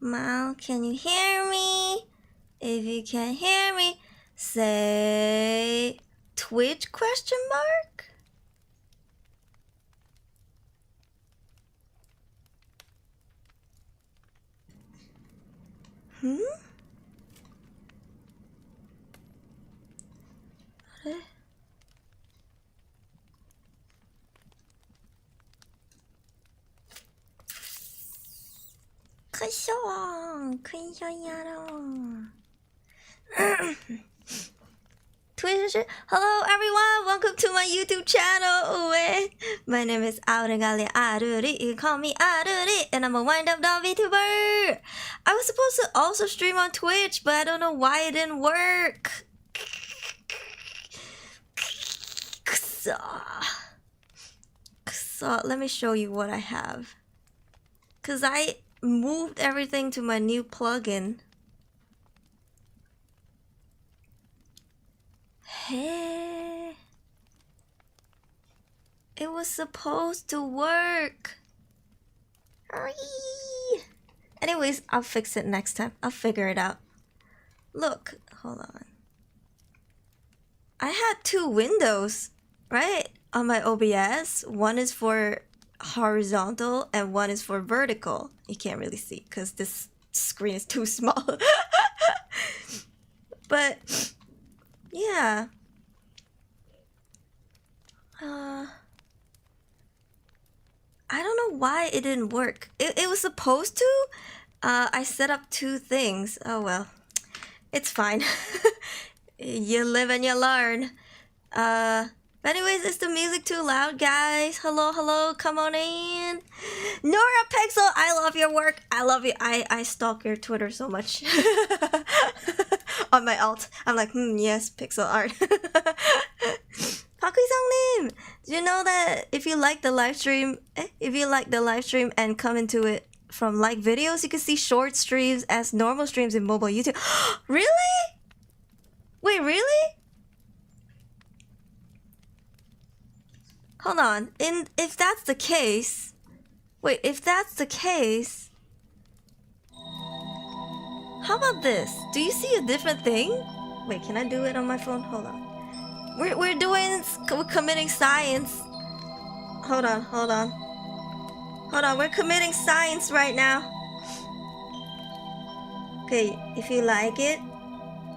Mal, can you hear me? If you can't hear me, say Twitch question mark? Hmm? あれクッションクイションやろうTwitch. Hello everyone, welcome to my YouTube channel. My name is Auregalia Aruri. You can call me Aruri, and I'm a wind-up doll VTuber. I was supposed to also stream on Twitch, but I don't know why it didn't work. So let me show you what I have. Cause I moved everything to my new plugin. Hey, it was supposed to work. Hurry. Anyways, I'll fix it next time. I'll figure it out. Look, hold on. I had two windows, right, on my OBS. One is for horizontal and one is for vertical. You can't really see because this screen is too small. But yeah. I don't know why it didn't work. It was supposed to. I set up two things. Oh well. It's fine. You live and you learn. But anyways, is the music too loud, guys? Hello, hello, come on in. Nora Pixel, I love your work. I love you. I stalk your Twitter so much. On my alt. I'm like, yes, pixel art. Pakui-sanglim! Do you know that if you like the live stream, and come into it from like videos, you can see short streams as normal streams in mobile YouTube. Really? Wait, really? Hold on. If that's the case, how about this? Do you see a different thing? Wait, can I do it on my phone? Hold on. We're committing science. Hold on. We're committing science right now. Okay, if you like it,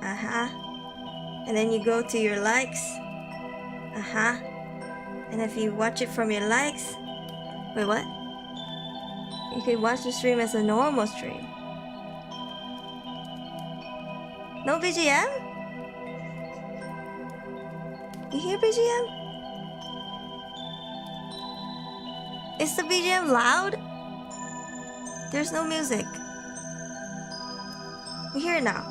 and then you go to your likes, and if you watch it from your likes, wait, what? You can watch the stream as a normal stream. No BGM? You hear BGM? Is the BGM loud? There's no music. We hear it now.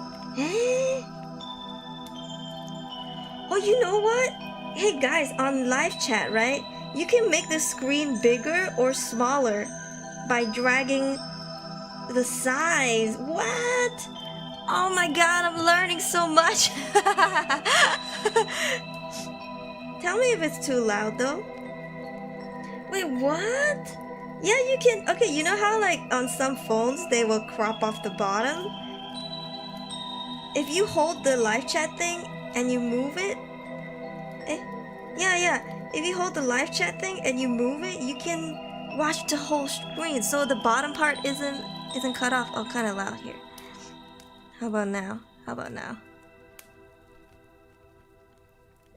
Oh, you know what? Hey guys, on live chat, right? You can make the screen bigger or smaller by dragging the size. What? Oh my god, I'm learning so much. Tell me if it's too loud though. Wait, what? Yeah, you can. Okay, you know how like on some phones they will crop off the bottom? If you hold the live chat thing and you move it, yeah. If you hold the live chat thing and you move it, you can watch the whole screen. So the bottom part isn't cut off. Oh, kind of loud here. How about now?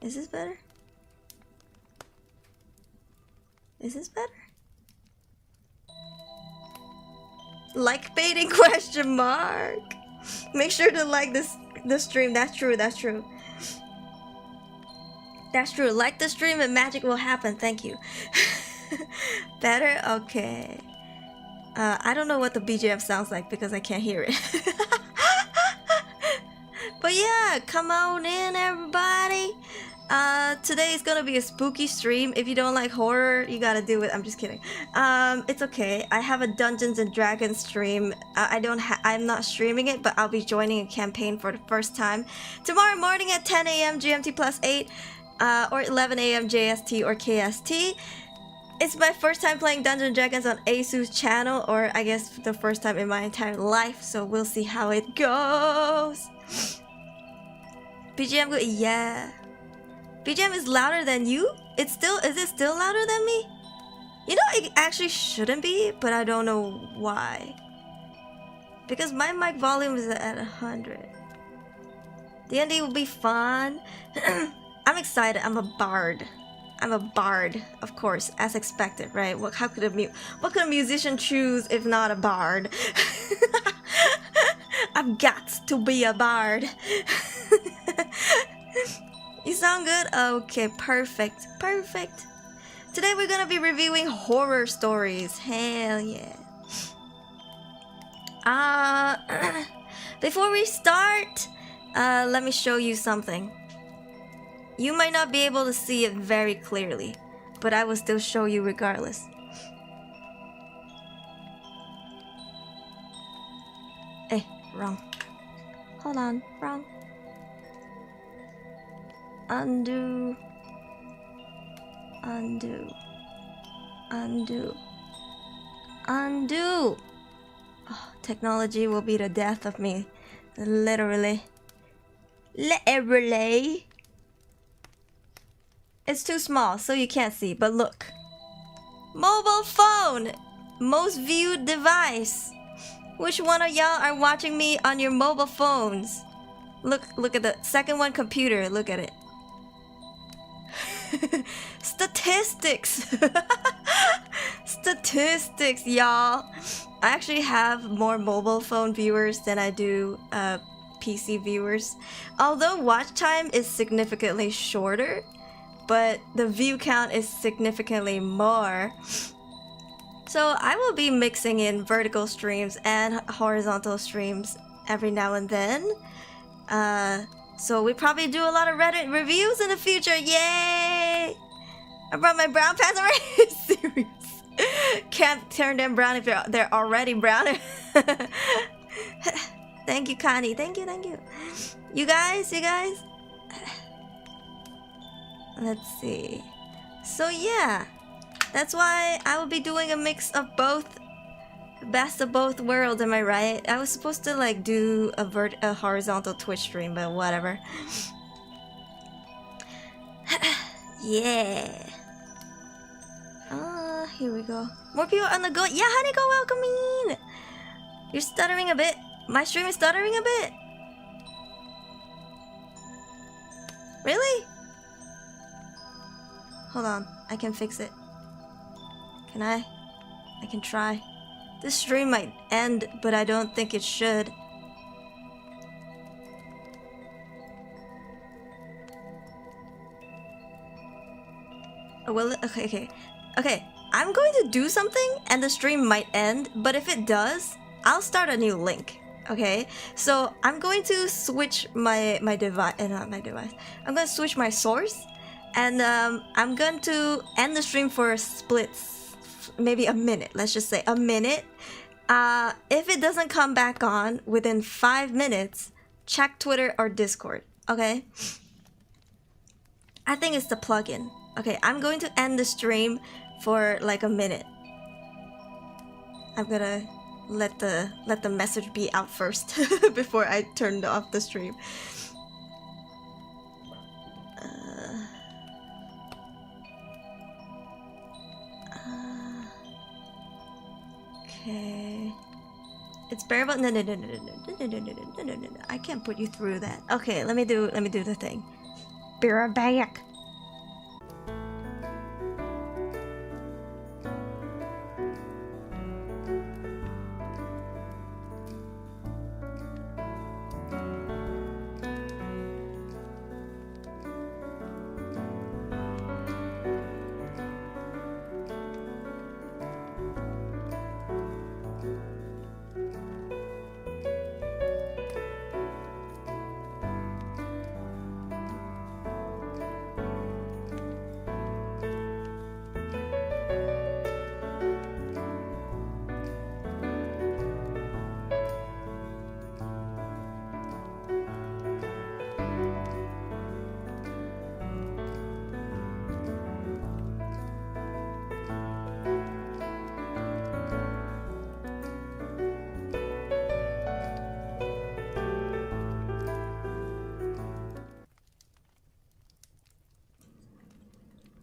Is this better? Is this better? Like baiting question mark. Make sure to like the stream. That's true. Like the stream and magic will happen. Thank you. Better? Okay. I don't know what the BGM sounds like because I can't hear it. But yeah, come on in everybody. Today is gonna be a spooky stream. If you don't like horror, you gotta do it. I'm just kidding. It's okay. I have a Dungeons and Dragons stream. I'm not streaming it, but I'll be joining a campaign for the first time tomorrow morning at 10 a.m. GMT plus 8, or 11 a.m. JST or KST. It's my first time playing Dungeons and Dragons on Asu's channel, or I guess the first time in my entire life, so we'll see how it goes. BGM good? Yeah. BGM is louder than you? Is it still louder than me? You know, it actually shouldn't be, but I don't know why. Because my mic volume is at 100. D&D will be fun. I'm excited. I'm a bard. I'm a bard, of course, as expected, right? What could a musician choose if not a bard? I've got to be a bard. You sound good? Okay, perfect. Perfect. Today we're gonna be reviewing horror stories. Hell yeah. Before we start, let me show you something. You might not be able to see it very clearly, but I will still show you regardless. Hey, wrong. Hold on, wrong. Undo. Undo. Undo. Undo. Oh, technology will be the death of me. Literally. Literally. It's too small, so you can't see, but look. Mobile phone! Most viewed device. Which one of y'all are watching me on your mobile phones? Look at the second one, computer. Look at it. Statistics. Statistics, y'all. I actually have more mobile phone viewers than I do PC viewers. Although watch time is significantly shorter, but the view count is significantly more. So I will be mixing in vertical streams and horizontal streams every now and then. So we probably do a lot of Reddit reviews in the future. Yay! I brought my brown pants already. Serious. Can't turn them brown if they're already brown. Thank you, Connie. Thank you. You guys. Let's see. So yeah, that's why I will be doing a mix of both. Best of both worlds, am I right? I was supposed to like do a horizontal Twitch stream, but whatever. Yeah. Here we go. More people on the go. Yeah, honey, go welcome in. You're stuttering a bit. My stream is stuttering a bit. Really? Hold on, I can fix it. Can I? I can try. This stream might end, but I don't think it should. Oh, well, okay. I'm going to do something, and the stream might end, but if it does, I'll start a new link. Okay, so I'm going to switch my device. Not my device. I'm going to switch my source, and I'm going to end the stream for a split. Maybe a minute, let's just say a minute. If it doesn't come back on within 5 minutes, check Twitter or Discord, okay? I think it's the plugin. Okay, I'm going to end the stream for like a minute. I'm gonna let the message be out first before I turn off the stream. Okay. It's bearable. No. I can't put you through that. Okay, let me do the thing. Be right back.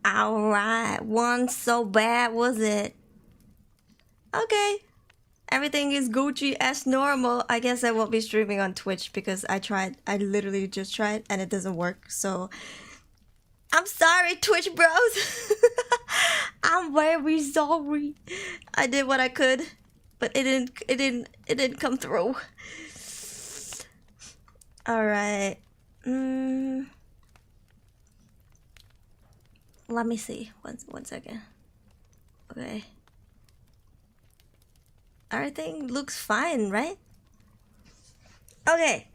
Alright, one so bad was it? Okay. Everything is Gucci as normal. I guess I won't be streaming on Twitch because I literally just tried and it doesn't work. So I'm sorry, Twitch bros. I'm very sorry. I did what I could, but it didn't come through. All right. Let me see. One second. Okay. Everything looks fine, right? Okay.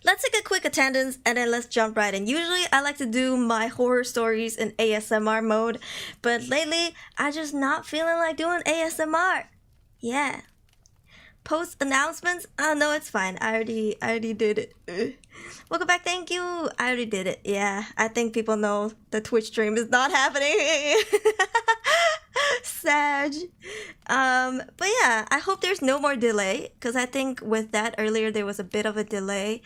Let's take a quick attendance and then let's jump right in. Usually I like to do my horror stories in ASMR mode, but lately I'm just not feeling like doing ASMR. Yeah. Post announcements? Oh no, it's fine. I already did it. Welcome back, thank you. I already did it. Yeah, I think people know the Twitch stream is not happening. Sag. But yeah, I hope there's no more delay, because I think with that earlier there was a bit of a delay.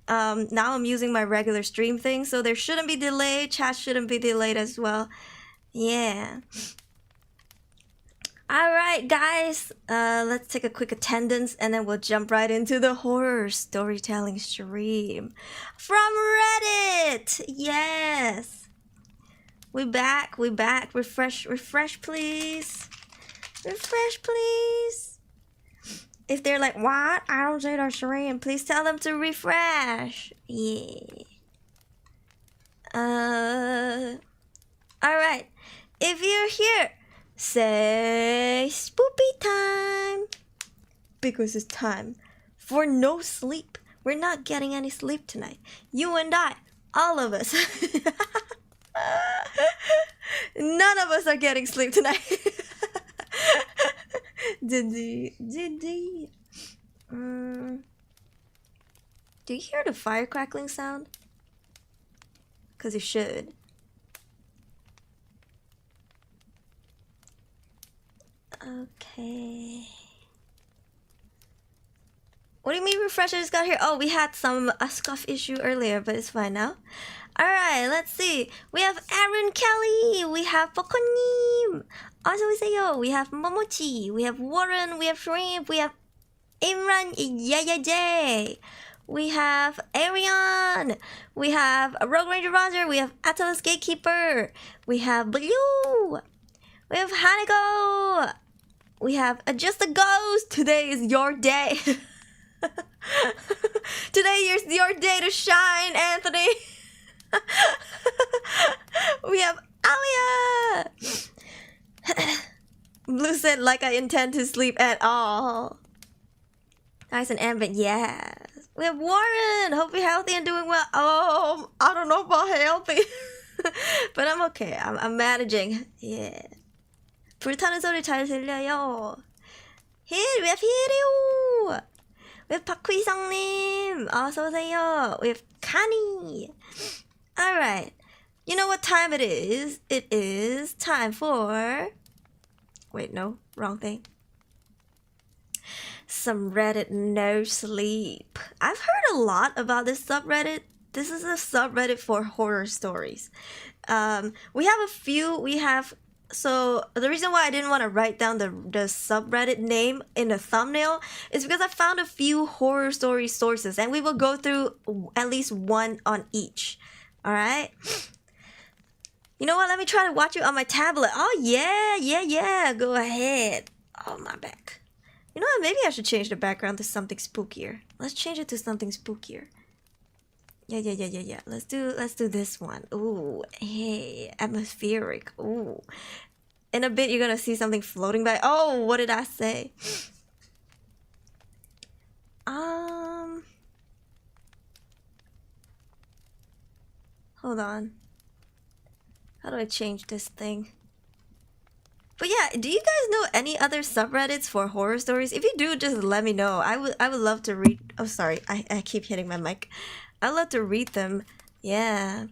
Now I'm using my regular stream thing, so there shouldn't be delay. Chat shouldn't be delayed as well. Yeah. Alright guys, let's take a quick attendance and then we'll jump right into the horror storytelling stream from Reddit. Yes, we back. Refresh please. Refresh please. If they're like, what? I don't say the stream, please tell them to refresh. Yeah. Alright, if you're here, say spoopy time, because it's time for no sleep. We're not getting any sleep tonight. You and I, all of us. None of us are getting sleep tonight. Did do you hear the fire crackling sound? Because you should. Okay. What do you mean refresh? I just got here. Oh, we had a scuff issue earlier, but it's fine now. Alright, let's see. We have Aaron Kelly. We have Pokonim. 어서오세요. We have Momochi. We have Warren. We have Shrimp. We have Imran Yayajay. We have Arion. We have Rogue Ranger Roger. We have Atlas Gatekeeper. We have Blue. We have Hanako. We have Just a Ghost. Today is your day. Today is your day to shine, Anthony. We have Alia. Blue said, like I intend to sleep at all. Nice and ambient, yes. We have Warren. Hope you're healthy and doing well. Oh, I don't know about healthy. But I'm okay. I'm managing. Yeah. 불타는 소리 잘 들려요. 힐, we have 힐이요. We have 박휘성님. 어서오세요. We have Kani. Alright. You know what time it is? It is time for... Wait, no. Wrong thing. Subreddit no sleep. I've heard a lot about this subreddit. This is a subreddit for horror stories. We have a few. So the reason why I didn't want to write down the subreddit name in the thumbnail is because I found a few horror story sources and we will go through at least one on each. Alright? You know what? Let me try to watch it on my tablet. Oh yeah. Go ahead. Oh, my back. You know what? Maybe I should change the background to something spookier. Let's change it to something spookier. Yeah. Let's do this one. Ooh, hey, atmospheric. Ooh. In a bit, you're gonna see something floating by. Oh, what did I say? Hold on. How do I change this thing? But yeah, do you guys know any other subreddits for horror stories? If you do, just let me know. I would love to read. Oh, sorry, I keep hitting my mic. I'd love to read them. Yeah.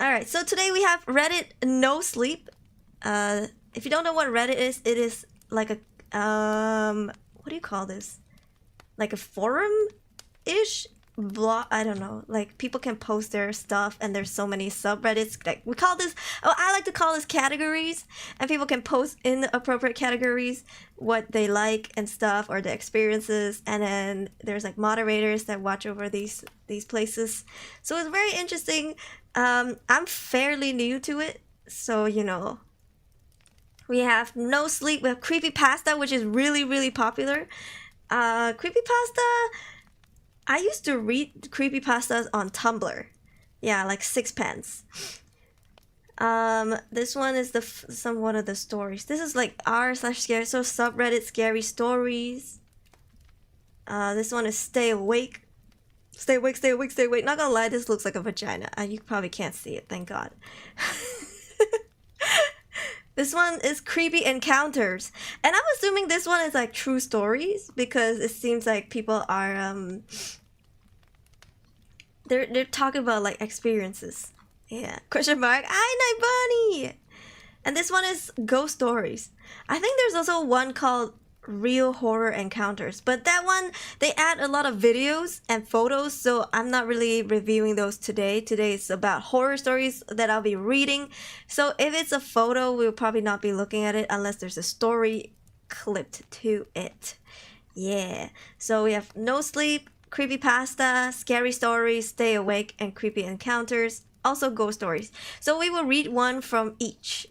Alright, so today we have Reddit No Sleep. If you don't know what Reddit is, it is like a what do you call this? Like a forum-ish blog, I don't know, like people can post their stuff, and there's so many subreddits, like we call this, oh, I like to call this categories, and people can post in the appropriate categories what they like and stuff, or the experiences, and then there's like moderators that watch over these places. So it's very interesting. I'm fairly new to it, so you know, we have No Sleep, we have Creepypasta, which is really popular. Creepypasta, I used to read creepypastas on Tumblr. Yeah, like Sixpence. This one is one of the stories. This is like r/scary, so subreddit scary stories. This one is Stay Awake. Stay awake, stay awake, stay awake. Not gonna lie, this looks like a vagina. You probably can't see it, thank God. This one is Creepy Encounters. And I'm assuming this one is like true stories, because it seems like people are they're talking about like experiences. Yeah. Question mark. Hi, Night Bunny. And this one is Ghost Stories. I think there's also one called Real Horror Encounters, but that one, they add a lot of videos and photos, so I'm not really reviewing those today. Today is about horror stories that I'll be reading, so if it's a photo, we'll probably not be looking at it unless there's a story clipped to it. Yeah, so we have No Sleep, Creepypasta, Scary Stories, Stay Awake, and Creepy Encounters, also Ghost Stories. So we will read one from each,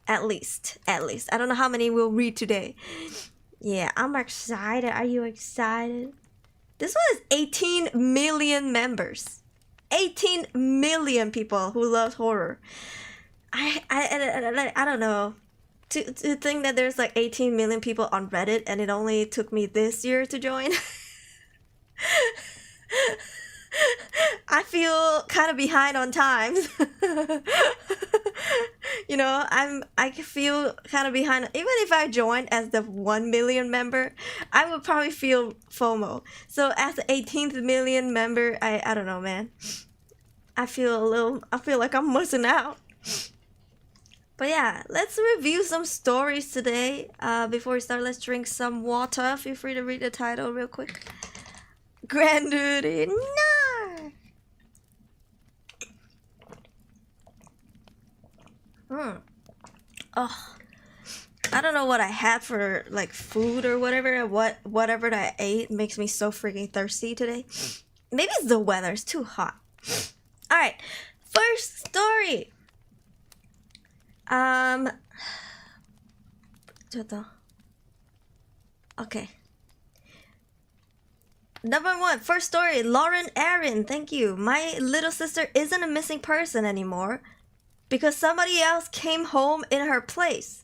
at least. I don't know how many we'll read today. Yeah, I'm excited. Are you excited? This one is 18 million members. 18 million people who love horror. I don't know. To think that there's like 18 million people on Reddit, and it only took me this year to join. I feel kind of behind on times. You know, I feel kind of behind. Even if I joined as the 1 million member, I would probably feel FOMO. So as the 18th million member, I don't know, man. I feel like I'm missing out. But yeah, let's review some stories today. Before we start, let's drink some water. Feel free to read the title real quick. Granddaddy, no! Oh, I don't know what I had for like food or whatever. Whatever that I ate makes me so freaking thirsty today. Maybe it's the weather. It's too hot. All right, first story. Okay. Number one, first story, Lauren Aaron, thank you. My little sister isn't a missing person anymore because somebody else came home in her place.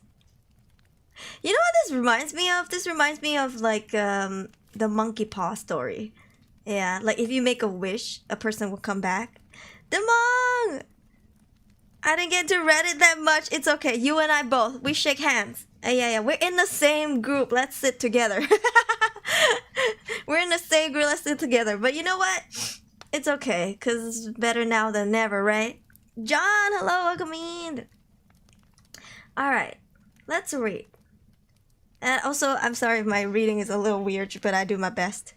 You know what this reminds me of? This reminds me of like the monkey paw story. Yeah, like if you make a wish, a person will come back. Demong! I didn't get to Reddit that much. It's okay. You and I both. We shake hands. Yeah. We're in the same group. Let's sit together. We're in the same group. Let's sit together. But you know what? It's okay. Because it's better now than never, right? John, hello. Welcome in. Alright. Let's read. And also, I'm sorry if my reading is a little weird, but I do my best.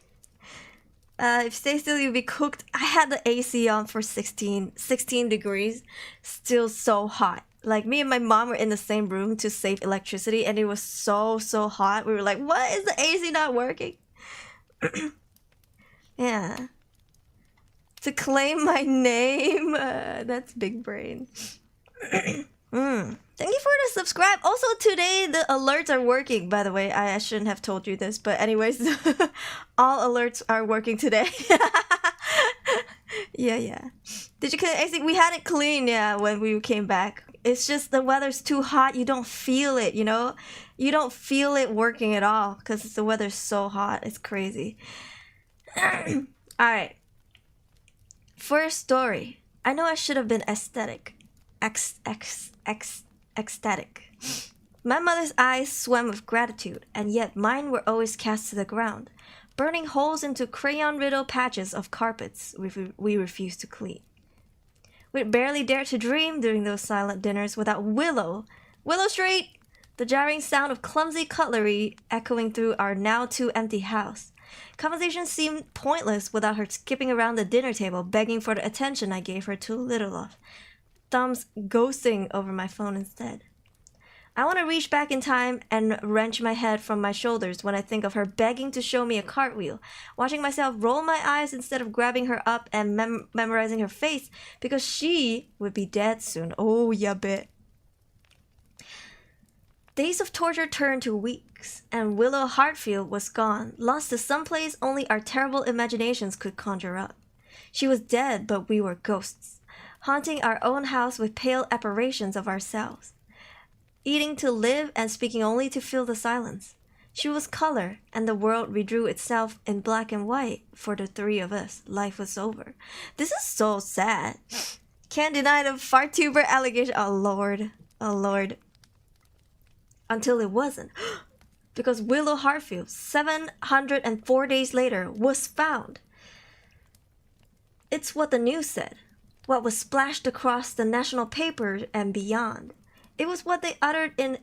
If stay still, you'll be cooked. I had the AC on for 16 degrees. Still so hot. Like, me and my mom were in the same room to save electricity, and it was so hot. We were like, what? Is the AC not working? Yeah. To claim my name. That's big brain. Thank you for the subscribe. Also, today the alerts are working, by the way. I shouldn't have told you this, but anyways, all alerts are working today. Yeah. Did you clean AC? We had it clean, yeah, when we came back. It's just the weather's too hot. You don't feel it, you know? You don't feel it working at all because the weather's so hot. It's crazy. Alright. First story. I know I should have been ecstatic. Ecstatic. My mother's eyes swam with gratitude, and yet mine were always cast to the ground, burning holes into crayon-riddled patches of carpets we refused to clean. We'd barely dared to dream during those silent dinners without Willow Street! The jarring sound of clumsy cutlery echoing through our now too empty house. Conversation seemed pointless without her skipping around the dinner table, begging for the attention I gave her too little of. Thumbs ghosting over my phone instead. I want to reach back in time and wrench my head from my shoulders when I think of her begging to show me a cartwheel, watching myself roll my eyes instead of grabbing her up and memorizing her face because she would be dead soon. Oh, yeah, bet. Days of torture turned to weeks, and Willow Hartfield was gone, lost to some place only our terrible imaginations could conjure up. She was dead, but we were ghosts, haunting our own house with pale apparitions of ourselves. Eating to live and speaking only to fill the silence. She was color, and the world redrew itself in black and white for the three of us. Life was over. This is so sad. Can't deny the Vtuber allegation. Oh Lord. Oh Lord. Until it wasn't. Because Willow Hartfield, 704 days later, was found. It's what the news said. What was splashed across the national paper and beyond. It was what they uttered in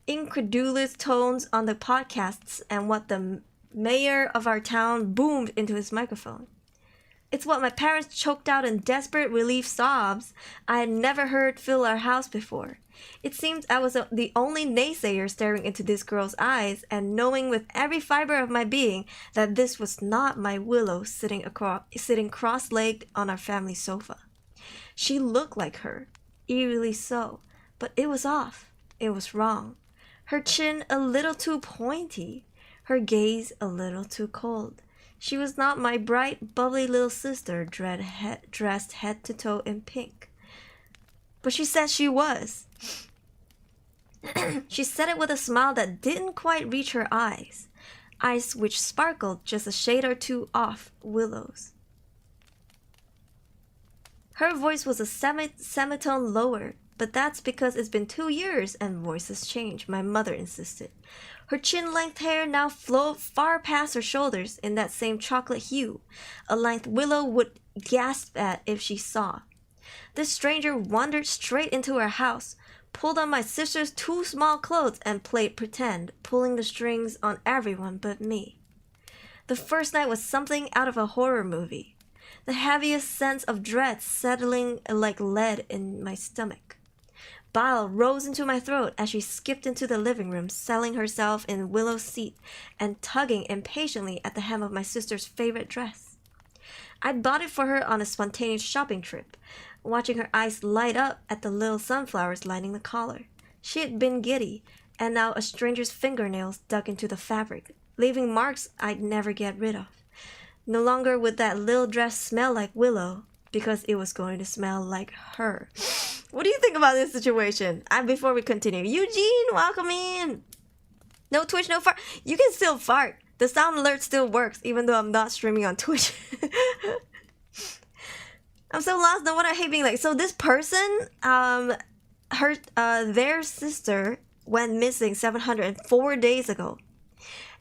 incredulous tones on the podcasts and what the mayor of our town boomed into his microphone. It's what my parents choked out in desperate relief sobs I had never heard fill our house before. It seemed I was the only naysayer staring into this girl's eyes and knowing with every fiber of my being that this was not my Willow sitting cross-legged on our family sofa. She looked like her, eerily so. But it was off. It was wrong. Her chin a little too pointy. Her gaze a little too cold. She was not my bright, bubbly little sister dressed head to toe in pink. But she said she was. She said it with a smile that didn't quite reach her eyes. Eyes which sparkled just a shade or two off Willow's. Her voice was a semitone lower. But that's because it's been 2 years and voices change, my mother insisted. Her chin-length hair now flowed far past her shoulders in that same chocolate hue, a length Willow would gasp at if she saw. This stranger wandered straight into our house, pulled on my sister's 2 small clothes and played pretend, pulling the strings on everyone but me. The first night was something out of a horror movie, the heaviest sense of dread settling like lead in my stomach. Bile rose into my throat as she skipped into the living room, settling herself in Willow's seat and tugging impatiently at the hem of my sister's favorite dress. I'd bought it for her on a spontaneous shopping trip, watching her eyes light up at the little sunflowers lining the collar. She had been giddy, and now a stranger's fingernails dug into the fabric, leaving marks I'd never get rid of. No longer would that little dress smell like Willow, because it was going to smell like her. What do you think about this situation? Before we continue, Eugene, welcome in. No Twitch, no fart. You can still fart. The sound alert still works, even though I'm not streaming on Twitch. I'm so lost on what I hate being like. So this person, their sister went missing 704 days ago,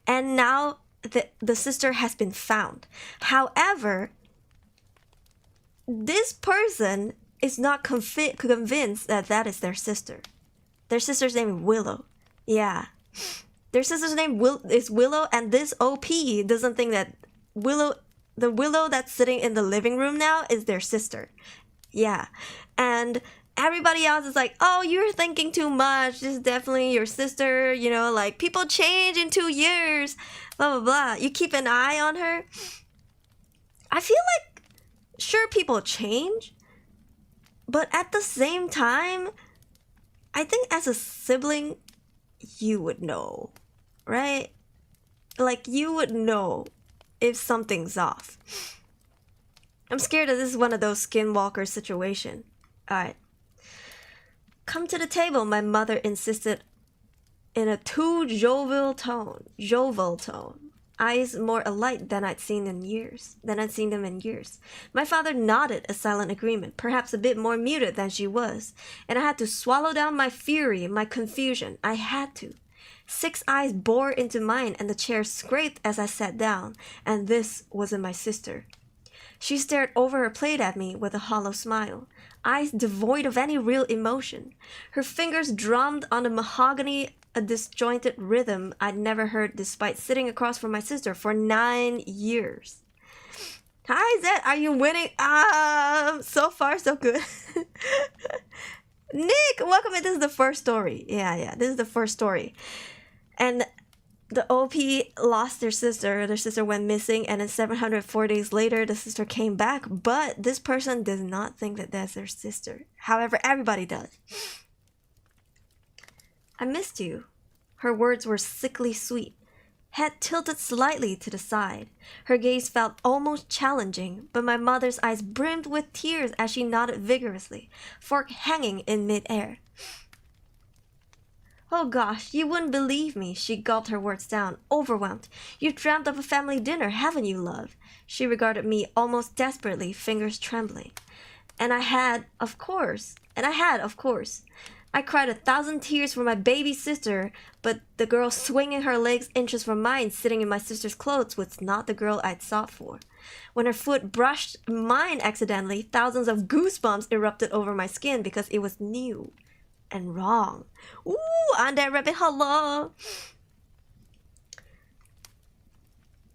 and now the sister has been found. However, this person is not convinced that that is their sister. Their sister's name is Willow. Yeah. Their sister's name is Willow, and this OP doesn't think that the Willow that's sitting in the living room now is their sister. Yeah. And everybody else is like, oh, you're thinking too much. This is definitely your sister. You know, like, people change in 2 years. Blah, blah, blah. You keep an eye on her. I feel like, sure, people change. But at the same time, I think as a sibling, you would know, right? Like, you would know if something's off. I'm scared that this is one of those skinwalker situations. Alright. Come to the table, my mother insisted in a too jovial tone. Eyes more alight than I'd seen them in years. My father nodded a silent agreement, perhaps a bit more muted than she was, and I had to swallow down my fury, my confusion. I had to. 6 eyes bored into mine, and the chair scraped as I sat down, and this wasn't my sister. She stared over her plate at me with a hollow smile, eyes devoid of any real emotion. Her fingers drummed on the mahogany a disjointed rhythm I'd never heard despite sitting across from my sister for 9 years. Hi, Zed, are you winning? So far, so good. Nick, welcome in. This is the first story. Yeah, this is the first story. And the OP lost their sister. Their sister went missing, and then 704 days later, the sister came back. But this person does not think that that's their sister. However, everybody does. I missed you. Her words were sickly sweet. Head tilted slightly to the side. Her gaze felt almost challenging, but my mother's eyes brimmed with tears as she nodded vigorously, fork hanging in midair. Oh gosh, you wouldn't believe me, she gulped her words down, overwhelmed. You've dreamt of a family dinner, haven't you, love? She regarded me almost desperately, fingers trembling. And I had, of course. I cried 1,000 tears for my baby sister, but the girl swinging her legs inches from mine, sitting in my sister's clothes, was not the girl I'd sought for. When her foot brushed mine accidentally, thousands of goosebumps erupted over my skin because it was new and wrong. Ooh, on that rabbit, hello!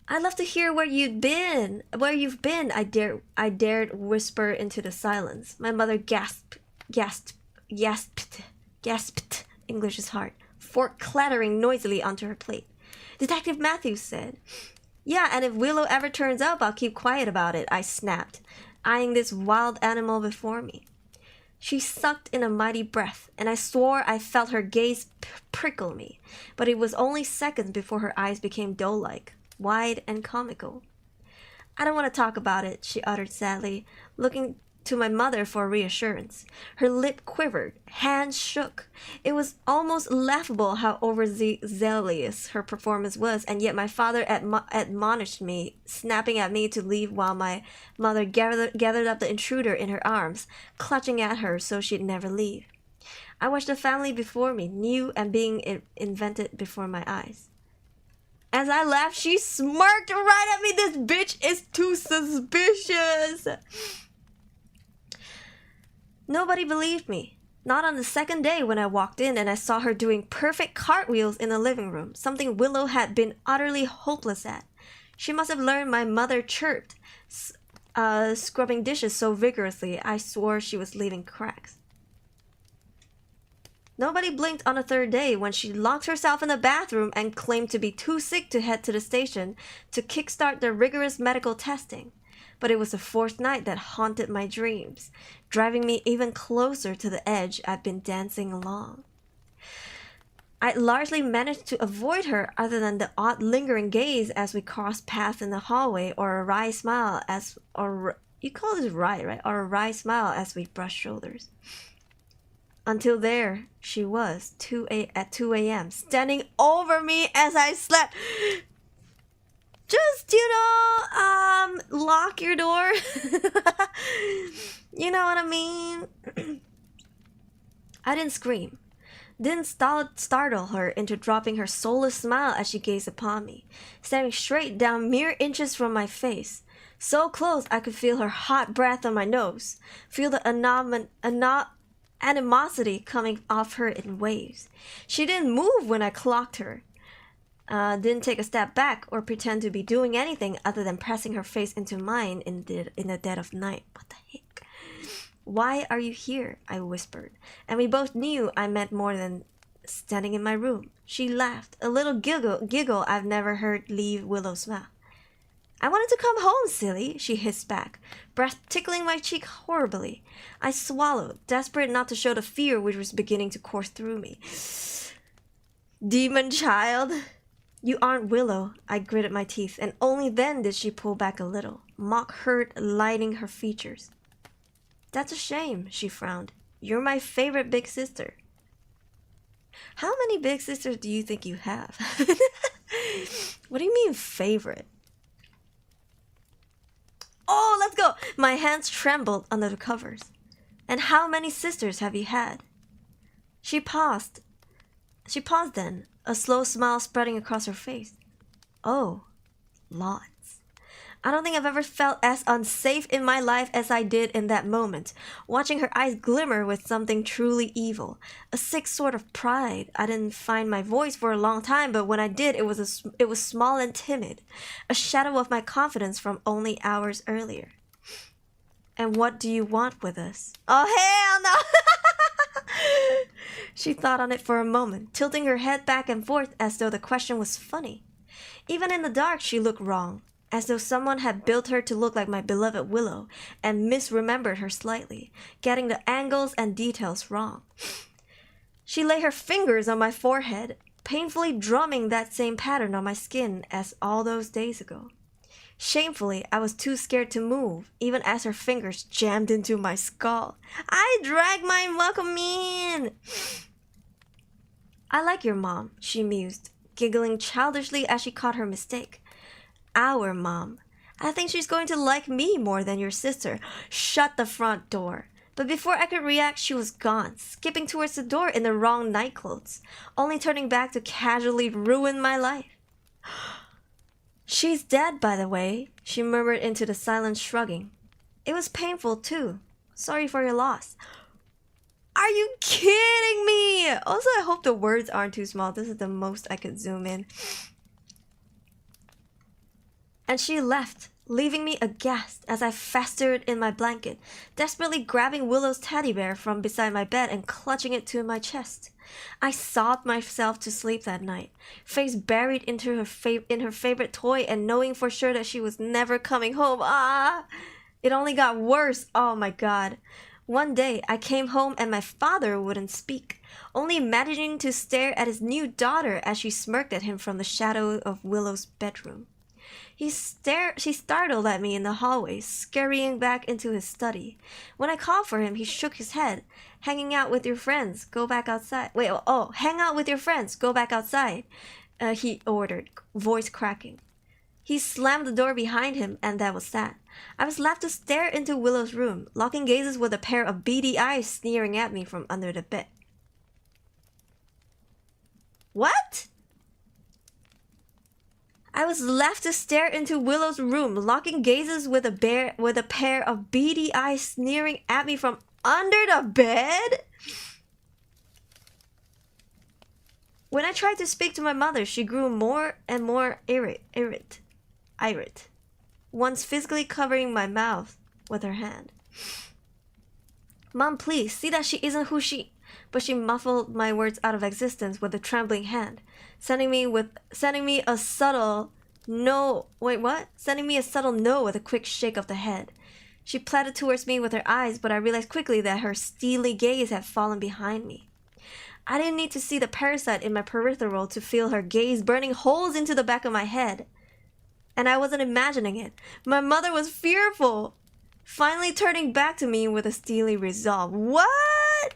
I'd love to hear where you've been. I dared whisper into the silence. My mother gasped. English is hard. Fork clattering noisily onto her plate. Detective Matthews said. Yeah, and if Willow ever turns up, I'll keep quiet about it, I snapped, eyeing this wild animal before me. She sucked in a mighty breath, and I swore I felt her gaze prickle me, but it was only seconds before her eyes became doe-like, wide and comical. I don't want to talk about it, she uttered sadly, looking to my mother for reassurance. Her lip quivered, hands shook. It was almost laughable how overzealous her performance was, and yet my father admonished me, snapping at me to leave while my mother gathered up the intruder in her arms, clutching at her so she'd never leave. I watched the family before me, new and being invented before my eyes. As I laughed, she smirked right at me. This bitch is too suspicious. Nobody believed me. Not on the second day when I walked in and I saw her doing perfect cartwheels in the living room, something Willow had been utterly hopeless at. She must have learned my mother chirped, scrubbing dishes so vigorously I swore she was leaving cracks. Nobody blinked on the third day when she locked herself in the bathroom and claimed to be too sick to head to the station to kickstart the rigorous medical testing. But it was the fourth night that haunted my dreams, driving me even closer to the edge I'd been dancing along. I'd largely managed to avoid her other than the odd lingering gaze as we crossed paths in the hallway, or a wry smile you call this wry, right? Or a wry smile as we brushed shoulders. Until there she was, at 2 a.m., standing over me as I slept. Just, lock your door. You know what I mean? I didn't scream. Didn't startle her into dropping her soulless smile as she gazed upon me, staring straight down mere inches from my face. So close I could feel her hot breath on my nose, feel the animosity coming off her in waves. She didn't move when I clocked her. Didn't take a step back or pretend to be doing anything other than pressing her face into mine in the dead of night. What the heck? Why are you here? I whispered, and we both knew I meant more than standing in my room. She laughed, a little giggle I've never heard leave Willow's mouth. I wanted to come home, silly, she hissed back, breath tickling my cheek horribly. I swallowed, desperate not to show the fear which was beginning to course through me. Demon child! You aren't Willow, I gritted my teeth, and only then did she pull back a little, mock hurt lighting her features. That's a shame, she frowned. You're my favorite big sister. How many big sisters do you think you have? What do you mean favorite? Oh, let's go! My hands trembled under the covers. And how many sisters have you had? She paused then, a slow smile spreading across her face. Oh, lots. I don't think I've ever felt as unsafe in my life as I did in that moment, watching her eyes glimmer with something truly evil. A sick sort of pride. I didn't find my voice for a long time, but when I did, it was small and timid, a shadow of my confidence from only hours earlier. And what do you want with us? Oh, hell no! She thought on it for a moment, tilting her head back and forth as though the question was funny. Even in the dark, she looked wrong, as though someone had built her to look like my beloved Willow and misremembered her slightly, getting the angles and details wrong. She laid her fingers on my forehead, painfully drumming that same pattern on my skin as all those days ago. Shamefully, I was too scared to move, even as her fingers jammed into my skull. I dragged mine, welcome me in! I like your mom, she mused, giggling childishly as she caught her mistake. Our mom. I think she's going to like me more than your sister. Shut the front door. But before I could react, she was gone, skipping towards the door in the wrong nightclothes, only turning back to casually ruin my life. She's dead, by the way, she murmured into the silence, shrugging. It was painful, too. Sorry for your loss. Are you kidding me? Also, I hope the words aren't too small. This is the most I could zoom in. And she left, leaving me aghast as I festered in my blanket, desperately grabbing Willow's teddy bear from beside my bed and clutching it to my chest. I sobbed myself to sleep that night, face buried into in her favorite toy and knowing for sure that she was never coming home. It only got worse. Oh my god. One day, I came home and my father wouldn't speak, only managing to stare at his new daughter as she smirked at him from the shadow of Willow's bedroom. She startled at me in the hallway, scurrying back into his study. When I called for him, he shook his head. Hanging out with your friends, go back outside. Hang out with your friends, go back outside, he ordered, voice cracking. He slammed the door behind him, and that was that. I was left to stare into Willow's room, locking gazes with a pair of beady eyes sneering at me from under the bed. What? I was left to stare into Willow's room, locking gazes with a pair of beady eyes sneering at me from under the bed? When I tried to speak to my mother, she grew more and more irate, once physically covering my mouth with her hand. Mom, please, see that she isn't who she... But she muffled my words out of existence with a trembling hand, sending me a subtle no with a quick shake of the head. She pleaded towards me with her eyes, but I realized quickly that her steely gaze had fallen behind me. I didn't need to see the parasite in my peripheral to feel her gaze burning holes into the back of my head. And I wasn't imagining it. My mother was fearful, finally turning back to me with a steely resolve. What?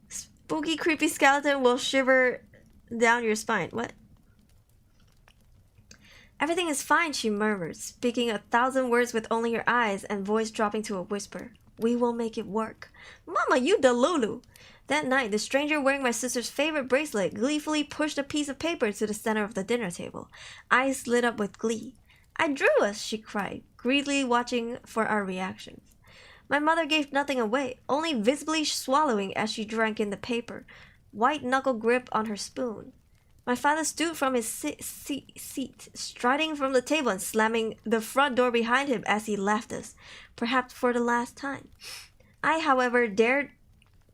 Spooky, creepy skeleton will shiver down your spine. What? Everything is fine, she murmured, speaking 1,000 words with only her eyes and voice dropping to a whisper. We will make it work. Mama, you delulu! That night, the stranger wearing my sister's favorite bracelet gleefully pushed a piece of paper to the center of the dinner table. Eyes lit up with glee. I drew us, she cried, greedily watching for our reactions. My mother gave nothing away, only visibly swallowing as she drank in the paper, white knuckle grip on her spoon. My father stood from his seat, striding from the table and slamming the front door behind him as he left us, perhaps for the last time. I, however, dared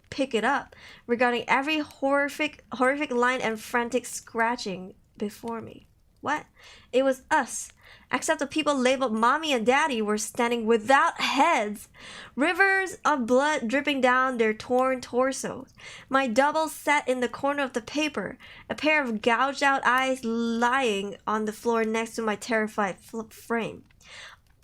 pick it up, regarding every horrific line and frantic scratching before me. What? It was us. Except the people labeled Mommy and Daddy were standing without heads, rivers of blood dripping down their torn torsos. My double sat in the corner of the paper, a pair of gouged out eyes lying on the floor next to my terrified frame.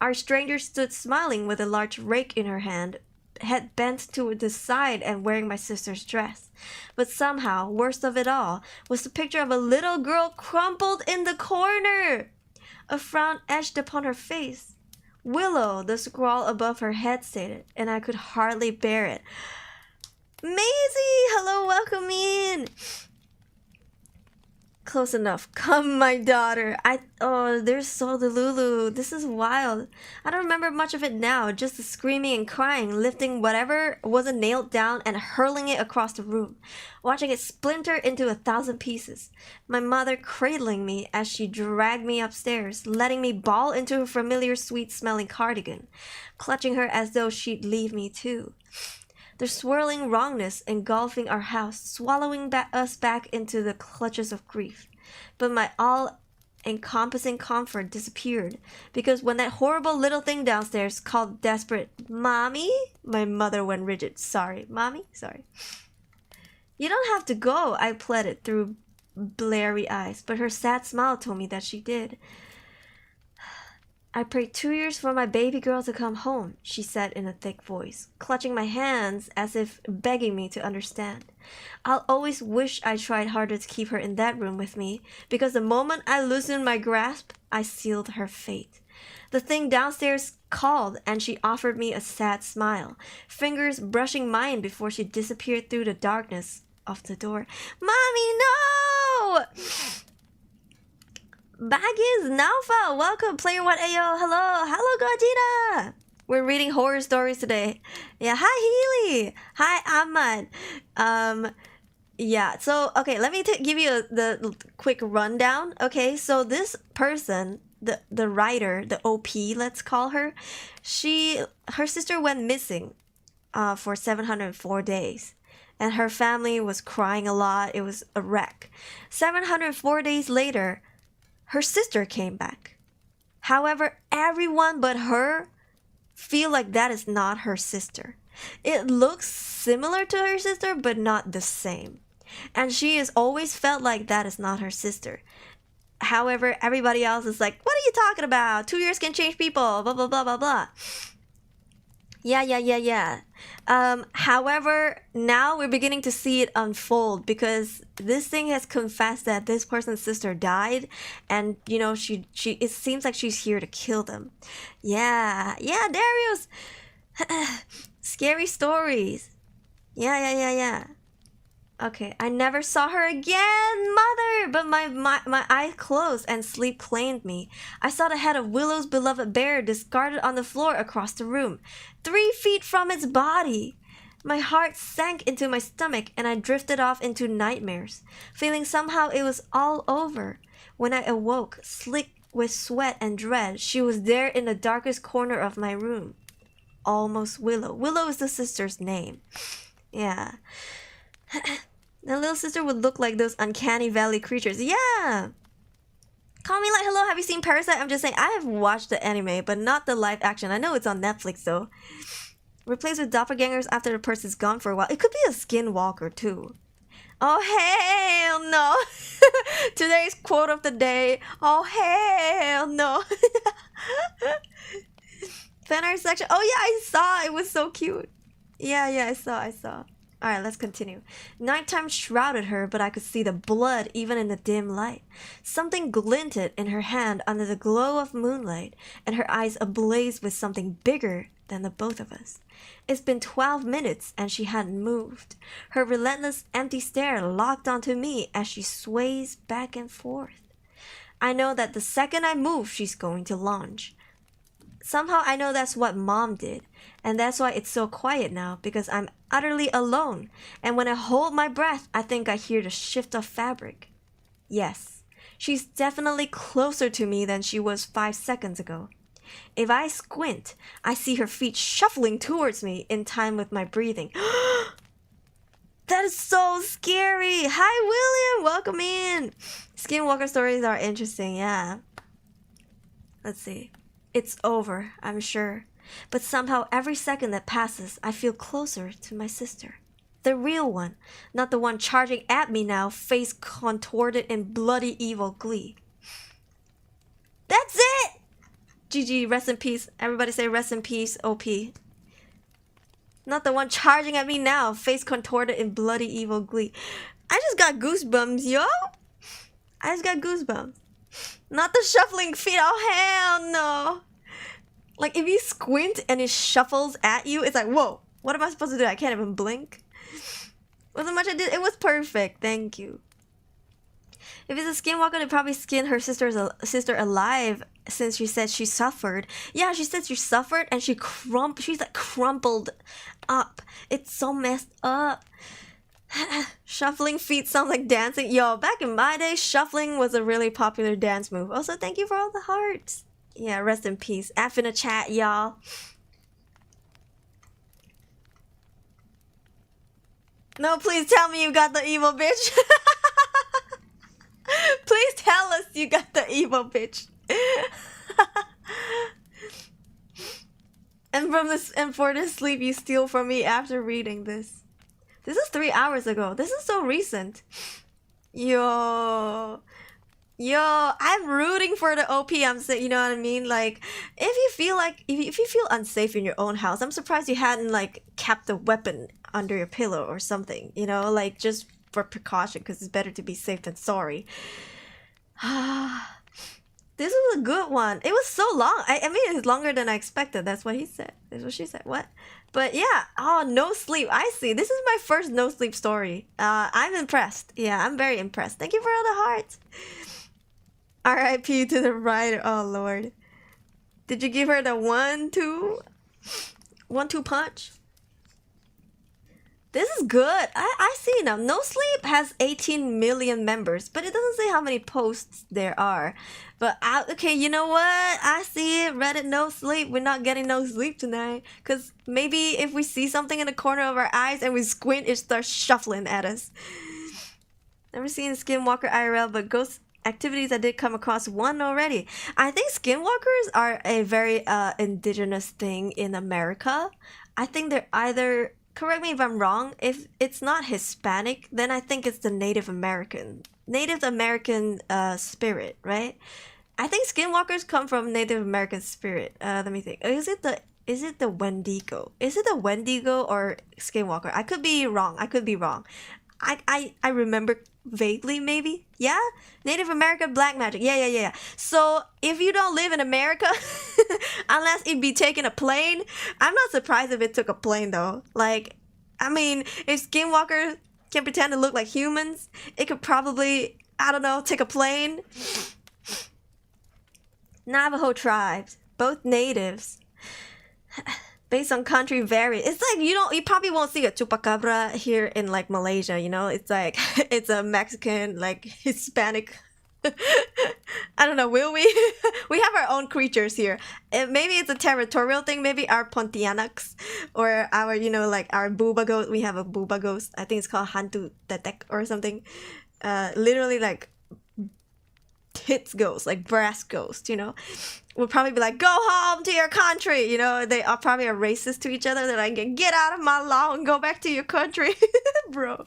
Our stranger stood smiling with a large rake in her hand, head bent to the side and wearing my sister's dress. But somehow, worst of it all, was the picture of a little girl crumpled in the corner. A frown etched upon her face. Willow, the scrawl above her head stated, and I could hardly bear it. Maisie! Hello, welcome in! Close enough. Come, my daughter. Oh, there's so Lulu. This is wild. I don't remember much of it now. Just the screaming and crying, lifting whatever wasn't nailed down and hurling it across the room, watching it splinter into 1,000 pieces. My mother cradling me as she dragged me upstairs, letting me bawl into her familiar sweet-smelling cardigan, clutching her as though she'd leave me too. The swirling wrongness engulfing our house, swallowing us back into the clutches of grief. But my all-encompassing comfort disappeared, because when that horrible little thing downstairs called desperate, "Mommy?" my mother went rigid. "Sorry, Mommy? Sorry." "You don't have to go," I pleaded through bleary eyes, but her sad smile told me that she did. "I prayed 2 years for my baby girl to come home," she said in a thick voice, clutching my hands as if begging me to understand. I'll always wish I tried harder to keep her in that room with me, because the moment I loosened my grasp, I sealed her fate. The thing downstairs called, and she offered me a sad smile, fingers brushing mine before she disappeared through the darkness of the door. "Mommy, no!" Baggies Naufa, welcome. Player One Ayo, hello Gogeta. We're reading horror stories today. Yeah, hi Healy, hi Ahmad. Yeah. So okay, let me give you the quick rundown. Okay, so this person, the writer, the OP, let's call her, her sister went missing, for 704 days. And her family was crying a lot. It was a wreck. 704 days later, her sister came back. However, everyone but her feel like that is not her sister. It looks similar to her sister, but not the same. And she has always felt like that is not her sister. However, everybody else is like, "What are you talking about? 2 years can change people, blah, blah, blah, blah, blah." Yeah. However, now we're beginning to see it unfold, because this thing has confessed that this person's sister died, and you know, it seems like she's here to kill them. Yeah, Darius. Scary stories. Yeah. Okay, I never saw her again, mother, but my eyes closed and sleep claimed me. I saw the head of Willow's beloved bear discarded on the floor across the room, 3 feet from its body. My heart sank into my stomach and I drifted off into nightmares, feeling somehow it was all over. When I awoke, slick with sweat and dread, she was there in the darkest corner of my room. Almost Willow. Willow is the sister's name. Yeah. The little sister would look like those uncanny valley creatures. Yeah. Call me like, hello, have you seen Parasite? I'm just saying, I have watched the anime, but not the live action. I know it's on Netflix though. Replaced with doppelgangers after the person's gone for a while. It could be a skinwalker too. Oh hell no. Today's quote of the day. Oh hell no. Fan art section. Oh yeah, I saw. It was so cute. Yeah, I saw. Alright, let's continue. Nighttime shrouded her, but I could see the blood even in the dim light. Something glinted in her hand under the glow of moonlight, and her eyes ablaze with something bigger than the both of us. It's been 12 minutes and she hadn't moved. Her relentless empty stare locked onto me as she sways back and forth. I know that the second I move, she's going to lunge. Somehow I know that's what Mom did, and that's why it's so quiet now, because I'm utterly alone, and when I hold my breath, I think I hear the shift of fabric. Yes, she's definitely closer to me than she was 5 seconds ago. If I squint, I see her feet shuffling towards me in time with my breathing. That is so scary! Hi William, welcome in! Skinwalker stories are interesting, yeah. Let's see. It's over, I'm sure. But somehow every second that passes, I feel closer to my sister. The real one, not the one charging at me now, face contorted in bloody evil glee. That's it! GG, rest in peace. Everybody say rest in peace, OP. Not the one charging at me now, face contorted in bloody evil glee. I just got goosebumps, yo! I just got goosebumps. Not the shuffling feet, oh hell no! Like if you squint and it shuffles at you, it's like, whoa, what am I supposed to do? I can't even blink. Wasn't much I did, it was perfect, thank you. If it's a skinwalker, they probably skinned her sister alive since she said she suffered. Yeah, she said she suffered and she's like crumpled up. It's so messed up. Shuffling feet sound like dancing. Yo, back in my day, shuffling was a really popular dance move. Also, thank you for all the hearts. Yeah, rest in peace. F in the chat, y'all. No, please tell me you got the evil bitch. Please tell us you got the evil bitch. And for this sleep you steal from me after reading this. This is 3 hours ago. This is so recent. Yo, I'm rooting for the OP. I'm saying, you know what I mean? Like, if you feel unsafe in your own house, I'm surprised you hadn't like kept a weapon under your pillow or something. You know, like just for precaution, because it's better to be safe than sorry. This was a good one. It was so long. I mean, it's longer than I expected. That's what he said. That's what she said. What? But yeah. Oh, no sleep. I see. This is my first no sleep story. I'm impressed. Yeah, I'm very impressed. Thank you for all the hearts. R.I.P. to the writer. Oh Lord. Did you give her the 1-2 punch? This is good. I see now. No Sleep has 18 million members, but it doesn't say how many posts there are. But okay, you know what? I see it. Reddit No Sleep. We're not getting no sleep tonight. Because maybe if we see something in the corner of our eyes and we squint, it starts shuffling at us. Never seen Skinwalker IRL, but ghost activities I did come across one already. I think skinwalkers are a very indigenous thing in America. I think they're either, correct me if I'm wrong, if it's not Hispanic, then I think it's the Native American spirit, right? I think skinwalkers come from Native American spirit. Let me think. Is it the Wendigo? Is it the Wendigo or skinwalker? I could be wrong. I remember vaguely, maybe. Yeah, Native American black magic. Yeah. So if you don't live in America, unless it be taking a plane, I'm not surprised if it took a plane though. Like, I mean, if skinwalkers can pretend to look like humans, it could probably, I don't know, take a plane. Navajo tribes, both natives. Based on country vary. It's like you probably won't see a chupacabra here in like Malaysia, you know? It's like it's a Mexican, like Hispanic. I don't know, will we? We have our own creatures here. Maybe it's a territorial thing, maybe our Pontianaks or our, you know, like our booba ghost. We have a booba ghost. I think it's called Hantu Tetek or something. Literally like hits ghost, like brass ghost, you know? Will probably be like, go home to your country, you know. They are probably racist to each other. They're like, get out of my law and go back to your country. Bro.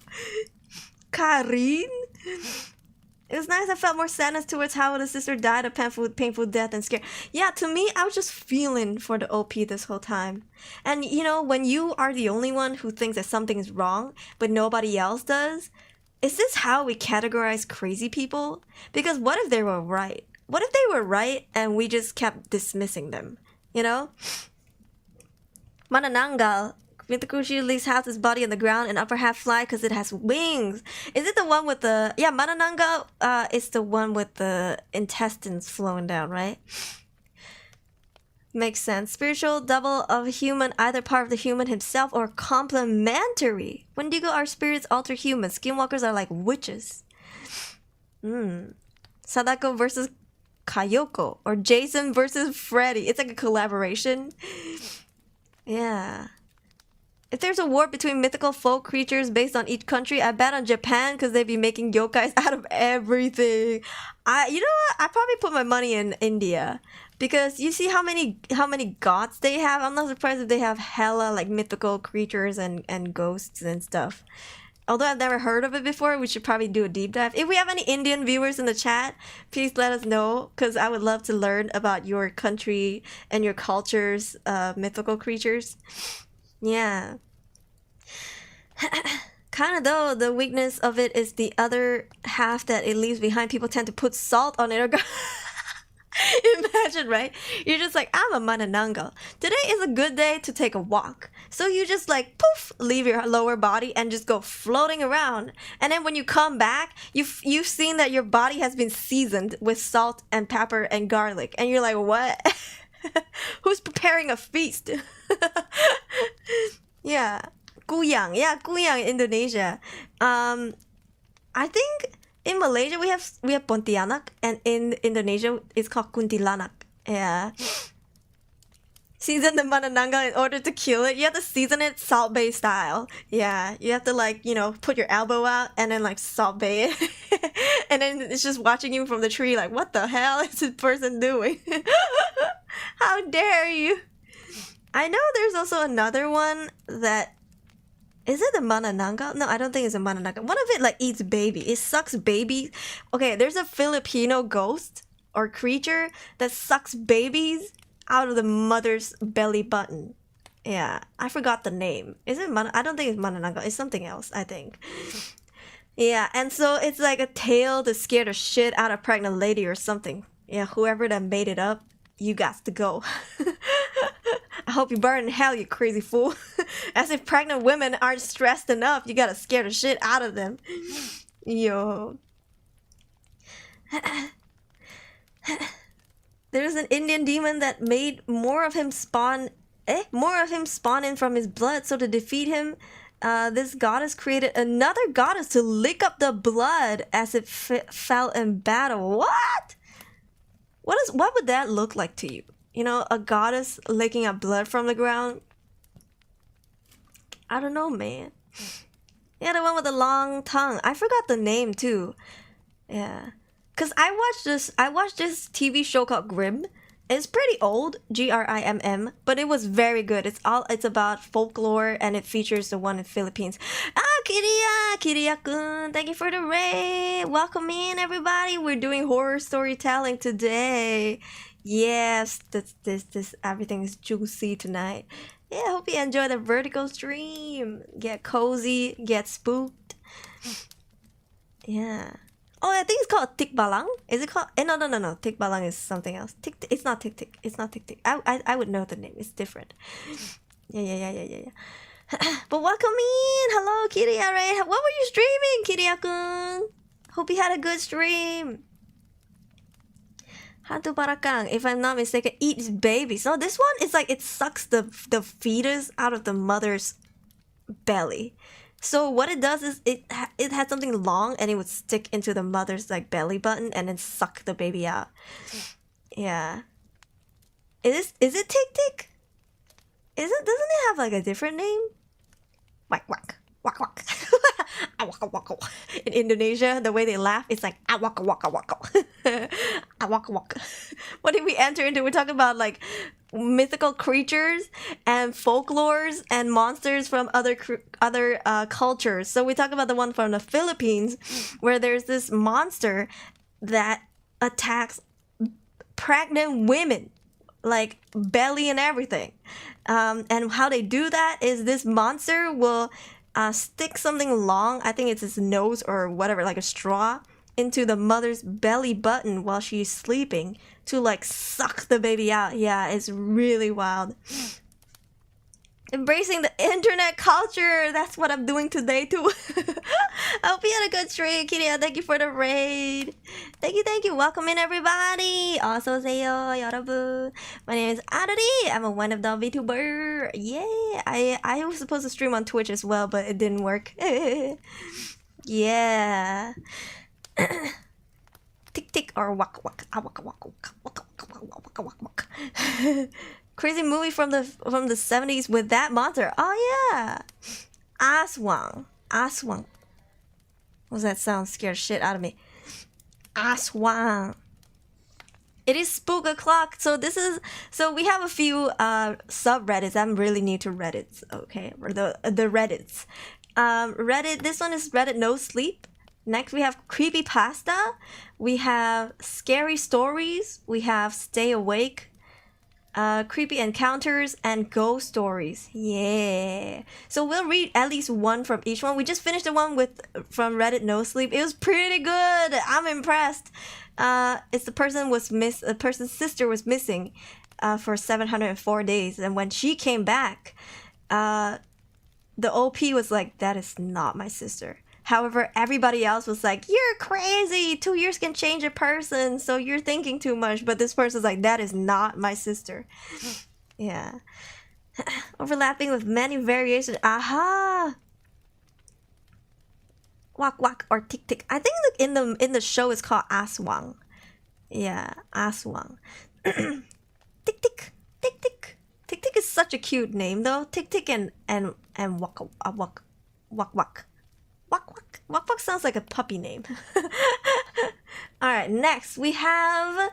Karin? It was nice. I felt more sadness towards how the sister died a painful death and scare. Yeah, to me, I was just feeling for the OP this whole time. And you know, when you are the only one who thinks that something is wrong, but nobody else does, is this how we categorize crazy people? Because what if they were right? What if they were right and we just kept dismissing them? You know? Manananggal. Mitakushi leaves half his body on the ground and upper half fly because it has wings. Is it the one with the... Yeah, Manananggal is the one with the intestines flowing down, right? Makes sense. Spiritual double of a human, either part of the human himself or complementary. Wendigo are spirits alter humans. Skinwalkers are like witches. Sadako versus Kayoko or Jason versus Freddy. It's like a collaboration. Yeah. If there's a war between mythical folk creatures based on each country, I bet on Japan because they'd be making yokais out of everything. You know what? I probably put my money in India because you see how many gods they have. I'm not surprised if they have hella like mythical creatures and ghosts and stuff. Although I've never heard of it before, we should probably do a deep dive. If we have any Indian viewers in the chat, please let us know because I would love to learn about your country and your culture's mythical creatures. Yeah. Kind of though, the weakness of it is the other half that it leaves behind. People tend to put salt on it or imagine, right? You're just like, I'm a manananggal. Today is a good day to take a walk. So you just like, poof, leave your lower body and just go floating around. And then when you come back, you've seen that your body has been seasoned with salt and pepper and garlic. And you're like, what? Who's preparing a feast? Yeah. Kuyang. Yeah, kuyang in Indonesia. I think in Malaysia we have Pontianak, and in Indonesia it's called kuntilanak. Yeah. Season the manananggal in order to kill it. You have to season it Salt Bay style. Yeah, you have to like, put your elbow out and then like Salt Bay it. And then it's just watching you from the tree like, what the hell is this person doing? How dare you? I know there's also another one that... Is it a manananggal? No, I don't think it's a manananggal. One of it like eats baby. It sucks babies. Okay, there's a Filipino ghost or creature that sucks babies out of the mother's belly button. Yeah, I forgot the name. Is it I don't think it's manananggal. It's something else, I think. Yeah, and so it's like a tale to scare the shit out of pregnant lady or something. Yeah, whoever that made it up, you got to go. I hope you burn in hell, you crazy fool. As if pregnant women aren't stressed enough, you gotta scare the shit out of them. Yo. There's an Indian demon that made more of him spawn in from his blood. So to defeat him, this goddess created another goddess to lick up the blood as it fell in battle. What? What would that look like to you? A goddess licking up blood from the ground? I don't know, man. Yeah, the one with the long tongue. I forgot the name too. Yeah. Cause I watched this TV show called Grimm. It's pretty old, Grimm, but it was very good. It's about folklore and it features the one in Philippines. Kiriya-kun, thank you for the raid. Welcome in, everybody. We're doing horror storytelling today. Yes, this everything is juicy tonight. Yeah, I hope you enjoy the vertical stream. Get cozy, get spooked. Yeah. Oh, I think it's called tikbalang. Is it called? No. Tikbalang is something else. It's not tik. It's not tik. I would know the name. It's different. Yeah. But welcome in. Hello, Kiriya. Right? What were you streaming, Kiriya-kun? Hope you had a good stream. Hantu Barakang, if I'm not mistaken, eats babies. No, this one is like it sucks the fetus out of the mother's belly. So what it does is it had something long and it would stick into the mother's like belly button and then suck the baby out. Yeah. Is it Tik? Doesn't it have like a different name? Wak. In Indonesia, the way they laugh, it's like awaka waka waka. Awaka waka. What did we enter into? We're talking about like mythical creatures and folklores and monsters from other cultures. So we talk about the one from the Philippines, where there's this monster that attacks pregnant women, like belly and everything. And how they do that is this monster will stick something long, I think it's his nose or whatever, like a straw, into the mother's belly button while she's sleeping to like suck the baby out. Yeah, it's really wild. Embracing the internet culture. That's what I'm doing today too. I hope you had a good stream, Kiriya. Thank you for the raid. Thank you. Welcome in, everybody. 어서오세요, 여러분. My name is Aruri. I'm a one of the Vtuber. Yeah, I was supposed to stream on Twitch as well, but it didn't work. Yeah. Tick or wak wak. Crazy movie from the 70s with that monster. Oh yeah, Aswang. What does that sound? Scared shit out of me. Aswang. It is spook o'clock. So we have a few subreddits. I'm really new to Reddits. Okay, or the Reddits. Reddit. This one is Reddit nosleep. Next we have creepypasta. We have scary stories. We have stay awake. Creepy encounters and ghost stories. Yeah. So we'll read at least one from each one. We just finished the one from Reddit nosleep. It was pretty good. I'm impressed. it's the person's sister was missing for 704 days, and when she came back, the OP was like, that is not my sister. However, everybody else was like, you're crazy, 2 years can change a person, so you're thinking too much. But this person's like, that is not my sister. Yeah. Overlapping with many variations. Aha! Wak wak or tick tick. I think in the show it's called aswang. Yeah, aswang. Tick tick, tick tick. Tick tick is such a cute name though. Tick tick and wak wak wak wak. Wak wak. Wak wak sounds like a puppy name. Alright, next we have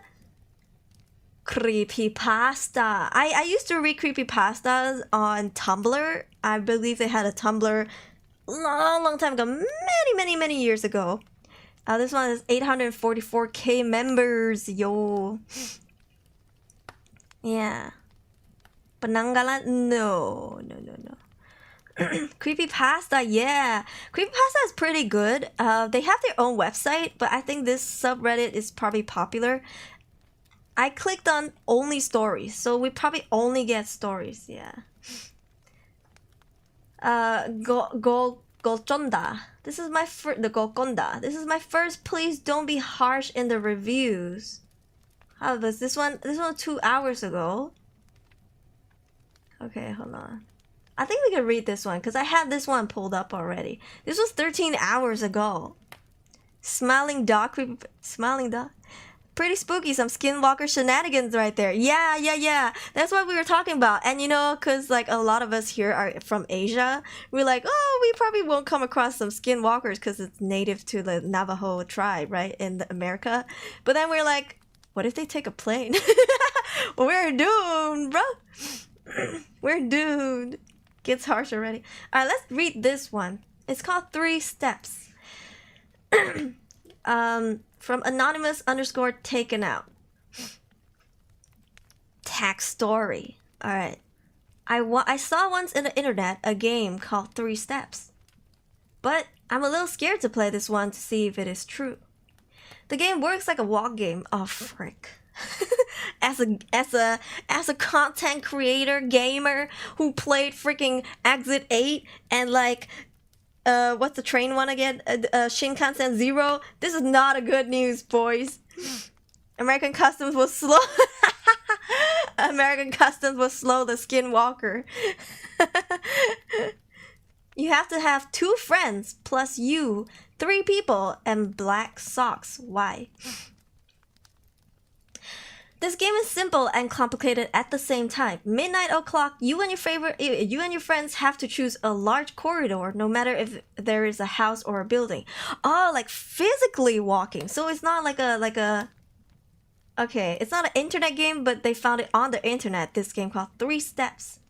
creepypasta. I used to read creepypastas on Tumblr. I believe they had a Tumblr long time ago, many years ago. This one is 844k members, yo. Yeah. Penanggalan? No. Creepypasta, yeah. Creepypasta is pretty good. They have their own website, but I think this subreddit is probably popular. I clicked on only stories, so we probably only get stories, yeah. Golconda. This is my the Golconda. This is my first. Please don't be harsh in the reviews. How was this one? This one 2 hours ago. Okay, hold on. I think we can read this one because I had this one pulled up already. This was 13 hours ago. Smiling dog. Pretty spooky, some skinwalker shenanigans right there. Yeah. That's what we were talking about. And you know, because like a lot of us here are from Asia, we're like, oh, we probably won't come across some skinwalkers because it's native to the Navajo tribe, right, in America. But then we're like, what if they take a plane? We're doomed, bro. We're doomed. Gets harsh already. All right, let's read this one. It's called 3 Steps. From anonymous_taken out. Tag story. Alright. I saw once in the internet a game called 3 Steps. But I'm a little scared to play this one to see if it is true. The game works like a walk game. Oh frick. as a content creator gamer who played freaking Exit 8 and like what's the train one again? Shinkansen Zero. This is not a good news, boys. American Customs will slow. American Customs will slow the skinwalker. You have to have 2 friends plus you, 3 people, and black socks. Why? This game is simple and complicated at the same time. Midnight o'clock, you and your friends have to choose a large corridor, no matter if there is a house or a building. Oh, like physically walking. So it's not like a. Okay, it's not an internet game, but they found it on the internet. This game called 3 Steps.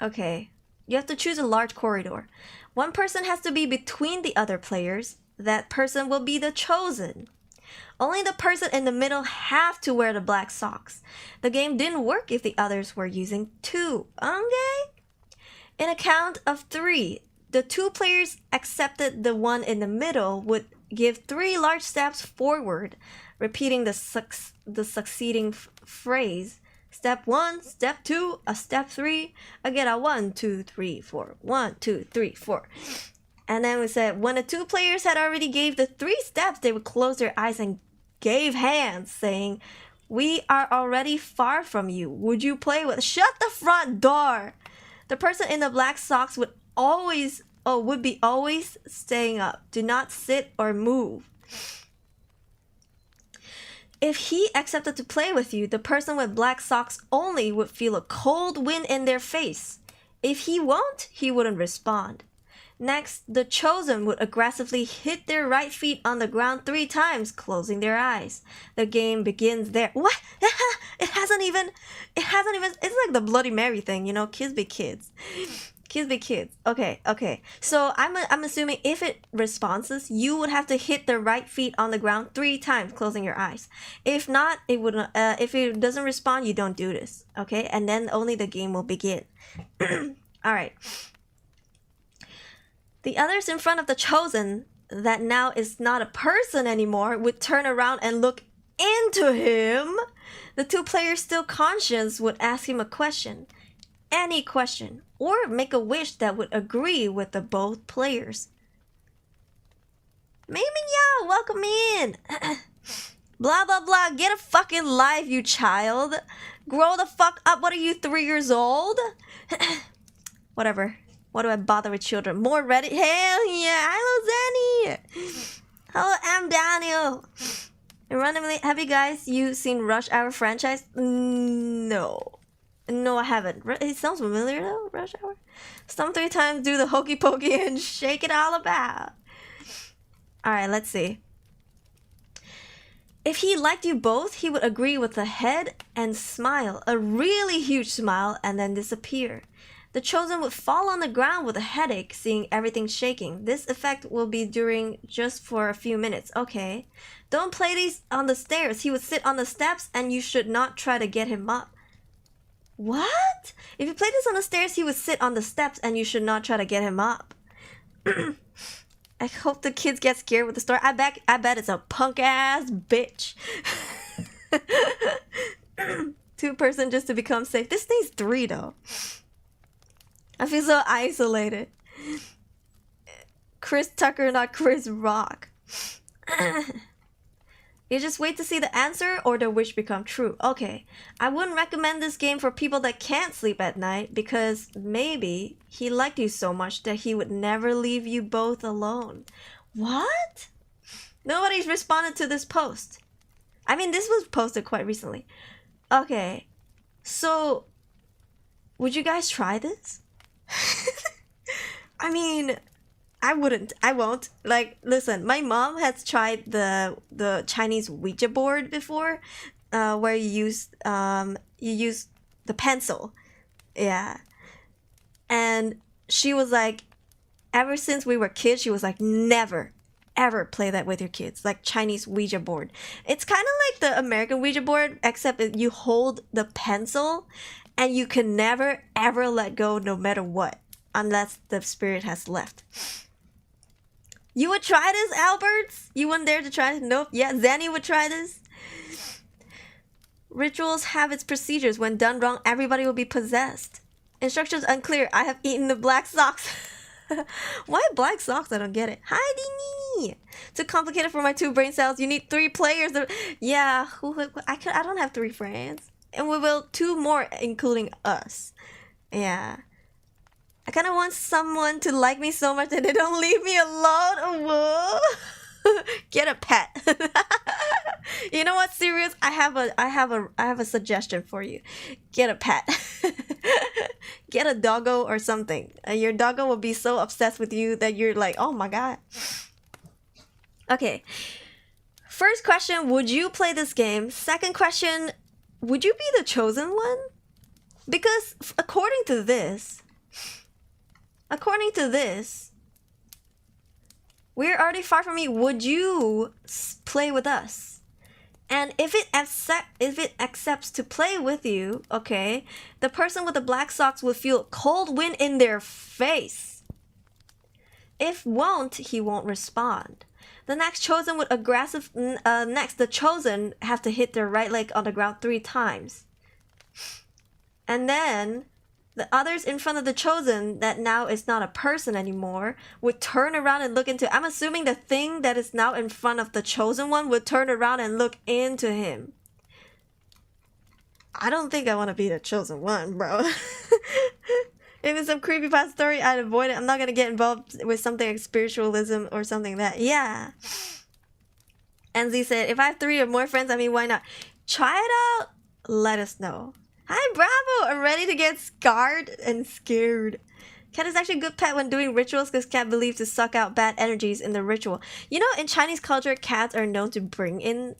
Okay, you have to choose a large corridor. One person has to be between the other players. That person will be the chosen. Only the person in the middle have to wear the black socks. The game didn't work if the others were using 2. Okay? In a count of 3, the 2 players accepted the one in the middle would give 3 large steps forward, repeating the succeeding phrase. Step 1, step 2, a step 3, again a 1, 2, 3, 4, 1, 2, 3, 4. And then we said when the 2 players had already gave the 3 steps, they would close their eyes and gave hands, saying, "We are already far from you. Would you play with?" Shut the front door. The person in the black socks would be always staying up. Do not sit or move. If he accepted to play with you, the person with black socks only would feel a cold wind in their face. If he won't, he wouldn't respond. Next, the chosen would aggressively hit their right feet on the ground 3 times, closing their eyes. The game begins there. What? It hasn't even, it's like the Bloody Mary thing, you know, kids be kids. Kids be kids. Okay. So I'm assuming if it responses, you would have to hit the right feet on the ground 3 times, closing your eyes. If not, it would. If it doesn't respond, you don't do this. Okay, and then only the game will begin. All right. The others in front of the chosen that now is not a person anymore would turn around and look into him, the two players still conscious would ask him a question, any question, or make a wish that would agree with the both players. Mei Yao, welcome in. Blah blah blah, get a fucking life, you child. Grow the fuck up. What are you, 3 years old? Whatever. Why do I bother with children? More Reddit? Hell yeah. Hello, Zanny. Hello, I'm Daniel. And randomly, have you seen Rush Hour franchise? No. No, I haven't. It sounds familiar though, Rush Hour. Stomp 3 times, do the hokey pokey, and shake it all about. Alright, let's see. If he liked you both, he would agree with a head and smile, a really huge smile, and then disappear. The chosen would fall on the ground with a headache, seeing everything shaking. This effect will be during just for a few minutes. Okay. Don't play these on the stairs. He would sit on the steps, and you should not try to get him up. What? If you play this on the stairs, he would sit on the steps, and you should not try to get him up. I hope the kids get scared with the story. I bet it's a punk ass bitch. 2-person just to become safe. This needs 3 though. I feel so isolated. Chris Tucker, not Chris Rock. You just wait to see the answer or the wish become true. Okay, I wouldn't recommend this game for people that can't sleep at night because maybe he liked you so much that he would never leave you both alone. What? Nobody's responded to this post. I mean, this was posted quite recently. Okay, so would you guys try this? I mean, I wouldn't. I won't. Like, listen, my mom has tried the Chinese Ouija board before, where you use the pencil, yeah. And she was like, ever since we were kids, she was like, never, ever play that with your kids. Like Chinese Ouija board. It's kind of like the American Ouija board, except you hold the pencil, and you can never ever let go, no matter what, unless the spirit has left. You would try this, Alberts? You wouldn't dare to try it? Nope. Yeah, Zanny would try this. Rituals have its procedures. When done wrong, everybody will be possessed. Instructions unclear. I have eaten the black socks. Why black socks? I don't get it. Hi, Dini. Too complicated for my 2 brain cells. You need 3 players. Yeah, I don't have 3 friends. And we will 2 more, including us. Yeah. I kind of want someone to like me so much that they don't leave me alone. Whoa. Get a pet. You know what, serious? I have a suggestion for you. Get a pet. Get a doggo or something. Your doggo will be so obsessed with you that you're like, oh my god. Okay. First question, would you play this game? Second question, would you be the chosen one? Because according to this, we're already far from you. Would you play with us? And if it accepts to play with you, okay, the person with the black socks will feel cold wind in their face. If won't, he won't respond. The next chosen would the chosen have to hit their right leg on the ground 3 times. And then the others in front of the chosen, that now is not a person anymore, would turn around and look into... I'm assuming the thing that is now in front of the chosen one would turn around and look into him. I don't think I want to be the chosen one, bro. If it's some creepypasta story, I'd avoid it. I'm not going to get involved with something like spiritualism or something like that. Yeah. NZ said, if I have 3 or more friends, I mean, why not? Try it out. Let us know. Hi, Bravo! I'm ready to get scarred and scared. Cat is actually a good pet when doing rituals because cat believes to suck out bad energies in the ritual. You know, in Chinese culture, cats are known to bring in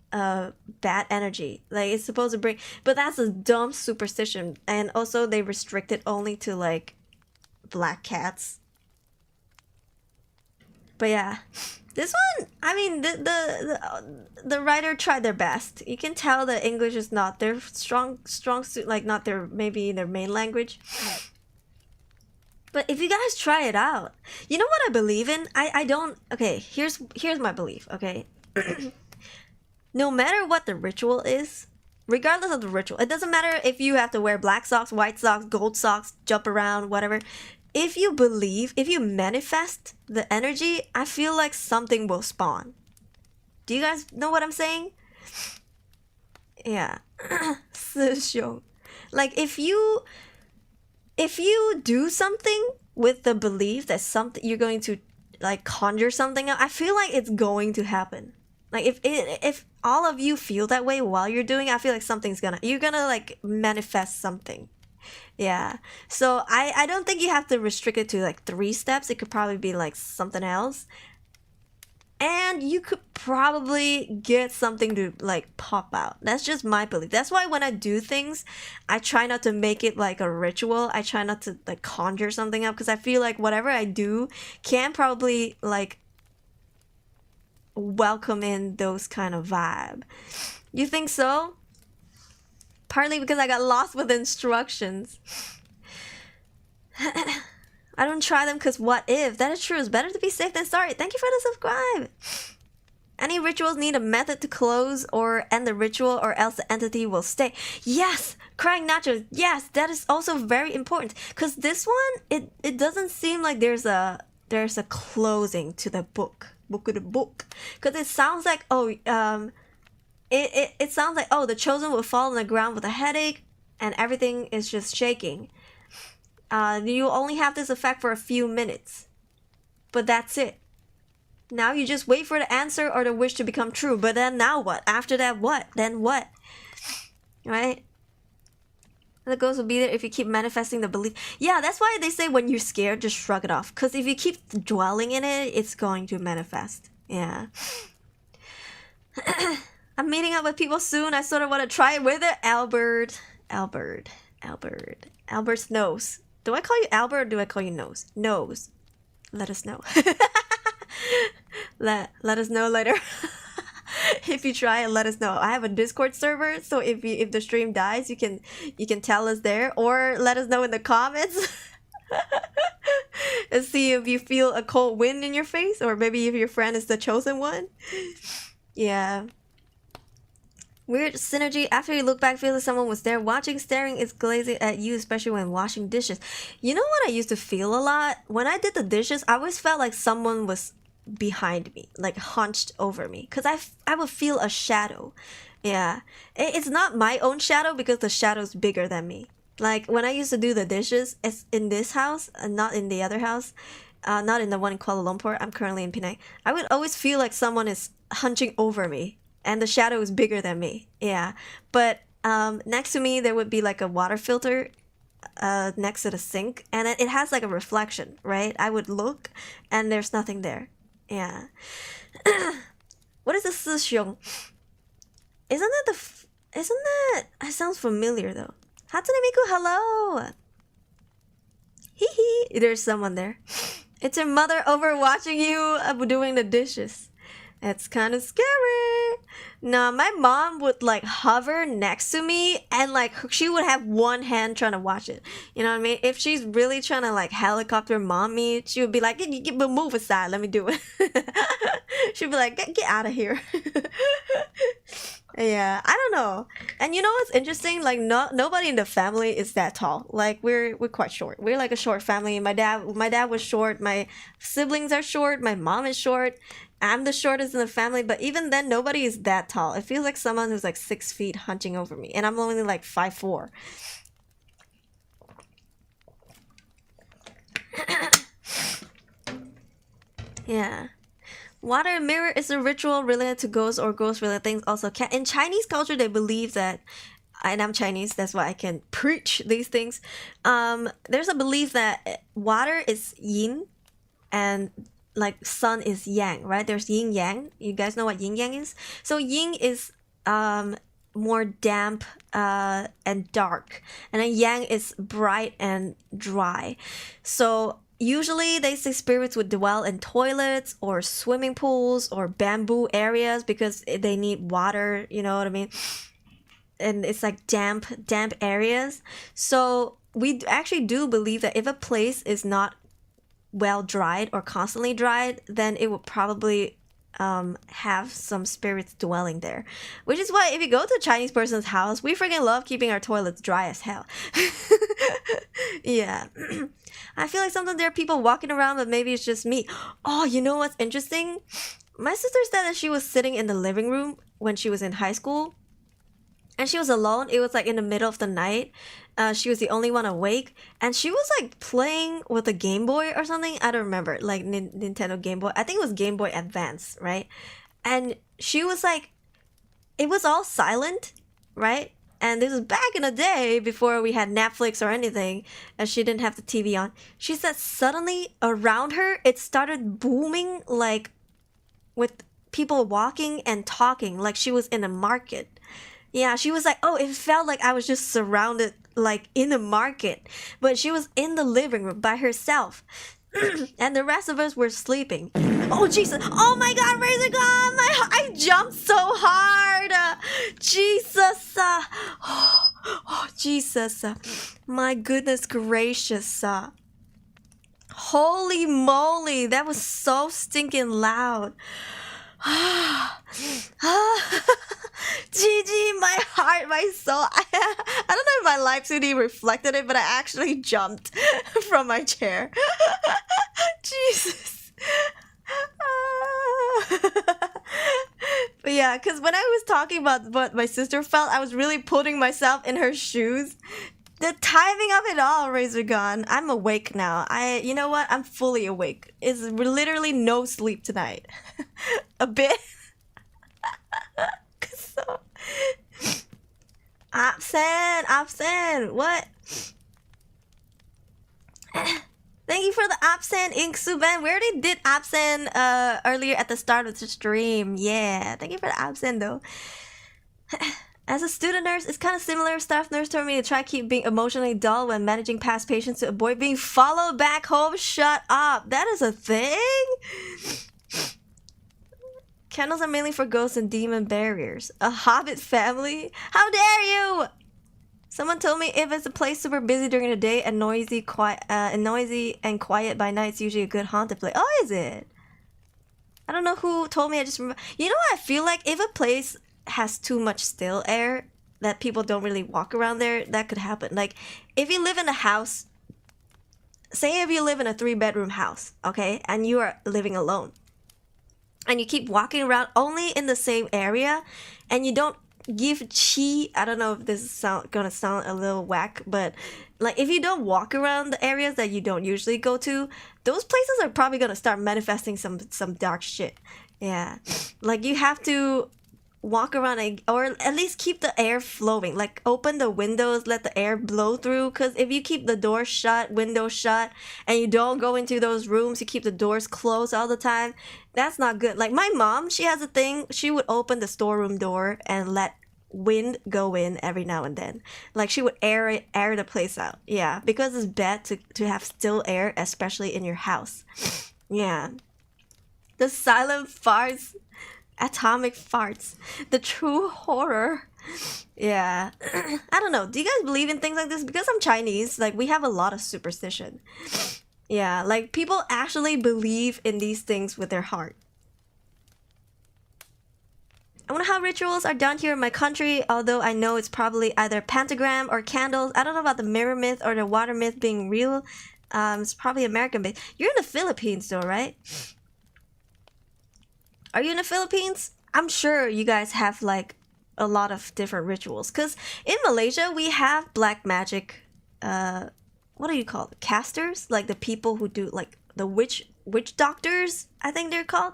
bad energy. Like, it's supposed to bring... But that's a dumb superstition. And also, they restrict it only to, like, black cats. But yeah. This one, I mean, the writer tried their best. You can tell that English is not their strong suit, like not their, maybe their main language. But if you guys try it out, you know what I believe in? I don't. Okay, here's my belief. Okay, no matter what the ritual is, regardless of the ritual, it doesn't matter if you have to wear black socks, white socks, gold socks, jump around, whatever. If you believe, if you manifest the energy, I feel like something will spawn. Do you guys know what I'm saying? Yeah. 师兄. Like if you do something with the belief that something you're going to like conjure something out, I feel like it's going to happen. Like if all of you feel that way while you're doing it, I feel like you're gonna like manifest something. Yeah. So I don't think you have to restrict it to like 3 steps. It could probably be like something else. And you could probably get something to like pop out. That's just my belief. That's why when I do things, I try not to make it like a ritual. I try not to like conjure something up because I feel like whatever I do can probably like welcome in those kind of vibe. You think so? Partly because I got lost with instructions. I don't try them because what if? That is true. It's better to be safe than sorry. Thank you for the subscribe. Any rituals need a method to close or end the ritual or else the entity will stay. Yes! Crying nachos. Yes, that is also very important. Because this one, it doesn't seem like there's a closing to the book. Because it sounds like, it sounds like, the chosen will fall on the ground with a headache and everything is just shaking. You only have this effect for a few minutes. But that's it. Now you just wait for the answer or the wish to become true. But then now what? After that, what? Then what? Right? The ghost will be there if you keep manifesting the belief. Yeah, that's why they say when you're scared, just shrug it off. Because if you keep dwelling in it, it's going to manifest. Yeah. I'm meeting up with people soon. I sort of want to try it with it. Albert's nose. Do I call you Albert or do I call you Nose? Nose. Let us know. let us know later. If you try it, let us know. I have a Discord server, so if the stream dies, you can tell us there or let us know in the comments. And see if you feel a cold wind in your face or maybe if your friend is the chosen one. Yeah. Weird synergy. After you look back, feel like someone was there watching, staring, is glazing at you, especially when washing dishes. You know what I used to feel a lot? When I did the dishes, I always felt like someone was behind me, like hunched over me. Because I would feel a shadow. Yeah. It's not my own shadow because the shadow's bigger than me. Like when I used to do the dishes, it's in this house, and not in the other house. Not in the one in Kuala Lumpur. I'm currently in Penang. I would always feel like someone is hunching over me. And the shadow is bigger than me. Yeah. But next to me, there would be like a water filter next to the sink. And it has like a reflection, right? I would look and there's nothing there. Yeah. What is the 师兄? Isn't that... It sounds familiar though. Hatsune Miku, hello! Hee hee. There's someone there. It's your mother over watching you doing the dishes. It's kind of scary. No, my mom would like hover next to me and like she would have one hand trying to watch it. You know what I mean? If she's really trying to like helicopter mommy, she would be like, move aside, let me do it. She'd be like, get out of here. Yeah, I don't know. And you know what's interesting? Like nobody in the family is that tall. Like we're quite short. We're like a short family. My dad was short. My siblings are short. My mom is short. I'm the shortest in the family, but even then, nobody is that tall. It feels like someone who's like 6 feet hunching over me, and I'm only like 5'4". Yeah. Water mirror is a ritual related to ghosts or ghost-related things. Also, in Chinese culture, they believe that, and I'm Chinese, that's why I can preach these things. There's a belief that water is yin, and like sun is yang, right? There's yin yang. You guys know what yin yang is? So yin is more damp and dark, and then yang is bright and dry. So usually they say spirits would dwell in toilets or swimming pools or bamboo areas because they need water, you know what I mean? And it's like damp areas. So we actually do believe that if a place is not well dried or constantly dried, then it will probably have some spirits dwelling there. Which is why if you go to a Chinese person's house, we freaking love keeping our toilets dry as hell. Yeah. I feel like sometimes there are people walking around, but maybe it's just me. Oh, you know what's interesting? My sister said that she was sitting in the living room when she was in high school, and she was alone. It was like in the middle of the night. She was the only one awake, and she was like playing with a Game Boy or something. I don't remember, like Nintendo Game Boy. I think it was Game Boy Advance, right? And she was like, it was all silent, right? And this was back in the day before we had Netflix or anything, and she didn't have the TV on. She said suddenly around her it started booming, like with people walking and talking, like she was in a market. Yeah, she was like, oh, it felt like I was just surrounded, like in a market. But she was in the living room by herself. And the rest of us were sleeping. Oh, Jesus. Oh my God, Razor God. I jumped so hard. Jesus. Oh, Jesus. My goodness gracious. Holy moly. That was so stinking loud. Gigi, my heart, my soul. I don't know if my live 2D reflected it, but I actually jumped from my chair. Jesus. But yeah, because when I was talking about what my sister felt, I was really putting myself in her shoes. The timing of it all, Razor Gun. I'm awake now. You know what? I'm fully awake. It's literally no sleep tonight. A bit. So absent. What? Thank you for the absent, Ink Suban. We already did absent earlier at the start of the stream. Yeah, thank you for the absent though. As a student nurse, it's kind of similar. Staff nurse told me to try keep being emotionally dull when managing past patients to avoid being followed back home. Shut up. That is a thing? Candles are mainly for ghosts and demon barriers. A hobbit family? How dare you! Someone told me if it's a place super busy during the day and noisy and quiet by night, it's usually a good haunted place. Oh, is it? I don't know who told me. I just remember. You know what I feel like? If a place has too much still air that people don't really walk around there, that could happen. Like if you live in a house, say if you live in a 3-bedroom house, okay, and you are living alone, and you keep walking around only in the same area, and you don't give chi. I don't know if this is gonna sound a little whack, but like if you don't walk around the areas that you don't usually go to, those places are probably gonna start manifesting some dark shit. Yeah, like you have to walk around or at least keep the air flowing, like open the windows, let the air blow through, because if you keep the door shut, windows shut, and you don't go into those rooms, you keep the doors closed all the time, that's not good. Like my mom, she has a thing, she would open the storeroom door and let wind go in every now and then, like she would air the place out. Yeah, because it's bad to have still air, especially in your house. Yeah, the silent farts, atomic farts, the true horror. Yeah. I don't know, do you guys believe in things like this? Because I'm Chinese, like we have a lot of superstition. Yeah, like people actually believe in these things with their heart. I wonder how rituals are done here in my country, although I know it's probably either pentagram or candles. I don't know about the mirror myth or the water myth being real. It's probably American based. You're in the Philippines though, right? Are you in the Philippines? I'm sure you guys have like a lot of different rituals. Because in Malaysia, we have black magic, what do you call it? Casters? Like the people who do like the witch doctors, I think they're called.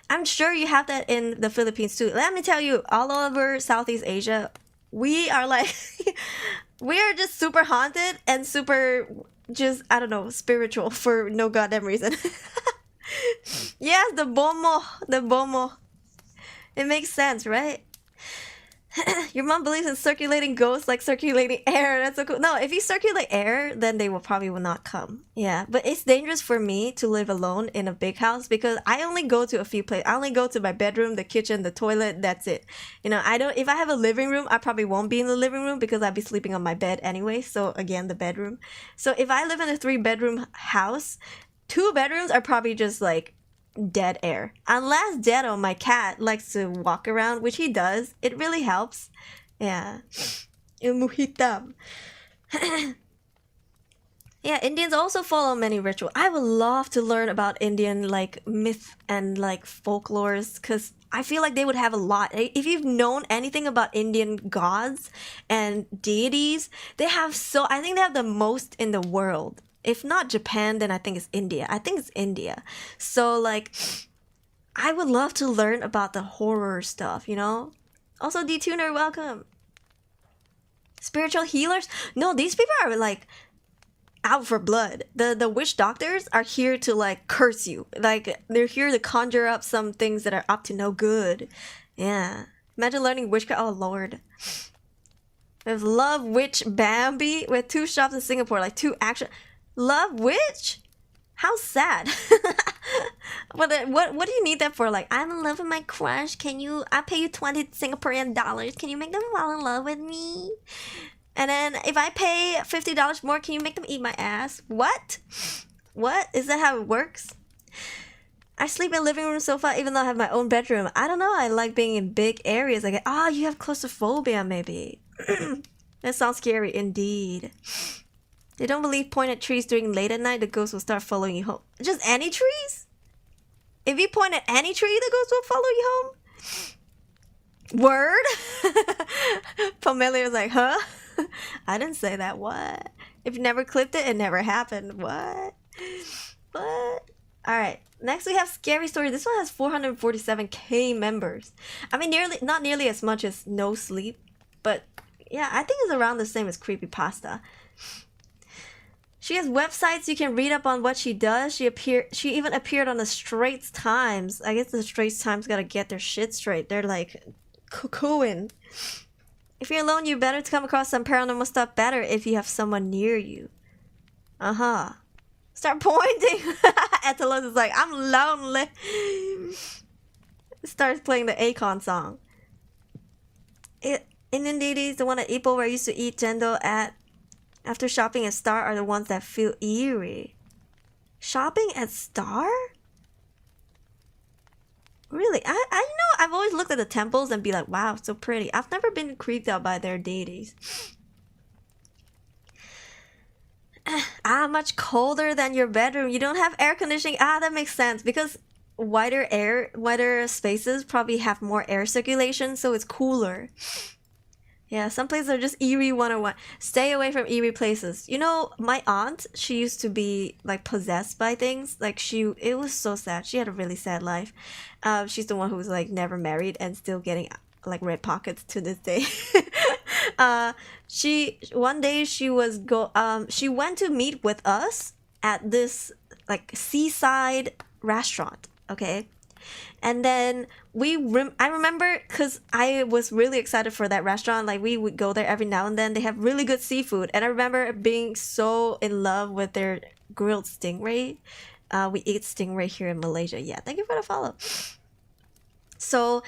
I'm sure you have that in the Philippines too. Let me tell you, all over Southeast Asia, we are like, we are just super haunted and super just, I don't know, spiritual for no goddamn reason. Yes, the bomo. It makes sense, right? Your mom believes in circulating ghosts like circulating air. That's so cool. No, if you circulate air, then they will not come. Yeah, but it's dangerous for me to live alone in a big house because I only go to a few places. I only go to my bedroom, the kitchen, the toilet. That's it. You know, I don't. If I have a living room, I probably won't be in the living room because I'd be sleeping on my bed anyway. So again, the bedroom. So if I live in a 3-bedroom house, 2 bedrooms are probably just like dead air. Unless Dedo, my cat, likes to walk around, which he does. It really helps. Yeah. Ilmuhitam. Yeah, Indians also follow many rituals. I would love to learn about Indian like myth and like folklores because I feel like they would have a lot. If you've known anything about Indian gods and deities, they have I think they have the most in the world. If not Japan, then I think it's India. I think it's India. So like, I would love to learn about the horror stuff, you know? Also, D-Tuner, welcome. Spiritual healers? No, these people are like out for blood. The witch doctors are here to like curse you. Like, they're here to conjure up some things that are up to no good. Yeah. Imagine learning witchcraft. Oh, Lord. There's Love Witch Bambi with 2 shops in Singapore, like 2 action. Love Witch? How sad. What do you need that for? Like, I'm in love with my crush. I pay you 20 Singaporean dollars. Can you make them fall in love with me? And then if I pay $50 more, can you make them eat my ass? What? What? Is that how it works? I sleep in living room sofa even though I have my own bedroom. I don't know. I like being in big areas. Like, you have claustrophobia maybe. That sounds scary indeed. They don't believe point at trees during late at night, the ghost will start following you home. Just any trees? If you point at any tree, the ghost will follow you home? Word? Familiar's like, huh? I didn't say that. What? If you never clipped it, it never happened. What? What? Alright. Next we have Scary Story. This one has 447k members. I mean, not nearly as much as No Sleep, but yeah, I think it's around the same as Creepypasta. She has websites you can read up on what she does. She even appeared on the Straits Times. I guess the Straits Times gotta get their shit straight. They're like cuckooing. If you're alone, you better to come across some paranormal stuff better if you have someone near you. Start pointing. Atalos is like, I'm lonely. Starts playing the Akon song. Indian deities, the one at Ipoh where I used to eat jendo at after shopping at Star are the ones that feel eerie. Shopping at Star? Really? I know I've always looked at the temples and be like, wow, so pretty. I've never been creeped out by their deities. Much colder than your bedroom. You don't have air conditioning. That makes sense because wider spaces probably have more air circulation, so it's cooler. Yeah, some places are just eerie 101. Stay away from eerie places. You know, my aunt, she used to be like possessed by things. Like it was so sad. She had a really sad life. She's the one who was like never married and still getting like red pockets to this day. One day she went to meet with us at this like seaside restaurant. Okay. And then I remember because I was really excited for that restaurant. Like we would go there every now and then. They have really good seafood. And I remember being so in love with their grilled stingray. We eat stingray here in Malaysia. Yeah, thank you for the follow. So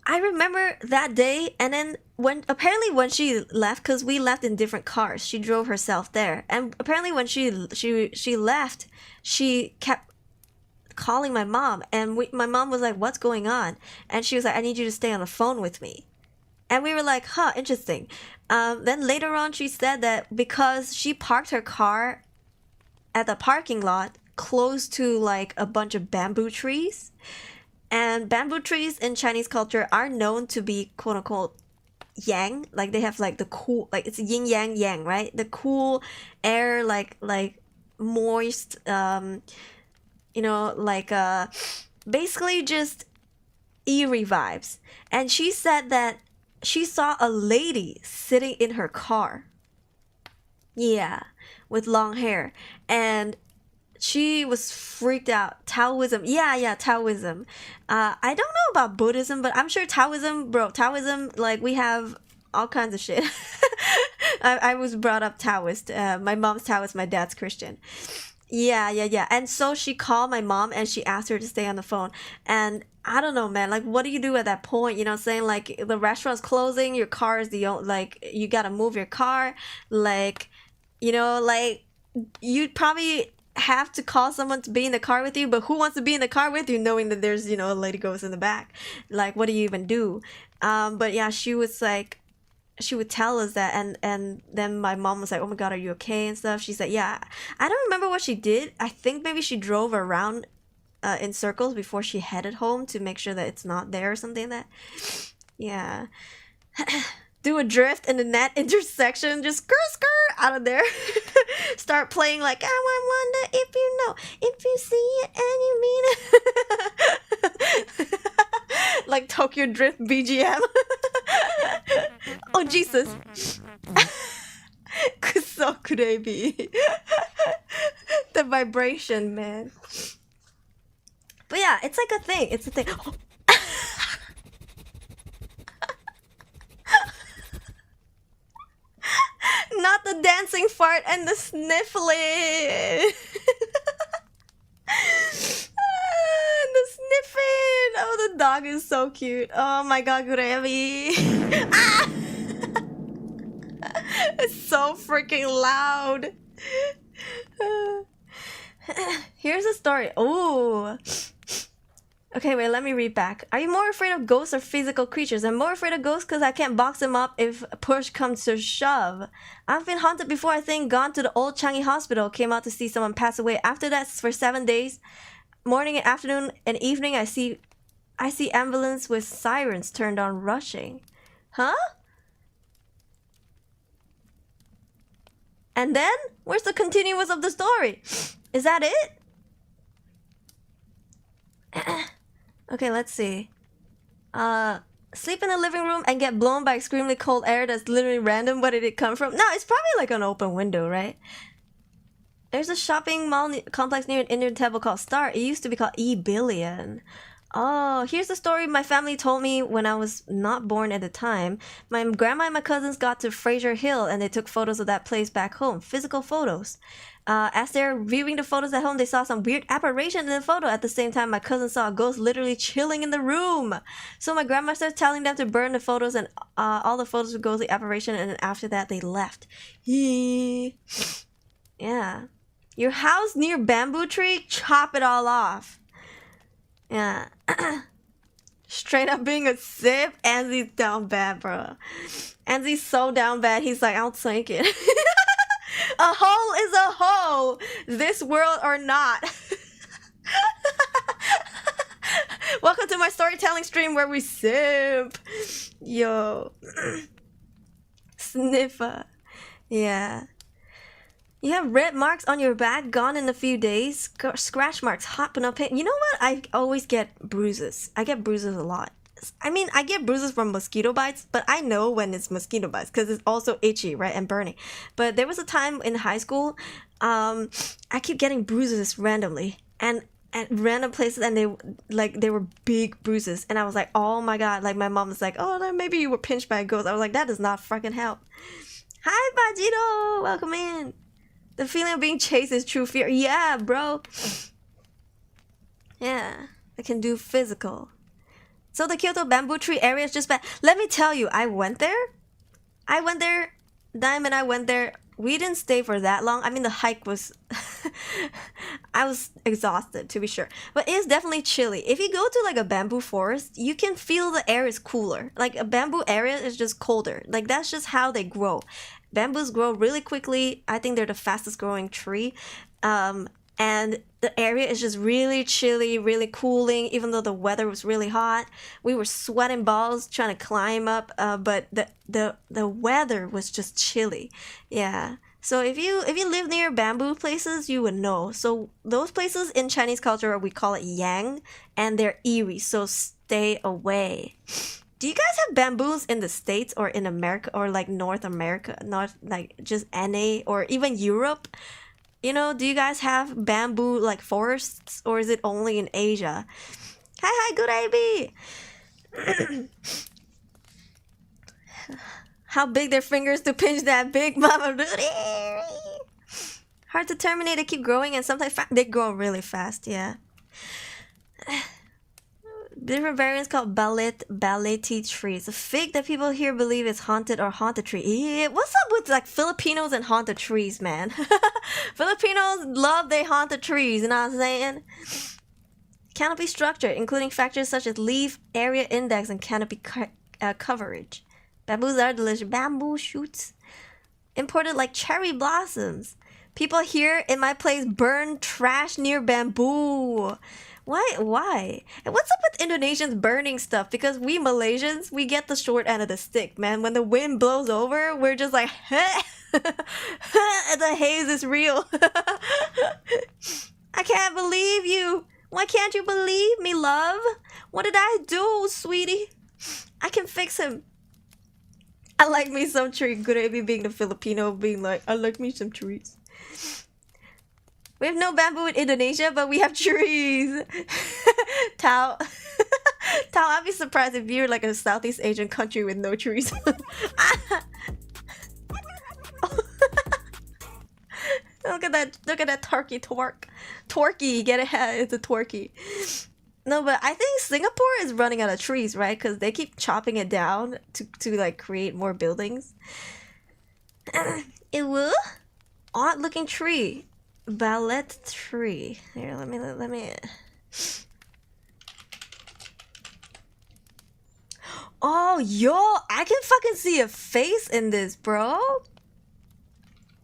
I remember that day. And then when she left, because we left in different cars, she drove herself there. And apparently when she left, she kept calling my mom, and my mom was like, what's going on? And she was like, I need you to stay on the phone with me. And we were like, huh, interesting. Then later on she said that because she parked her car at the parking lot close to like a bunch of bamboo trees, and bamboo trees in Chinese culture are known to be quote unquote yang, like they have like the cool, like it's yin yang, right? The cool air, like moist, you know, like basically just eerie vibes. And she said that she saw a lady sitting in her car. Yeah, with long hair. And she was freaked out. Taoism, yeah, Taoism. I don't know about Buddhism, but I'm sure Taoism, bro. Taoism, like we have all kinds of shit. I was brought up Taoist. My mom's Taoist, my dad's Christian. Yeah. And so she called my mom and she asked her to stay on the phone. And I don't know, man. Like, what do you do at that point? You know what I'm saying? Like, the restaurant's closing, your car is the only, like, you gotta move your car. Like, like, you'd probably have to call someone to be in the car with you, but who wants to be in the car with you knowing that there's, a lady ghost in the back? Like, what do you even do? But yeah, she was like, she would tell us that, and then my mom was like, oh my god, are you okay and stuff. She said, yeah. I don't remember what she did. I think maybe she drove around in circles before she headed home to make sure that it's not there or something like that. Yeah. Do a drift in the net intersection, just skirt out of there. Start playing like, I wonder if you know, if you see it and you mean it. Like Tokyo Drift BGM. Oh Jesus. So creepy. The vibration, man. But yeah, it's like a thing. It's a thing. Not the dancing fart and the sniffling. The sniffing. Oh, the dog is so cute. Oh my god, Gravy. Ah! It's so freaking loud. Here's a story. Oh. Okay, wait, let me read back. Are you more afraid of ghosts or physical creatures? I'm more afraid of ghosts because I can't box them up if push comes to shove. I've been haunted before, I think. Gone to the old Changi hospital. Came out to see someone pass away. After that, for 7 days, morning and afternoon and evening, I see ambulance with sirens turned on rushing. Huh? And then? Where's the continuance of the story? Is that it? Okay, let's see. Sleep in the living room and get blown by extremely cold air that's literally random. Where did it come from? No, it's probably like an open window, right? There's a shopping mall complex near an Indian temple called Star. It used to be called E-Billion. Oh, here's the story my family told me when I was not born at the time. My grandma and my cousins got to Fraser Hill and they took photos of that place back home. Physical photos. As they're viewing the photos at home, they saw some weird apparition in the photo. At the same time, my cousin saw a ghost literally chilling in the room. So my grandma started telling them to burn the photos and all the photos would go to the apparition, and then after that, they left. Yeah. Your house near bamboo tree? Chop it all off. Yeah. Straight up being a sip. Anzi's down bad, bro. Anzi's so down bad, he's like, I'll take it. A hole is a hole, this world or not. Welcome to my storytelling stream where we sip. Yo. Sniffer. Yeah. You have red marks on your back, gone in a few days. Scratch marks, hot but no pain. You know what? I always get bruises. I get bruises a lot. I mean, I get bruises from mosquito bites, but I know when it's mosquito bites because it's also itchy, right, and burning. But there was a time in high school, I keep getting bruises randomly and at random places, and they were big bruises, and I was like, oh my god! Like my mom was like, oh, maybe you were pinched by a ghost. I was like, that does not fucking help. Hi, Bajito, welcome in. The feeling of being chased is true fear. Yeah, bro. Yeah, I can do physical. So the Kyoto bamboo tree area is just bad. Let me tell you, I went there. Dime and I went there. We didn't stay for that long. I mean, the hike was... I was exhausted, to be sure. But it's definitely chilly. If you go to like a bamboo forest, you can feel the air is cooler. Like a bamboo area is just colder. Like that's just how they grow. Bamboos grow really quickly. I think they're the fastest growing tree. And the area is just really chilly, really cooling, even though the weather was really hot. We were sweating balls trying to climb up, but the weather was just chilly. Yeah. So if you live near bamboo places, you would know. So those places in Chinese culture, we call it yang, and they're eerie, so stay away. Do you guys have bamboos in the States or in America or like North America? Not like just NA or even Europe? You know, do you guys have bamboo like forests, or is it only in Asia? Hi, good AB. How big their fingers to pinch that big mama. Hard to terminate. They keep growing, and sometimes they grow really fast. Yeah. Different variants called baleti trees. A fig that people here believe is haunted or haunted tree. Yeah, what's up with like Filipinos and haunted trees, man? Filipinos love they haunted trees, you know what I'm saying? Canopy structure, including factors such as leaf, area index, and canopy coverage. Bamboos are delicious. Bamboo shoots. Imported like cherry blossoms. People here in my place burn trash near bamboo. Why? And what's up with Indonesians burning stuff? Because we Malaysians, we get the short end of the stick, man. When the wind blows over, we're just like, the haze is real. I can't believe you. Why can't you believe me, love? What did I do, sweetie? I can fix him. I like me some tree. Gravy being the Filipino, being like, I like me some trees. We have no bamboo in Indonesia, but we have trees. Tao. Tao, I'd be surprised if you're like a Southeast Asian country with no trees. Look at that turkey Twerky, get it? It's a twerky. No, but I think Singapore is running out of trees, right? Because they keep chopping it down to like create more buildings. It will odd looking tree. Ballet tree. Here, let me. Oh, yo, I can fucking see a face in this, bro.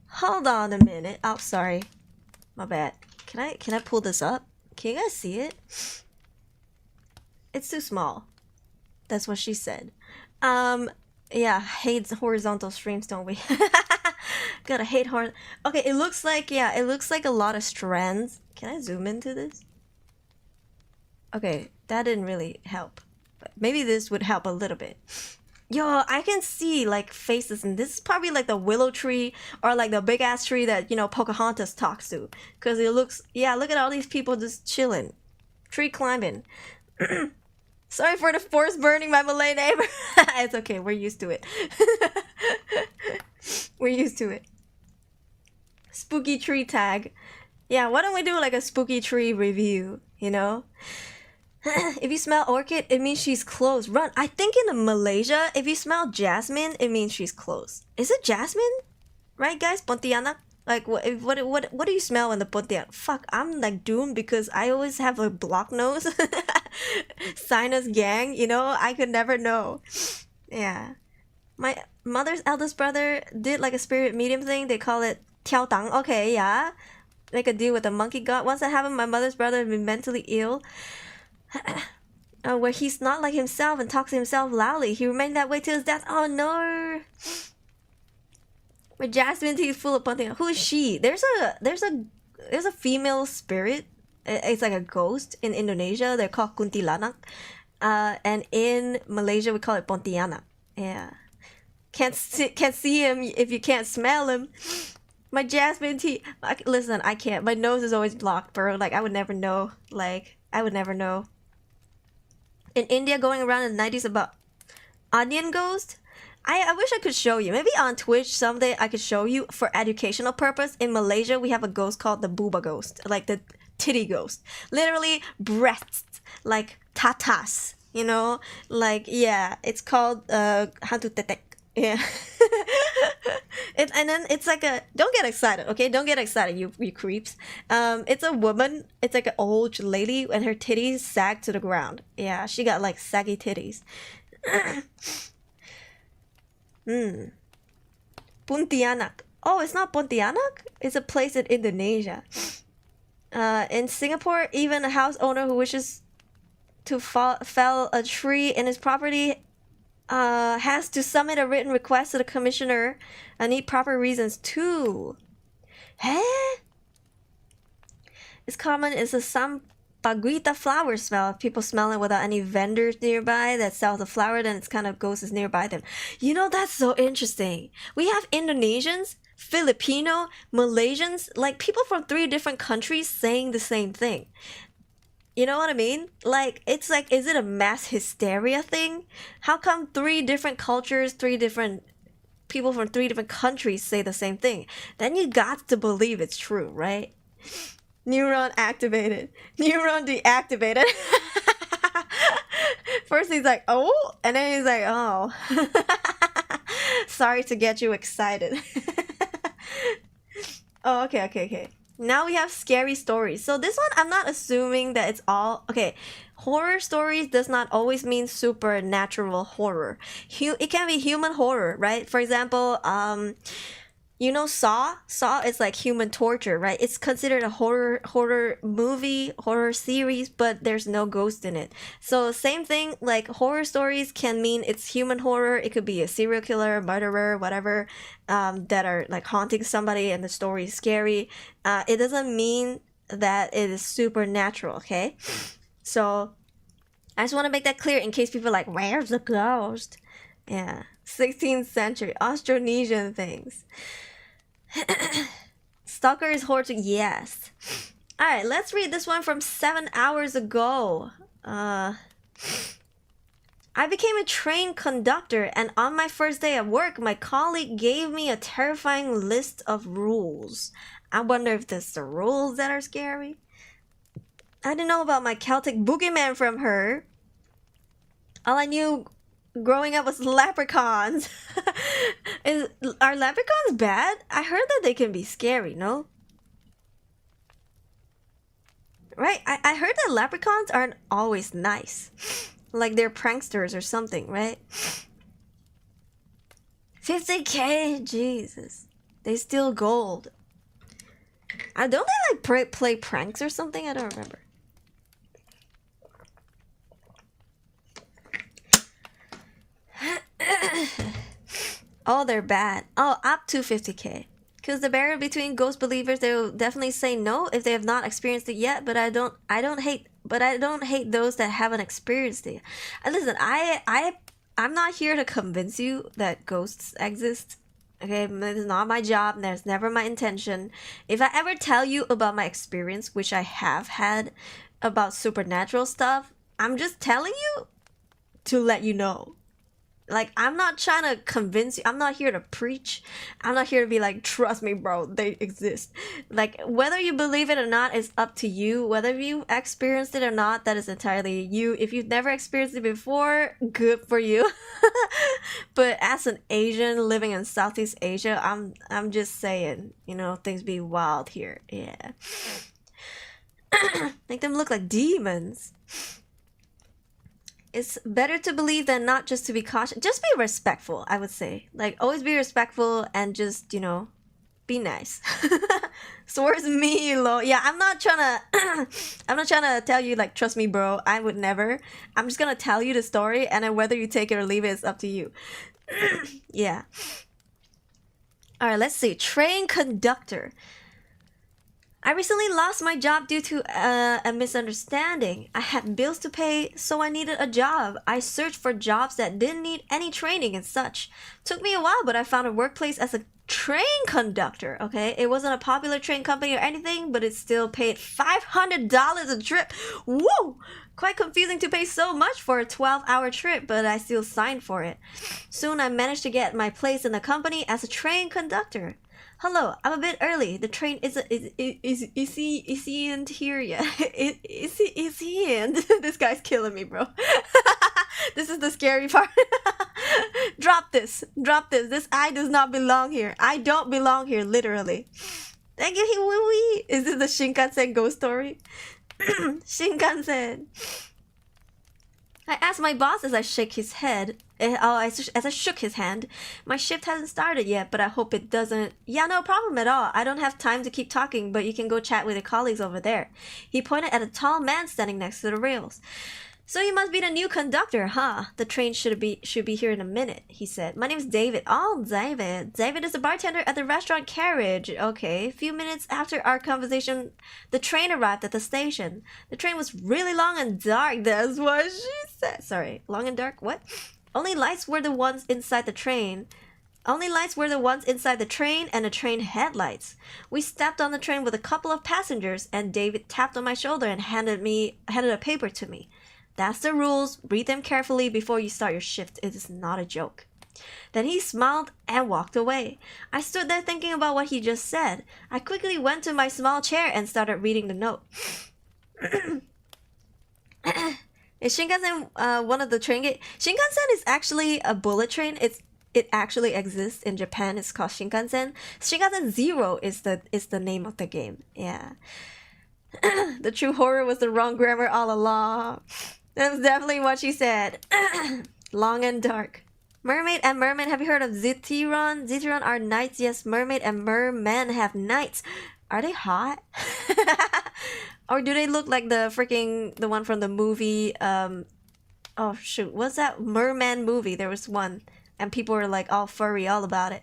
Hold on a minute. Oh, sorry. My bad. Can I pull this up? Can you guys see it? It's too small. That's what she said. Yeah, hates horizontal streams, don't we? Gotta hate horn. Okay, it looks like, yeah, it looks like a lot of strands. Can I zoom into this? Okay, that didn't really help. But maybe this would help a little bit. Yo, I can see like faces, and this is probably like the willow tree or like the big ass tree that, you know, Pocahontas talks to. Cause it looks, yeah, look at all these people just chilling. Tree climbing. Sorry for the forest burning, my Malay neighbor. It's okay, we're used to it. We're used to it. Spooky tree tag. Yeah, why don't we do like a spooky tree review, you know? If you smell orchid, it means she's close. Run. I think in Malaysia, if you smell jasmine, it means she's close. Is it jasmine? Right, guys? Pontianak? Like, what do you smell in the Pontianak? Fuck, I'm like doomed because I always have a blocked nose. Sinus gang, you know? I could never know. Yeah. My mother's eldest brother did like a spirit medium thing. They call it tiao tang. Okay, yeah. Make a deal with the monkey god. Once that happened, my mother's brother had been mentally ill. Where he's not like himself and talks to himself loudly. He remained that way till his death. Oh no. With Jasmine tea full of pontianak. Who is she? There's a female spirit. It's like a ghost in Indonesia. They're called kuntilanak. And in Malaysia we call it pontianak. Yeah. Can't see him if you can't smell him. My jasmine tea. Listen, I can't. My nose is always blocked, bro. Like I would never know. Like I would never know. In India, going around in the 90s about onion ghost. I wish I could show you. Maybe on Twitch someday I could show you for educational purpose. In Malaysia, we have a ghost called the booba ghost, like the titty ghost. Literally breasts, like tatas. You know, like yeah, it's called hantu tetek. Yeah. And then it's like a, don't get excited, okay? Don't get excited, you creeps. It's a woman. It's like an old lady, and her titties sag to the ground. Yeah, she got like saggy titties. Pontianak. Oh, it's not Pontianak. It's a place in Indonesia. In Singapore, even a house owner who wishes to fell a tree in his property has to submit a written request to the commissioner and need proper reasons too. Huh? It's common is a sampaguita flower smell. People smell it without any vendors nearby that sells the flower, then it's kind of ghosts is nearby them. You know, that's so interesting. We have Indonesians Filipino, Malaysians, like people from 3 different countries saying the same thing. You know what I mean? Like, it's like, is it a mass hysteria thing? How come 3 different cultures, 3 different people from 3 different countries say the same thing? Then you got to believe it's true, right? Neuron activated. Neuron deactivated. First he's like, oh, and then he's like, oh. Sorry to get you excited. Oh, okay. Now we have scary stories. So this one, I'm not assuming that it's all... Okay, horror stories does not always mean supernatural horror. It can be human horror, right? For example, you know Saw? Saw is like human torture, right? It's considered a horror movie, horror series, but there's no ghost in it. So same thing, like horror stories can mean it's human horror. It could be a serial killer, murderer, whatever, that are like haunting somebody and the story is scary. It doesn't mean that it is supernatural, okay? So I just want to make that clear in case people are like, where's the ghost? Yeah, 16th century Austronesian things. Stalker is horror too. Yes. Alright, let's read this one from 7 hours ago. I became a train conductor, and on my first day at work, my colleague gave me a terrifying list of rules. I wonder if it's the rules that are scary. I didn't know about my Celtic boogeyman from her. All I knew growing up was leprechauns. Are leprechauns bad? I heard that they can be scary, no? Right? I heard that leprechauns aren't always nice. Like they're pranksters or something, right? 50k? Jesus. They steal gold. Don't they like play pranks or something? I don't remember. Oh, they're bad. Oh, up to 50k. Because the barrier between ghost believers, they will definitely say no if they have not experienced it yet. But I don't hate those that haven't experienced it. And listen, I'm not here to convince you that ghosts exist. Okay, it's not my job. There's never my intention. If I ever tell you about my experience, which I have had about supernatural stuff, I'm just telling you to let you know. Like, I'm not trying to convince you. I'm not here to preach. I'm not here to be like, trust me, bro, they exist. Like, whether you believe it or not is up to you. Whether you experienced it or not, that is entirely you. If you've never experienced it before, good for you. But as an Asian living in Southeast Asia, I'm just saying, you know, things be wild here. Yeah. Make them look like demons. It's better to believe than not, just to be cautious. Just be respectful, I would say. Like, always be respectful and just, you know, be nice. So where's me, lol? Yeah, I'm not trying to tell you, like, trust me, bro. I would never. I'm just gonna tell you the story, and then whether you take it or leave it is up to you. Yeah. Alright, let's see. Train conductor. I recently lost my job due to a misunderstanding. I had bills to pay, so I needed a job. I searched for jobs that didn't need any training and such. Took me a while, but I found a workplace as a train conductor, okay? It wasn't a popular train company or anything, but it still paid $500 a trip. Woo! Quite confusing to pay so much for a 12-hour trip, but I still signed for it. Soon I managed to get my place in the company as a train conductor. Hello, I'm a bit early. The train is he in here yet? Is he in? This guy's killing me, bro. This is the scary part. Drop this. This I does not belong here. I don't belong here, literally. Thank you, Hiwi. Is this the Shinkansen ghost story? Shinkansen. I asked my boss as I shake his head. As I shook his hand. My shift hasn't started yet, but I hope it doesn't. Yeah, no problem at all. I don't have time to keep talking, but you can go chat with your colleagues over there. He pointed at a tall man standing next to the rails. So you must be the new conductor, huh? The train should be here in a minute, he said. My name is David. Oh, David. David is a bartender at the restaurant Carriage. Okay. A few minutes after our conversation, the train arrived at the station. The train was really long and dark. That's what she said. Sorry. Long and dark? What? Only lights were the ones inside the train. Only lights were the ones inside the train and the train headlights. We stepped on the train with a couple of passengers, and David tapped on my shoulder and handed a paper to me. That's the rules. Read them carefully before you start your shift. It is not a joke. Then he smiled and walked away. I stood there thinking about what he just said. I quickly went to my small chair and started reading the note. Is Shinkansen one of the train gate? Shinkansen is actually a bullet train. It actually exists in Japan. It's called Shinkansen. Shinkansen Zero is the name of the game. Yeah. The true horror was the wrong grammar all along. That was definitely what she said. Long and dark. Mermaid and merman. Have you heard of Zitiron? Zitiron are knights. Yes, mermaid and merman have knights. Are they hot? Or do they look like the one from the movie? Oh shoot, what's that merman movie? There was one, and people were like all furry all about it.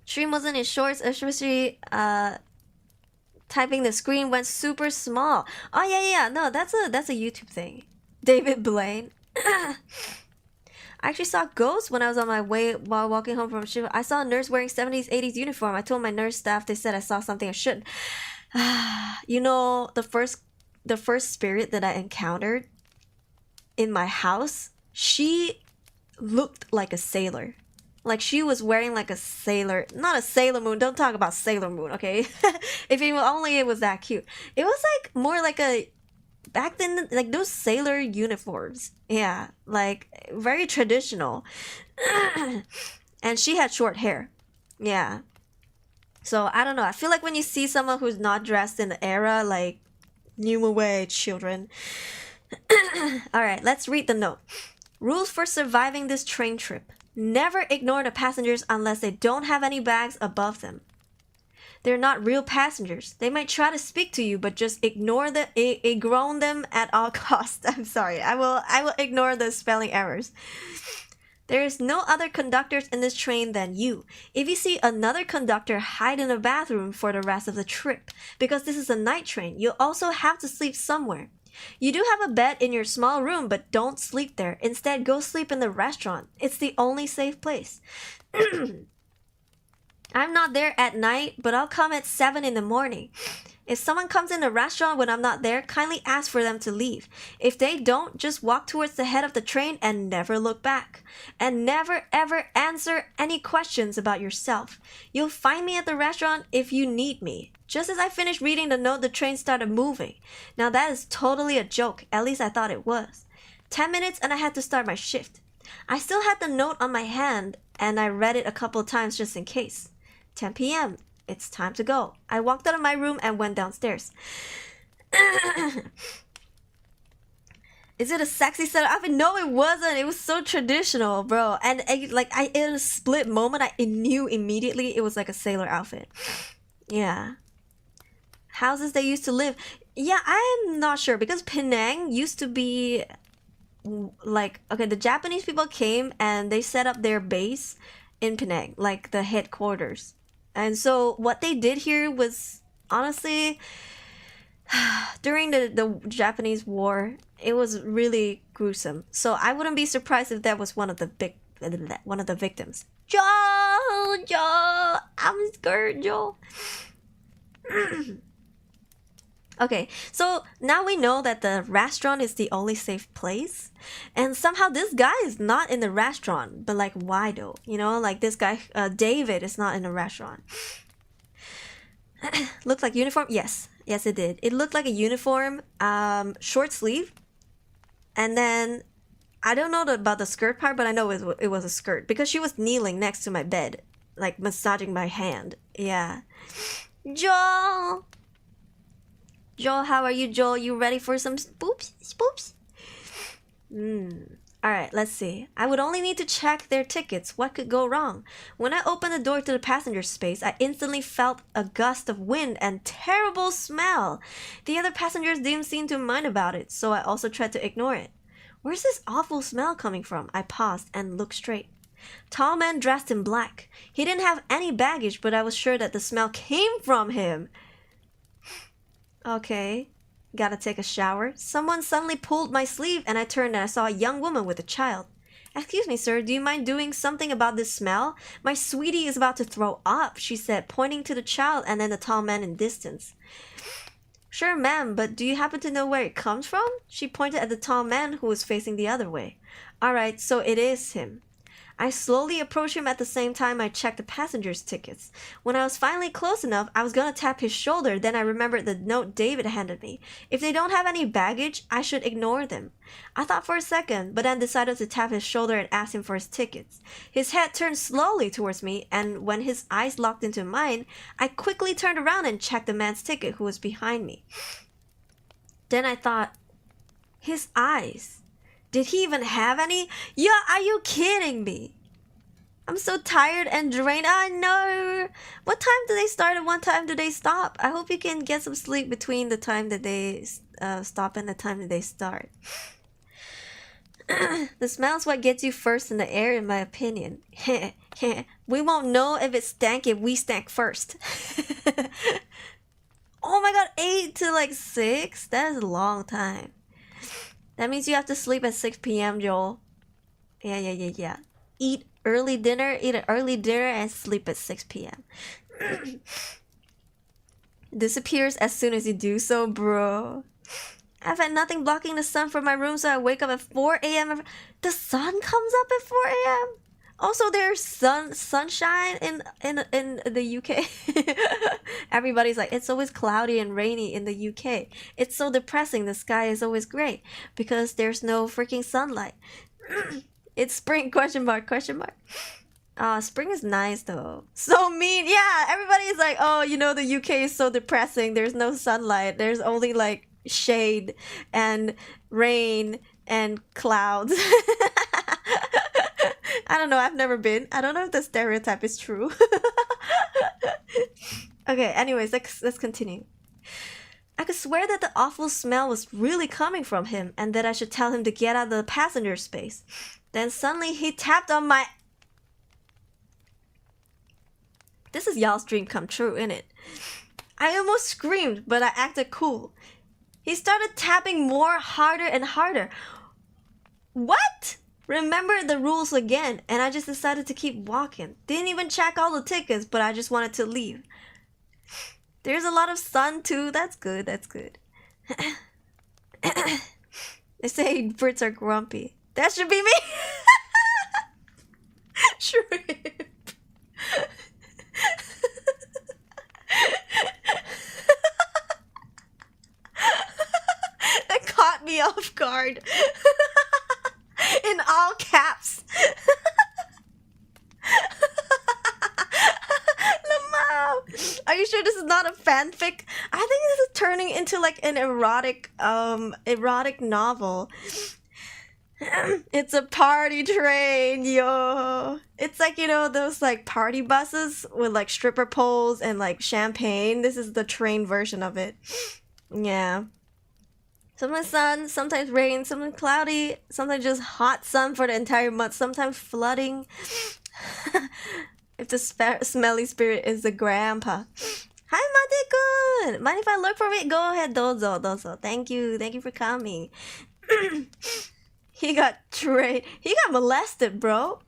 Stream wasn't in shorts, especially typing the screen went super small. Oh yeah, no, that's a YouTube thing. David Blaine. I actually saw ghosts when I was on my way while walking home from Shiva. I saw a nurse wearing 70s, 80s uniform. I told my nurse staff, they said I saw something I shouldn't. You know, the first spirit that I encountered in my house, she looked like a sailor. Like she was wearing like a sailor, not a Sailor Moon. Don't talk about Sailor Moon, okay? If it was that cute. It was like more like a back then, like those sailor uniforms. Yeah, like very traditional. And she had short hair. Yeah. So I don't know. I feel like when you see someone who's not dressed in the era, like, new away, children. Alright, let's read the note. Rules for surviving this train trip. Never ignore the passengers unless they don't have any bags above them. They're not real passengers. They might try to speak to you, but just ignore them at all costs. I'm sorry. I will ignore the spelling errors. There is no other conductors in this train than you. If you see another conductor, hide in a bathroom for the rest of the trip. Because this is a night train, you'll also have to sleep somewhere. You do have a bed in your small room, but don't sleep there. Instead, go sleep in the restaurant. It's the only safe place. I'm not there at night, but I'll come at 7 in the morning. If someone comes in the restaurant when I'm not there, kindly ask for them to leave. If they don't, just walk towards the head of the train and never look back. And never ever answer any questions about yourself. You'll find me at the restaurant if you need me. Just as I finished reading the note, the train started moving. Now that is totally a joke, at least I thought it was. 10 minutes and I had to start my shift. I still had the note on my hand and I read it a couple of times just in case. 10 p.m. It's time to go. I walked out of my room and went downstairs. Is it a sexy setup outfit? No, it wasn't. It was so traditional, bro. And in a split moment, I knew immediately it was like a sailor outfit. Yeah. Houses they used to live. Yeah, I'm not sure because Penang used to be like, okay, the Japanese people came and they set up their base in Penang, like the headquarters. And so what they did here was honestly during the Japanese war, it was really gruesome. So I wouldn't be surprised if that was one of the victims. Joel, I'm scared, Joel. Okay, so now we know that the restaurant is the only safe place. And somehow this guy is not in the restaurant. But like, why though? You know, like this guy, David, is not in the restaurant. Looked like uniform? Yes, it did. It looked like a uniform, short sleeve. And then, I don't know about the skirt part, but I know it was a skirt. Because she was kneeling next to my bed. Like, massaging my hand. Yeah. Joel! Joel, how are you, Joel? You ready for some spoops? Alright, let's see. I would only need to check their tickets. What could go wrong? When I opened the door to the passenger space, I instantly felt a gust of wind and terrible smell. The other passengers didn't seem to mind about it, so I also tried to ignore it. Where's this awful smell coming from? I paused and looked straight. Tall man dressed in black. He didn't have any baggage, but I was sure that the smell came from him. Okay, gotta take a shower. Someone suddenly pulled my sleeve and I turned and I saw a young woman with a child. Excuse me, sir, do you mind doing something about this smell? My sweetie is about to throw up, she said, pointing to the child and then the tall man in distance. Sure, ma'am, but do you happen to know where it comes from? She pointed at the tall man who was facing the other way. Alright, so it is him. I slowly approached him at the same time I checked the passengers' tickets. When I was finally close enough, I was gonna tap his shoulder, then I remembered the note David handed me. If they don't have any baggage, I should ignore them. I thought for a second, but then decided to tap his shoulder and ask him for his tickets. His head turned slowly towards me, and when his eyes locked into mine, I quickly turned around and checked the man's ticket who was behind me. Then I thought, his eyes. Did he even have any? Yeah, are you kidding me? I'm so tired and drained. I know. What time do they start and what time do they stop? I hope you can get some sleep between the time that they stop and the time that they start. The smell's what gets you first in the air, in my opinion. We won't know if it stank if we stank first. Oh my god, 8 to like 6? That is a long time. That means you have to sleep at 6 p.m., Joel. Yeah. Eat an early dinner, and sleep at 6 p.m. Disappears as soon as you do so, bro. I've had nothing blocking the sun from my room, so I wake up at 4 a.m. The sun comes up at 4 a.m.? Also, there's sunshine in the UK. Everybody's like, it's always cloudy and rainy in the UK. It's so depressing. The sky is always gray because there's no freaking sunlight. It's spring, question mark. Spring is nice though. So mean. Yeah, everybody's like, oh, you know, the UK is so depressing. There's no sunlight. There's only like shade and rain and clouds. I don't know, I've never been. I don't know if the stereotype is true. Okay, anyways, let's continue. I could swear that the awful smell was really coming from him and that I should tell him to get out of the passenger space. Then suddenly he tapped on my... This is y'all's dream come true, innit? I almost screamed, but I acted cool. He started tapping more, harder and harder. What? Remembered the rules again, and I just decided to keep walking. Didn't even check all the tickets, but I just wanted to leave. There's a lot of sun too. That's good. They say birds are grumpy. That should be me. Shrimp. That caught me off guard. In all caps. Lamau. Are you sure this is not a fanfic? I think this is turning into like an erotic novel. It's a party train, yo. It's like, you know, those like party buses with like stripper poles and like champagne. This is the train version of it. Yeah. Sometimes sun, sometimes rain, sometimes cloudy, sometimes just hot sun for the entire month, sometimes flooding. If the smelly spirit is the grandpa. Hi, Mate-kun! Mind if I look for it? Go ahead, dozo. Thank you for coming. He got molested, bro.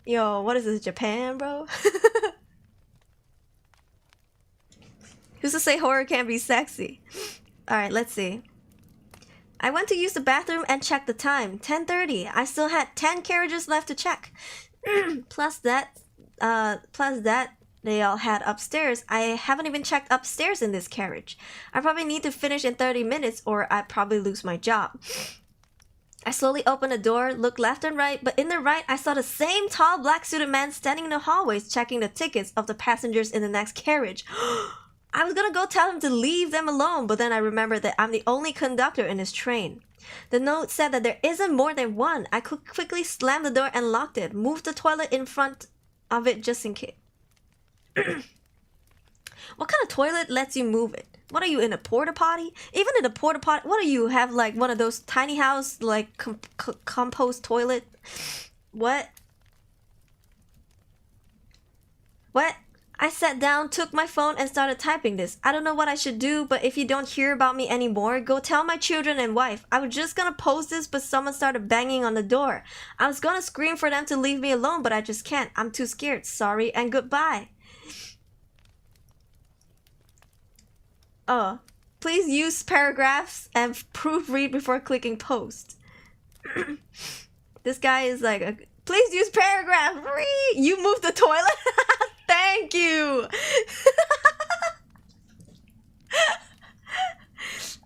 Yo, what is this, Japan, bro? Who's to say horror can't be sexy? Alright, let's see. I went to use the bathroom and checked the time. 10:30. I still had 10 carriages left to check. Plus that they all had upstairs. I haven't even checked upstairs in this carriage. I probably need to finish in 30 minutes or I'd probably lose my job. I slowly opened the door, looked left and right, but in the right I saw the same tall black suited man standing in the hallways checking the tickets of the passengers in the next carriage. I was gonna go tell him to leave them alone, but then I remembered that I'm the only conductor in this train. The note said that there isn't more than one. I quickly slammed the door and locked it, moved the toilet in front of it just in case. What kind of toilet lets you move it? What are you, in a porta potty? Even in a porta potty, what do you have, like one of those tiny house like compost toilet? What? I sat down, took my phone, and started typing this. I don't know what I should do, but if you don't hear about me anymore, go tell my children and wife. I was just gonna post this, but someone started banging on the door. I was gonna scream for them to leave me alone, but I just can't. I'm too scared. Sorry and goodbye. Oh, please use paragraphs and proofread before clicking post. This guy is like, please use paragraphs. You moved the toilet? Thank you.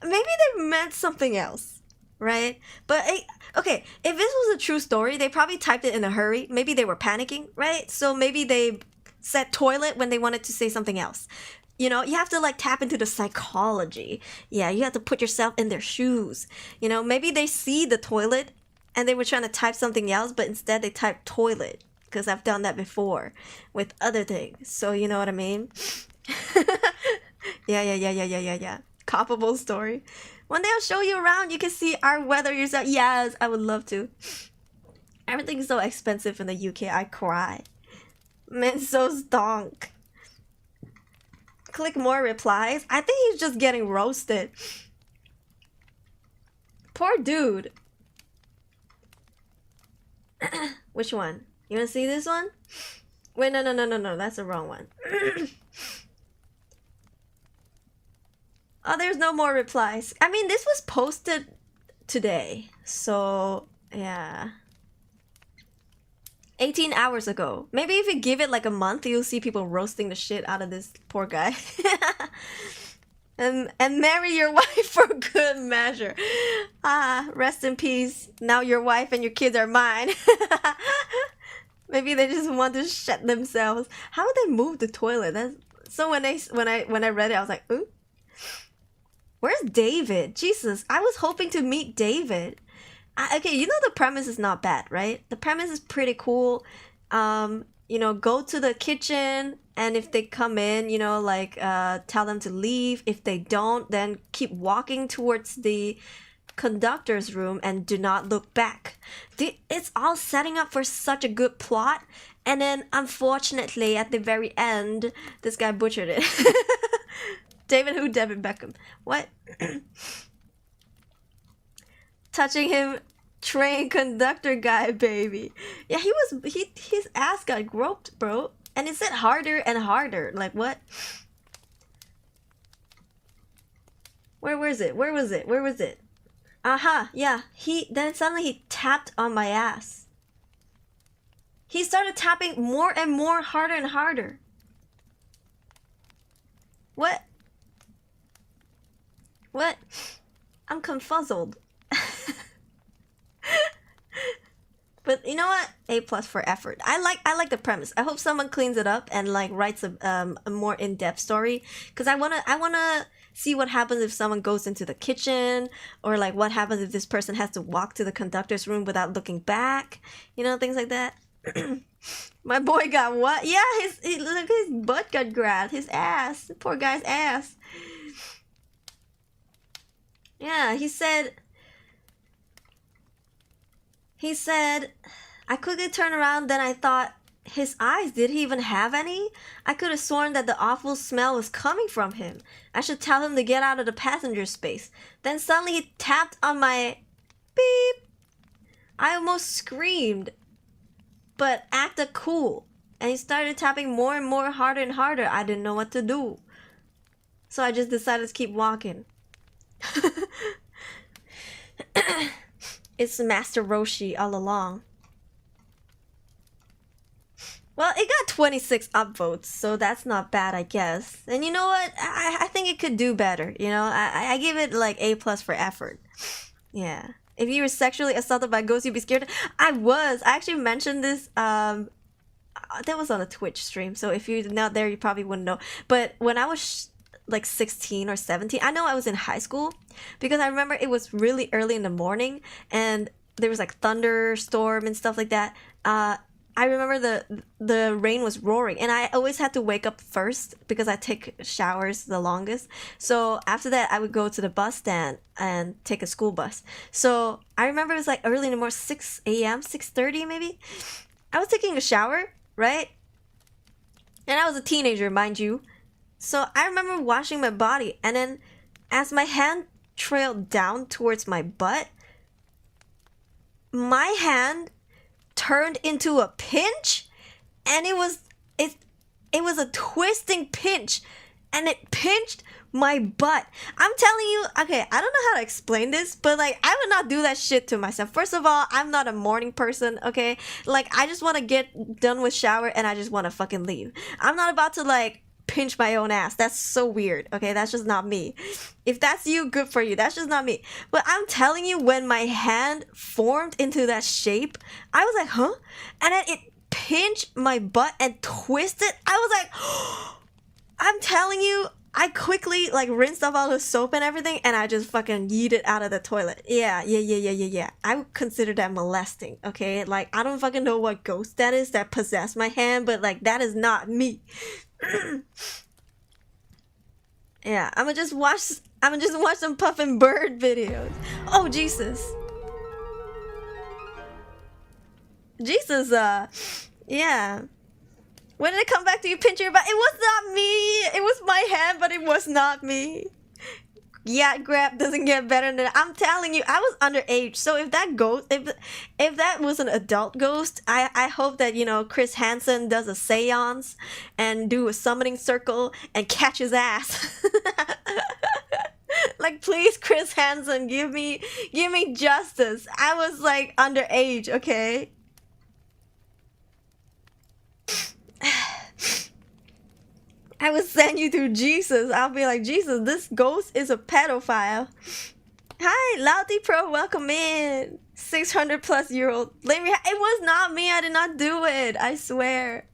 Maybe they meant something else, right? But okay, if this was a true story, they probably typed it in a hurry. Maybe they were panicking, right? So maybe they said toilet when they wanted to say something else. You know, you have to like tap into the psychology. Yeah, you have to put yourself in their shoes. You know, maybe they see the toilet and they were trying to type something else, but instead they typed toilet. Because I've done that before with other things. So you know what I mean? Yeah. Coppable story. One day I'll show you around. You can see our weather yourself. Yes, I would love to. Everything's so expensive in the UK. I cry. Man, so stonk. Click more replies. I think he's just getting roasted. Poor dude. Which one? You wanna see this one? Wait, no, that's the wrong one. Oh, there's no more replies. I mean, this was posted today, so yeah. 18 hours ago. Maybe if you give it like a month, you'll see people roasting the shit out of this poor guy. And marry your wife for good measure. Ah, rest in peace. Now your wife and your kids are mine. Maybe they just want to shut themselves. How would they move the toilet? That's so when I read it, I was like, ooh. Where's David? Jesus, I was hoping to meet David. Okay, you know the premise is not bad, right? The premise is pretty cool. You know, go to the kitchen, and if they come in, you know, like tell them to leave. If they don't, then keep walking towards the conductor's room and do not look back. It's all setting up for such a good plot, and then unfortunately at the very end, this guy butchered it. David who? David Beckham. What? Touching him, train conductor guy, baby. Yeah, his ass got groped, bro. And it said harder and harder. Like what? Where was it? Where was it? Aha, yeah. Then suddenly he tapped on my ass. He started tapping more and more, harder and harder. What? What? I'm confuzzled. But you know what? A+ for effort. I like the premise. I hope someone cleans it up and like writes a more in-depth story, because I wanna see what happens if someone goes into the kitchen, or like what happens if this person has to walk to the conductor's room without looking back. You know, things like that. My boy got what? Yeah, look, his butt got grabbed. His ass. The poor guy's ass. Yeah, he said, I quickly turned around, then I thought, his eyes, did he even have any? I could have sworn that the awful smell was coming from him. I should tell him to get out of the passenger space. Then suddenly he tapped on my beep. I almost screamed, but acted cool. And he started tapping more and more, harder and harder. I didn't know what to do. So I just decided to keep walking. It's Master Roshi all along. Well, it got 26 upvotes, so that's not bad, I guess. And you know what? I think it could do better. You know, I give it like A+ for effort. Yeah. If you were sexually assaulted by a ghost, you'd be scared. I actually mentioned this. That was on a Twitch stream, so if you're not there, you probably wouldn't know. But when I was like 16 or 17, I know I was in high school, because I remember it was really early in the morning and there was like thunderstorm and stuff like that. I remember the rain was roaring, and I always had to wake up first because I take showers the longest. So after that, I would go to the bus stand and take a school bus. So I remember it was like early in the morning, 6 a.m., 6:30 maybe. I was taking a shower, right? And I was a teenager, mind you. So I remember washing my body, and then as my hand trailed down towards my butt, my hand turned into a pinch, and it was a twisting pinch, and it pinched my butt. I'm telling you, okay, I don't know how to explain this, but like, I would not do that shit to myself. First of all, I'm not a morning person, okay? Like, I just want to get done with shower and I just want to fucking leave. I'm not about to like pinch my own ass. That's so weird, okay? That's just not me. If that's you, good for you. That's just not me. But I'm telling you, when my hand formed into that shape, I was like, huh? And then it pinched my butt and twisted. I was like, I'm telling you, I quickly like rinsed off all the soap and everything, and I just fucking yeeted out of the toilet. Yeah. I would consider that molesting, okay? Like, I don't fucking know what ghost that is that possessed my hand, but like, that is not me. Yeah, I'ma just watch some puffin bird videos. Oh Jesus. Yeah. When did it come back to you, pinch your butt? It was not me. It was my hand, but it was not me. Yeah, grab doesn't get better than that. I'm telling you, I was underage. So if that ghost, if that was an adult ghost, I hope that, you know, Chris Hansen does a seance and do a summoning circle and catch his ass. Like, please, Chris Hansen, give me justice. I was like underage, okay? I would send you to Jesus. I'll be like, Jesus, this ghost is a pedophile. Hi, Loudy Pro, welcome in. 600+-year-old. It was not me. I did not do it. I swear.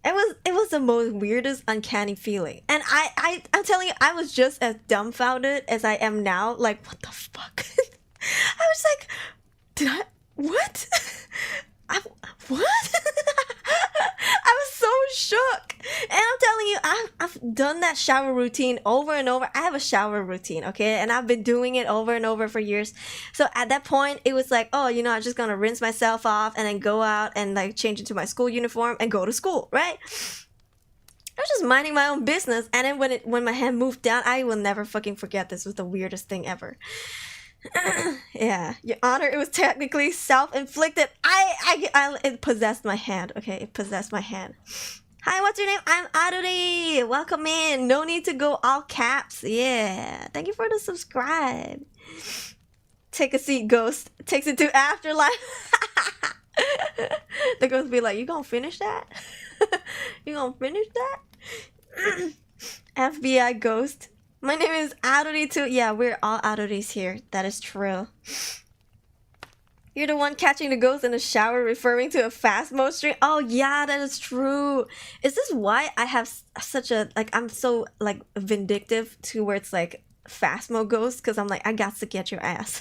It was the most weirdest, uncanny feeling. And I'm telling you, I was just as dumbfounded as I am now. Like, what the fuck? I was like, what? What? I was so shook. And I'm telling you, I've done that shower routine over and over. I have a shower routine, okay? And I've been doing it over and over for years. So at that point, it was like, oh, you know, I'm just gonna rinse myself off and then go out and like change into my school uniform and go to school, right? I was just minding my own business. And then when my hand moved down, I will never fucking forget. This was the weirdest thing ever. Yeah, Your Honor, it was technically self-inflicted. It possessed my hand. Okay, it possessed my hand. Hi, what's your name? I'm Aruri. Welcome in. No need to go all caps. Yeah, thank you for the subscribe. Take a seat, ghost. Takes it to afterlife. The ghost be like, you gonna finish that? You gonna finish that? FBI ghost. My name is Aruri too. Yeah, we're all Aruris here. That is true. You're the one catching the ghost in the shower, referring to a fast mode stream. Oh yeah, that is true. Is this why I have such a like? I'm so like vindictive towards like fast mode ghosts, because I'm like, I got to get your ass.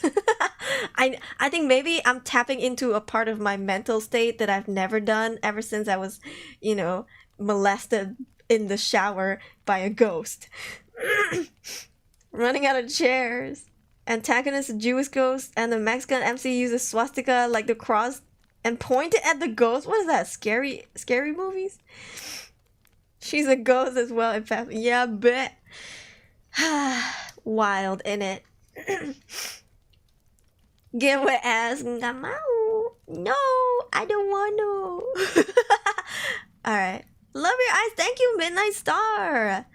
I think maybe I'm tapping into a part of my mental state that I've never done ever since I was, you know, molested in the shower by a ghost. Running out of chairs. Antagonist, a Jewish ghost, and the Mexican MC uses swastika like the cross and pointed at the ghost. What is that? Scary movies? She's a ghost as well, in fact. Yeah, bet. Wild, innit? Get wet ass. No, I don't want to. Alright. Love your eyes. Thank you, Midnight Star.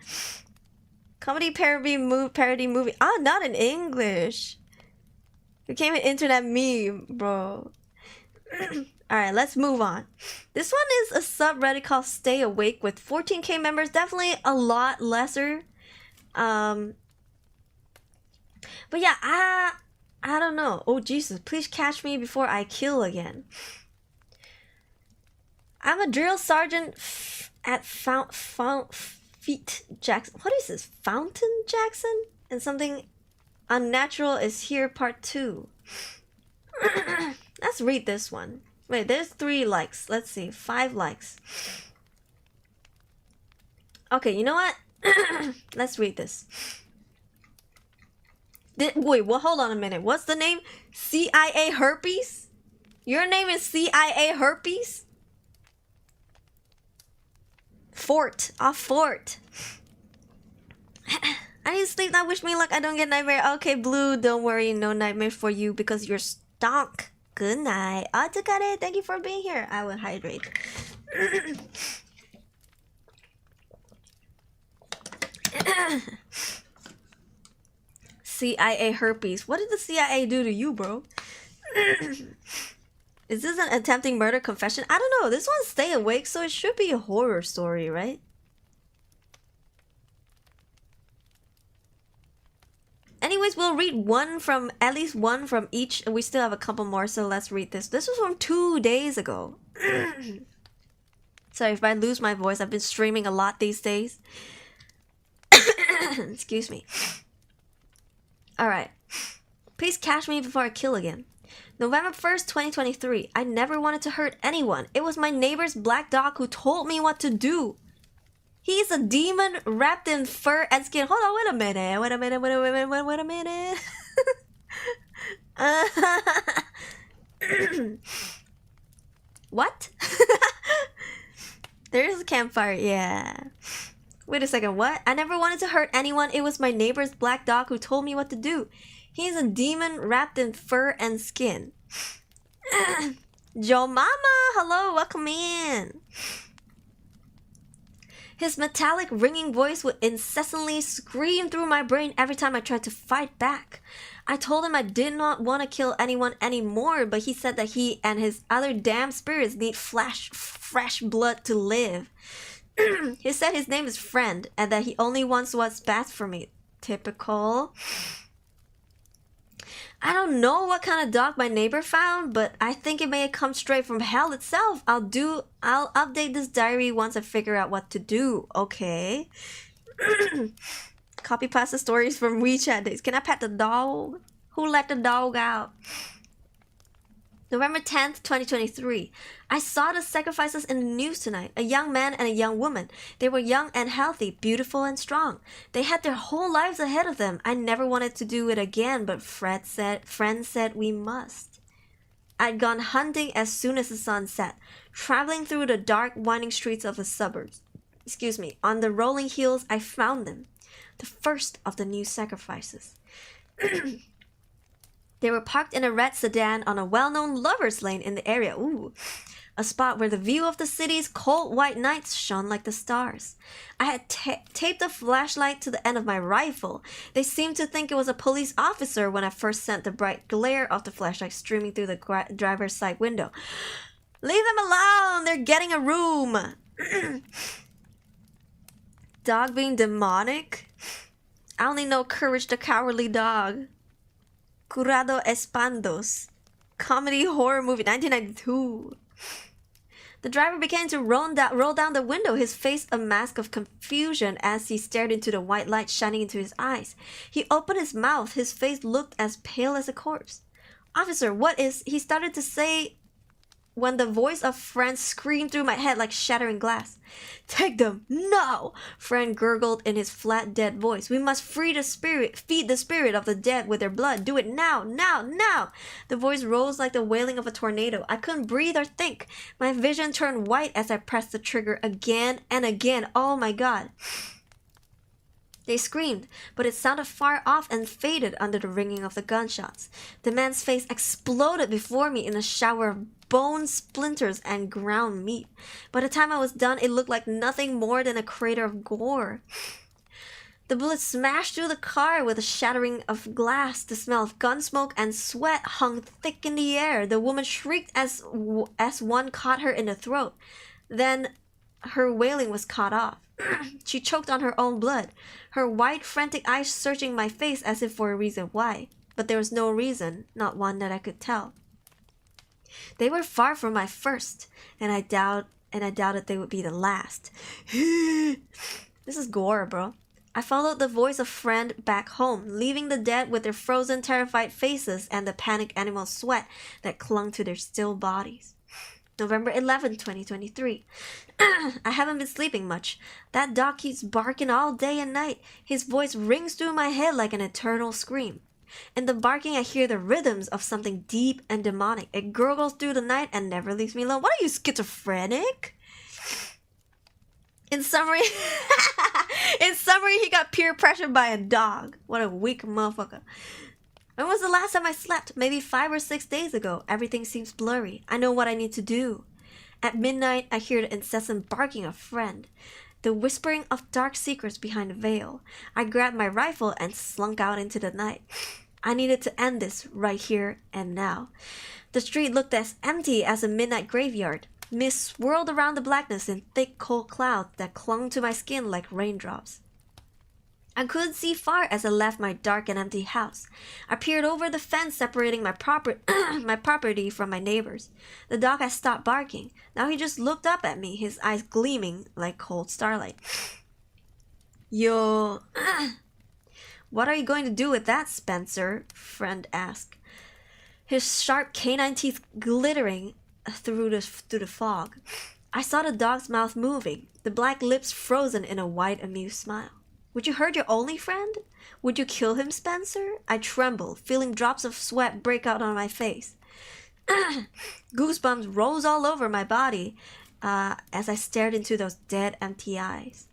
Comedy parody movie. Oh, not in English. Became an internet meme, bro. Alright, let's move on. This one is a subreddit called Stay Awake with 14k members. Definitely a lot lesser. But yeah, I don't know. Oh, Jesus. Please catch me before I kill again. I'm a drill sergeant at Feet Jackson. What is this? Fountain Jackson? And something unnatural is here, part 2. Let's read this one. Wait, there's 3 likes. Let's see. 5 likes. Okay, you know what? Let's read this. Wait, well, hold on a minute. What's the name? CIA Herpes? Your name is CIA Herpes? Off fort. I need to sleep now. Wish me luck. I don't get nightmare. Okay, Blue, don't worry. No nightmare for you because you're stonk. Good night. Atakare, thank you for being here. I will hydrate. CIA herpes. What did the CIA do to you, bro? Is this an attempting murder confession? I don't know. This one's Stay Awake, so it should be a horror story, right? Anyways, we'll read at least one from each. We still have a couple more, so let's read this. This was from 2 days ago. Sorry if I lose my voice. I've been streaming a lot these days. Excuse me. Alright. Please catch me before I kill again. November 1st, 2023. I never wanted to hurt anyone. It was my neighbor's black dog who told me what to do. He's a demon wrapped in fur and skin. Hold on, wait a minute. What? There's a campfire, yeah. Wait a second, what? I never wanted to hurt anyone. It was my neighbor's black dog who told me what to do. He's a demon wrapped in fur and skin. Joe Mama, hello, welcome in. His metallic ringing voice would incessantly scream through my brain every time I tried to fight back. I told him I did not want to kill anyone anymore, but he said that he and his other damn spirits need fresh blood to live. He said his name is Friend and that he only wants what's best for me. Typical. I don't know what kind of dog my neighbor found, but I think it may have come straight from hell itself. I'll update this diary once I figure out what to do. Okay. Copy pasta stories from WeChat days. Can I pet the dog? Who let the dog out? November 10th, 2023. I saw the sacrifices in the news tonight. A young man and a young woman. They were young and healthy, beautiful and strong. They had their whole lives ahead of them. I never wanted to do it again, but friends said we must. I'd gone hunting as soon as the sun set, traveling through the dark, winding streets of the suburbs. On the rolling hills, I found them. The first of the new sacrifices. They were parked in a red sedan on a well-known lover's lane in the area. Ooh, a spot where the view of the city's cold white nights shone like the stars. I had taped a flashlight to the end of my rifle. They seemed to think it was a police officer when I first sent the bright glare of the flashlight streaming through the driver's side window. Leave them alone! They're getting a room! Dog being demonic? I only know Courage the Cowardly Dog. Curado Espantos. Comedy horror movie 1992. The driver began to roll down the window, his face a mask of confusion as he stared into the white light shining into his eyes. He opened his mouth. His face looked as pale as a corpse. Officer, what is... He started to say when the voice of Friend screamed through my head like shattering glass. Take them! No! Friend gurgled in his flat, dead voice. We must feed the spirit of the dead with their blood. Do it now! Now! Now! The voice rose like the wailing of a tornado. I couldn't breathe or think. My vision turned white as I pressed the trigger again and again. Oh my god. They screamed, but it sounded far off and faded under the ringing of the gunshots. The man's face exploded before me in a shower of bone splinters and ground meat. By the time I was done, it looked like nothing more than a crater of gore. The bullet smashed through the car with a shattering of glass. The smell of gun smoke and sweat hung thick in the air. The woman shrieked as one caught her in the throat. Then her wailing was cut off. She choked on her own blood, her wide, frantic eyes searching my face as if for a reason why. But there was no reason, not one that I could tell. They were far from my first, and I doubted they would be the last. This is gore, bro. I followed the voice of Friend back home, leaving the dead with their frozen, terrified faces and the panicked animal sweat that clung to their still bodies. November 11, 2023. I haven't been sleeping much. That dog keeps barking all day and night. His voice rings through my head like an eternal scream. In the barking, I hear the rhythms of something deep and demonic. It gurgles through the night and never leaves me alone. What are you, schizophrenic? In summary, in summary, he got peer pressured by a dog. What a weak motherfucker. When was the last time I slept? Maybe 5 or 6 days ago. Everything seems blurry. I know what I need to do. At midnight, I hear the incessant barking of friend, the whispering of dark secrets behind the veil. I grabbed my rifle and slunk out into the night. I needed to end this right here and now. The street looked as empty as a midnight graveyard. Mist swirled around the blackness in thick, cold clouds that clung to my skin like raindrops. I couldn't see far as I left my dark and empty house. I peered over the fence separating my property from my neighbors. The dog had stopped barking. Now he just looked up at me, his eyes gleaming like cold starlight. Yo, what are you going to do with that, Spencer? Friend asked, his sharp canine teeth glittering through the fog. I saw the dog's mouth moving, the black lips frozen in a wide, amused smile. Would you hurt your only friend? Would you kill him, Spencer? I trembled, feeling drops of sweat break out on my face. Goosebumps rose all over my body as I stared into those dead, empty eyes.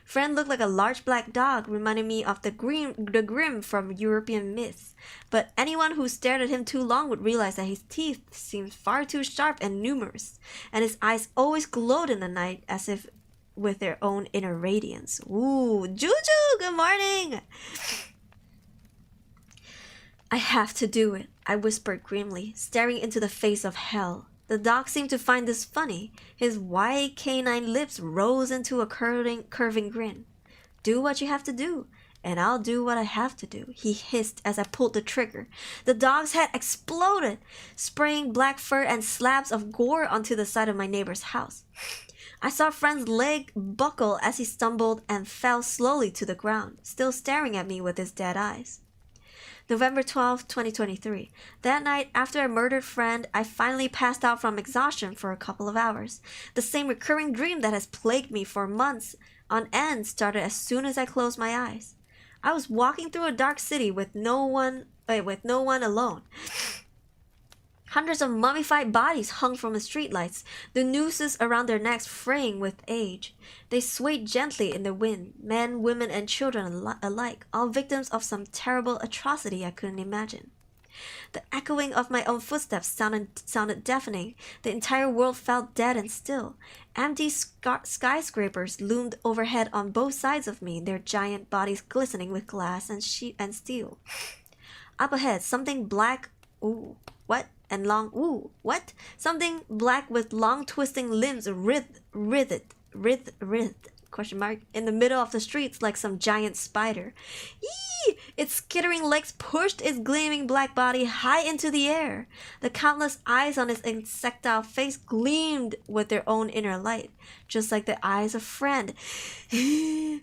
Friend looked like a large black dog, reminding me of the Grim from European myths. But anyone who stared at him too long would realize that his teeth seemed far too sharp and numerous, and his eyes always glowed in the night as if with their own inner radiance. Ooh, Juju, good morning! I have to do it, I whispered grimly, staring into the face of hell. The dog seemed to find this funny. His wide canine lips rose into a curving grin. Do what you have to do, and I'll do what I have to do, he hissed as I pulled the trigger. The dog's head exploded, spraying black fur and slabs of gore onto the side of my neighbor's house. I saw Friend's leg buckle as he stumbled and fell slowly to the ground, still staring at me with his dead eyes. November 12, 2023. That night, after I murdered Friend, I finally passed out from exhaustion for a couple of hours. The same recurring dream that has plagued me for months on end started as soon as I closed my eyes. I was walking through a dark city with no one alone. Hundreds of mummified bodies hung from the streetlights, the nooses around their necks fraying with age. They swayed gently in the wind, men, women, and children alike, all victims of some terrible atrocity I couldn't imagine. The echoing of my own footsteps sounded deafening. The entire world felt dead and still. Empty skyscrapers loomed overhead on both sides of me, their giant bodies glistening with glass and steel. Up ahead, something black, and long, something black with long twisting limbs writhed, in the middle of the streets like some giant spider. Yee! Its skittering legs pushed its gleaming black body high into the air. The countless eyes on its insectile face gleamed with their own inner light, just like the eyes of Friend. Who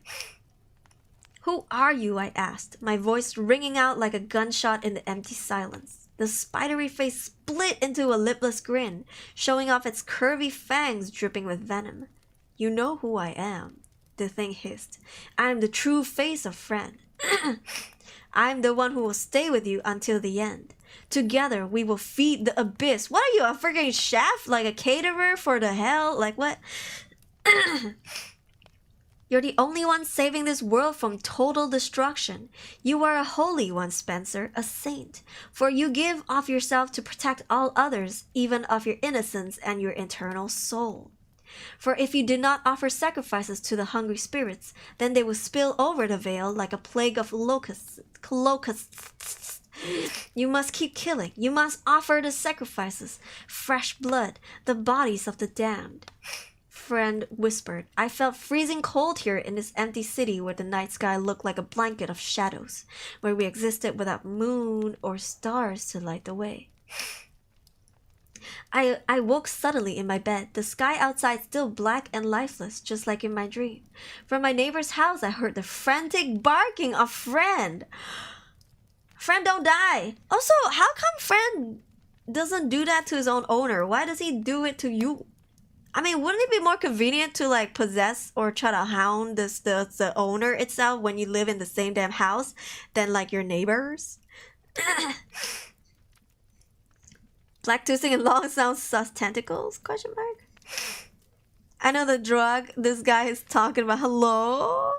are you? I asked, my voice ringing out like a gunshot in the empty silence. The spidery face split into a lipless grin, showing off its curvy fangs dripping with venom. You know who I am, the thing hissed. I am the true face of Friend. I am the one who will stay with you until the end. Together we will feed the abyss. What are you, a freaking chef? Like a caterer for the hell? Like what? You're the only one saving this world from total destruction. You are a holy one, Spencer, a saint, for you give of yourself to protect all others, even of your innocence and your eternal soul. For if you do not offer sacrifices to the hungry spirits, then they will spill over the veil like a plague of locusts. You must keep killing. You must offer the sacrifices, fresh blood, the bodies of the damned. Friend whispered. I felt freezing cold here in this empty city where the night sky looked like a blanket of shadows, where we existed without moon or stars to light the way. I woke suddenly in my bed, the sky outside still black and lifeless, just like in my dream. From my neighbor's house, I heard the frantic barking of Friend. Friend, don't die! Also, how come Friend doesn't do that to his own owner? Why does he do it to you? I mean, wouldn't it be more convenient to like possess or try to hound the owner itself when you live in the same damn house than like your neighbors? Black twisting and long sounds sus tentacles? Question mark. I know the drug this guy is talking about. Hello?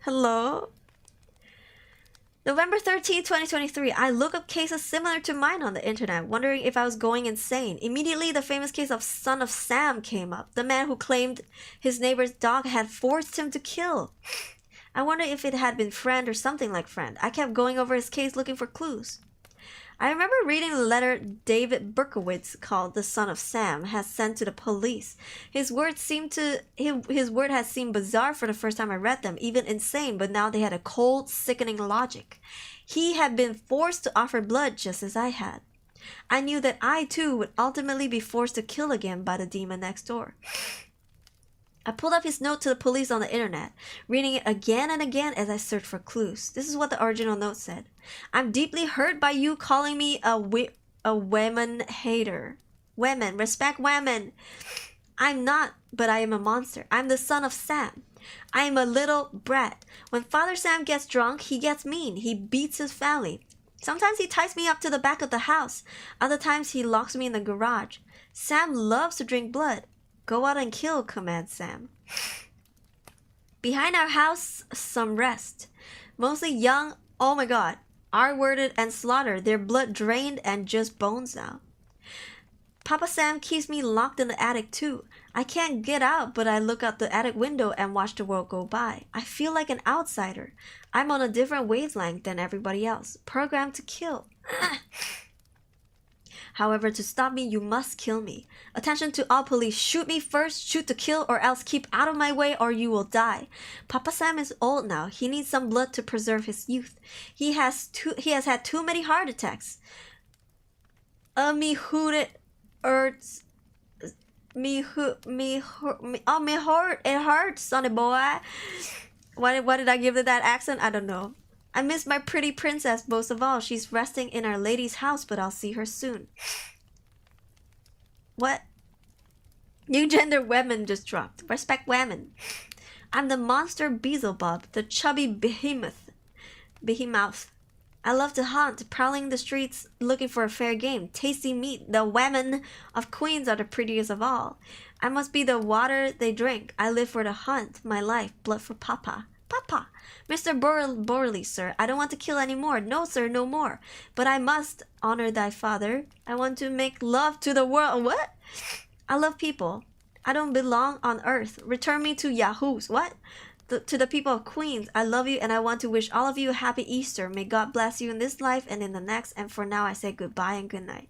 Hello? November 13th, 2023. I look up cases similar to mine on the internet, wondering if I was going insane. Immediately, the famous case of Son of Sam came up, the man who claimed his neighbor's dog had forced him to kill. I wonder if it had been Friend or something like Friend. I kept going over his case looking for clues. I remember reading the letter David Berkowitz, called The Son of Sam, has sent to the police. His word had seemed bizarre for the first time I read them, even insane, but now they had a cold, sickening logic. He had been forced to offer blood just as I had. I knew that I too would ultimately be forced to kill again by the demon next door. I pulled up his note to the police on the internet, reading it again and again as I searched for clues. This is what the original note said. I'm deeply hurt by you calling me a women hater. Women, respect women. I'm not, but I am a monster. I'm the son of Sam. I am a little brat. When Father Sam gets drunk, he gets mean. He beats his family. Sometimes he ties me up to the back of the house. Other times he locks me in the garage. Sam loves to drink blood. Go out and kill, commands Sam. Behind our house, some rest. Mostly young, oh my god, R-worded and slaughtered, their blood drained and just bones now. Papa Sam keeps me locked in the attic too. I can't get out, but I look out the attic window and watch the world go by. I feel like an outsider. I'm on a different wavelength than everybody else, programmed to kill. However, to stop me, you must kill me. Attention to all police. Shoot me first, shoot to kill, or else keep out of my way or you will die. Papa Sam is old now. He needs some blood to preserve his youth. He has had too many heart attacks. Me hooted hurts. Me heart, it hurts, sonny boy. What did I give to that accent? I don't know. I miss my pretty princess most of all. She's resting in Our Lady's house, but I'll see her soon. What? New gender women just dropped. Respect women. I'm the monster Beelzebub, the chubby behemoth. I love to hunt, prowling the streets looking for a fair game. Tasty meat. The women of Queens are the prettiest of all. I must be the water they drink. I live for the hunt. My life, blood for Papa. Papa! Mr. Borley, sir, I don't want to kill any more. No, sir, no more. But I must honor thy father. I want to make love to the world. What? I love people. I don't belong on earth. Return me to Yahoos. What? To the people of Queens, I love you and I want to wish all of you a happy Easter. May God bless you in this life and in the next. And for now, I say goodbye and good night.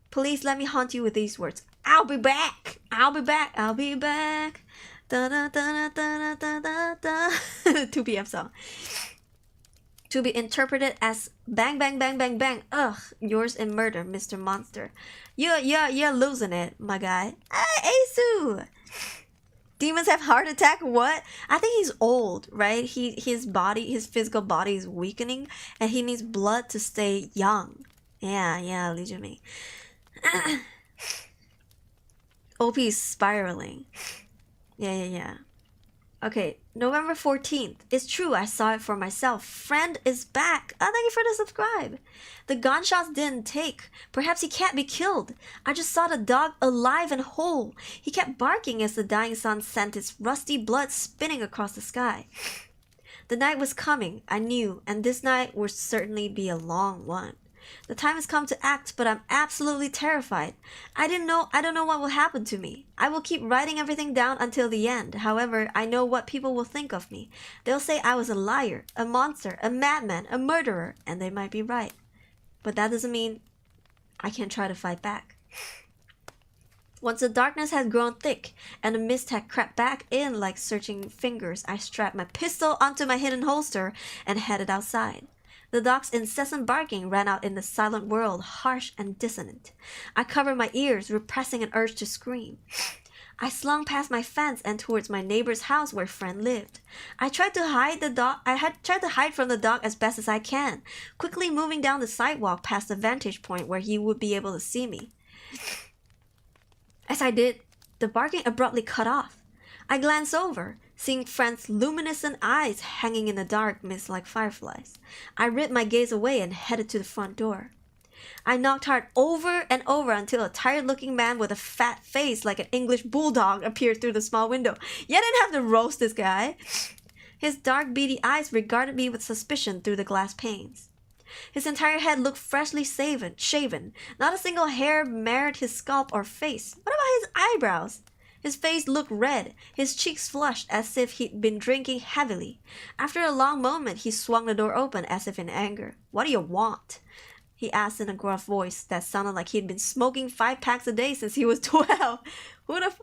Please let me haunt you with these words. I'll be back. I'll be back. I'll be back. Da da da da da da da da. 2 p.m. song. To be interpreted as bang bang bang bang bang. Ugh, yours in murder, Mr. Monster. You're losing it, my guy. Hey, Asu. Demons have heart attack? What? I think he's old, right? His physical body is weakening, and he needs blood to stay young. Yeah, legitimately. OP is spiraling. Yeah. Okay, November 14th. It's true, I saw it for myself. Friend is back. Oh, thank you for the subscribe. The gunshots didn't take. Perhaps he can't be killed. I just saw the dog alive and whole. He kept barking as the dying sun sent its rusty blood spinning across the sky. The night was coming, I knew, and this night would certainly be a long one. The time has come to act, but I'm absolutely terrified. I don't know what will happen to me. I will keep writing everything down until the end. However, I know what people will think of me. They'll say I was a liar, a monster, a madman, a murderer, and they might be right. But that doesn't mean I can't try to fight back. Once the darkness had grown thick and the mist had crept back in like searching fingers, I strapped my pistol onto my hidden holster and headed outside. The dog's incessant barking ran out in the silent world, harsh and dissonant. I covered my ears, repressing an urge to scream. I slunk past my fence and towards my neighbor's house where Friend lived. I tried to hide from the dog as best as I can, quickly moving down the sidewalk past the vantage point where he would be able to see me. As I did, the barking abruptly cut off. I glanced over, seeing Friend's luminescent eyes hanging in the dark mist like fireflies. I ripped my gaze away and headed to the front door. I knocked hard over and over until a tired-looking man with a fat face like an English bulldog appeared through the small window. You didn't have to roast this guy. His dark, beady eyes regarded me with suspicion through the glass panes. His entire head looked freshly shaven. Not a single hair marred his scalp or face. What about his eyebrows? His face looked red, his cheeks flushed as if he'd been drinking heavily. After a long moment, he swung the door open as if in anger. "What do you want?" he asked in a gruff voice that sounded like he'd been smoking 5 packs a day since he was 12. Who the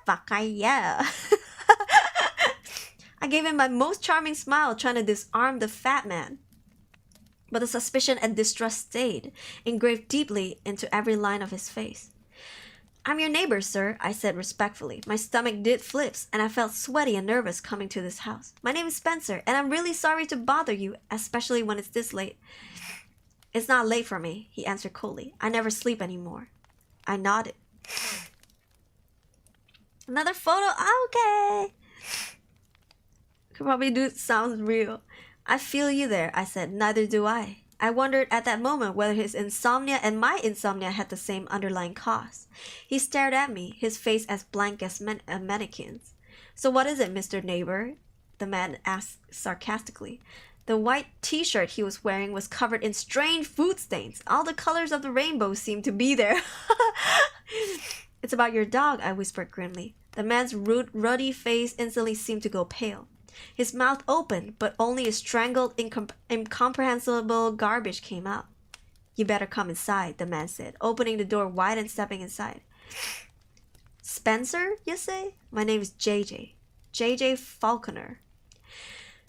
fuck are you? I gave him my most charming smile, trying to disarm the fat man. But the suspicion and distrust stayed, engraved deeply into every line of his face. "I'm your neighbor, sir," I said respectfully. My stomach did flips, and I felt sweaty and nervous coming to this house. "My name is Spencer, and I'm really sorry to bother you, especially when it's this late." "It's not late for me," he answered coldly. "I never sleep anymore." I nodded. "Another photo? Okay." Could probably do it sounds real. "I feel you there," I said. "Neither do I." I wondered at that moment whether his insomnia and my insomnia had the same underlying cause. He stared at me, his face as blank as a mannequin's. "So what is it, Mr. Neighbor?" the man asked sarcastically. The white t-shirt he was wearing was covered in strange food stains. All the colors of the rainbow seemed to be there. "It's about your dog," I whispered grimly. The man's ruddy face instantly seemed to go pale. His mouth opened, but only a strangled, incomprehensible garbage came out. "You better come inside," the man said, opening the door wide and stepping inside. "Spencer, you say? My name is JJ. JJ Falconer."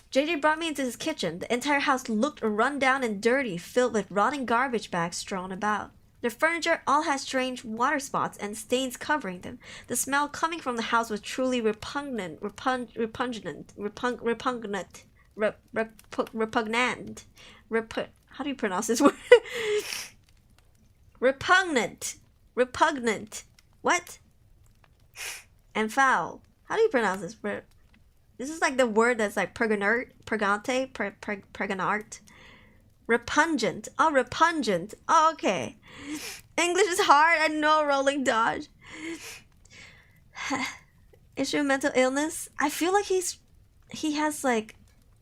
JJ brought me into his kitchen. The entire house looked run down and dirty, filled with rotting garbage bags strewn about. The furniture all had strange water spots and stains covering them. The smell coming from the house was truly repugnant. How do you pronounce this word? Repugnant. What? And foul. How do you pronounce this word? This is like the word that's like pregnant. Repugnant. Oh, repugnant. Oh, okay. English is hard. I know, rolling dodge. Issue of mental illness. I feel like he has like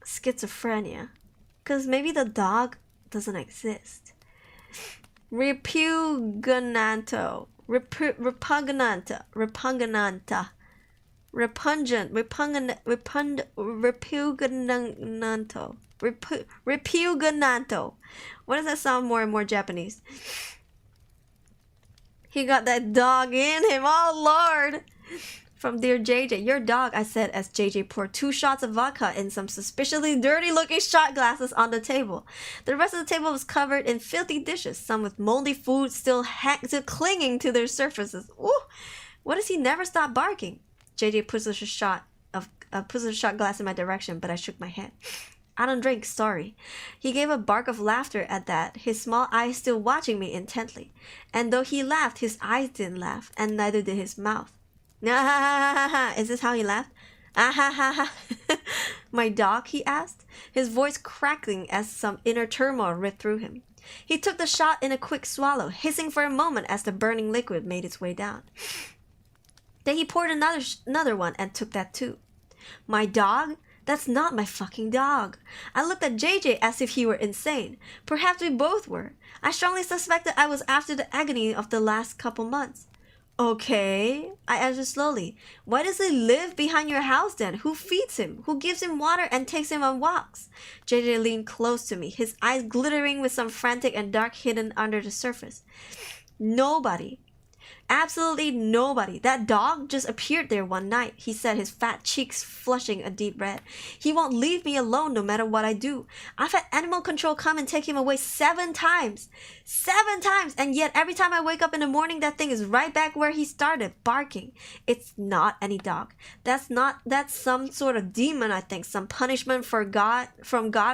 schizophrenia. Because maybe the dog doesn't exist. Repugnanto. Repugnanta. Repugnanto. Repugnanto. Why does that sound more and more Japanese? He got that dog in him. Oh, Lord. From Dear JJ. "Your dog," I said as JJ poured 2 shots of vodka in some suspiciously dirty-looking shot glasses on the table. The rest of the table was covered in filthy dishes, some with moldy food still clinging to their surfaces. Ooh, what does he never stop barking? JJ pushed a shot glass in my direction, but I shook my head. "I don't drink, sorry." He gave a bark of laughter at that, his small eyes still watching me intently. And though he laughed, his eyes didn't laugh, and neither did his mouth. "Ah ha ha ha ha." Is this how he laughed? "Ah ha ha ha." "My dog?" he asked, his voice crackling as some inner turmoil ripped through him. He took the shot in a quick swallow, hissing for a moment as the burning liquid made its way down. Then he poured another one and took that too. "My dog? That's not my fucking dog." I looked at JJ as if he were insane. Perhaps we both were. I strongly suspected I was after the agony of the last couple months. "Okay," I answered slowly. "Why does he live behind your house then? Who feeds him? Who gives him water and takes him on walks?" JJ leaned close to me, his eyes glittering with some frantic and dark hidden under the surface. "Nobody. Absolutely nobody. That dog just appeared there one night," he said, his fat cheeks flushing a deep red. "He won't leave me alone no matter what I do. I've had animal control come and take him away 7 times. 7 times! And yet every time I wake up in the morning, that thing is right back where he started, barking. It's not any dog. That's some sort of demon, I think. Some punishment from God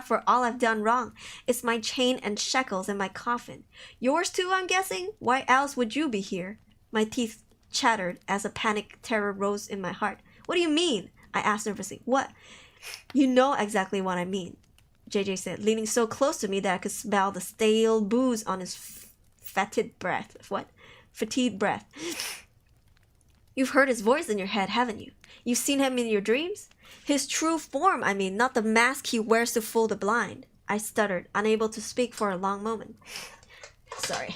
for all I've done wrong. It's my chain and shackles and my coffin. Yours too, I'm guessing? Why else would you be here?" My teeth chattered as a panic terror rose in my heart. "What do you mean?" I asked nervously. "What?" "You know exactly what I mean," JJ said, leaning so close to me that I could smell the stale booze on his fetid breath. What? Fatigued breath. You've heard his voice in your head, haven't you? You've seen him in your dreams? His true form, I mean, not the mask he wears to fool the blind. I stuttered, unable to speak for a long moment. Sorry.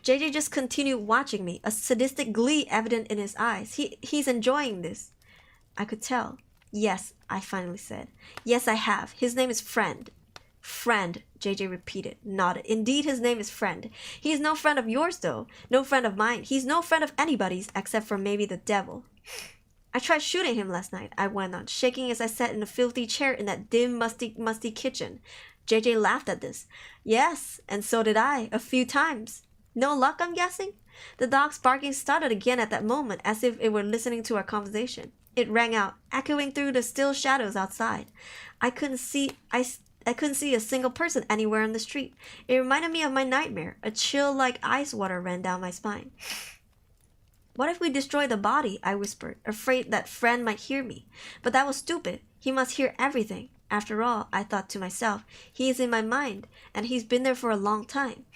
JJ just continued watching me, a sadistic glee evident in his eyes. He's enjoying this. I could tell. Yes, I finally said. Yes, I have. His name is Friend. Friend, JJ repeated, nodded. Indeed, his name is Friend. He is no friend of yours, though. No friend of mine. He's no friend of anybody's, except for maybe the devil. I tried shooting him last night, I went on, shaking as I sat in a filthy chair in that dim, musty kitchen. JJ laughed at this. Yes, and so did I, a few times. No luck, I'm guessing? The dog's barking started again at that moment, as if it were listening to our conversation. It rang out, echoing through the still shadows outside. I couldn't see a single person anywhere on the street. It reminded me of my nightmare. A chill like ice water ran down my spine. What if we destroy the body? I whispered, afraid that Friend might hear me. But that was stupid. He must hear everything. After all, I thought to myself, he is in my mind, and he's been there for a long time.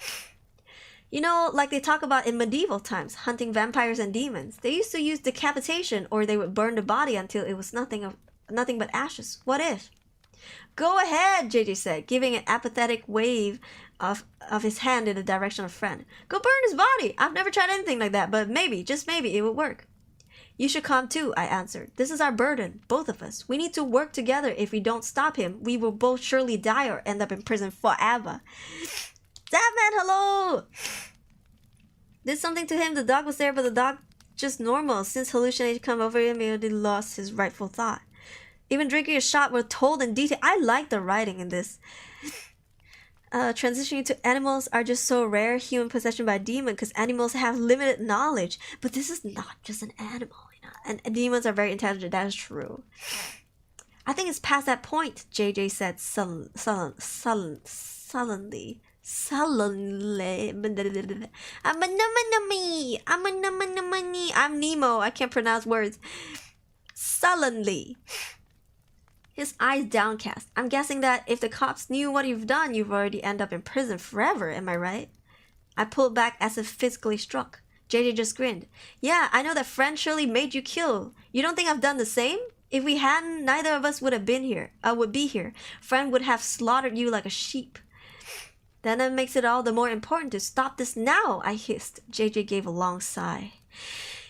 You know, like they talk about in medieval times, hunting vampires and demons. They used to use decapitation, or they would burn the body until it was nothing but ashes. What if? Go ahead, JJ said, giving an apathetic wave of his hand in the direction of Friend. Go burn his body! I've never tried anything like that, but maybe, just maybe, it would work. You should come too, I answered. This is our burden, both of us. We need to work together. If we don't stop him, we will both surely die or end up in prison forever. That man, hello! Did something to him. The dog was there, but the dog just normal. Since hallucination come over him, he already lost his rightful thought. Even drinking a shot were told in detail. I like the writing in this. Transitioning to animals are just so rare. Human possession by a demon, because animals have limited knowledge. But this is not just an animal, you know. And demons are very intelligent. That is true. I think it's past that point, JJ said sullenly. I'm Nemo. I can't pronounce words. Sullenly. His eyes downcast. I'm guessing that if the cops knew what you've done, you've already end up in prison forever, am I right? I pulled back as if physically struck. JJ just grinned. Yeah, I know that Friend surely made you kill. You don't think I've done the same? If we hadn't, neither of us would have been here. Would be here. Friend would have slaughtered you like a sheep. Then that makes it all the more important to stop this now, I hissed. JJ gave a long sigh.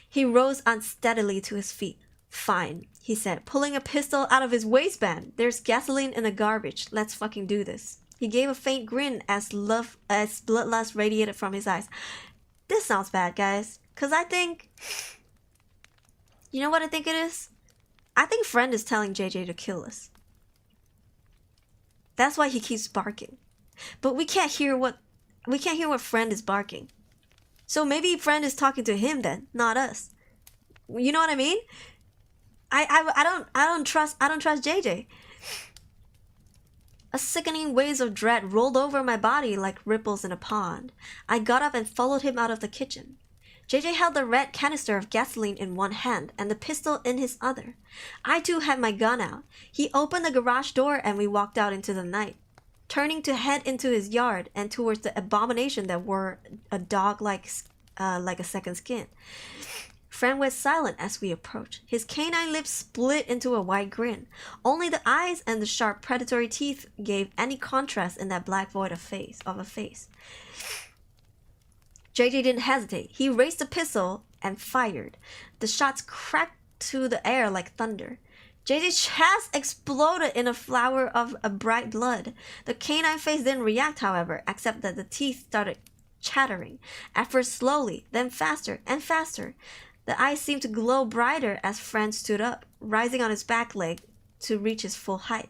He rose unsteadily to his feet. Fine, he said, pulling a pistol out of his waistband. There's gasoline in the garbage. Let's fucking do this. He gave a faint grin as bloodlust radiated from his eyes. This sounds bad, guys. Cause I think... You know what I think it is? I think Friend is telling JJ to kill us. That's why he keeps barking. But we can't hear what Friend is barking. So maybe Friend is talking to him then, not us. You know what I mean? I don't trust JJ. A sickening wave of dread rolled over my body like ripples in a pond. I got up and followed him out of the kitchen. JJ held the red canister of gasoline in one hand and the pistol in his other. I too had my gun out. He opened the garage door and we walked out into the night, turning to head into his yard and towards the abomination that wore a dog like a second skin. Friend was silent as we approached. His canine lips split into a wide grin. Only the eyes and the sharp predatory teeth gave any contrast in that black void of a face. JJ didn't hesitate. He raised the pistol and fired. The shots cracked to the air like thunder. JJ's chest exploded in a flower of a bright blood. The canine face didn't react, however, except that the teeth started chattering. At first slowly, then faster and faster. The eyes seemed to glow brighter as Friend stood up, rising on his back leg to reach his full height.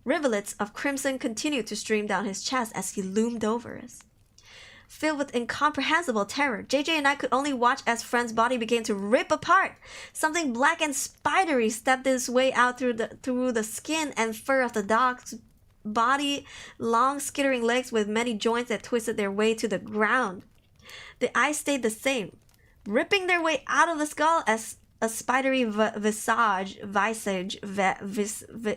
Rivulets of crimson continued to stream down his chest as he loomed over us. Filled with incomprehensible terror, JJ and I could only watch as Friend's body began to rip apart. Something black and spidery stepped its way out through the skin and fur of the dog's body, long skittering legs with many joints that twisted their way to the ground. The eyes stayed the same, ripping their way out of the skull as a spidery visage,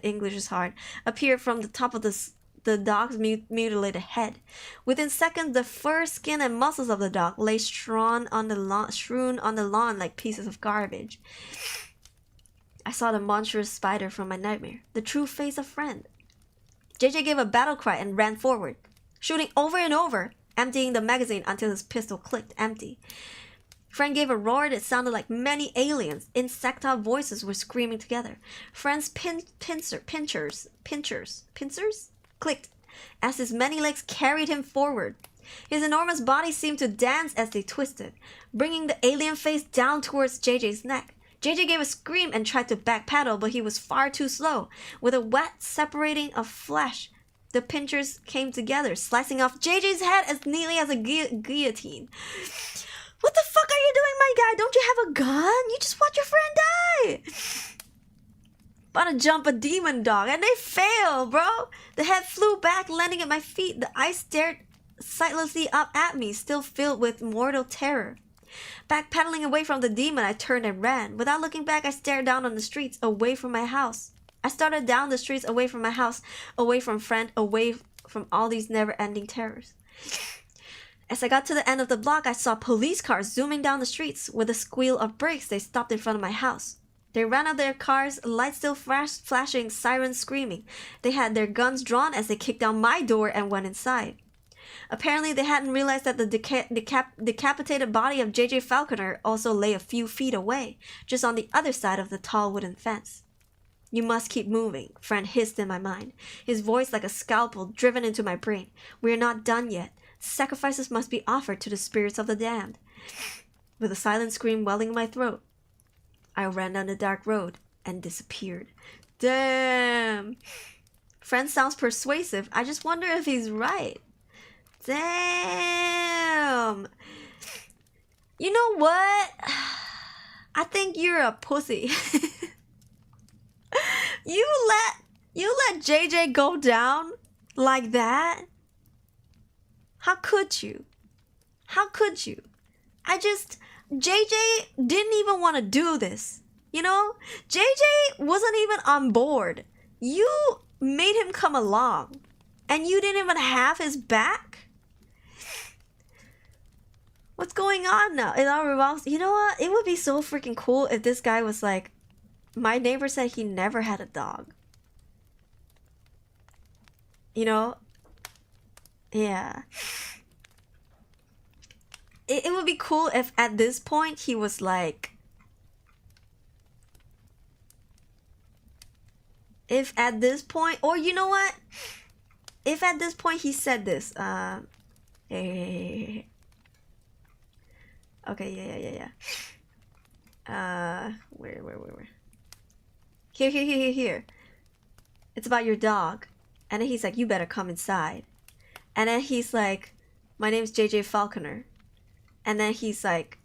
English is hard, appeared from the top of the the dog's mutilated head. Within seconds, the fur, skin, and muscles of the dog lay strewn on the lawn like pieces of garbage. I saw the monstrous spider from my nightmare, the true face of Friend. JJ gave a battle cry and ran forward, shooting over and over, emptying the magazine until his pistol clicked empty. Friend gave a roar that sounded like many aliens. Insectile voices were screaming together. Friend's pincers clicked as his many legs carried him forward. His enormous body seemed to dance as they twisted, bringing the alien face down towards JJ's neck. JJ gave a scream and tried to backpedal, but he was far too slow. With a wet separating of flesh, the pincers came together, slicing off JJ's head as neatly as a guillotine. What the fuck are you doing, my guy? Don't you have a gun? You just watch your friend die. About to jump a demon dog, and they fail, bro. The head flew back, landing at my feet. The eyes stared sightlessly up at me, still filled with mortal terror. Backpedaling away from the demon, I turned and ran. Without looking back, I stared down on the streets, away from my house. I started down the streets, away from my house, away from Friend, away from all these never-ending terrors. As I got to the end of the block, I saw police cars zooming down the streets. With a squeal of brakes, they stopped in front of my house. They ran out their cars, lights still flashing, sirens screaming. They had their guns drawn as they kicked down my door and went inside. Apparently, they hadn't realized that the decapitated body of JJ Falconer also lay a few feet away, just on the other side of the tall wooden fence. You must keep moving, Friend hissed in my mind, his voice like a scalpel driven into my brain. We are not done yet. Sacrifices must be offered to the spirits of the damned. With a silent scream welling in my throat, I ran down the dark road and disappeared. Damn! Friend sounds persuasive. I just wonder if he's right. Damn! You know what? I think you're a pussy. You let JJ go down like that? How could you? How could you? JJ didn't even want to do this. You know? JJ wasn't even on board. You made him come along. And you didn't even have his back? What's going on now? It all revolves. You know what? It would be so freaking cool if this guy was like, my neighbor said he never had a dog. You know? Yeah. It would be cool if at this point he was like, if at this point, or you know what? If at this point he said this, hey. Okay, yeah. Where? Here. It's about your dog. And then he's like, you better come inside. And then he's like, my name's JJ Falconer. And then he's like,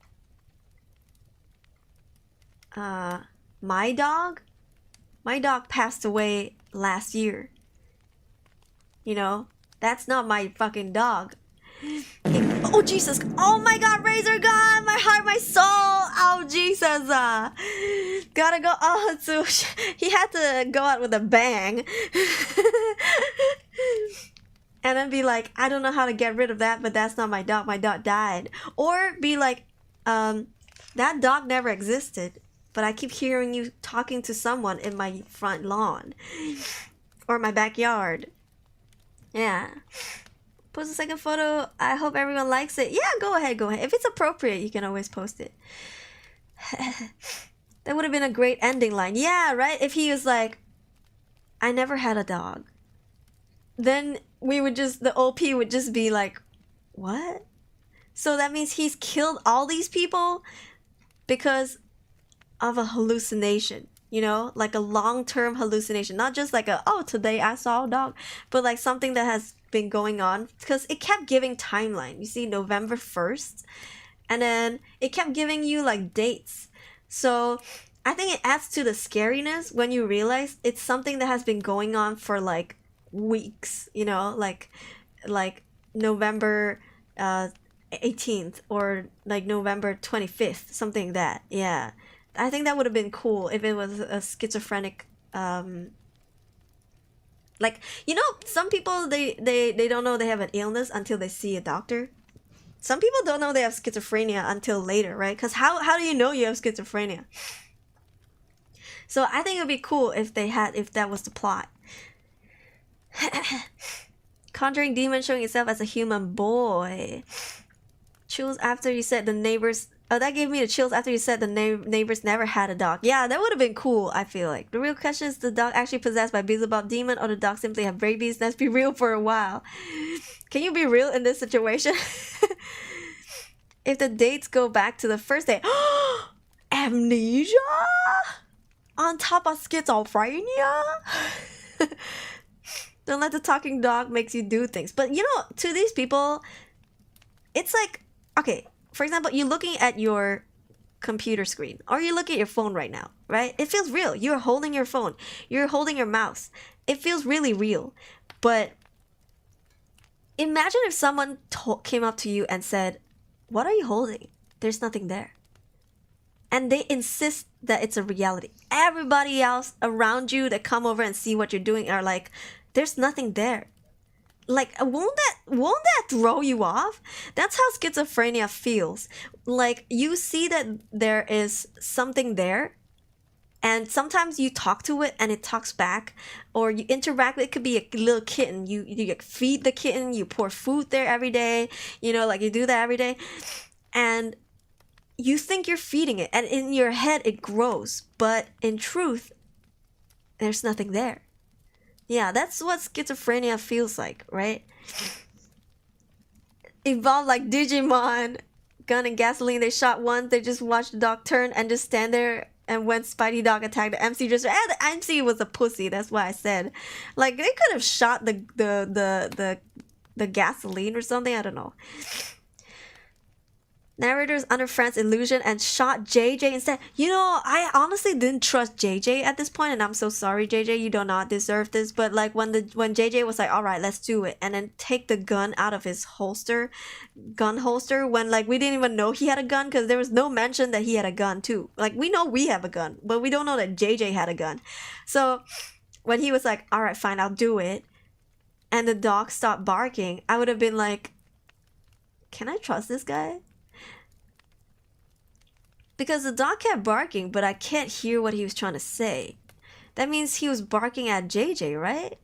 my dog? My dog passed away last year. You know? That's not my fucking dog. Oh Jesus! Oh my God! Razor gun! My heart, my soul! Oh Jesus! Gotta go. Oh, so he had to go out with a bang, and then be like, I don't know how to get rid of that, but that's not my dog. My dog died. Or be like, that dog never existed, but I keep hearing you talking to someone in my front lawn or my backyard. Yeah. Post a second photo. I hope everyone likes it. Yeah, go ahead. If it's appropriate, you can always post it. That would have been a great ending line. Yeah, right? If he was like, I never had a dog. Then the OP would just be like, what? So that means he's killed all these people because of a hallucination. You know, like a long-term hallucination. Not just like today I saw a dog, but like something that has been going on, because it kept giving timeline. You see, November 1st, and then it kept giving you like dates. So I think it adds to the scariness when you realize it's something that has been going on for like weeks, you know, like November 18th or like November 25th, something like that. Yeah, I think that would have been cool if it was a schizophrenic Like, you know, some people they don't know they have an illness until they see a doctor. Some people don't know they have schizophrenia until later, right? Because how do you know you have schizophrenia? So I think it would be cool if that was the plot. Conjuring demon showing itself as a human boy. Chills after you said the neighbors. Oh, that gave me the chills after you said the neighbors never had a dog. Yeah, that would have been cool, I feel like. The real question is the dog actually possessed by Beelzebub demon or the dog simply have rabies? Let's be real for a while. Can you be real in this situation? If the dates go back to the first date. Amnesia? On top of schizophrenia? Don't let the talking dog makes you do things. But you know, to these people, it's like, okay, for example, you're looking at your computer screen or you look at your phone right now, right? It feels real. You're holding your phone. You're holding your mouse. It feels really real. But imagine if someone came up to you and said, what are you holding? There's nothing there. And they insist that it's a reality. Everybody else around you that come over and see what you're doing are like, there's nothing there. Like, won't that throw you off? That's how schizophrenia feels. Like, you see that there is something there, and sometimes you talk to it and it talks back, or you interact with it. Could be a little kitten. You feed the kitten, you pour food there every day, you know, like you do that every day, and you think you're feeding it, and in your head it grows, but in truth, there's nothing there. Yeah, that's what schizophrenia feels like, right? Evolved like Digimon. Gun and gasoline, they shot once, they just watched the dog turn and just stand there, and when Spidey Dog attacked the MC, just the MC was a pussy, that's why I said. Like, they could have shot the gasoline or something, I don't know. Narrators under Fran's illusion and shot JJ instead. You know, I honestly didn't trust JJ at this point, and I'm so sorry, JJ. You do not deserve this. But like when JJ was like, "All right, let's do it," and then take the gun out of his gun holster, when like we didn't even know he had a gun because there was no mention that he had a gun too. Like we know we have a gun, but we don't know that JJ had a gun. So when he was like, "All right, fine, I'll do it," and the dog stopped barking, I would have been like, "Can I trust this guy?" Because the dog kept barking, but I can't hear what he was trying to say. That means he was barking at JJ, right?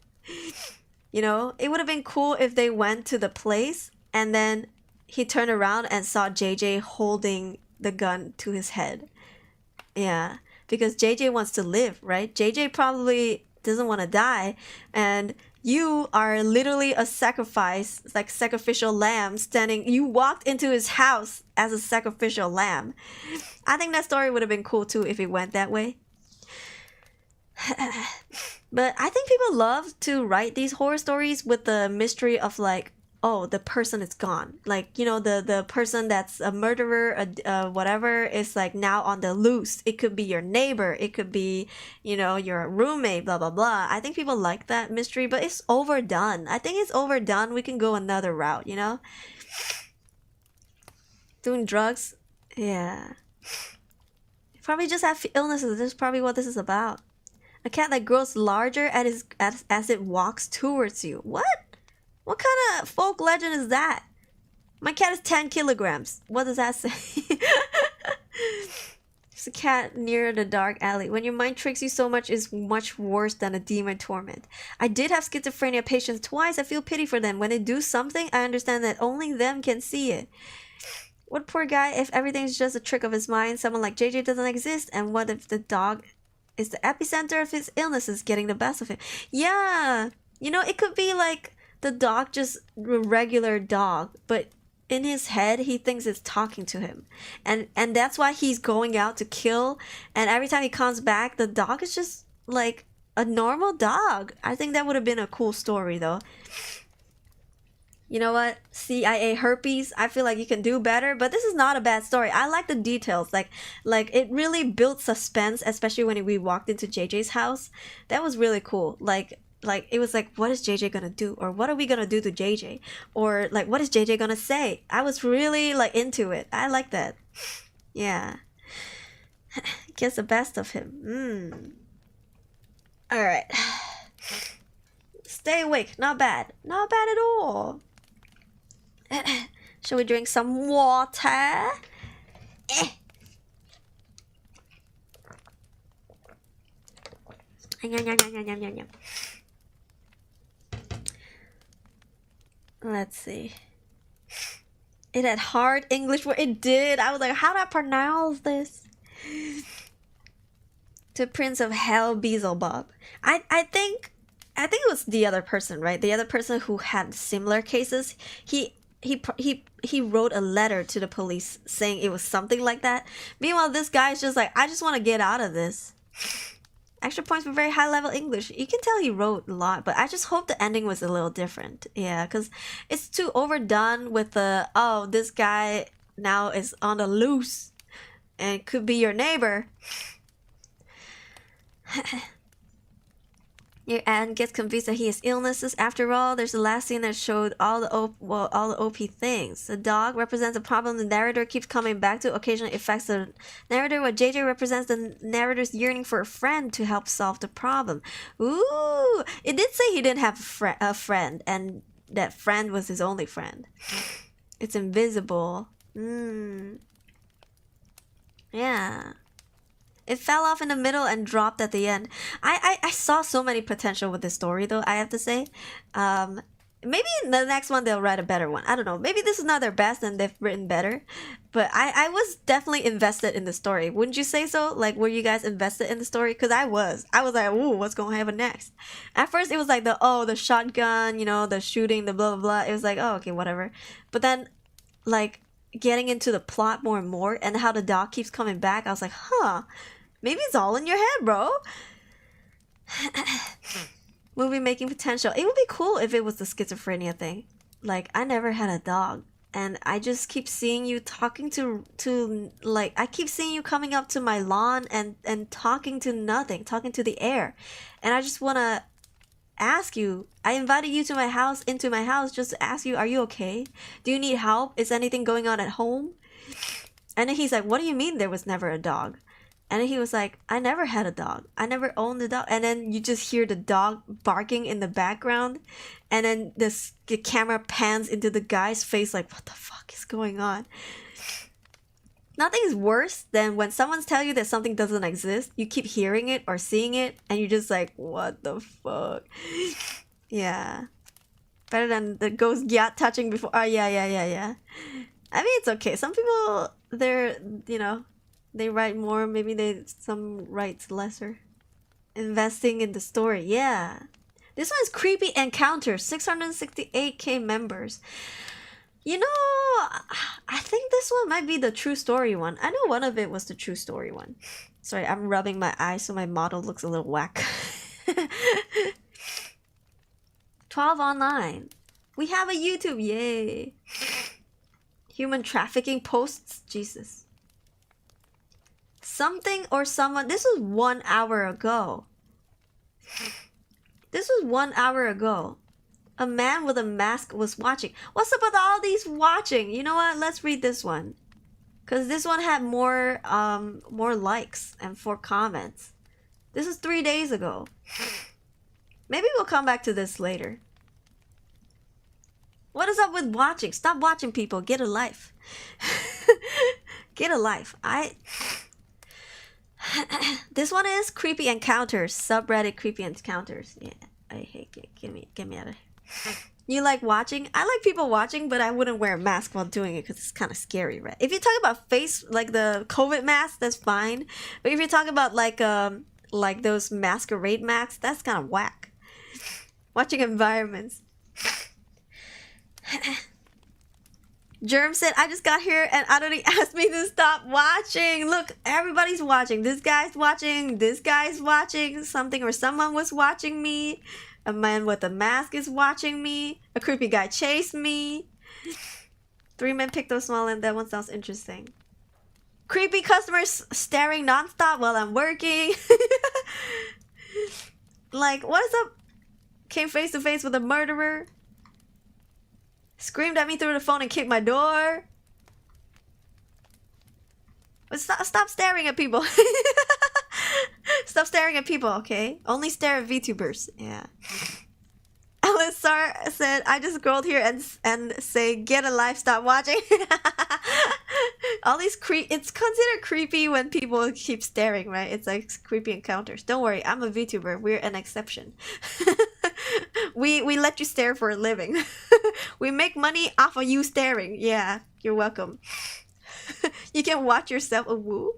You know, it would have been cool if they went to the place and then he turned around and saw JJ holding the gun to his head. Yeah, because JJ wants to live, right? JJ probably doesn't want to die, and you are literally a sacrifice, like sacrificial lamb standing. You walked into his house as a sacrificial lamb. I think that story would have been cool too if it went that way. But I think people love to write these horror stories with the mystery of like, oh, the person is gone. Like, you know, the person that's a murderer, whatever, is like now on the loose. It could be your neighbor. It could be, you know, your roommate, blah, blah, blah. I think people like that mystery, but it's overdone. I think it's overdone. We can go another route, you know? Doing drugs? Yeah. Probably just have illnesses. That's probably what this is about. A cat that grows larger as it walks towards you. What? What kind of folk legend is that? My cat is 10 kilograms. What does that say? There's a cat near the dark alley. When your mind tricks you so much, is much worse than a demon torment. I did have schizophrenia patients twice. I feel pity for them. When they do something, I understand that only them can see it. What poor guy, if everything's just a trick of his mind, someone like JJ doesn't exist, and what if the dog is the epicenter of his illnesses getting the best of him? Yeah, you know, it could be like the dog just a regular dog, but in his head he thinks it's talking to him, and that's why he's going out to kill, and every time he comes back the dog is just like a normal dog. I think that would have been a cool story though. You know what? CIA herpes, I feel like you can do better, but this is not a bad story. I like the details. Like it really built suspense, especially when we walked into JJ's house. That was really cool. Like it was like, what is JJ gonna do? Or what are we gonna do to JJ? Or like, what is JJ gonna say? I was really like into it. I like that. Yeah. Gets the best of him. Alright. Stay awake. Not bad. Not bad at all. Shall we drink some water? Let's see. It had hard English word. It did. I was like, how do I pronounce this? To Prince of Hell Beelzebub. I think it was the other person, right? The other person who had similar cases. He wrote a letter to the police saying it was something like that. Meanwhile, this guy's just like, I just want to get out of this. Extra points for very high level English. You can tell he wrote a lot, but I just hope the ending was a little different. Yeah, because it's too overdone with the, oh, this guy now is on the loose and could be your neighbor. Your aunt gets convinced that he has illnesses. After all, there's the last scene that showed all the OP things. The dog represents a problem the narrator keeps coming back to. Occasionally affects the narrator. What JJ represents the narrator's yearning for a friend to help solve the problem. Ooh, it did say he didn't have a friend, and that friend was his only friend. It's invisible. Yeah. It fell off in the middle and dropped at the end. I saw so many potential with this story, though, I have to say. Maybe in the next one they'll write a better one. I don't know. Maybe this is not their best and they've written better. But I was definitely invested in the story. Wouldn't you say so? Like, were you guys invested in the story? Because I was. I was like, ooh, what's going to happen next? At first, it was like the shotgun, you know, the shooting, the blah, blah, blah. It was like, oh, okay, whatever. But then, like, getting into the plot more and more and how the dog keeps coming back, I was like, huh. Maybe it's all in your head, bro. Movie making potential. It would be cool if it was the schizophrenia thing. Like, I never had a dog. And I just keep seeing you talking to like, I keep seeing you coming up to my lawn and talking to nothing. Talking to the air. And I just want to ask you. I invited you to my house, into my house, just to ask you, are you okay? Do you need help? Is anything going on at home? And then he's like, what do you mean there was never a dog? And then he was like, I never had a dog. I never owned a dog. And then you just hear the dog barking in the background. And then the camera pans into the guy's face like, what the fuck is going on? Nothing's worse than when someone's telling you that something doesn't exist. You keep hearing it or seeing it. And you're just like, what the fuck? Yeah. Better than the ghost yacht touching before. Oh, yeah. I mean, it's okay. Some people, they're, you know, they write more, maybe some writes lesser. Investing in the story, yeah. This one is Creepy Encounters, 668k members. You know, I think this one might be the true story one. I know one of it was the true story one. Sorry, I'm rubbing my eyes so my model looks a little whack. 12 online. We have a YouTube, yay. Human trafficking posts, Jesus. Something or someone. This was 1 hour ago. This was 1 hour ago. A man with a mask was watching. What's up with all these watching? You know what? Let's read this one. Because this one had more likes and 4 comments. This is 3 days ago. Maybe we'll come back to this later. What is up with watching? Stop watching, people. Get a life. Get a life. This one is Creepy Encounters, subreddit Creepy Encounters. Yeah, I hate it. Get me out of here. You like watching? I like people watching, but I wouldn't wear a mask while doing it because it's kind of scary, right? If you talk about face, like the COVID mask, that's fine. But if you talk about like those masquerade masks, that's kind of whack. Watching environments. Germ said, I just got here and Aruri asked me to stop watching. Look, everybody's watching. This guy's watching. This guy's watching something, or someone was watching me. A man with a mask is watching me. A creepy guy chased me. 3 men picked up small and that one sounds interesting. Creepy customers staring nonstop while I'm working. Like, what is up? Came face to face with a murderer. Screamed at me through the phone and kicked my door. But stop staring at people. Stop staring at people, okay? Only stare at VTubers. Yeah. Melissa said, I just scrolled here and say, get a life, stop watching. All these it's considered creepy when people keep staring, right? It's like creepy encounters. Don't worry, I'm a VTuber. We're an exception. we let you stare for a living. We make money off of you staring. Yeah, you're welcome. You can watch yourself a woo.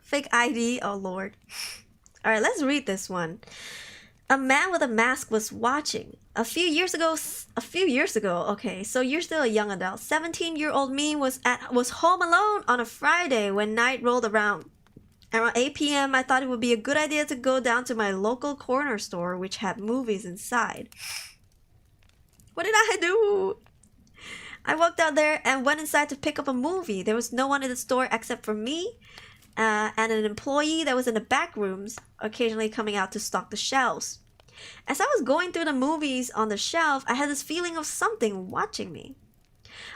Fake ID, oh lord. Alright, let's read this one. A man with a mask was watching. A few years ago, okay, so you're still a young adult. 17-year-old me was home alone on a Friday when night rolled around. Around 8 p.m., I thought it would be a good idea to go down to my local corner store, which had movies inside. What did I do? I walked out there and went inside to pick up a movie. There was no one in the store except for me and an employee that was in the back rooms, occasionally coming out to stock the shelves. As I was going through the movies on the shelf, I had this feeling of something watching me.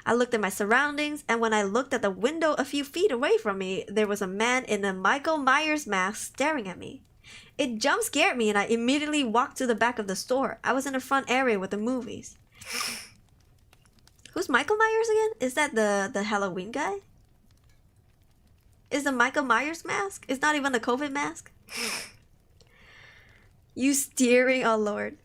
I looked at my surroundings, and when I looked at the window a few feet away from me, there was a man in a Michael Myers mask staring at me. It jump scared me, and I immediately walked to the back of the store. I was in the front area with the movies. Who's Michael Myers again? Is that the Halloween guy? Is the Michael Myers mask? It's not even the COVID mask? You steering, oh lord.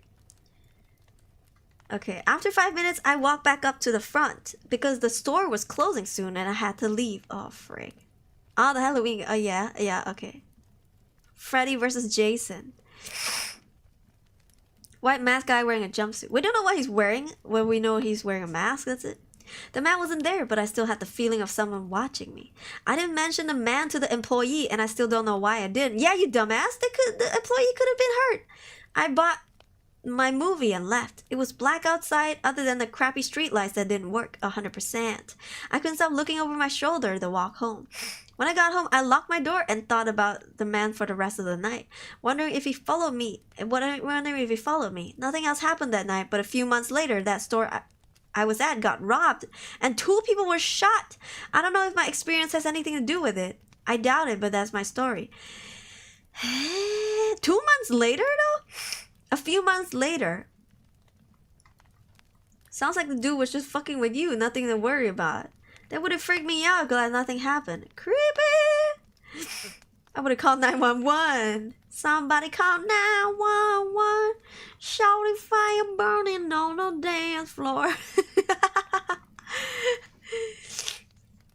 Okay, after 5 minutes, I walked back up to the front because the store was closing soon and I had to leave. Oh, frig. Oh, the Halloween. Oh, yeah, okay. Freddy versus Jason. White mask guy wearing a jumpsuit. We don't know what he's wearing. Well, we know he's wearing a mask, that's it. The man wasn't there, but I still had the feeling of someone watching me. I didn't mention the man to the employee, and I still don't know why I didn't. Yeah, you dumbass. The employee could have been hurt. I bought my movie and left. It was black outside other than the crappy street lights that didn't work 100%. I couldn't stop looking over my shoulder the walk home. When I got home, I locked my door and thought about the man for the rest of the night, wondering if he followed me. Nothing else happened that night, but a few months later, that store I was at got robbed and 2 people were shot. I don't know if my experience has anything to do with it. I doubt it, but that's my story. 2 months later though? A few months later. Sounds like the dude was just fucking with you, nothing to worry about. That would have freaked me out, glad nothing happened. Creepy! I would have called 911. Somebody call 911. Shouting fire burning on the dance floor.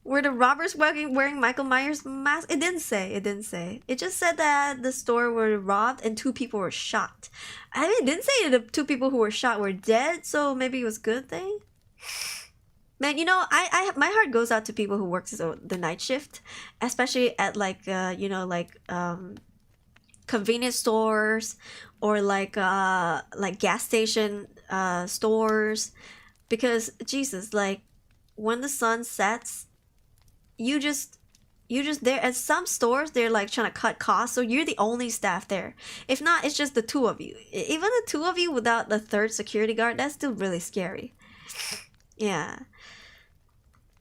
Were the robbers wearing Michael Myers masks? It didn't say. It just said that the store were robbed and 2 people were shot. I mean, it didn't say the 2 people who were shot were dead, so maybe it was a good thing. Man, you know, I my heart goes out to people who work the night shift, especially at like convenience stores or like gas station stores, because Jesus, like when the sun sets, you just there. At some stores they're like trying to cut costs, so you're the only staff there. If not, it's just the 2 of you. Even the 2 of you without the 3rd security guard, that's still really scary. Yeah.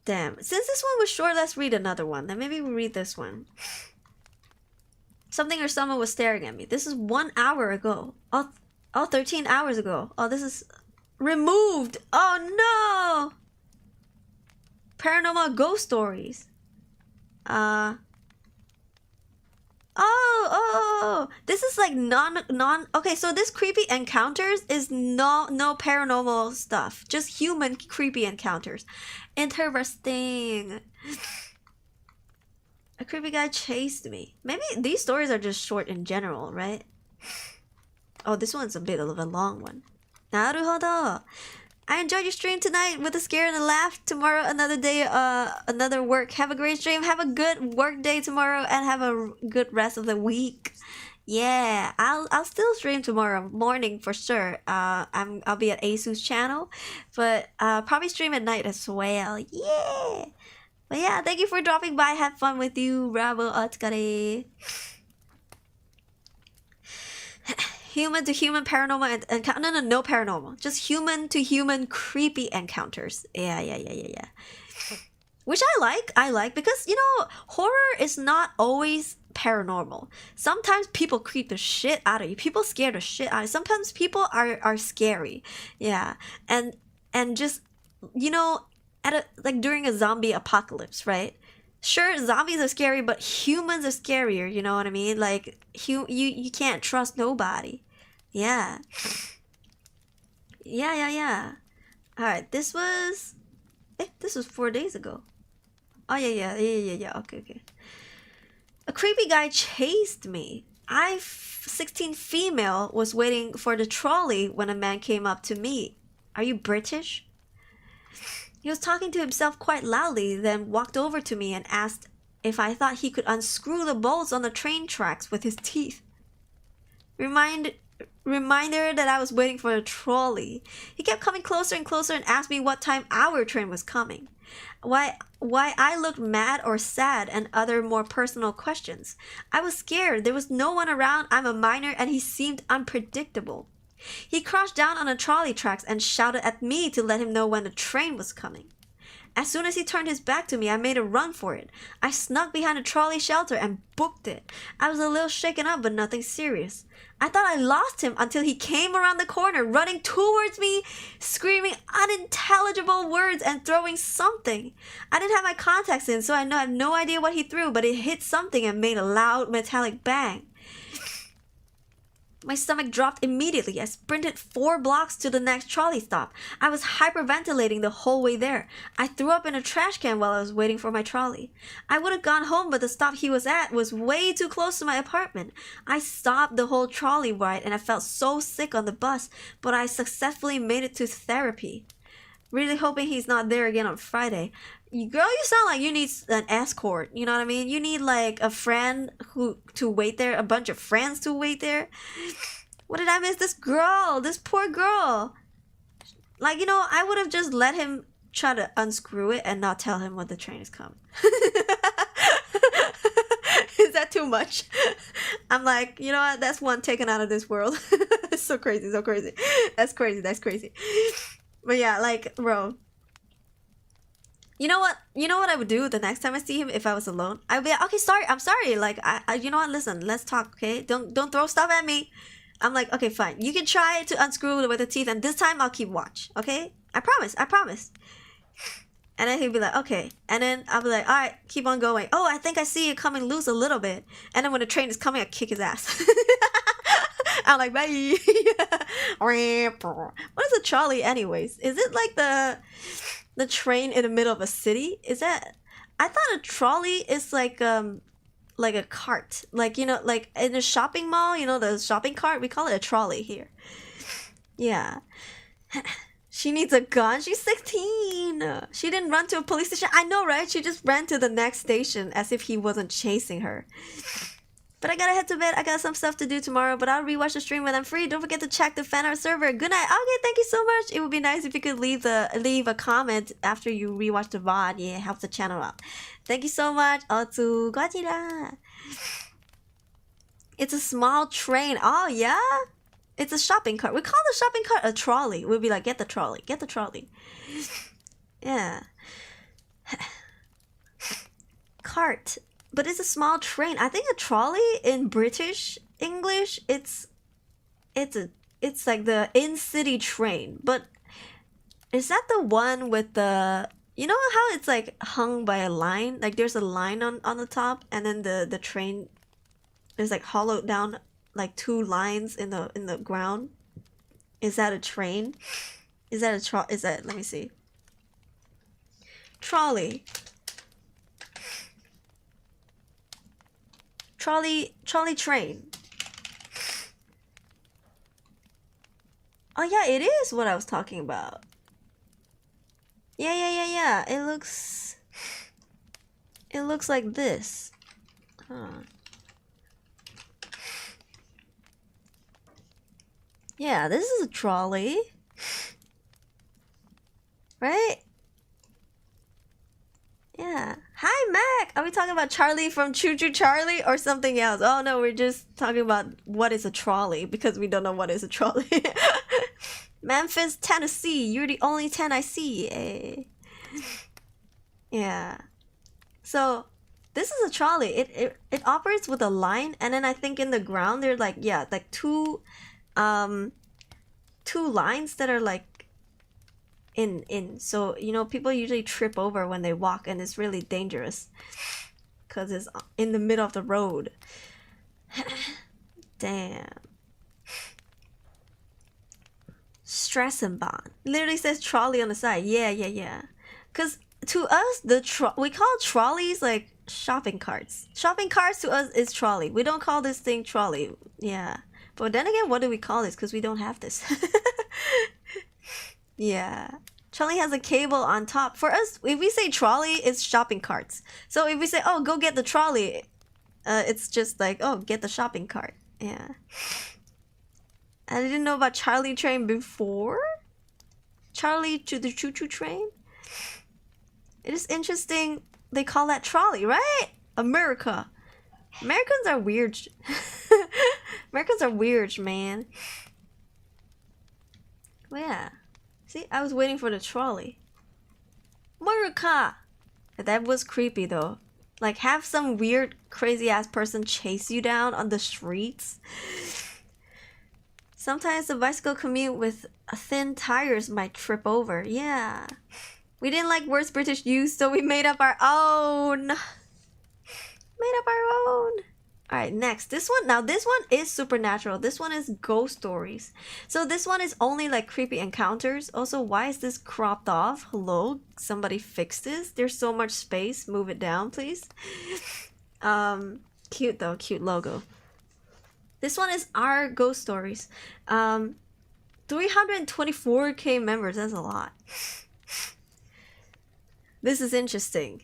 Damn. Since this one was short, let's read another one. Then maybe we'll read this one. Something or someone was staring at me. This is 1 hour ago. Oh, 13 hours ago. Oh, this is removed. Oh no. Paranormal ghost stories. Oh, this is like okay, so this creepy encounters is no paranormal stuff, just human creepy encounters. Interesting. A creepy guy chased me. Maybe these stories are just short in general, right? Oh, this one's a bit of a long one. Naruhodo. I enjoyed your stream tonight with a scare and a laugh. Tomorrow, another day, another work. Have a great stream. Have a good work day tomorrow, and have a good rest of the week. Yeah, I'll still stream tomorrow morning for sure. I'll be at Asu's channel, but probably stream at night as well. Yeah. But yeah, thank you for dropping by. Have fun with you. Bravo, otsukare. Human to human paranormal encounter. No paranormal. Just human to human creepy encounters. Yeah. Which I like because, you know, horror is not always paranormal. Sometimes people creep the shit out of you. People scare the shit out of you. Sometimes people are scary. Yeah. And just, you know, like during a zombie apocalypse, right? Sure, zombies are scary, but humans are scarier, you know what I mean? Like you can't trust nobody. Yeah. Yeah. Alright, this was 4 days ago. Oh yeah. Okay. A creepy guy chased me. 16 female was waiting for the trolley when a man came up to me. Are you British? He was talking to himself quite loudly, then walked over to me and asked if I thought he could unscrew the bolts on the train tracks with his teeth. Reminder that I was waiting for a trolley. He kept coming closer and closer and asked me what time our train was coming. Why I looked mad or sad and other more personal questions. I was scared. There was no one around. I'm a minor and he seemed unpredictable. He crouched down on the trolley tracks and shouted at me to let him know when the train was coming. As soon as he turned his back to me, I made a run for it. I snuck behind a trolley shelter and booked it. I was a little shaken up, but nothing serious. I thought I lost him until he came around the corner, running towards me, screaming unintelligible words and throwing something. I didn't have my contacts in, so I have no idea what he threw, but it hit something and made a loud metallic bang. My stomach dropped immediately. I sprinted 4 blocks to the next trolley stop. I was hyperventilating the whole way there. I threw up in a trash can while I was waiting for my trolley. I would have gone home, but the stop he was at was way too close to my apartment. I stopped the whole trolley ride and I felt so sick on the bus, but I successfully made it to therapy. Really hoping he's not there again on Friday. Girl, you sound like you need an escort. You know what I mean? You need like a friend to wait there, a bunch of friends to wait there. What did I miss? This girl, this poor girl. Like, you know, I would have just let him try to unscrew it and not tell him when the train is coming. Is that too much? I'm like, you know what? That's one taken out of this world. It's so crazy. That's crazy. But yeah, like, bro. You know what I would do the next time I see him if I was alone? I would be like, okay, I'm sorry. Like, I you know what? Listen, let's talk, okay? Don't throw stuff at me. I'm like, okay, fine. You can try to unscrew it with the teeth, and this time I'll keep watch, okay? I promise. And then he'd be like, okay. And then I'll be like, all right, keep on going. Oh, I think I see it coming loose a little bit. And then when the train is coming, I kick his ass. I'm like, bye. What is a trolley anyways? Is it like the train in the middle of a city? Is that... I thought a trolley is like a cart. Like, you know, like in a shopping mall, you know, the shopping cart, we call it a trolley here. Yeah. She needs a gun. She's 16. She didn't run to a police station. I know, right? She just ran to the next station as if he wasn't chasing her. But I gotta head to bed. I got some stuff to do tomorrow, but I'll rewatch the stream when I'm free. Don't forget to check the fan art server. Good night. Okay, thank you so much. It would be nice if you could leave a comment after you rewatch the VOD. Yeah, it helps the channel out. Thank you so much. 고맙습니다. It's a small train. Oh yeah? It's a shopping cart. We call the shopping cart a trolley. We'll be like, get the trolley. Yeah. Cart. But it's a small train. I think a trolley in British English, it's like the in-city train. But is that the one with the... You know how it's like hung by a line? Like there's a line on the top, and then the train is like hollowed down like 2 lines in the ground. Is that a train? Is that let me see. Trolley train. Oh yeah, it is what I was talking about. Yeah. It looks like this. Huh. Yeah, this is a trolley. Right? Yeah. Hi, Mac! Are we talking about Charlie from Choo Choo Charlie or something else? Oh no, we're just talking about what is a trolley because we don't know what is a trolley. Memphis, Tennessee. You're the only 10 I see. Yeah. So, This is a trolley. It operates with a line, and then I think in the ground there's like, yeah, like two lines that are like in. So, you know, people usually trip over when they walk, and it's really dangerous because it's in the middle of the road. Damn. Strassenbahn. Literally says trolley on the side. Yeah. Because to us, we call trolleys like shopping carts. Shopping carts to us is trolley. We don't call this thing trolley. Yeah. But then again, what do we call this? Because we don't have this. Yeah. Trolley has a cable on top. For us, if we say trolley, it's shopping carts. So if we say, oh, go get the trolley, it's just like, oh, get the shopping cart. Yeah. I didn't know about Charlie train before. Charlie to the choo-choo train. It is interesting they call that trolley, right? America. Americans are weird. Americans are weird, man. Well, yeah. See, I was waiting for the trolley. America. That was creepy though. Like, have some weird, crazy ass person chase you down on the streets. Sometimes a bicycle commute with thin tires might trip over. Yeah. We didn't like words British use, so we made up our own. Alright, next. This one. Now, this one is supernatural. This one is ghost stories. So this one is only like creepy encounters. Also, why is this cropped off? Hello? Somebody fix this? There's so much space. Move it down, please. Cute though. Cute logo. This one is our ghost stories. 324k members. That's a lot. This is interesting.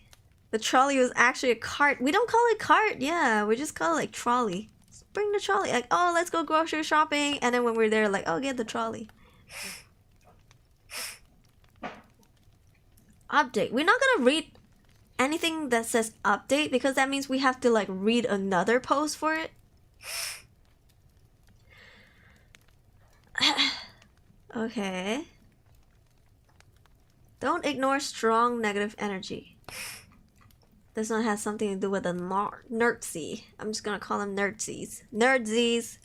The trolley was actually a cart. We don't call it cart. Yeah, we just call it like trolley. Just bring the trolley. Like, oh, let's go grocery shopping. And then when we're there, like, oh, get the trolley. Update. We're not gonna read anything that says update because that means we have to like read another post for it. Okay. Don't ignore strong negative energy. This one has something to do with a nerdsy. I'm just gonna call them nerdsies. Nerdsies.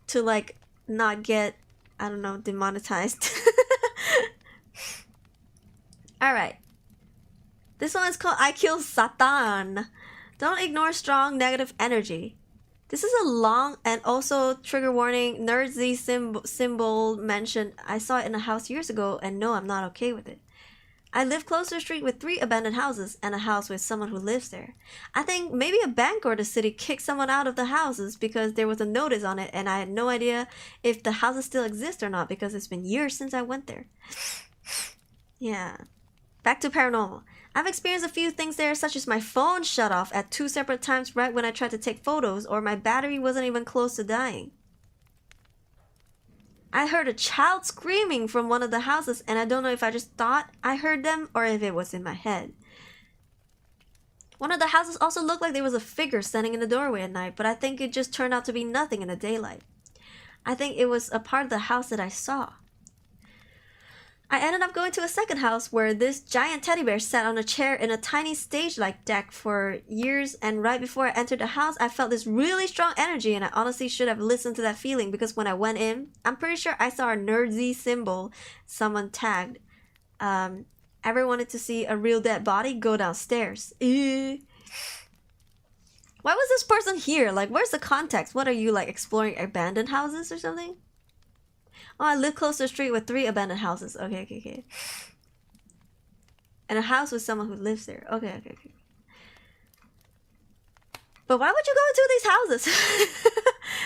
To like not get, I don't know, demonetized. Alright. This one is called I Kill Satan. Don't ignore strong negative energy. This is a long and also trigger warning nerdsy symbol mentioned. I saw it in a house years ago and no, I'm not okay with it. I live close to a street with 3 abandoned houses and a house with someone who lives there. I think maybe a bank or the city kicked someone out of the houses because there was a notice on it and I had no idea if the houses still exist or not because it's been years since I went there. Yeah. Back to paranormal. I've experienced a few things there, such as my phone shut off at 2 separate times right when I tried to take photos, or my battery wasn't even close to dying. I heard a child screaming from one of the houses, and I don't know if I just thought I heard them or if it was in my head. One of the houses also looked like there was a figure standing in the doorway at night, but I think it just turned out to be nothing in the daylight. I think it was a part of the house that I saw. I ended up going to a second house where this giant teddy bear sat on a chair in a tiny stage-like deck for years, and right before I entered the house, I felt this really strong energy, and I honestly should have listened to that feeling because when I went in, I'm pretty sure I saw a nerdsy symbol someone tagged. Ever wanted to see a real dead body? Go downstairs. Why was this person here? Like, where's the context? What are you, like, exploring abandoned houses or something? Oh, I live close to a street with 3 abandoned houses. Okay. And a house with someone who lives there. Okay. But why would you go into these houses?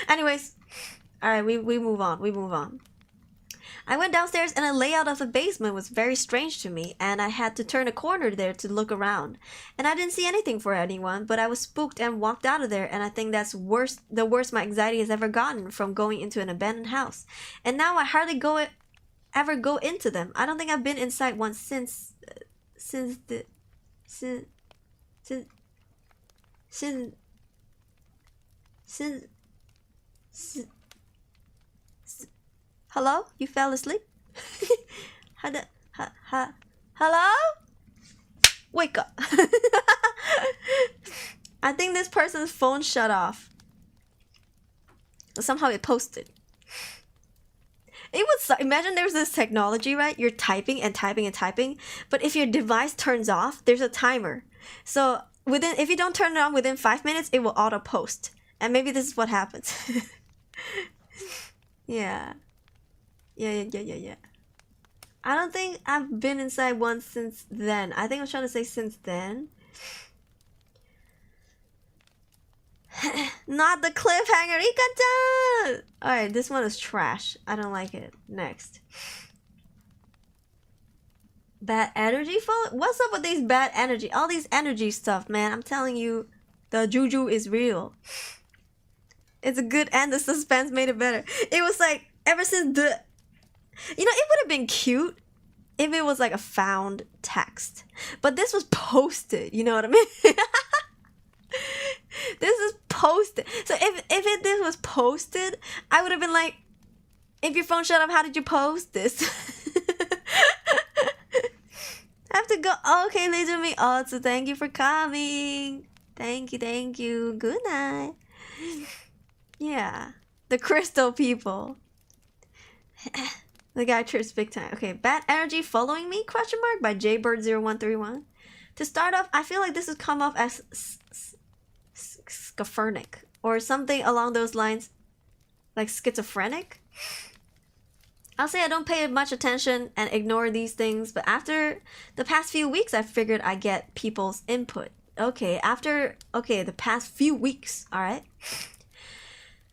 Anyways, alright, we move on. I went downstairs and the layout of the basement was very strange to me, and I had to turn a corner there to look around. And I didn't see anything for anyone, but I was spooked and walked out of there, and I think that's the worst my anxiety has ever gotten from going into an abandoned house. And now I hardly ever go into them. I don't think I've been inside one since Hello? You fell asleep? Hello? Wake up. I think this person's phone shut off. Somehow it posted. It would imagine there's this technology, right? You're typing and typing and typing, but if your device turns off, there's a timer. So if you don't turn it on within 5 minutes, it will auto post. And maybe this is what happens. Yeah. Yeah. I don't think I've been inside one since then. I think I was trying to say since then. Not the cliffhanger, Ikata! Alright, this one is trash. I don't like it. Next. Bad energy fall? What's up with these bad energy? All these energy stuff, man. I'm telling you, the juju is real. It's a good and the suspense made it better. It was like, ever since the... You know, it would have been cute if it was like a found text. But this was posted, you know what I mean? This is posted. So if this was posted, I would have been like, if your phone shut off, how did you post this? I have to go. Okay, listen to me. Also, thank you for coming. Thank you. Good night. Yeah. The crystal people. The guy trips big time. Okay, bad energy following me? Question mark by Jaybird0131. To start off, I feel like this has come off as schizophrenic or something along those lines, like schizophrenic. I'll say I don't pay much attention and ignore these things, but after the past few weeks, I figured I get people's input. Okay, the past few weeks, all right.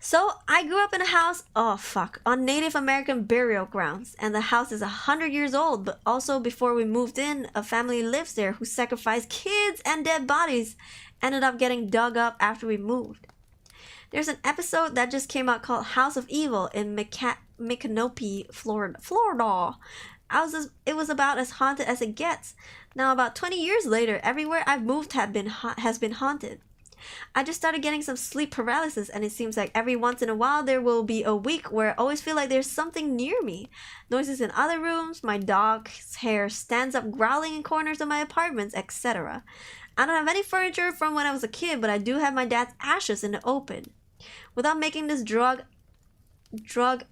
So I grew up in a house, on Native American burial grounds, and the house is 100 years old, but also before we moved in, a family lives there who sacrificed kids and dead bodies ended up getting dug up after we moved. There's an episode that just came out called House of Evil in Micanopy, Florida. It was about as haunted as it gets. Now about 20 years later, everywhere I've moved has been haunted. I just started getting some sleep paralysis, and it seems like every once in a while there will be a week where I always feel like there's something near me. Noises in other rooms, my dog's hair stands up growling in corners of my apartments, etc. I don't have any furniture from when I was a kid, but I do have my dad's ashes in the open. Without making this drug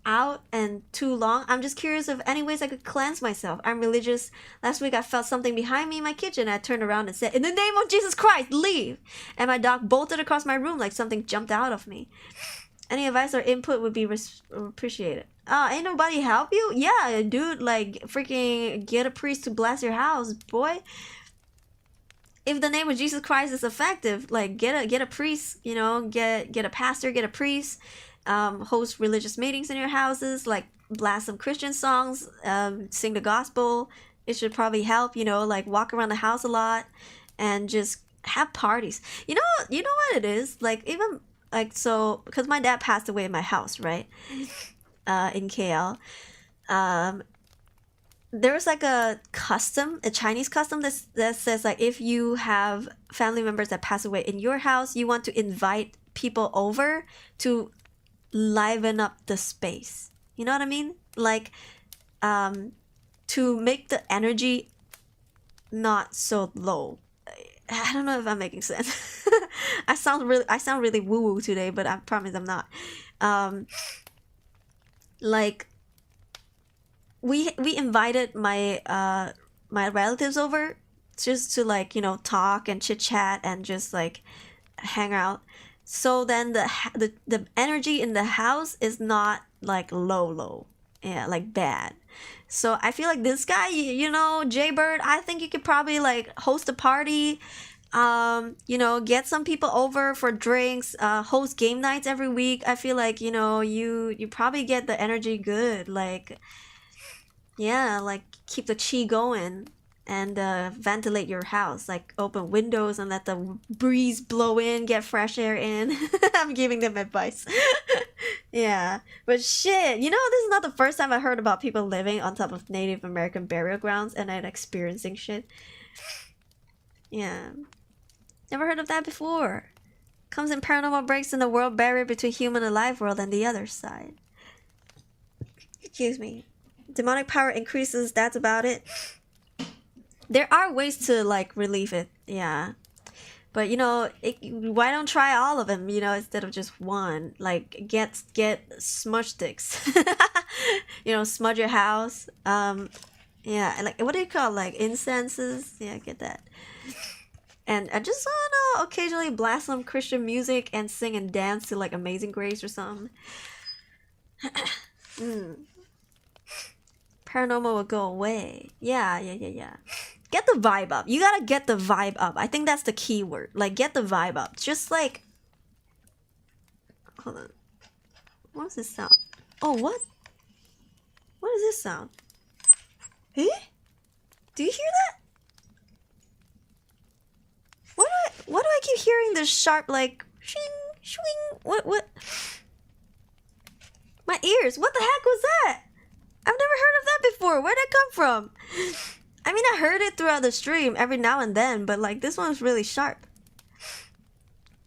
out and too long, I'm just curious of any ways I could cleanse myself. I'm religious. Last week I felt something behind me in my kitchen. I turned around and said, "In the name of Jesus Christ, leave!" And my dog bolted across my room like something jumped out of me. Any advice or input would be appreciated. Ain't nobody help you? Yeah, dude, like freaking get a priest to bless your house, boy. If the name of Jesus Christ is effective, like get a priest, you know, get a pastor, get a priest. Host religious meetings in your houses, like blast some Christian songs, sing the gospel. It should probably help, you know, like walk around the house a lot and just have parties. You know what it is? Like even like so because my dad passed away in my house, right? In KL. There was like a Chinese custom that says like if you have family members that pass away in your house, you want to invite people over to liven up the space. You know what I mean? Like to make the energy not so low. I don't know if I'm making sense. I sound really woo-woo today, but I promise I'm not. Like we invited my my relatives over just to like, you know, talk and chit chat and just like hang out. So then the energy in the house is not like low, yeah, like bad. So I feel like this guy, you know, Jaybird, I think you could probably like host a party, you know, get some people over for drinks, host game nights every week. I feel like, you know, you probably get the energy good, like, yeah, like keep the chi going. And ventilate your house, like open windows and let the breeze blow in, get fresh air in. I'm giving them advice. Yeah, but shit, you know, this is not the first time I heard about people living on top of Native American burial grounds and then experiencing shit. Yeah, never heard of that before. Comes in paranormal breaks in the world barrier between human and life world and the other side. Excuse me. Demonic power increases, that's about it. There are ways to like relieve it, yeah. But you know, why don't try all of them? You know, instead of just one. Like get smudge sticks. You know, smudge your house. Yeah, like what do you call it? Like incenses? Yeah, get that. And I just don't know, occasionally blast some Christian music and sing and dance to like Amazing Grace or something. Paranormal will go away. Yeah. Get the vibe up. You gotta get the vibe up. I think that's the key word. Like, get the vibe up. Just like... Hold on. What's this sound? Oh, what? What is this sound? Eh? Do you hear that? Why do I keep hearing this sharp, like... Shing, swing... What? My ears! What the heck was that? I've never heard of that before. Where'd that come from? I mean, I heard it throughout the stream every now and then, but like this one's really sharp.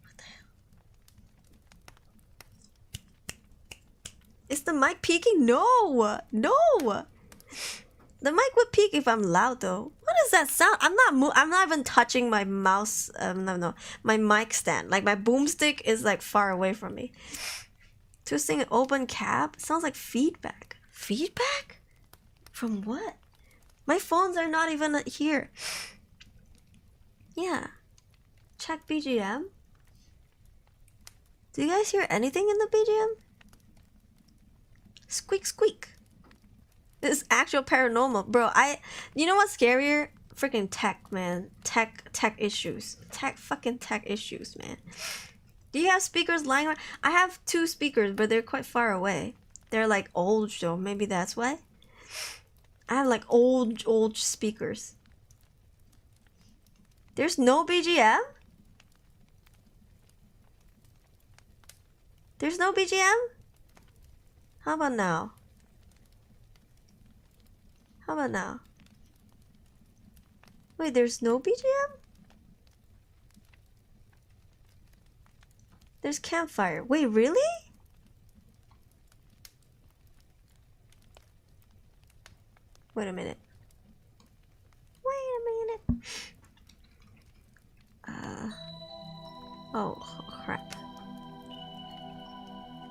What the hell? Is the mic peaking? No. The mic would peak if I'm loud though. What is that sound? I'm not even touching my mouse. No. My mic stand. Like my boomstick is like far away from me. Twisting an open cap sounds like feedback. Feedback? From what? My phones are not even here. Yeah. Check BGM. Do you guys hear anything in the BGM? Squeak squeak. This is actual paranormal. Bro, you know what's scarier? Freaking tech, man. Tech issues. Fucking tech issues, man. Do you have speakers lying around? I have 2 speakers, but they're quite far away. They're like old, so maybe that's why. I have like old speakers. There's no BGM? There's no BGM? How about now? Wait, there's no BGM? There's campfire. Wait, really? Wait a minute. Oh crap.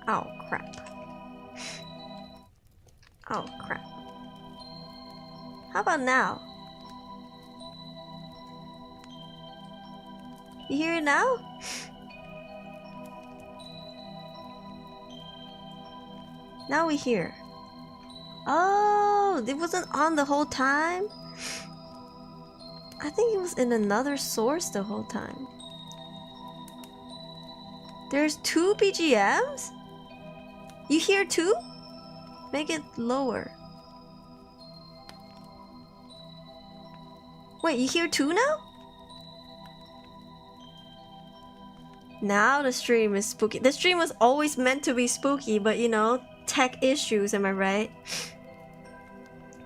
Oh crap. How about now? You hear it now? Now we hear. Oh, it wasn't on the whole time? I think it was in another source the whole time. There's 2 BGMs? You hear 2? Make it lower. Wait, you hear 2 now? Now the stream is spooky. The stream was always meant to be spooky, but you know, tech issues, am I right?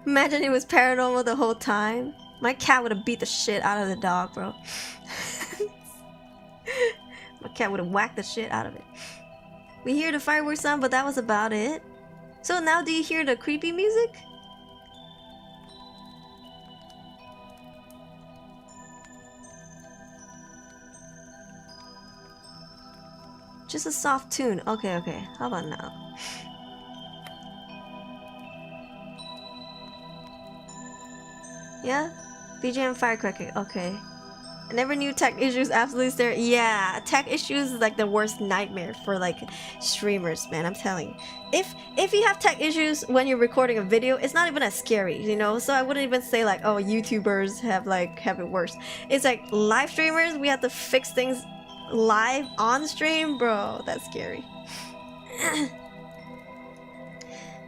Imagine it was paranormal the whole time. My cat would have beat the shit out of the dog, bro. My cat would have whacked the shit out of it. We hear the fireworks sound, but that was about it. So now do you hear the creepy music? Just a soft tune. Okay. How about now? Yeah? BGM firecracker. Okay. I never knew tech issues absolutely stare. Yeah, tech issues is like the worst nightmare for like streamers, man. I'm telling you. If you have tech issues when you're recording a video, it's not even as scary, you know. So I wouldn't even say like, oh, YouTubers have it worse. It's like live streamers, we have to fix things live on stream, bro. That's scary.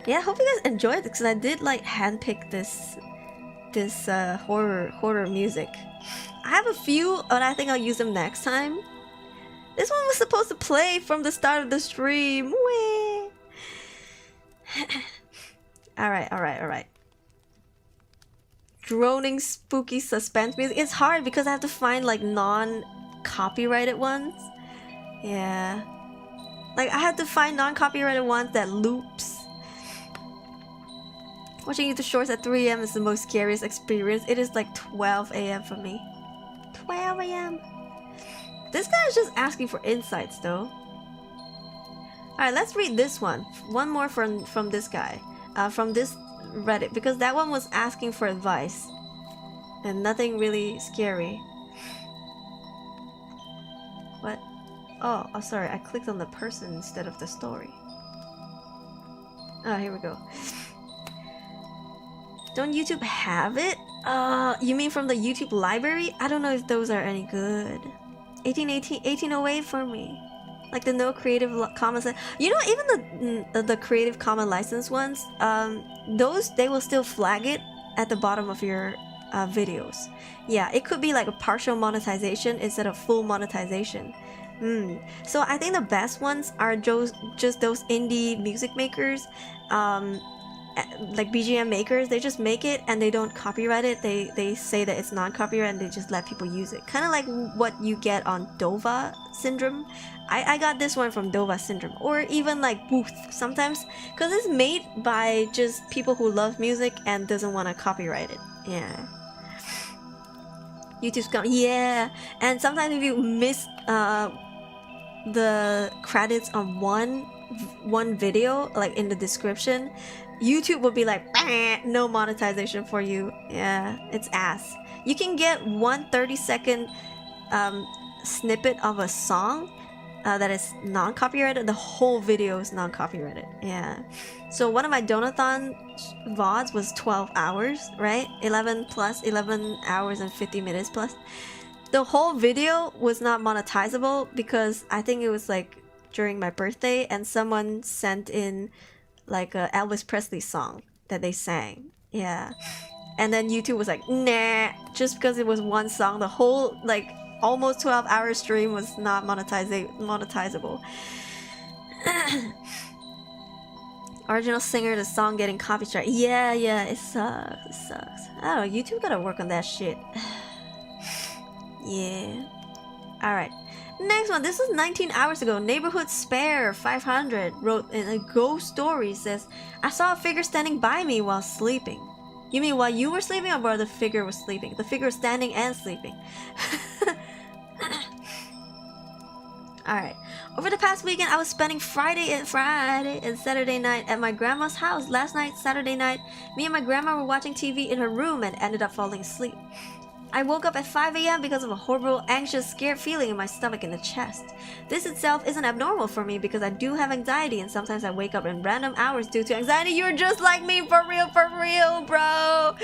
Yeah, I hope you guys enjoyed this because I did like handpick this horror music. I have a few, but I think I'll use them next time. This one was supposed to play from the start of the stream. Wee. Alright. Droning, spooky suspense music. It's hard because I have to find like non-copyrighted ones. Yeah. Like I have to find non-copyrighted ones that loops. Watching YouTube shorts at 3 AM is the most scariest experience. It is like 12 AM for me. 12 AM. This guy is just asking for insights though. Alright, let's read this one. One more from this guy. From this Reddit, because that one was asking for advice. And nothing really scary. What? Oh, sorry, I clicked on the person instead of the story. Oh, here we go. Don't YouTube have it? You mean from the YouTube library? I don't know if those are any good. 1808 for me. Like the no creative commons. You know, even the creative common license ones, those, they will still flag it at the bottom of your videos. Yeah, it could be like a partial monetization instead of full monetization. So I think the best ones are just those indie music makers, like BGM makers. They just make it and they don't copyright it. They say that it's non-copyright and they just let people use it. Kind of like what you get on Dova Syndrome. I got this one from Dova Syndrome, or even like Booth sometimes, because it's made by just people who love music and doesn't want to copyright it. Yeah. YouTube's gone. Yeah, and sometimes if you miss the credits on one video, like in the description, YouTube will be like, no monetization for you. Yeah, it's ass. You can get one 30-second snippet of a song that is non-copyrighted. The whole video is non-copyrighted. Yeah. So one of my Donathon VODs was 12 hours, right? 11 hours and 50 minutes plus. The whole video was not monetizable because I think it was like during my birthday and someone sent in like a Elvis Presley song that they sang. Yeah. And then YouTube was like, nah, just because it was one song, the whole like almost 12-hour stream was not monetizable. Original singer, the song getting copyright. Yeah, it sucks. It sucks. I don't know, YouTube gotta work on that shit. Yeah. Alright. Next one. This was 19 hours ago. Neighborhood Spare 500 wrote in a ghost story, says, I saw a figure standing by me while sleeping. You mean while you were sleeping or while the figure was sleeping? The figure was standing and sleeping. Alright. Over the past weekend, I was spending Friday and Saturday night at my grandma's house. Last night, Saturday night, me and my grandma were watching TV in her room and ended up falling asleep. I woke up at 5 a.m. because of a horrible, anxious, scared feeling in my stomach and the chest. This itself isn't abnormal for me because I do have anxiety and sometimes I wake up in random hours due to anxiety. You're just like me, for real, bro.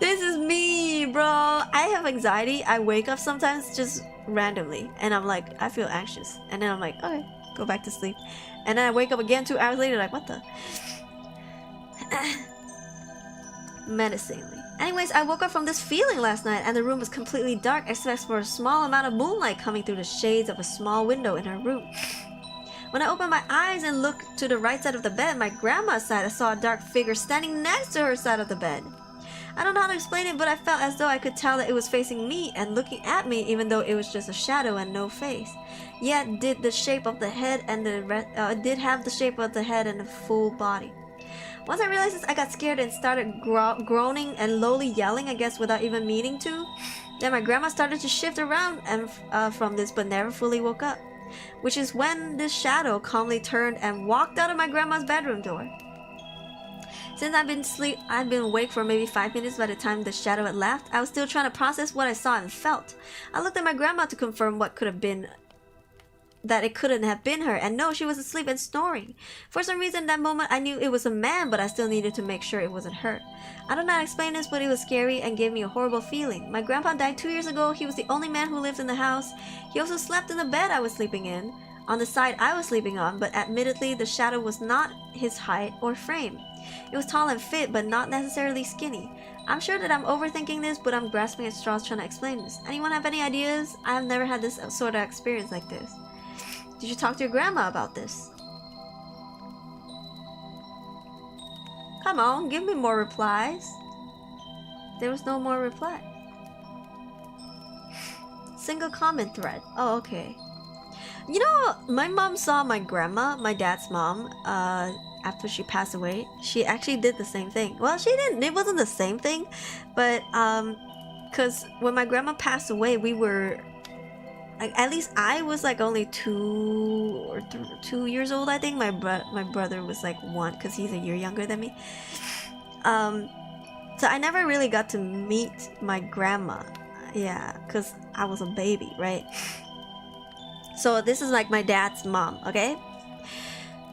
This is me, bro. I have anxiety. I wake up sometimes just randomly and I'm like, I feel anxious. And then I'm like, okay, go back to sleep. And then I wake up again 2 hours later like, what the? Menacingly. Anyways, I woke up from this feeling last night and the room was completely dark except for a small amount of moonlight coming through the shades of a small window in her room. When I opened my eyes and looked to the right side of the bed, my grandma's side, I saw a dark figure standing next to her side of the bed. I don't know how to explain it, but I felt as though I could tell that it was facing me and looking at me even though it was just a shadow and no face. Yet it did have the shape of the head and the full body. Once I realized this, I got scared and started groaning and lowly yelling, I guess without even meaning to. Then my grandma started to shift around and from this but never fully woke up. Which is when this shadow calmly turned and walked out of my grandma's bedroom door. Since I've been awake for maybe 5 minutes by the time the shadow had left, I was still trying to process what I saw and felt. I looked at my grandma to confirm what could have been that it couldn't have been her, and no, she was asleep and snoring. For some reason that moment I knew it was a man, but I still needed to make sure it wasn't her. I don't know how to explain this, but it was scary and gave me a horrible feeling. My grandpa died 2 years ago. He was the only man who lived in the house. He also slept in the bed I was sleeping in, on the side I was sleeping on, but admittedly the shadow was not his height or frame. It was tall and fit, but not necessarily skinny. I'm sure that I'm overthinking this, but I'm grasping at straws trying to explain this. Anyone have any ideas? I have never had this sort of experience like this. Did you talk to your grandma about this? Come on, give me more replies. There was no more reply. Single comment thread. Oh, okay. You know, my mom saw my grandma, my dad's mom, after she passed away. She actually did the same thing. Well, she didn't. It wasn't the same thing, but because when my grandma passed away, we were like at least I was like only 2 years old. I think my brother was like 1 because he's a year younger than me. So I never really got to meet my grandma. Yeah, because I was a baby, right? So this is like my dad's mom, okay?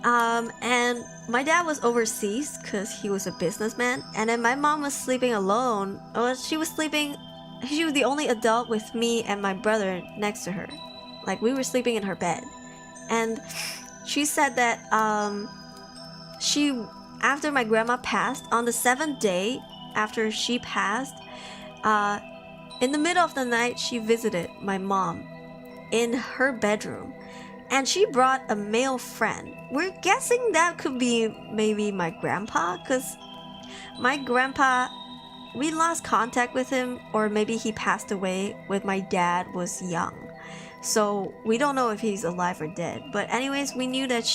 And my dad was overseas because he was a businessman, and then my mom was sleeping alone. Well, she was the only adult with me and my brother next to her. Like, we were sleeping in her bed. And she said that after my grandma passed, on the 7th day after she passed, in the middle of the night, she visited my mom in her bedroom. And she brought a male friend. We're guessing that could be maybe my grandpa, because my grandpa, we lost contact with him, or maybe he passed away when my dad was young. So we don't know if he's alive or dead. But anyways, we knew that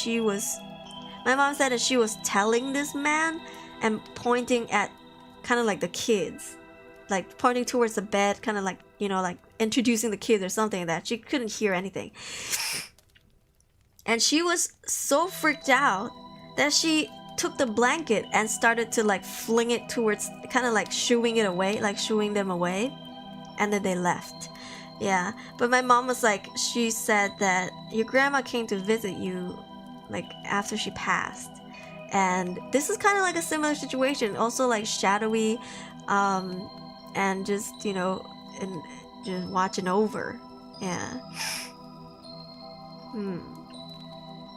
my mom said that she was telling this man and pointing at kind of like the kids. Like pointing towards the bed, kind of like, like introducing the kids or something like that. She couldn't hear anything. And she was so freaked out that she took the blanket and started to like fling it towards, kind of like shooing them away. And then they left. Yeah. But my mom was like, she said that your grandma came to visit you like after she passed. And this is kind of like a similar situation. Also like shadowy, and just, and just watching over. Yeah.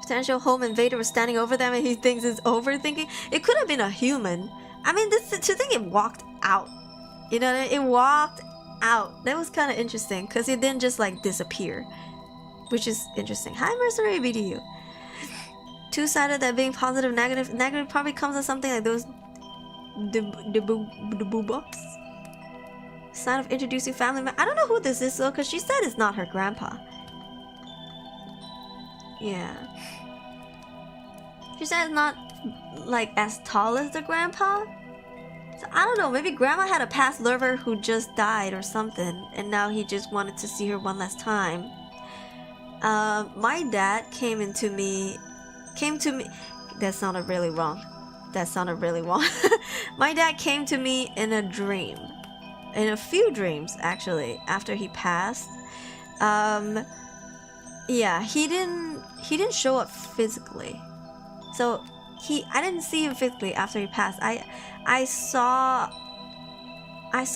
Potential home invader was standing over them and he thinks it's overthinking. It could have been a human. I mean, to think it walked out. It walked out. That was kind of interesting because it didn't just like disappear, which is interesting. Hi, Mercenary BDU. Two-sided, that being positive, negative. Negative probably comes as something like those the boo-bops. Sign of introducing family member. I don't know who this is though, because she said it's not her grandpa. Yeah. She said it's not like as tall as the grandpa. So I don't know, maybe grandma had a past lover who just died or something, and now he just wanted to see her one last time. My dad came to me. That sounded really wrong. My dad came to me in a dream. In a few dreams actually, after he passed. Yeah, he didn't show up physically. So I didn't see him physically after he passed. I saw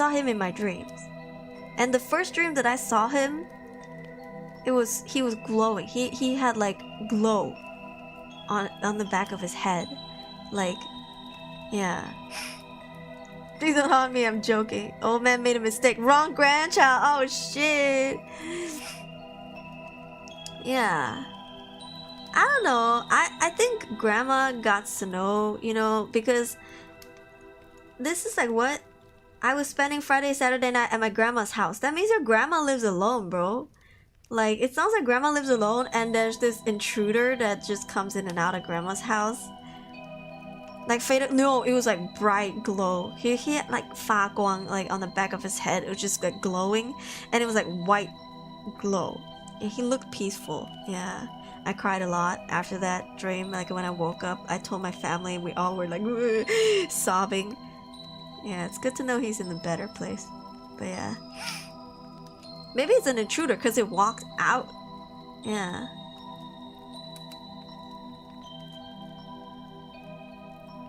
him in my dreams. And the first dream that I saw him, he was glowing. He had like glow on the back of his head. Like, yeah. Please don't haunt me, I'm joking. Old man made a mistake. Wrong grandchild. Oh shit. Yeah. I don't know. I think grandma got to know, because this is like what? I was spending Friday, Saturday night at my grandma's house. That means your grandma lives alone, bro. Like, it sounds like grandma lives alone and there's this intruder that just comes in and out of grandma's house. Like faded. No, it was like bright glow. He had like 发光 like on the back of his head. It was just like glowing, and it was like white glow. And he looked peaceful. Yeah, I cried a lot after that dream. Like when I woke up, I told my family. We all were like sobbing. Yeah, it's good to know he's in a better place. But yeah, maybe it's an intruder because it walked out. Yeah.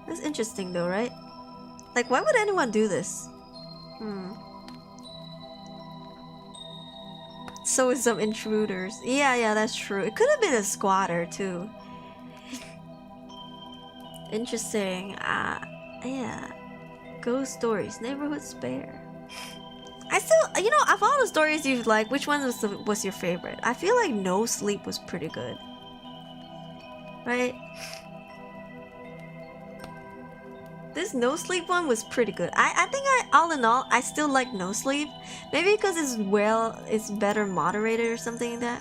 That's interesting though, right? Like, why would anyone do this? So with some intruders. Yeah, that's true. It could have been a squatter too. Interesting. Yeah. Ghost stories. Neighborhood spare. I still, of all the stories you've liked, which one was your favorite? I feel like No Sleep was pretty good. Right? This No Sleep one was pretty good. I think all in all, I still like No Sleep. Maybe because it's better moderated or something like that.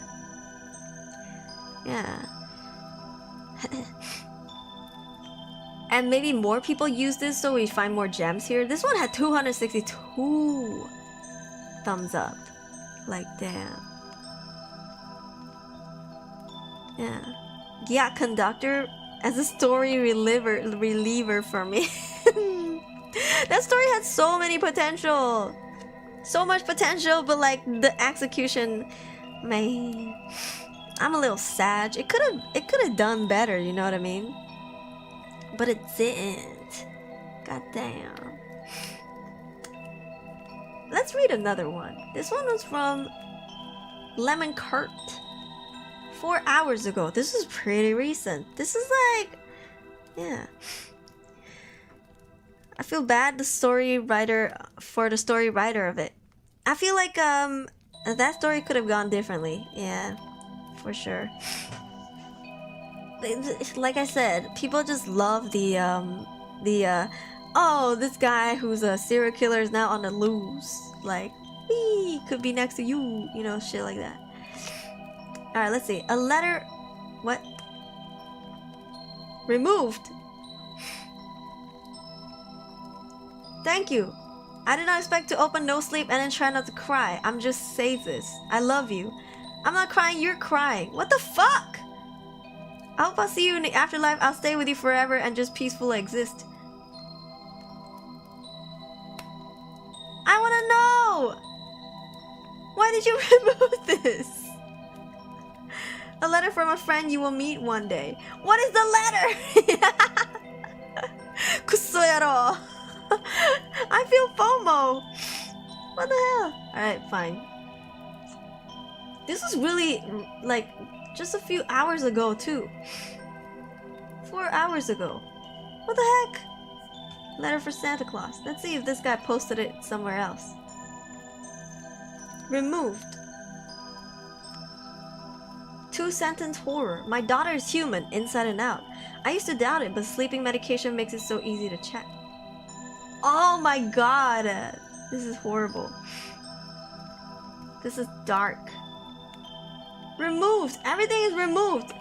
Yeah. And maybe more people use this so we find more gems here. This one had 262 thumbs up. Like, damn. Yeah. Yeah, conductor as a story reliever for me. That story had so many potential. So much potential, but like the execution, man. I'm a little sad. It could have done better, you know what I mean? But it didn't. God damn. Let's read another one. This one was from Lemon Cart. 4 hours ago. This is pretty recent. This is like, yeah. I feel bad for the story writer of it. I feel like that story could have gone differently. Yeah, for sure. Like I said, people just love the oh, this guy who's a serial killer is now on the loose. Like, he could be next to you, you know, shit like that. Alright, let's see. A letter... What? Removed. Thank you. I did not expect to open No Sleep and then try not to cry. I'm just say this. I love you. I'm not crying, you're crying. What the fuck? I hope I'll see you in the afterlife. I'll stay with you forever and just peacefully exist. I wanna know! Why did you remove this? A letter from a friend you will meet one day. What is the letter? Kusoyaro. I feel FOMO. What the hell? Alright, fine. This was really, like, just a few hours ago, too. 4 hours ago. What the heck? Letter for Santa Claus. Let's see if this guy posted it somewhere else. Removed. 2-sentence horror. My daughter is human, inside and out. I used to doubt it, but sleeping medication makes it so easy to check. Oh my god! This is horrible. This is dark. Removed! Everything is removed!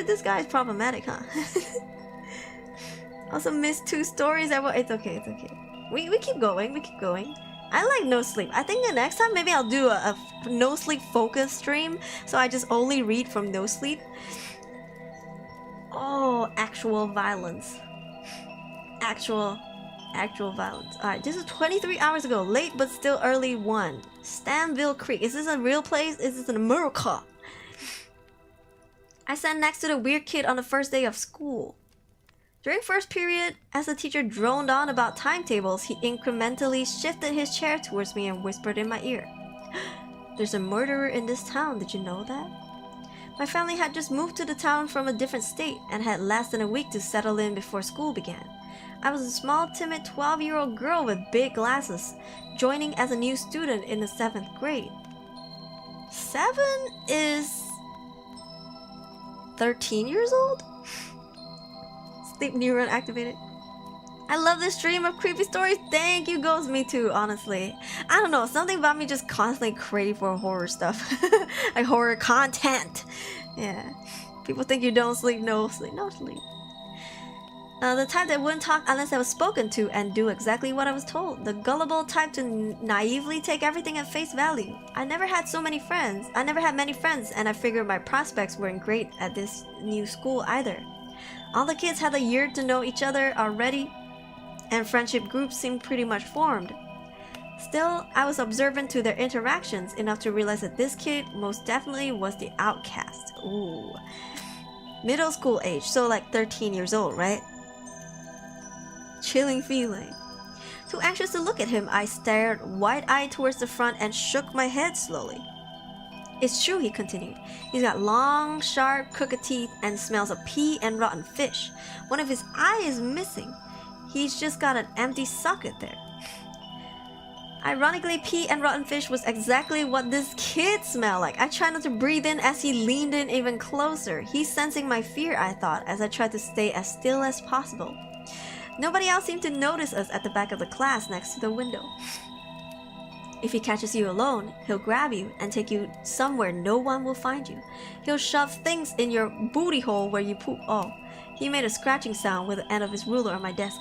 This guy is problematic, huh? Also missed 2 stories. It's okay, it's okay. We keep going, we keep going. I like No Sleep. I think the next time maybe I'll do a No Sleep focus stream. So I just only read from No Sleep. Oh, actual violence. Actual violence. Alright, this is 23 hours ago. Late but still early 1. Stanville Creek. Is this a real place? Is this an America? I sat next to the weird kid on the first day of school. During first period, as the teacher droned on about timetables, he incrementally shifted his chair towards me and whispered in my ear. There's a murderer in this town, did you know that? My family had just moved to the town from a different state and had less than a week to settle in before school began. I was a small, timid 12-year-old girl with big glasses, joining as a new student in the 7th grade. 7 is 13 years old? Sleep neuron activated. I love this stream of creepy stories. Thank you, Ghost. Me too, honestly. I don't know, something about me just constantly crave for horror stuff. Like horror content. Yeah. People think you don't sleep. No sleep. No sleep. The type that wouldn't talk unless I was spoken to and do exactly what I was told. The gullible type to naively take everything at face value. I never had many friends, and I figured my prospects weren't great at this new school either. All the kids had a year to know each other already, and friendship groups seemed pretty much formed. Still, I was observant to their interactions enough to realize that this kid most definitely was the outcast. Ooh. Middle school age, so like 13 years old, right? Chilling feeling. Too anxious to look at him, I stared wide-eyed towards the front and shook my head slowly. It's true, he continued. He's got long, sharp, crooked teeth and smells of pee and rotten fish. One of his eyes is missing. He's just got an empty socket there. Ironically, pee and rotten fish was exactly what this kid smelled like. I tried not to breathe in as he leaned in even closer. He's sensing my fear, I thought, as I tried to stay as still as possible. Nobody else seemed to notice us at the back of the class next to the window. If he catches you alone, he'll grab you and take you somewhere no one will find you. He'll shove things in your booty hole where you poop. Oh, he made a scratching sound with the end of his ruler on my desk.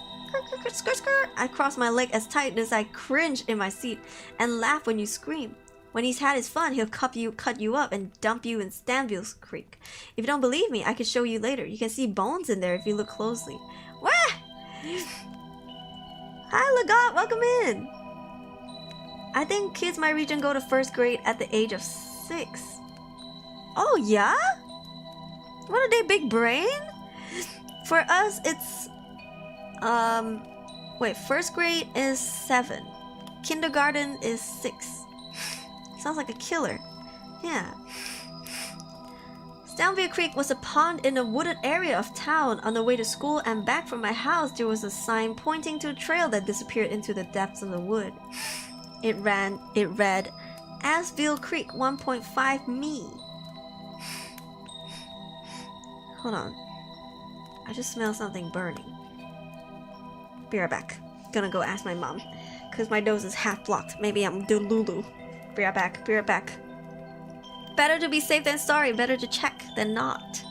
I crossed my leg as tight as I cringed in my seat and laughed when you scream. When he's had his fun, he'll cut you up and dump you in Stanville Creek. If you don't believe me, I can show you later. You can see bones in there if you look closely. What? Hi, Lagat, welcome in. I think kids my region go to first grade at the age of 6. Oh yeah? What are they, big brain? For us, it's wait, first grade is 7. Kindergarten is 6. Sounds like a killer. Yeah. Stanville Creek was a pond in a wooded area of town. On the way to school and back from my house, there was a sign pointing to a trail that disappeared into the depths of the wood. It read, Asville Creek 1.5 me. Hold on. I just smell something burning. Be right back. Gonna go ask my mom. Cause my nose is half blocked. Maybe I'm Delulu. Be right back. Be right back. Better to be safe than sorry. Better to check than not.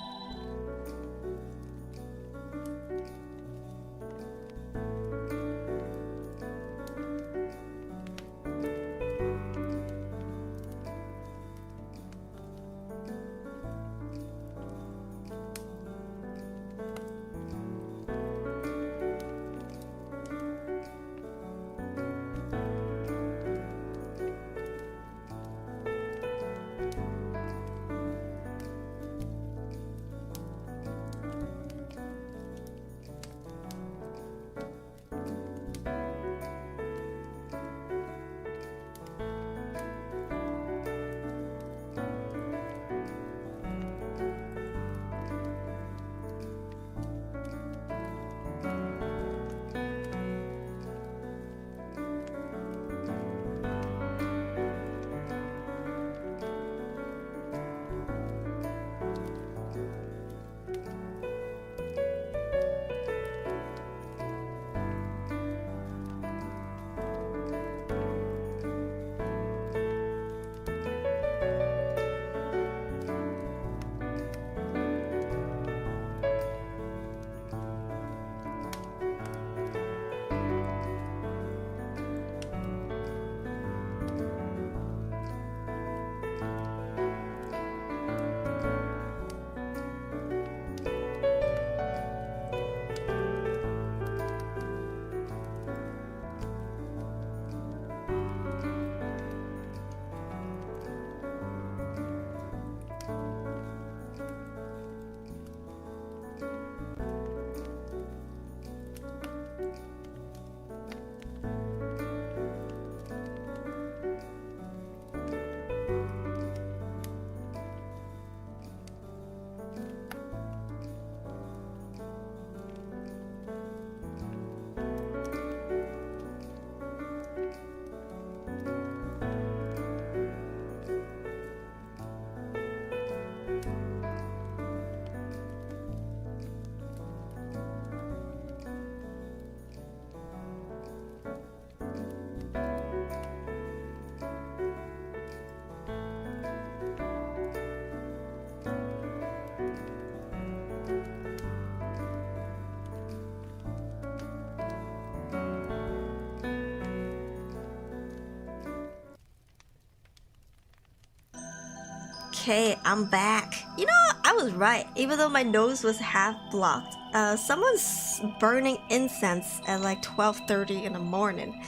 Okay, I'm back. You know, I was right. Even though my nose was half blocked, someone's burning incense at like 12:30 in the morning.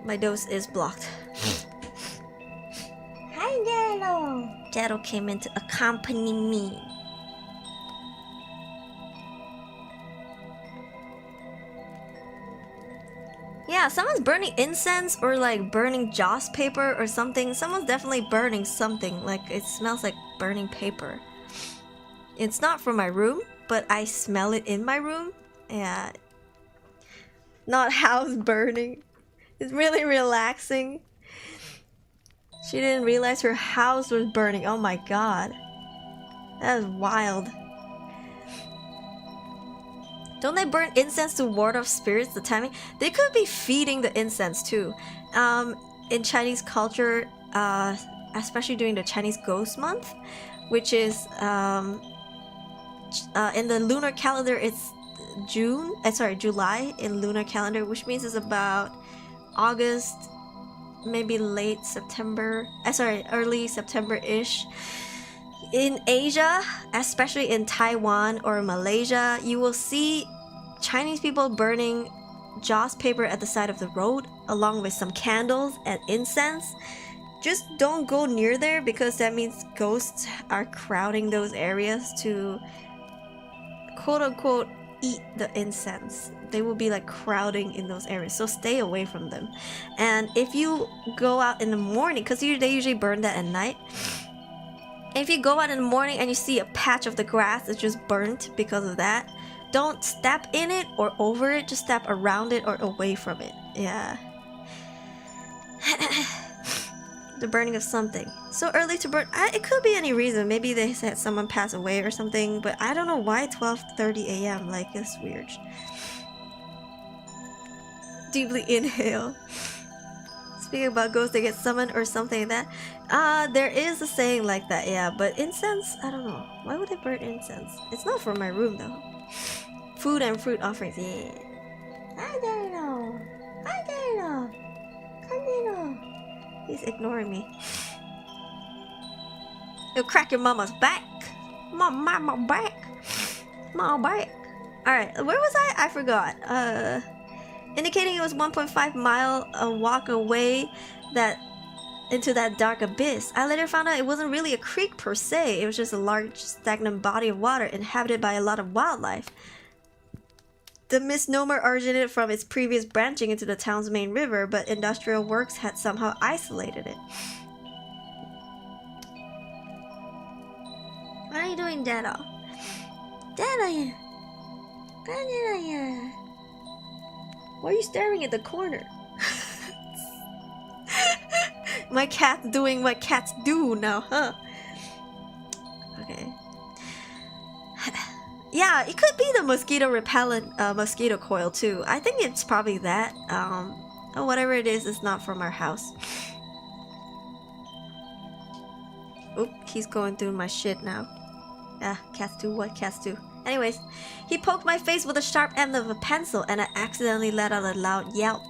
My nose is blocked. Hi, Jello. Jello came in to accompany me. Yeah, someone's burning incense or like burning joss paper or something. Someone's definitely burning something. Like it smells like burning paper. It's not from my room, but I smell it in my room. Yeah. Not house burning. It's really relaxing. She didn't realize her house was burning. Oh my god. That is wild. Don't they burn incense to ward off spirits? The timing? They could be feeding the incense too. In Chinese culture, especially during the Chinese Ghost Month, which is in the lunar calendar, it's July in lunar calendar, which means it's about August maybe late September, early September-ish. In Asia, especially in Taiwan or Malaysia, you will see Chinese people burning joss paper at the side of the road, along with some candles and incense. Just don't go near there because that means ghosts are crowding those areas to quote-unquote eat the incense. They will be like crowding in those areas, so stay away from them. And if you go out in the morning, because they usually burn that at night, if you go out in the morning and you see a patch of the grass that's just burnt because of that, don't step in it or over it, just step around it or away from it. Yeah. The burning of something. So early to burn. It could be any reason. Maybe they said someone passed away or something, but I don't know why 12:30 a.m. Like, it's weird. Deeply inhale. Speaking about ghosts, they get summoned or something like that. There is a saying like that, yeah, but incense, I don't know. Why would they burn incense? It's not for my room though. Food and fruit offerings, yeah. I don't know. I don't know. Come on. He's ignoring me. You'll crack your mama's back. Mama back. Mama back. Alright, where was I? I forgot. Indicating it was 1.5 mile walk away into that dark abyss. I later found out it wasn't really a creek per se. It was just a large stagnant body of water inhabited by a lot of wildlife. The misnomer originated from its previous branching into the town's main river, but industrial works had somehow isolated it. What are you doing, Dada? Dada! Why are you staring at the corner? My cat's doing what cats do now, huh? Okay. Yeah, it could be the mosquito repellent mosquito coil too. I think it's probably that. Or whatever it is, it's not from our house. Oop, he's going through my shit now. Ah, cats do what cats do. Anyways, he poked my face with the sharp end of a pencil and I accidentally let out a loud yelp.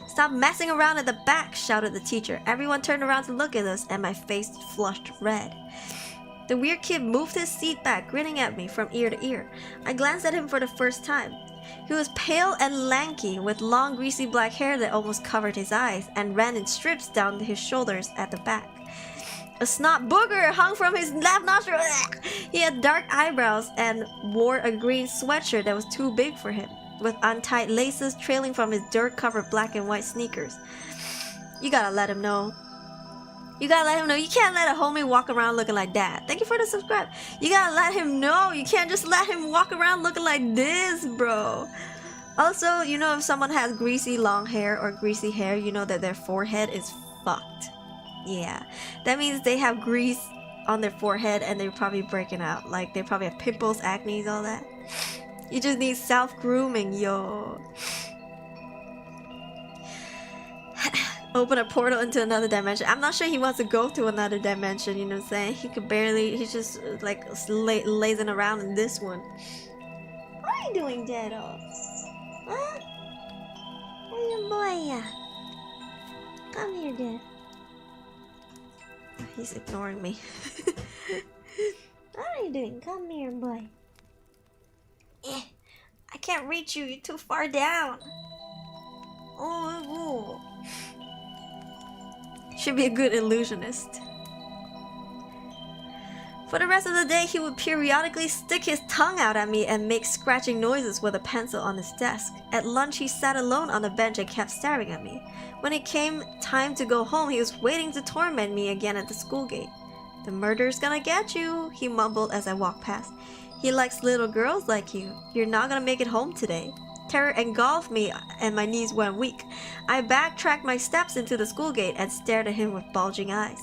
Stop messing around at the back, shouted the teacher. Everyone turned around to look at us and my face flushed red. The weird kid moved his seat back, grinning at me from ear to ear. I glanced at him for the first time. He was pale and lanky, with long greasy black hair that almost covered his eyes and ran in strips down his shoulders at the back. A snot booger hung from his left nostril. He had dark eyebrows and wore a green sweatshirt that was too big for him, with untied laces trailing from his dirt-covered black and white sneakers. You gotta let him know. You gotta let him know. You can't let a homie walk around looking like that. Thank you for the subscribe. You gotta let him know. You can't just let him walk around looking like this, bro. Also, you know, if someone has greasy long hair or greasy hair, you know that their forehead is fucked. Yeah, that means they have grease on their forehead and they're probably breaking out. Like, they probably have pimples, acne, all that. You just need self-grooming, yo. Open a portal into another dimension. I'm not sure he wants to go to another dimension, you know what I'm saying? He could barely, he's just like lazing around in this one. What are you doing, Dedos? Huh? Hey, boy. Come here, Dad. He's ignoring me. What are you doing? Come here, boy. I can't reach you. You're too far down. Oh. Should be a good illusionist. For the rest of the day, he would periodically stick his tongue out at me and make scratching noises with a pencil on his desk. At lunch, he sat alone on the bench and kept staring at me. When it came time to go home, he was waiting to torment me again at the school gate. "The murder's gonna get you," he mumbled as I walked past. "He likes little girls like you. You're not gonna make it home today." Terror engulfed me and my knees went weak. I backtracked my steps into the school gate and stared at him with bulging eyes.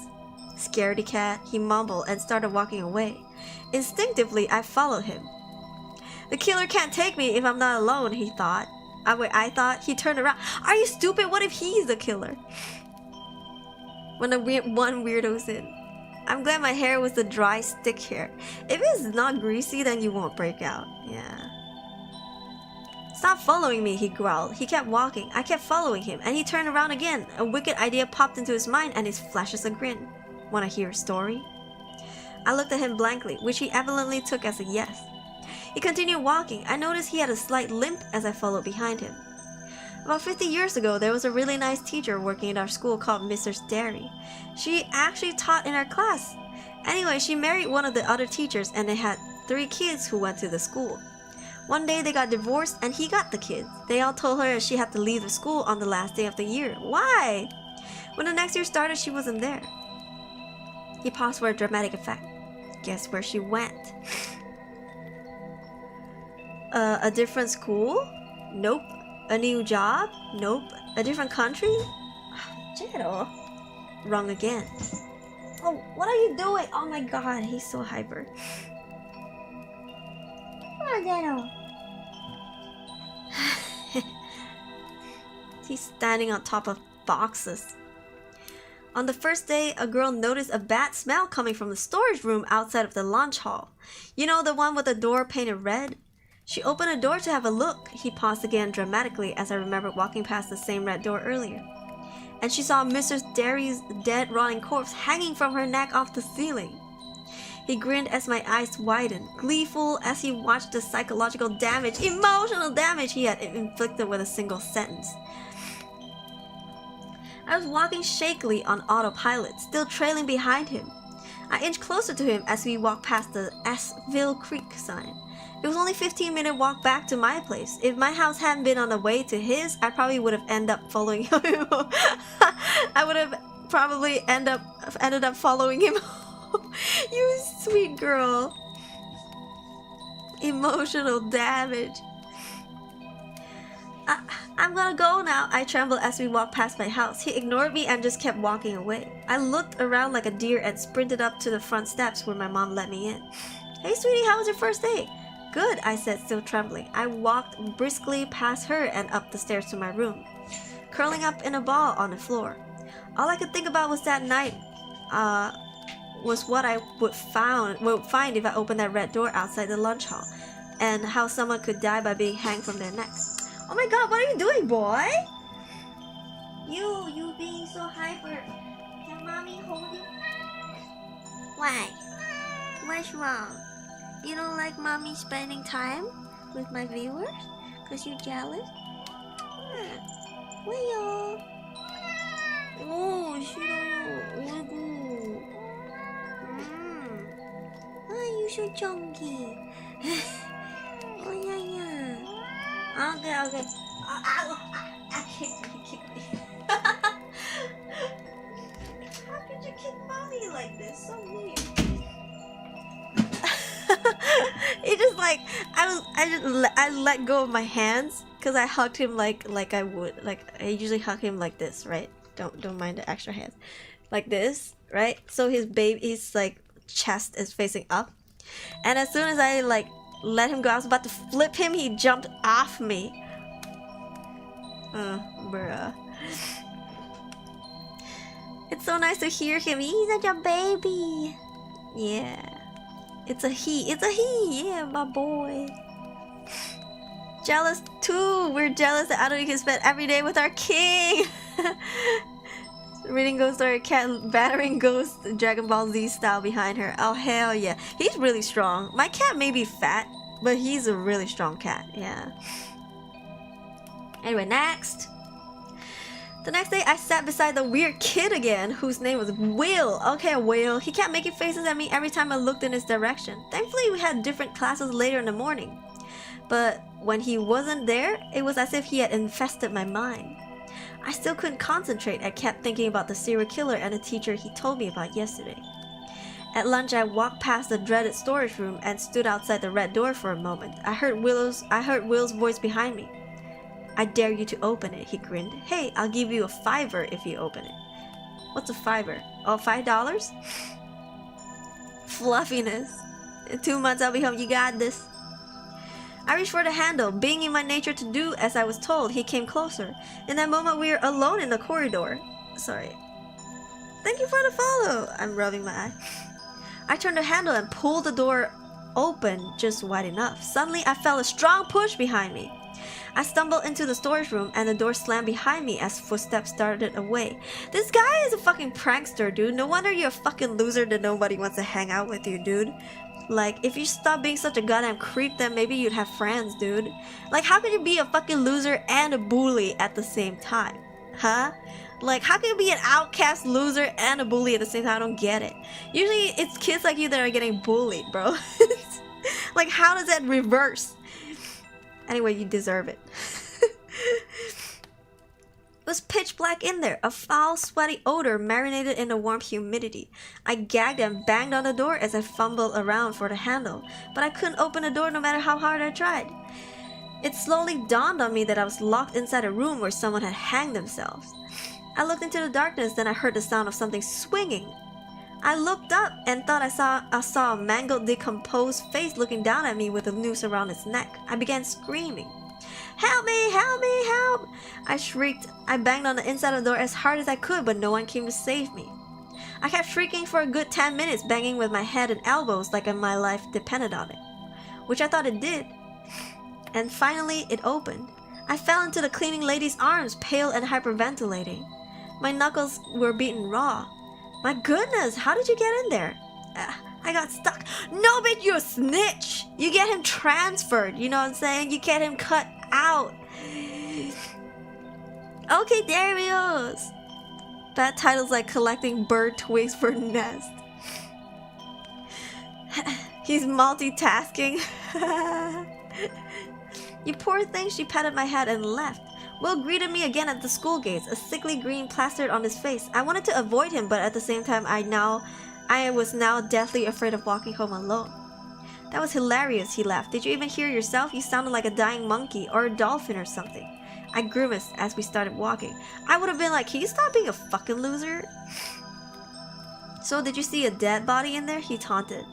"Scaredy cat," he mumbled and started walking away. Instinctively, I followed him. The killer can't take me if I'm not alone, he thought. I thought. He turned around. Are you stupid? What if he's the killer? When the one weirdo's in. I'm glad my hair was the dry stick hair. If it's not greasy, then you won't break out. Yeah. Stop following me, he growled. He kept walking. I kept following him, and he turned around again. A wicked idea popped into his mind, and he flashes a grin. Wanna hear a story? I looked at him blankly, which he evidently took as a yes. He continued walking. I noticed he had a slight limp as I followed behind him. About 50 years ago, there was a really nice teacher working at our school called Mrs. Derry. She actually taught in our class. Anyway, she married one of the other teachers, and they had 3 kids who went to the school. One day they got divorced and he got the kids. They all told her she had to leave the school on the last day of the year. Why? When the next year started, she wasn't there. He paused for a dramatic effect. Guess where she went? A different school? Nope. A new job? Nope. A different country? Jero. Wrong again. Oh, what are you doing? Oh my god, he's so hyper. Come on, Jero. He's standing on top of boxes. On the first day, a girl noticed a bad smell coming from the storage room outside of the lunch hall. You know, the one with the door painted red? She opened the door to have a look. He paused again dramatically as I remembered walking past the same red door earlier. And she saw Mrs. Derry's dead, rotting corpse hanging from her neck off the ceiling. He grinned as my eyes widened, gleeful as he watched the psychological damage, emotional damage he had inflicted with a single sentence. I was walking shakily on autopilot, still trailing behind him. I inched closer to him as we walked past the Asville Creek sign. It was only a 15-minute walk back to my place. If my house hadn't been on the way to his, I probably would have ended up following him. I would have probably ended up following him. You sweet girl. Emotional damage. I'm gonna go now, I trembled as we walked past my house. He ignored me and just kept walking away. I looked around like a deer and sprinted up to the front steps where my mom let me in. Hey sweetie, how was your first day? Good, I said, still trembling. I walked briskly past her and up the stairs to my room, curling up in a ball on the floor. All I could think about was that night, was what I would find if I opened that red door outside the lunch hall, and how someone could die by being hanged from their necks. Oh my god, what are you doing, boy? You being so hyper. Can mommy hold you? Why? What's wrong? You don't like mommy spending time with my viewers? Cause you're jealous? 왜요? 오, 싫어요. 어이구. you so chunky. Oh, yeah. Okay. I kicked me. How could you kick mommy like this? So weird. It just like I let go of my hands because I hugged him like I would. Like I usually hug him like this, right? Don't mind the extra hands. Like this, right? So his like chest is facing up. And as soon as I like let him go, I was about to flip him, he jumped off me. Bruh. It's so nice to hear him. He's such a baby. Yeah. It's a he. Yeah, my boy. Jealous too. We're jealous that Aruri can spend every day with our king. Reading Ghost Story, cat battering ghost Dragon Ball Z style behind her. Oh hell yeah. He's really strong. My cat may be fat, but he's a really strong cat. Yeah. Anyway, next. The next day, I sat beside the weird kid again, whose name was Will. Okay, Will. He kept making faces at me every time I looked in his direction. Thankfully, we had different classes later in the morning. But when he wasn't there, it was as if he had infested my mind. I still couldn't concentrate. I kept thinking about the serial killer and the teacher he told me about yesterday. At lunch, I walked past the dreaded storage room and stood outside the red door for a moment. I heard Will's voice behind me. I dare you to open it, he grinned. Hey, I'll give you a $5 if you open it. What's a $5? Oh, $5? Fluffiness. In 2 months I'll be home, you got this. I reached for the handle. Being in my nature to do as I was told, he came closer. In that moment we were alone in the corridor. Sorry. Thank you for the follow. I'm rubbing my eye. I turned the handle and pulled the door open just wide enough. Suddenly I felt a strong push behind me. I stumbled into the storage room and the door slammed behind me as footsteps started away. This guy is a fucking prankster, dude. No wonder you're a fucking loser that nobody wants to hang out with you, dude. Like, if you stop being such a goddamn creep, then maybe you'd have friends, dude. Like, how could you be a fucking loser and a bully at the same time? Huh? Like, how can you be an outcast loser and a bully at the same time? I don't get it. Usually, it's kids like you that are getting bullied, bro. Like, how does that reverse? Anyway, you deserve it. It was pitch black in there, a foul, sweaty odor marinated in the warm humidity. I gagged and banged on the door as I fumbled around for the handle, but I couldn't open the door no matter how hard I tried. It slowly dawned on me that I was locked inside a room where someone had hanged themselves. I looked into the darkness, then I heard the sound of something swinging. I looked up and thought I saw a mangled, decomposed face looking down at me with a noose around its neck. I began screaming. "Help me! Help me! Help!" I shrieked. I banged on the inside of the door as hard as I could, but no one came to save me. I kept shrieking for a good 10 minutes, banging with my head and elbows like my life depended on it, which I thought it did. And finally, it opened. I fell into the cleaning lady's arms, pale and hyperventilating. My knuckles were beaten raw. My goodness, how did you get in there? I got stuck. No, bitch, you a snitch. You get him transferred, you know what I'm saying? You get him cut out. Okay, Darius. Bad titles like collecting bird twigs for nest. He's multitasking. You poor thing, she patted my head and left. Will greeted me again at the school gates, a sickly grin plastered on his face. I wanted to avoid him, but at the same time, I was now deathly afraid of walking home alone. That was hilarious, he laughed. Did you even hear yourself? You sounded like a dying monkey or a dolphin or something. I grimaced as we started walking. I would have been like, can you stop being a fucking loser? So did you see a dead body in there? He taunted.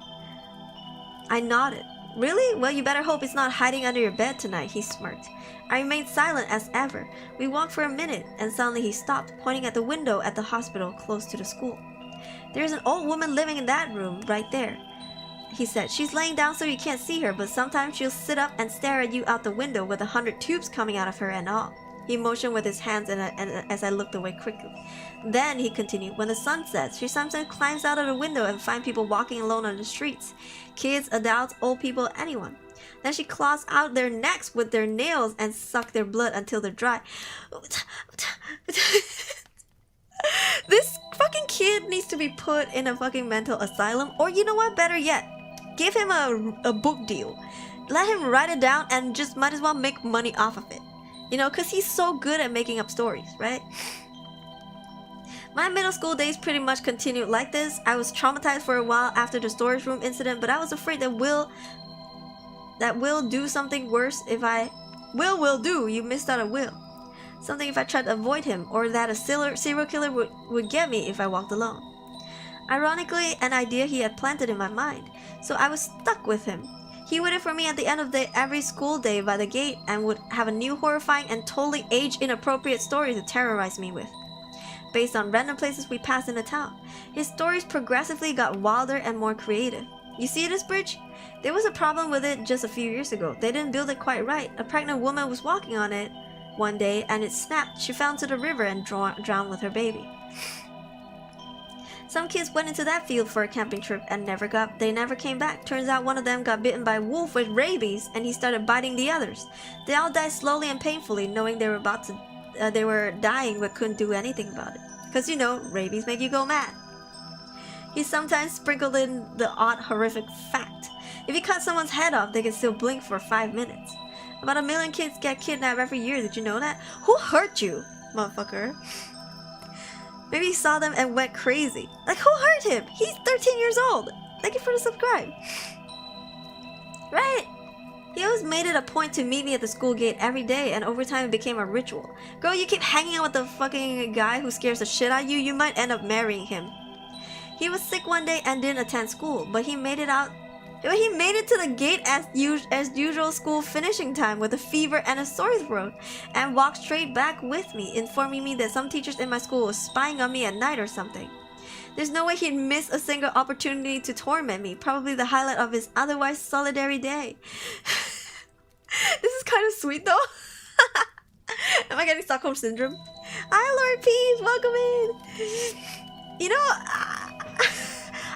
I nodded. Really? Well, you better hope it's not hiding under your bed tonight, he smirked. I remained silent as ever. We walked for a minute, and suddenly he stopped, pointing at the window at the hospital close to the school. There's an old woman living in that room, right there, he said. She's laying down so you can't see her, but sometimes she'll sit up and stare at you out the window with 100 tubes coming out of her and all. He motioned with his hands and as I looked away quickly. Then, he continued, when the sun sets, she sometimes climbs out of the window and finds people walking alone on the streets. Kids, adults, old people, anyone. Then she claws out their necks with their nails and sucks their blood until they're dry. This fucking kid needs to be put in a fucking mental asylum, or you know what, better yet, give him a book deal. Let him write it down and just might as well make money off of it. You know, because he's so good at making up stories, right? My middle school days pretty much continued like this. I was traumatized for a while after the storage room incident, but I was afraid that Will do something worse if I... Will do, you missed out on Will. Something if I tried to avoid him, or that a serial killer would get me if I walked alone. Ironically, an idea he had planted in my mind, so I was stuck with him. He waited for me at the end of every school day by the gate and would have a new horrifying and totally age-inappropriate story to terrorize me with, based on random places we passed in the town. His stories progressively got wilder and more creative. You see this bridge? There was a problem with it just a few years ago. They didn't build it quite right. A pregnant woman was walking on it one day and it snapped. She fell into the river and drowned with her baby. Some kids went into that field for a camping trip and they never came back. Turns out one of them got bitten by a wolf with rabies and he started biting the others. They all died slowly and painfully, knowing they were dying but couldn't do anything about it. Because you know, rabies make you go mad. He sometimes sprinkled in the odd horrific fact. If you cut someone's head off, they can still blink for 5 minutes. About 1 million kids get kidnapped every year, did you know that? Who hurt you, motherfucker? Maybe he saw them and went crazy. Like, who hurt him? He's 13 years old. Thank you for the subscribe. Right? He always made it a point to meet me at the school gate every day, and over time it became a ritual. Girl, you keep hanging out with the fucking guy who scares the shit out of you, you might end up marrying him. He was sick one day and didn't attend school, but he made it to the gate as usual school finishing time with a fever and a sore throat, and walked straight back with me, informing me that some teachers in my school was spying on me at night or something. There's no way he'd miss a single opportunity to torment me, probably the highlight of his otherwise solitary day. This is kind of sweet though. Am I getting Stockholm Syndrome? Hi, Lord Peeves, welcome in! You know,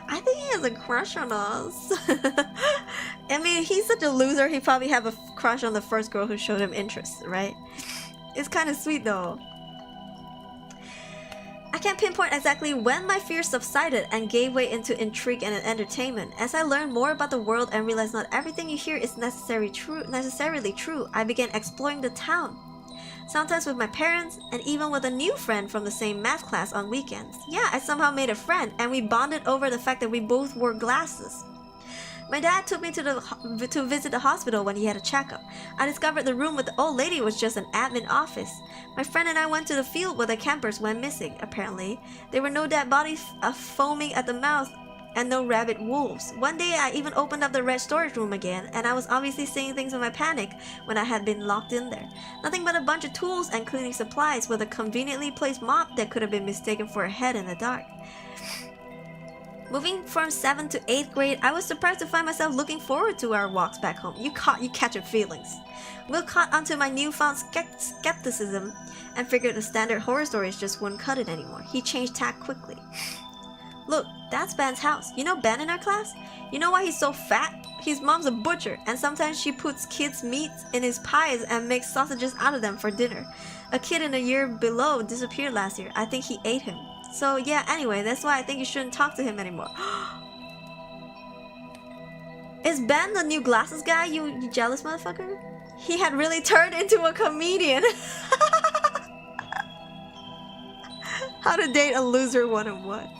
I think he has a crush on us. I mean, he's such a loser, he probably have a crush on the first girl who showed him interest, right? It's kind of sweet though. I can't pinpoint exactly when my fear subsided and gave way into intrigue and entertainment. As I learned more about the world and realized not everything you hear is necessarily true, I began exploring the town. Sometimes with my parents, and even with a new friend from the same math class on weekends. Yeah, I somehow made a friend, and we bonded over the fact that we both wore glasses. My dad took me to visit the hospital when he had a checkup. I discovered the room with the old lady was just an admin office. My friend and I went to the field where the campers went missing, apparently. There were no dead bodies foaming at the mouth and no rabid wolves. One day I even opened up the red storage room again, and I was obviously seeing things in my panic when I had been locked in there. Nothing but a bunch of tools and cleaning supplies with a conveniently placed mop that could have been mistaken for a head in the dark. Moving from 7th to 8th grade, I was surprised to find myself looking forward to our walks back home. You catch your feelings. Will caught onto my newfound skepticism and figured the standard horror stories just wouldn't cut it anymore. He changed tack quickly. Look, that's Ben's house. You know Ben in our class? You know why he's so fat? His mom's a butcher, and sometimes she puts kids' meats in his pies and makes sausages out of them for dinner. A kid in a year below disappeared last year. I think he ate him. So yeah, anyway, that's why I think you shouldn't talk to him anymore. Is Ben the new glasses guy, you jealous motherfucker? He had really turned into a comedian. How to date a loser 101.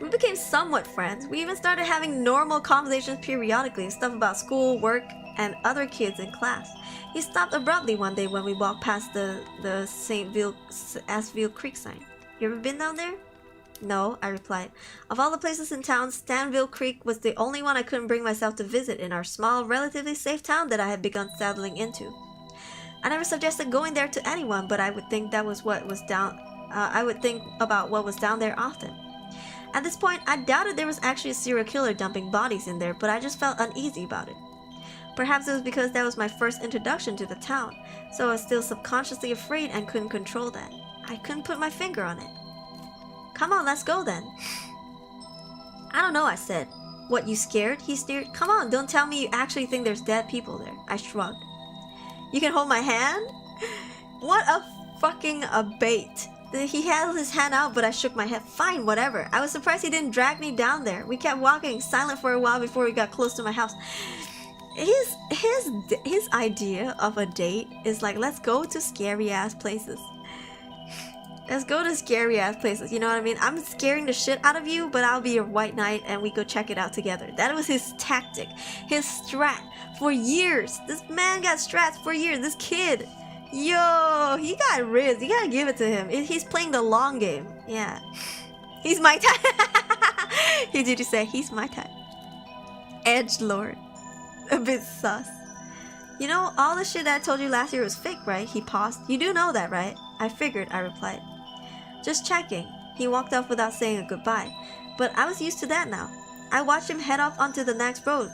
We became somewhat friends. We even started having normal conversations periodically, stuff about school, work, and other kids in class. He stopped abruptly one day when we walked past the St. Asville Creek sign. You ever been down there? No, I replied. Of all the places in town, Stanville Creek was the only one I couldn't bring myself to visit in our small, relatively safe town that I had begun settling into. I never suggested going there to anyone, but I would think that was what was down. I would think about what was down there often. At this point, I doubted there was actually a serial killer dumping bodies in there, but I just felt uneasy about it. Perhaps it was because that was my first introduction to the town, so I was still subconsciously afraid and couldn't control that. I couldn't put my finger on it. Come on, let's go then. I don't know, I said. What, you scared? He sneered. Come on, don't tell me you actually think there's dead people there. I shrugged. You can hold my hand? What a fucking bait. He held his hand out, but I shook my head. Fine, whatever. I was surprised he didn't drag me down there. We kept walking, silent for a while before we got close to my house. His idea of a date is like, let's go to scary ass places. Let's go to scary ass places, you know what I mean? I'm scaring the shit out of you, but I'll be your white knight and we go check it out together. That was his tactic, his strat for years. This man got strats for years, this kid. Yo, he got riz. You gotta give it to him. He's playing the long game. Yeah. He's my type. He did say, he's my type. Edgelord. A bit sus. You know, all the shit that I told you last year was fake, right? He paused. You do know that, right? I figured, I replied. Just checking. He walked off without saying a goodbye. But I was used to that now. I watched him head off onto the next road,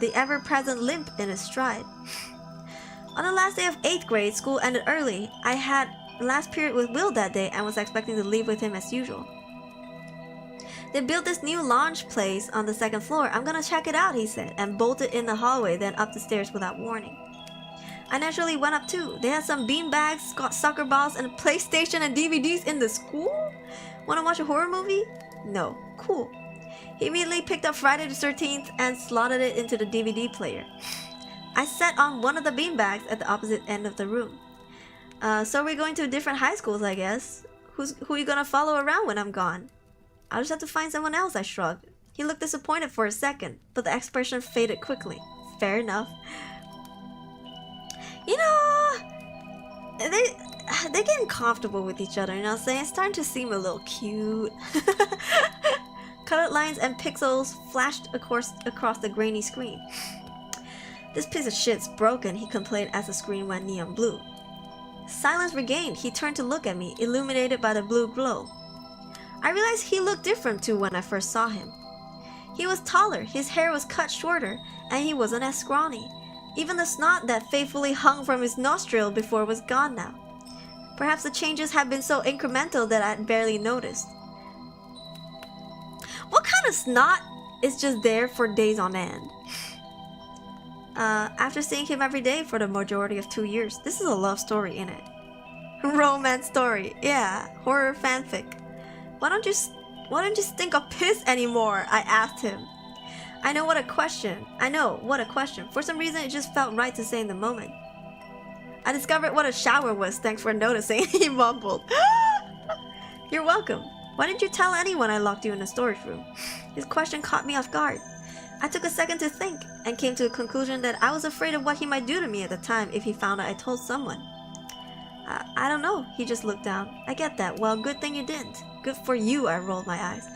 the ever-present limp in his stride. On the last day of 8th grade, school ended early. I had the last period with Will that day and was expecting to leave with him as usual. They built this new lounge place on the 2nd floor. I'm gonna check it out, he said, and bolted in the hallway, then up the stairs without warning. I naturally went up too. They had some beanbags, soccer balls, and a PlayStation and DVDs in the school? Wanna watch a horror movie? No. Cool. He immediately picked up Friday the 13th and slotted it into the DVD player. I sat on one of the beanbags at the opposite end of the room. So we're going to different high schools, I guess. Who are you gonna follow around when I'm gone? I'll just have to find someone else, I shrugged. He looked disappointed for a second, but the expression faded quickly. Fair enough. You know, they're getting comfortable with each other, you know what I'm saying? It's starting to seem a little cute. Colored lines and pixels flashed across the grainy screen. This piece of shit's broken, he complained as the screen went neon blue. Silence regained, he turned to look at me, illuminated by the blue glow. I realized he looked different too when I first saw him. He was taller, his hair was cut shorter, and he wasn't as scrawny. Even the snot that faithfully hung from his nostril before was gone now. Perhaps the changes had been so incremental that I'd barely noticed. What kind of snot is just there for days on end? After seeing him every day for the majority of 2 years, this is a love story, innit? Romance story, yeah, horror fanfic. Why don't you stink of piss anymore? I asked him. I know, what a question. For some reason, it just felt right to say in the moment. I discovered what a shower was, thanks for noticing, he mumbled. You're welcome. Why didn't you tell anyone I locked you in the storage room? His question caught me off guard. I took a second to think, and came to a conclusion that I was afraid of what he might do to me at the time if he found out I told someone. I don't know, he just looked down. I get that. Well, good thing you didn't. Good for you, I rolled my eyes.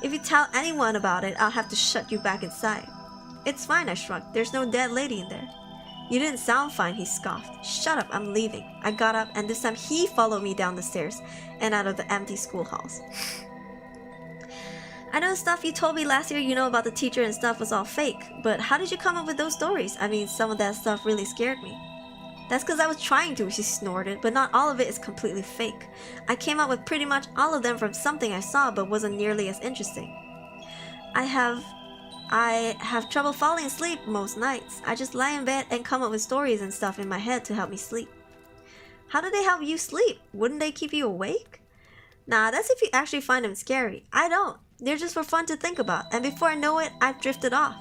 If you tell anyone about it, I'll have to shut you back inside. It's fine, I shrugged. There's no dead lady in there. You didn't sound fine, he scoffed. Shut up, I'm leaving. I got up, and this time he followed me down the stairs and out of the empty school halls. I know the stuff you told me last year, you know, about the teacher and stuff was all fake, but how did you come up with those stories? I mean, some of that stuff really scared me. That's because I was trying to, she snorted, but not all of it is completely fake. I came up with pretty much all of them from something I saw, but wasn't nearly as interesting. I have trouble falling asleep most nights. I just lie in bed and come up with stories and stuff in my head to help me sleep. How do they help you sleep? Wouldn't they keep you awake? Nah, that's if you actually find them scary. I don't. They're just for fun to think about, and before I know it, I've drifted off.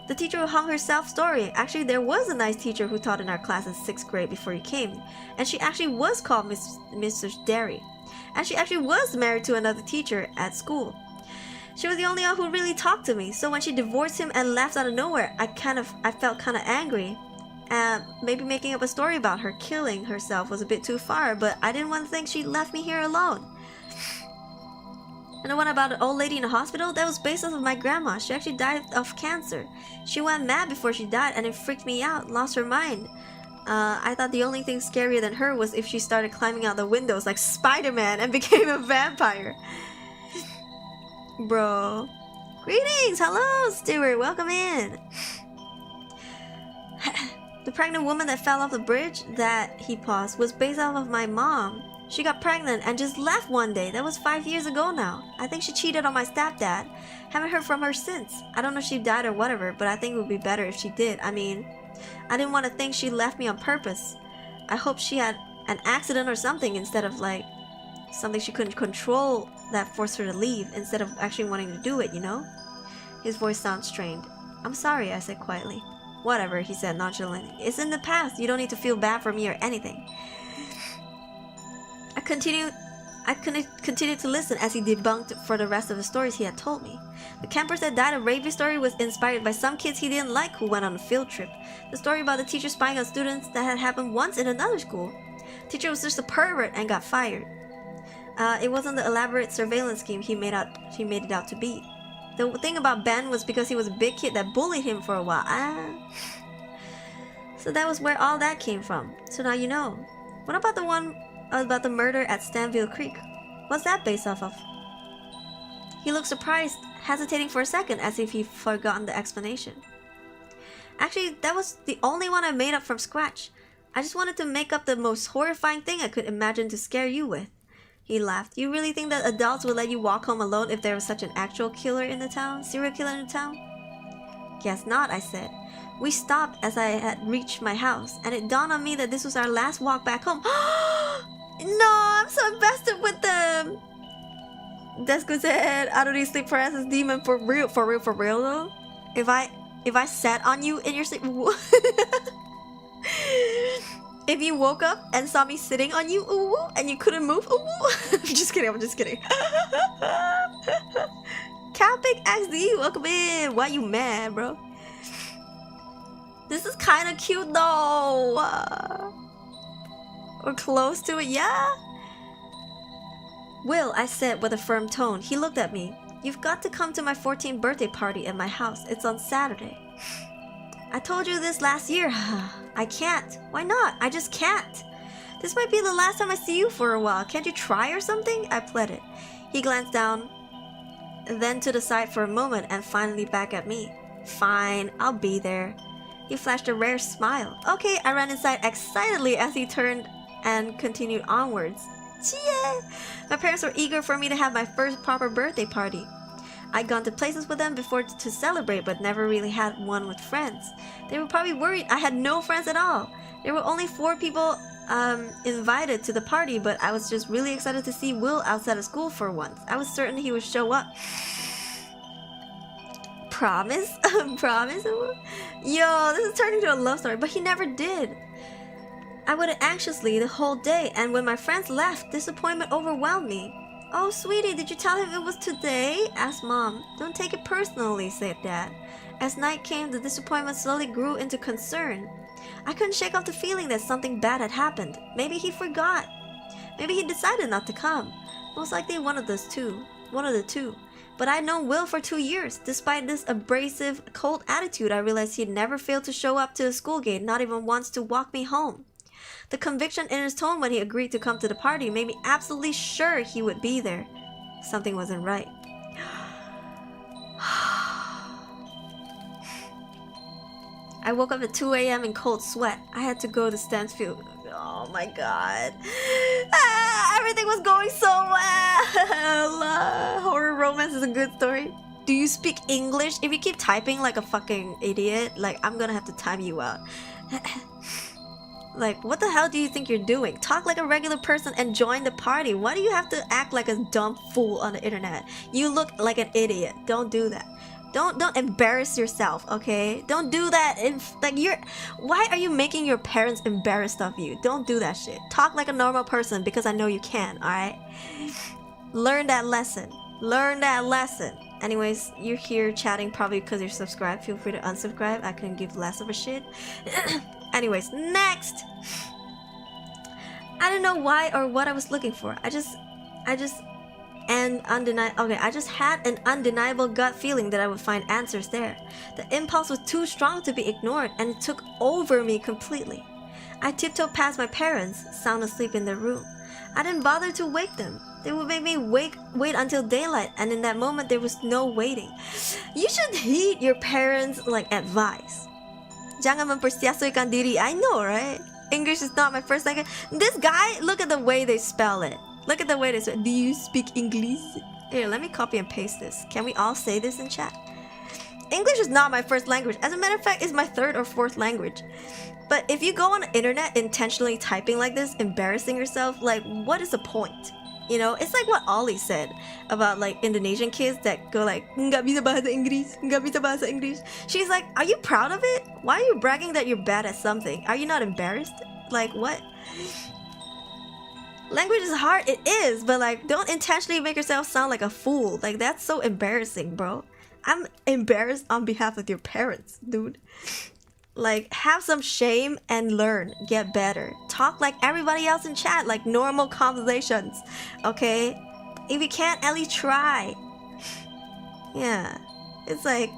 The teacher who hung herself story. Actually, there was a nice teacher who taught in our class in 6th grade before you came, and she actually was called Mrs. Derry. And she actually was married to another teacher at school. She was the only one who really talked to me, so when she divorced him and left out of nowhere, I felt kind of angry. Maybe making up a story about her killing herself was a bit too far, but I didn't want to think she left me here alone. And the one about an old lady in the hospital, that was based off of my grandma. She actually died of cancer. She went mad before she died, and it freaked me out, lost her mind. I thought the only thing scarier than her was if she started climbing out the windows like Spider-Man and became a vampire. Bro. Greetings! Hello, Stuart! Welcome in! The pregnant woman that fell off the bridge, that, he paused, was based off of my mom. She got pregnant and just left one day. That was 5 years ago now. I think she cheated on my stepdad. Haven't heard from her since. I don't know if she died or whatever, but I think it would be better if she did. I mean, I didn't want to think she left me on purpose. I hope she had an accident or something instead of like something she couldn't control that forced her to leave instead of actually wanting to do it, you know? His voice sounded strained. I'm sorry, I said quietly. Whatever, he said nonchalantly. It's in the past. You don't need to feel bad for me or anything. I continued to listen as he debunked for the rest of the stories he had told me. The campers that died of rabies story was inspired by some kids he didn't like who went on a field trip. The story about the teacher spying on students that had happened once in another school. The teacher was just a pervert and got fired. It wasn't the elaborate surveillance scheme he made it out to be. The thing about Ben was because he was a big kid that bullied him for a while. So that was where all that came from. So now you know. What about the one about the murder at Stanville Creek? What's that based off of? He looked surprised, hesitating for a second as if he'd forgotten the explanation. Actually, that was the only one I made up from scratch. I just wanted to make up the most horrifying thing I could imagine to scare you with. He laughed. You really think that adults would let you walk home alone if there was such an actual killer in the town? Serial killer in the town? Guess not, I said. We stopped as I had reached my house, and it dawned on me that this was our last walk back home. No, I'm so invested with them. Desko said, Aruri sleep paralysis demon for real though. If I sat on you in your sleep, if you woke up and saw me sitting on you, ooh, and you couldn't move, ooh. I'm just kidding. Capic XD, welcome in. Why you mad, bro? This is kind of cute though. Or close to it, yeah? Will, I said with a firm tone. He looked at me. You've got to come to my 14th birthday party at my house. It's on Saturday. I told you this last year. I can't. Why not? I just can't. This might be the last time I see you for a while. Can't you try or something? I pleaded. He glanced down, then to the side for a moment and finally back at me. Fine, I'll be there. He flashed a rare smile. Okay, I ran inside excitedly as he turned and continued onwards. Yeah! My parents were eager for me to have my first proper birthday party. I'd gone to places with them before to celebrate, but never really had one with friends. They were probably worried I had no friends at all. There were only 4 people invited to the party, but I was just really excited to see Will outside of school for once. I was certain he would show up. Promise? Promise? Yo, this is turning into a love story, but he never did. I waited anxiously the whole day, and when my friends left, disappointment overwhelmed me. Oh, sweetie, did you tell him it was today? Asked Mom. Don't take it personally, said Dad. As night came, the disappointment slowly grew into concern. I couldn't shake off the feeling that something bad had happened. Maybe he forgot. Maybe he decided not to come. Most likely one of the two. But I'd known Will for 2 years. Despite this abrasive, cold attitude, I realized he'd never failed to show up to the school gate, not even once to walk me home. The conviction in his tone when he agreed to come to the party made me absolutely sure he would be there. Something wasn't right. I woke up at 2 a.m. in cold sweat. I had to go to Stansfield. Oh my god. Everything was going so well. Horror romance is a good story. Do you speak English? If you keep typing like a fucking idiot, like, I'm gonna have to time you out. Like, what the hell do you think you're doing? Talk like a regular person and join the party. Why do you have to act like a dumb fool on the internet? You look like an idiot. Don't do that. Don't embarrass yourself, okay? Don't do that. Why are you making your parents embarrassed of you? Don't do that shit. Talk like a normal person because I know you can, alright? Learn that lesson. Learn that lesson. Anyways, you're here chatting probably because you're subscribed. Feel free to unsubscribe. I couldn't give less of a shit. Anyways, next. I don't know why or what I was looking for. I just had an undeniable gut feeling that I would find answers there. The impulse was too strong to be ignored, and it took over me completely. I tiptoed past my parents, sound asleep in their room. I didn't bother to wake them. They would make me wait until daylight, and in that moment there was no waiting. You should heed your parents' advice. Jangan mempersiasukan diri. I know, right? English is not my first language. This guy, look at the way they spell it. Look at the way they spell it. Do you speak English? Here, let me copy and paste this. Can we all say this in chat? English is not my first language. As a matter of fact, it's my 3rd or 4th language. But if you go on the internet intentionally typing like this, embarrassing yourself, like, what is the point? You know, it's like what Ollie said about Indonesian kids that go like, nggak bisa bahasa Inggris, nggak bisa bahasa Inggris. She's like, are you proud of it? Why are you bragging that you're bad at something? Are you not embarrassed? Like, what? Language is hard, it is, but don't intentionally make yourself sound like a fool. Like, that's so embarrassing, bro. I'm embarrassed on behalf of your parents, dude. Like, have some shame and learn. Get better. Talk like everybody else in chat, like normal conversations. Okay? If you can't, at least try. Yeah. It's like,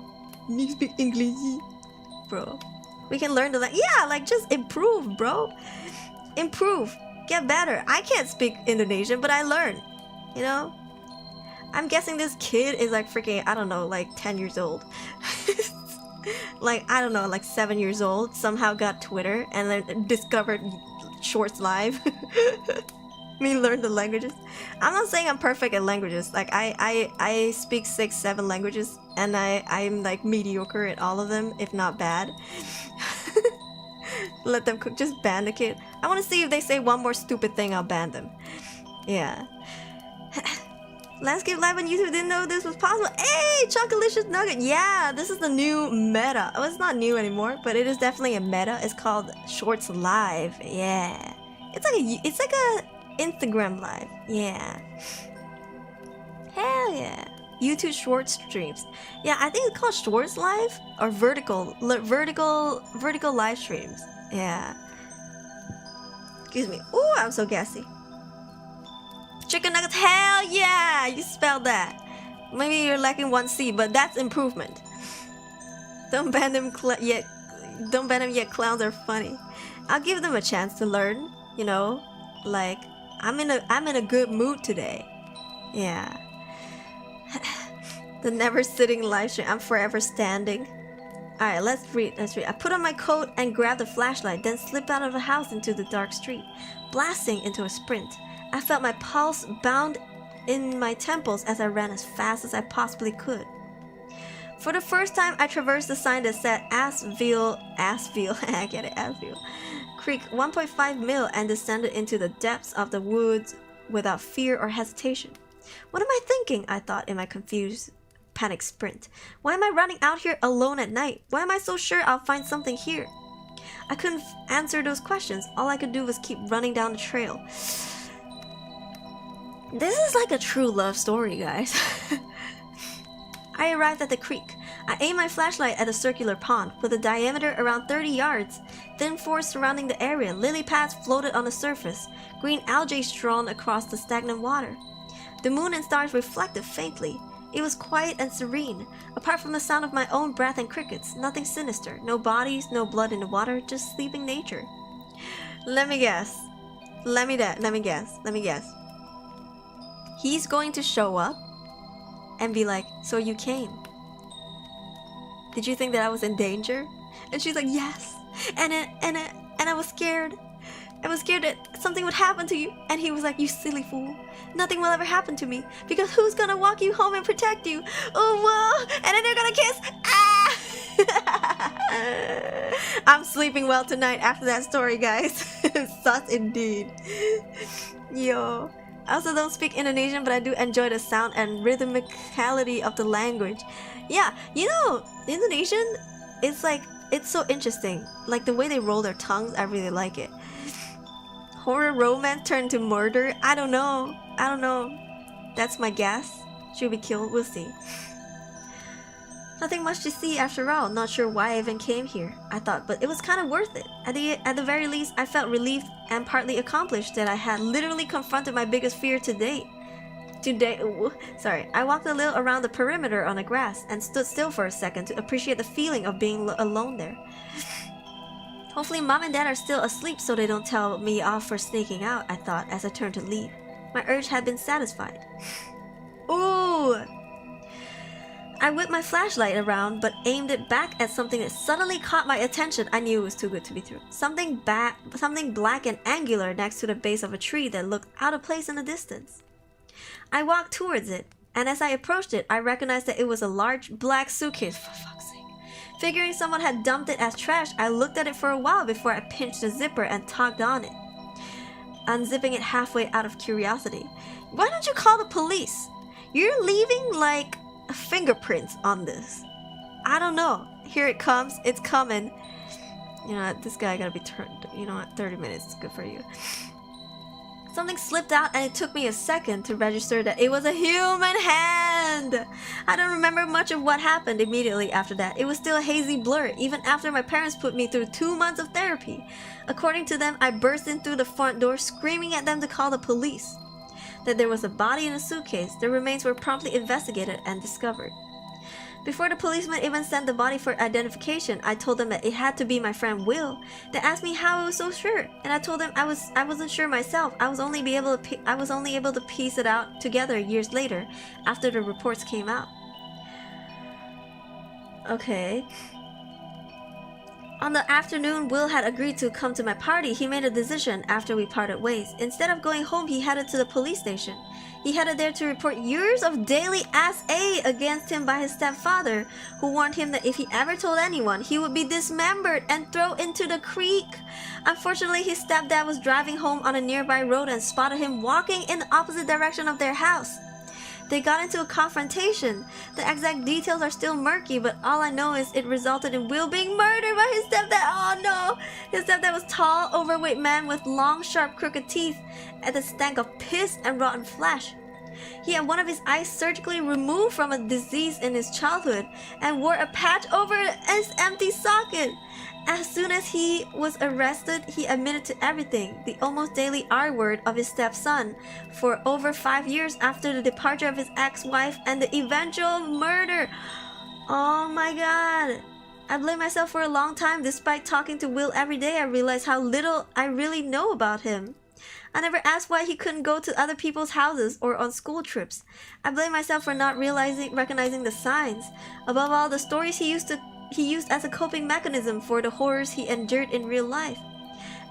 you speak English, bro. We can learn to just improve, bro. Improve. Get better. I can't speak Indonesian, but I learn. You know? I'm guessing this kid is freaking, I don't know, 10 years old. I don't know, 7 years old, somehow got Twitter and then discovered Shorts Live. Me learn the languages. I'm not saying I'm perfect at languages. I speak 6-7 languages and I'm mediocre at all of them, if not bad. Let them cook, just ban the kid. I want to see if they say one more stupid thing, I'll ban them. Yeah. Landscape Live on YouTube, didn't know this was possible. Hey, Chocolicious Nugget. Yeah, this is the new meta. Oh, it's not new anymore, but it is definitely a meta. It's called Shorts Live. Yeah. It's like a Instagram Live. Yeah. Hell yeah. YouTube short streams. Yeah, I think it's called Shorts Live or vertical live streams. Yeah. Excuse me. Ooh, I'm so gassy. Chicken nuggets, hell yeah! You spelled that. Maybe you're lacking 1 C, but that's improvement. Don't ban them yet. Don't ban them yet. Clowns are funny. I'll give them a chance to learn. You know, I'm in a good mood today. Yeah. The never sitting live stream. I'm forever standing. Alright, let's read. I put on my coat and grabbed a flashlight, then slipped out of the house into the dark street, blasting into a sprint. I felt my pulse bound in my temples as I ran as fast as I possibly could. For the first time, I traversed the sign that said Asville, I get it, Asville Creek 1.5 mil and descended into the depths of the woods without fear or hesitation. What am I thinking? I thought in my confused, panic sprint. Why am I running out here alone at night? Why am I so sure I'll find something here? I couldn't answer those questions. All I could do was keep running down the trail. This is like a true love story, guys. I arrived at the creek. I aimed my flashlight at a circular pond with a diameter around 30 yards. Thin forest surrounding the area, lily pads floated on the surface, green algae strewn across the stagnant water. The moon and stars reflected faintly. It was quiet and serene. Apart from the sound of my own breath and crickets, nothing sinister. No bodies, no blood in the water, just sleeping nature. Let me guess. Let me guess. He's going to show up and be like, so you came. Did you think that I was in danger? And she's like, yes. And I was scared. I was scared that something would happen to you. And he was like, you silly fool. Nothing will ever happen to me. Because who's gonna walk you home and protect you? Oh, whoa. And then they're gonna kiss. Ah! I'm sleeping well tonight after that story, guys. Sus indeed. Yo. I also don't speak Indonesian, but I do enjoy the sound and rhythmicality of the language. Yeah, you know, Indonesian, it's like, it's so interesting. Like the way they roll their tongues, I really like it. Horror romance turned to murder? I don't know. That's my guess. Should we kill? We'll see. Nothing much to see after all. Not sure why I even came here, I thought, but it was kind of worth it. At the very least, I felt relieved and partly accomplished that I had literally confronted my biggest fear to date. I walked a little around the perimeter on the grass and stood still for a second to appreciate the feeling of being alone there. Hopefully Mom and Dad are still asleep so they don't tell me off for sneaking out, I thought as I turned to leave. My urge had been satisfied. Ooh! I whipped my flashlight around but aimed it back at something that suddenly caught my attention. I knew it was too good to be true. Something black and angular next to the base of a tree that looked out of place in the distance. I walked towards it, and as I approached it, I recognized that it was a large black suitcase, for fuck's sake. Figuring someone had dumped it as trash, I looked at it for a while before I pinched the zipper and tugged on it, unzipping it halfway out of curiosity. Why don't you call the police? You're leaving like fingerprints on this. I don't know. Here it comes. It's coming. You know what? This guy gotta be turned. You know what? 30 minutes is good for you. Something slipped out and it took me a second to register that it was a human hand. I don't remember much of what happened immediately after that. It was still a hazy blur, even after my parents put me through 2 months of therapy. According to them, I burst in through the front door screaming at them to call the police. That there was a body in a suitcase. The remains were promptly investigated and discovered. Before the policeman even sent the body for identification, I told them that it had to be my friend Will. They asked me how I was so sure, and I told them I wasn't sure myself. I was only able to piece it out together years later, after the reports came out. Okay. On the afternoon Will had agreed to come to my party, he made a decision after we parted ways. Instead of going home, he headed to the police station. He headed there to report years of daily SA against him by his stepfather, who warned him that if he ever told anyone, he would be dismembered and thrown into the creek. Unfortunately, his stepdad was driving home on a nearby road and spotted him walking in the opposite direction of their house. They got into a confrontation. The exact details are still murky, but all I know is it resulted in Will being murdered by his stepdad. Oh no! His stepdad was a tall, overweight man with long, sharp, crooked teeth and the stank of piss and rotten flesh. He had one of his eyes surgically removed from a disease in his childhood and wore a patch over his empty socket. As soon as he was arrested, he admitted to everything, the almost daily R-word of his stepson, for over 5 years after the departure of his ex-wife and the eventual murder. Oh my god. I blamed myself for a long time. Despite talking to Will every day, I realized how little I really know about him. I never asked why he couldn't go to other people's houses or on school trips. I blame myself for not recognizing the signs. Above all, the stories he used to he used as a coping mechanism for the horrors he endured in real life.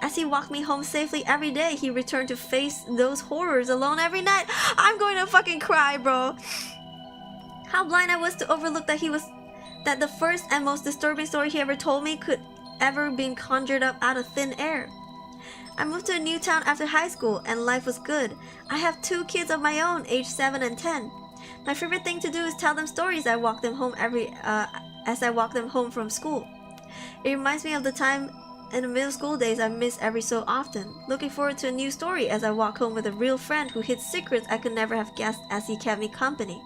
As he walked me home safely every day, he returned to face those horrors alone every night. I'm going to fucking cry, bro. How blind I was to overlook that the first and most disturbing story he ever told me could ever been conjured up out of thin air. I moved to a new town after high school, and life was good. I have 2 kids of my own, aged 7 and 10. My favorite thing to do is tell them stories as I walk them home from school. It reminds me of the time in the middle school days I miss every so often, looking forward to a new story as I walk home with a real friend who hid secrets I could never have guessed as he kept me company.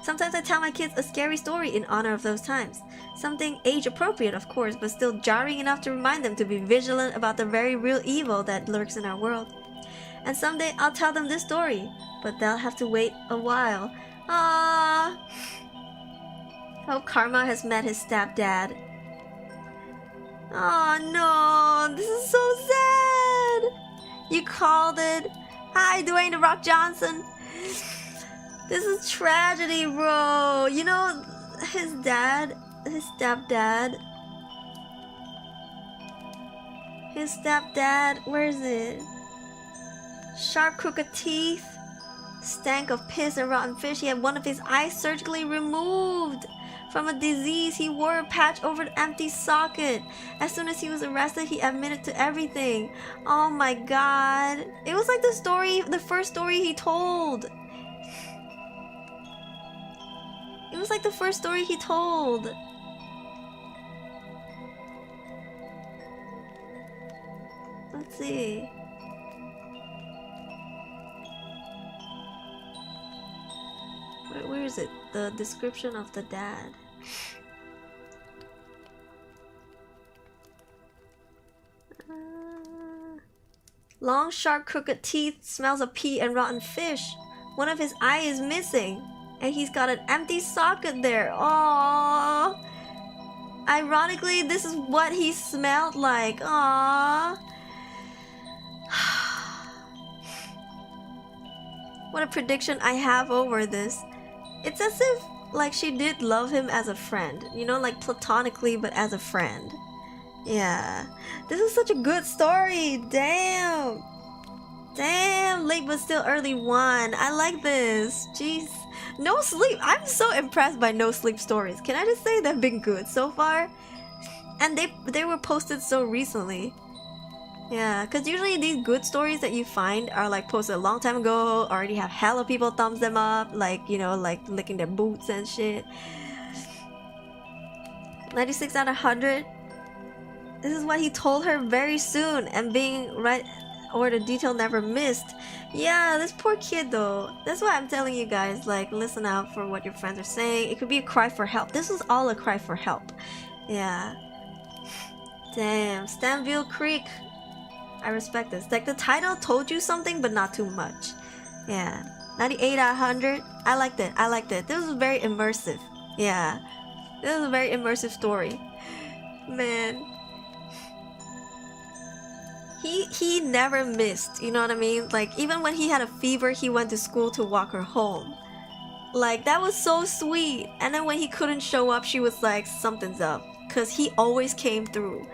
Sometimes I tell my kids a scary story in honor of those times. Something age-appropriate, of course, but still jarring enough to remind them to be vigilant about the very real evil that lurks in our world. And someday I'll tell them this story, but they'll have to wait a while. Ah, hope Karma has met his stepdad. Oh no, this is so sad. You called it. Hi, Dwayne "The Rock" Johnson. This is tragedy, bro. You know, his stepdad, where is it? Sharp, crooked teeth, stank of piss and rotten fish. He had one of his eyes surgically removed from a disease. He wore a patch over the empty socket. As soon as he was arrested, he admitted to everything. Oh my god. It was like the first story he told. It was like the first story he told. Let's see. Where is it? The description of the dad. Long, sharp, crooked teeth, smells of pee and rotten fish. One of his eye is missing, and he's got an empty socket there. Aww. Ironically, this is what he smelled like. Aww. What a prediction I have over this. It's as if like she did love him as a friend, you know, like platonically, but as a friend. Yeah, this is such a good story. Damn, late but still early one. I like this. Jeez, no sleep. I'm so impressed by no sleep stories. Can I just say they've been good so far? And they were posted so recently. Yeah, because usually these good stories that you find are like posted a long time ago, already have hella people thumbs them up, like, you know, like licking their boots and shit. 96 out of 100. This is what he told her very soon, and being right, or the detail never missed. Yeah, this poor kid though. That's why I'm telling you guys, like, listen out for what your friends are saying. It could be a cry for help. This is all a cry for help. Yeah. Damn, Stanville Creek. I respect this. Like, the title told you something, but not too much. Yeah. 98 out of 100. I liked it. I liked it. This was very immersive. Yeah. This is a very immersive story. Man. He never missed. You know what I mean? Like, even when he had a fever, he went to school to walk her home. Like, that was so sweet. And then when he couldn't show up, she was like, something's up. Because he always came through.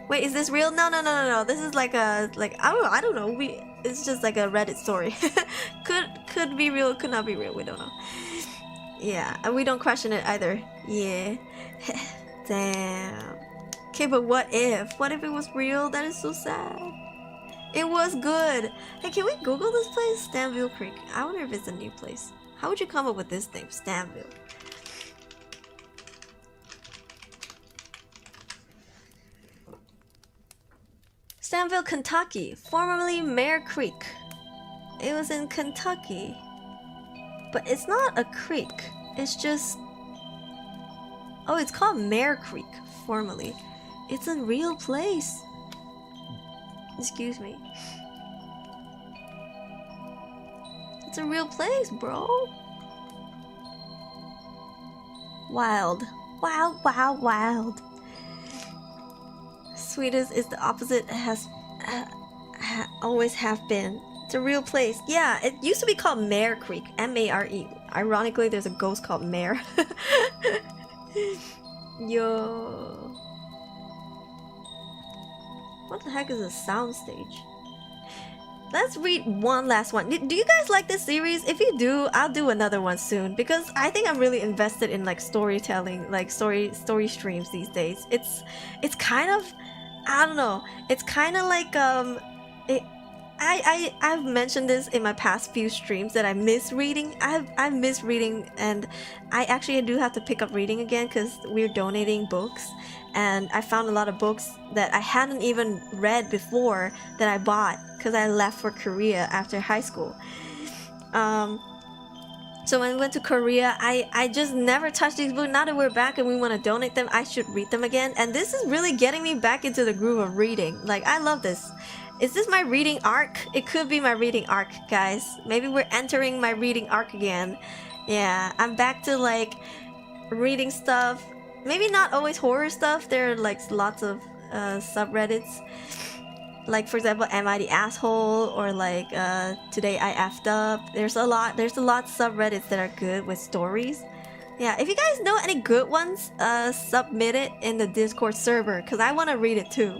Wait, is this real? No. This is like a, like, I don't know. It's just like a Reddit story. could be real, could not be real. We don't know. Yeah, and we don't question it either. Yeah. Damn. Okay, but what if? What if it was real? That is so sad. It was good. Hey, can we Google this place? Stanville Creek. I wonder if it's a new place. How would you come up with this name? Stanville. Stanville, Kentucky, formerly Mare Creek. It was in Kentucky. But it's not a creek. It's just... Oh, it's called Mare Creek, formerly. It's a real place. Excuse me. It's a real place, bro. Wild. Wild. Sweetest is the opposite, has always have been. It's a real place. Yeah, it used to be called Mare Creek, M-A-R-E. Ironically, there's a ghost called Mare. Yo. What the heck is a soundstage? Let's read one last one. Do you guys like this series? If you do, I'll do another one soon because I think I'm really invested in like storytelling, like story streams these days. It's kind of, I don't know. It's kind of like I've mentioned this in my past few streams that I miss reading. I miss reading, and I actually do have to pick up reading again because we're donating books, and I found a lot of books that I hadn't even read before that I bought because I left for Korea after high school. So when we went to Korea, I just never touched these books. Now that we're back and we want to donate them, I should read them again. And this is really getting me back into the groove of reading. Like, I love this. Is this my reading arc? It could be my reading arc, guys. Maybe we're entering my reading arc again. Yeah, I'm back to like reading stuff. Maybe not always horror stuff. There are like lots of subreddits. Like, for example, Am I the Asshole? Or like Today I Effed Up. There's a lot of subreddits that are good with stories. Yeah, if you guys know any good ones, submit it in the Discord server because I want to read it too.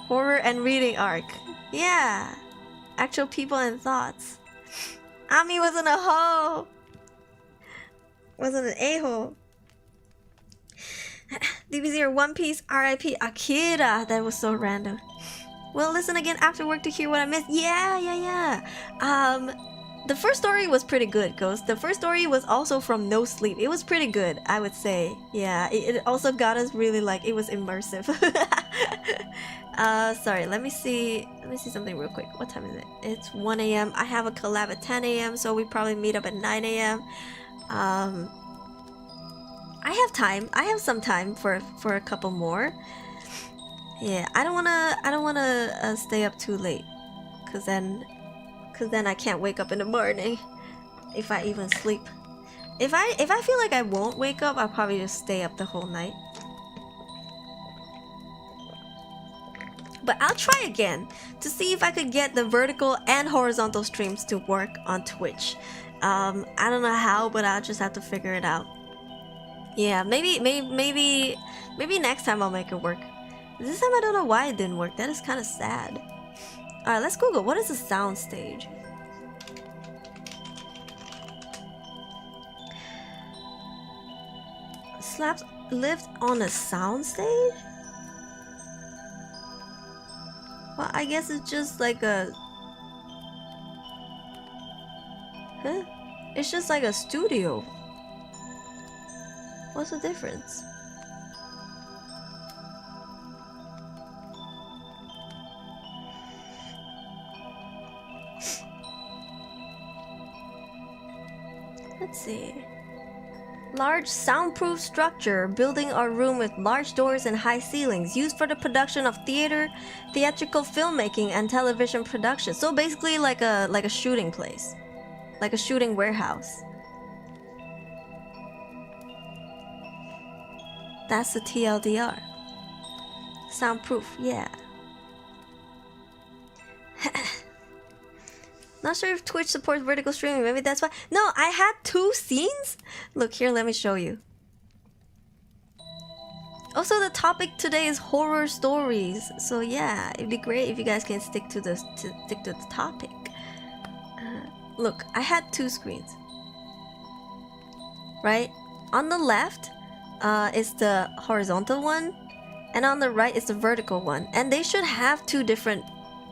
Horror and reading arc. Yeah. Actual people and thoughts. Ami wasn't a hoe. Wasn't an a-hole. DBZ or One Piece, RIP Akira. That was so random. Well, listen again after work to hear what I missed. Yeah. The first story was pretty good, Ghost. The first story was also from No Sleep. It was pretty good, I would say. Yeah, it also got us really like, it was immersive. Sorry, let me see something real quick. What time is it? It's 1 a.m. I have a collab at 10 a.m. so we probably meet up at 9 a.m. I have time. I have some time for a couple more. Yeah, I don't wanna stay up too late, cause then I can't wake up in the morning if I even sleep. If I feel like I won't wake up, I'll probably just stay up the whole night. But I'll try again to see if I could get the vertical and horizontal streams to work on Twitch. I don't know how, but I'll just have to figure it out. Yeah, maybe next time I'll make it work. This time I don't know why it didn't work. That is kind of sad. Alright, let's Google. What is a soundstage? Slaps lived on a soundstage? Well, I guess it's just like a... Huh? It's just like a studio. What's the difference? Let's see. Large soundproof structure, building or room with large doors and high ceilings, used for the production of theatrical filmmaking and television production. So basically like a shooting place. Like a shooting warehouse. That's the TLDR. Soundproof, yeah. Not sure if Twitch supports vertical streaming, maybe that's why. No, I had 2 scenes? Look here, let me show you. Also, the topic today is horror stories. So yeah, it'd be great if you guys can stick to the topic. Look, I had 2 screens. Right? On the left is the horizontal one, and on the right is the vertical one. And they should have 2 different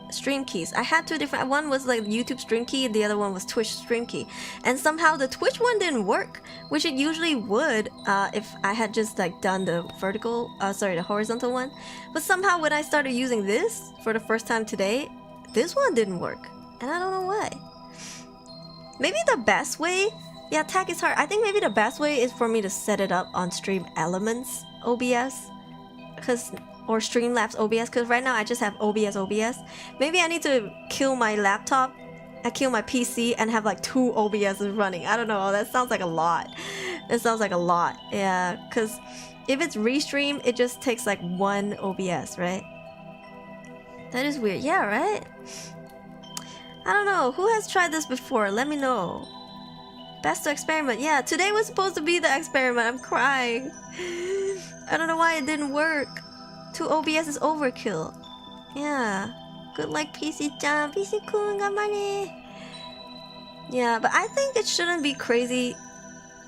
stream keys. I had 2 different. One was like YouTube stream key, the other one was Twitch stream key. And somehow the Twitch one didn't work, which it usually would if I had just like done the the horizontal one. But somehow when I started using this for the first time today, this one didn't work. And I don't know why. Maybe the best way, yeah, tag is hard. I think maybe the best way is for me to set it up on Stream Elements OBS, or Streamlabs OBS, because right now I just have OBS. Maybe I need to kill my laptop, kill my PC, and have like 2 OBSs running. I don't know, that sounds like a lot. It sounds like a lot, yeah, because if it's restream, it just takes like 1 OBS, right? That is weird, yeah, right? I don't know, who has tried this before? Let me know. Best to experiment, yeah, today was supposed to be the experiment, I'm crying. I don't know why it didn't work. 2 OBS is overkill. Yeah. Good luck, PC-chan. PC-kun, ganbare. Yeah, but I think it shouldn't be crazy.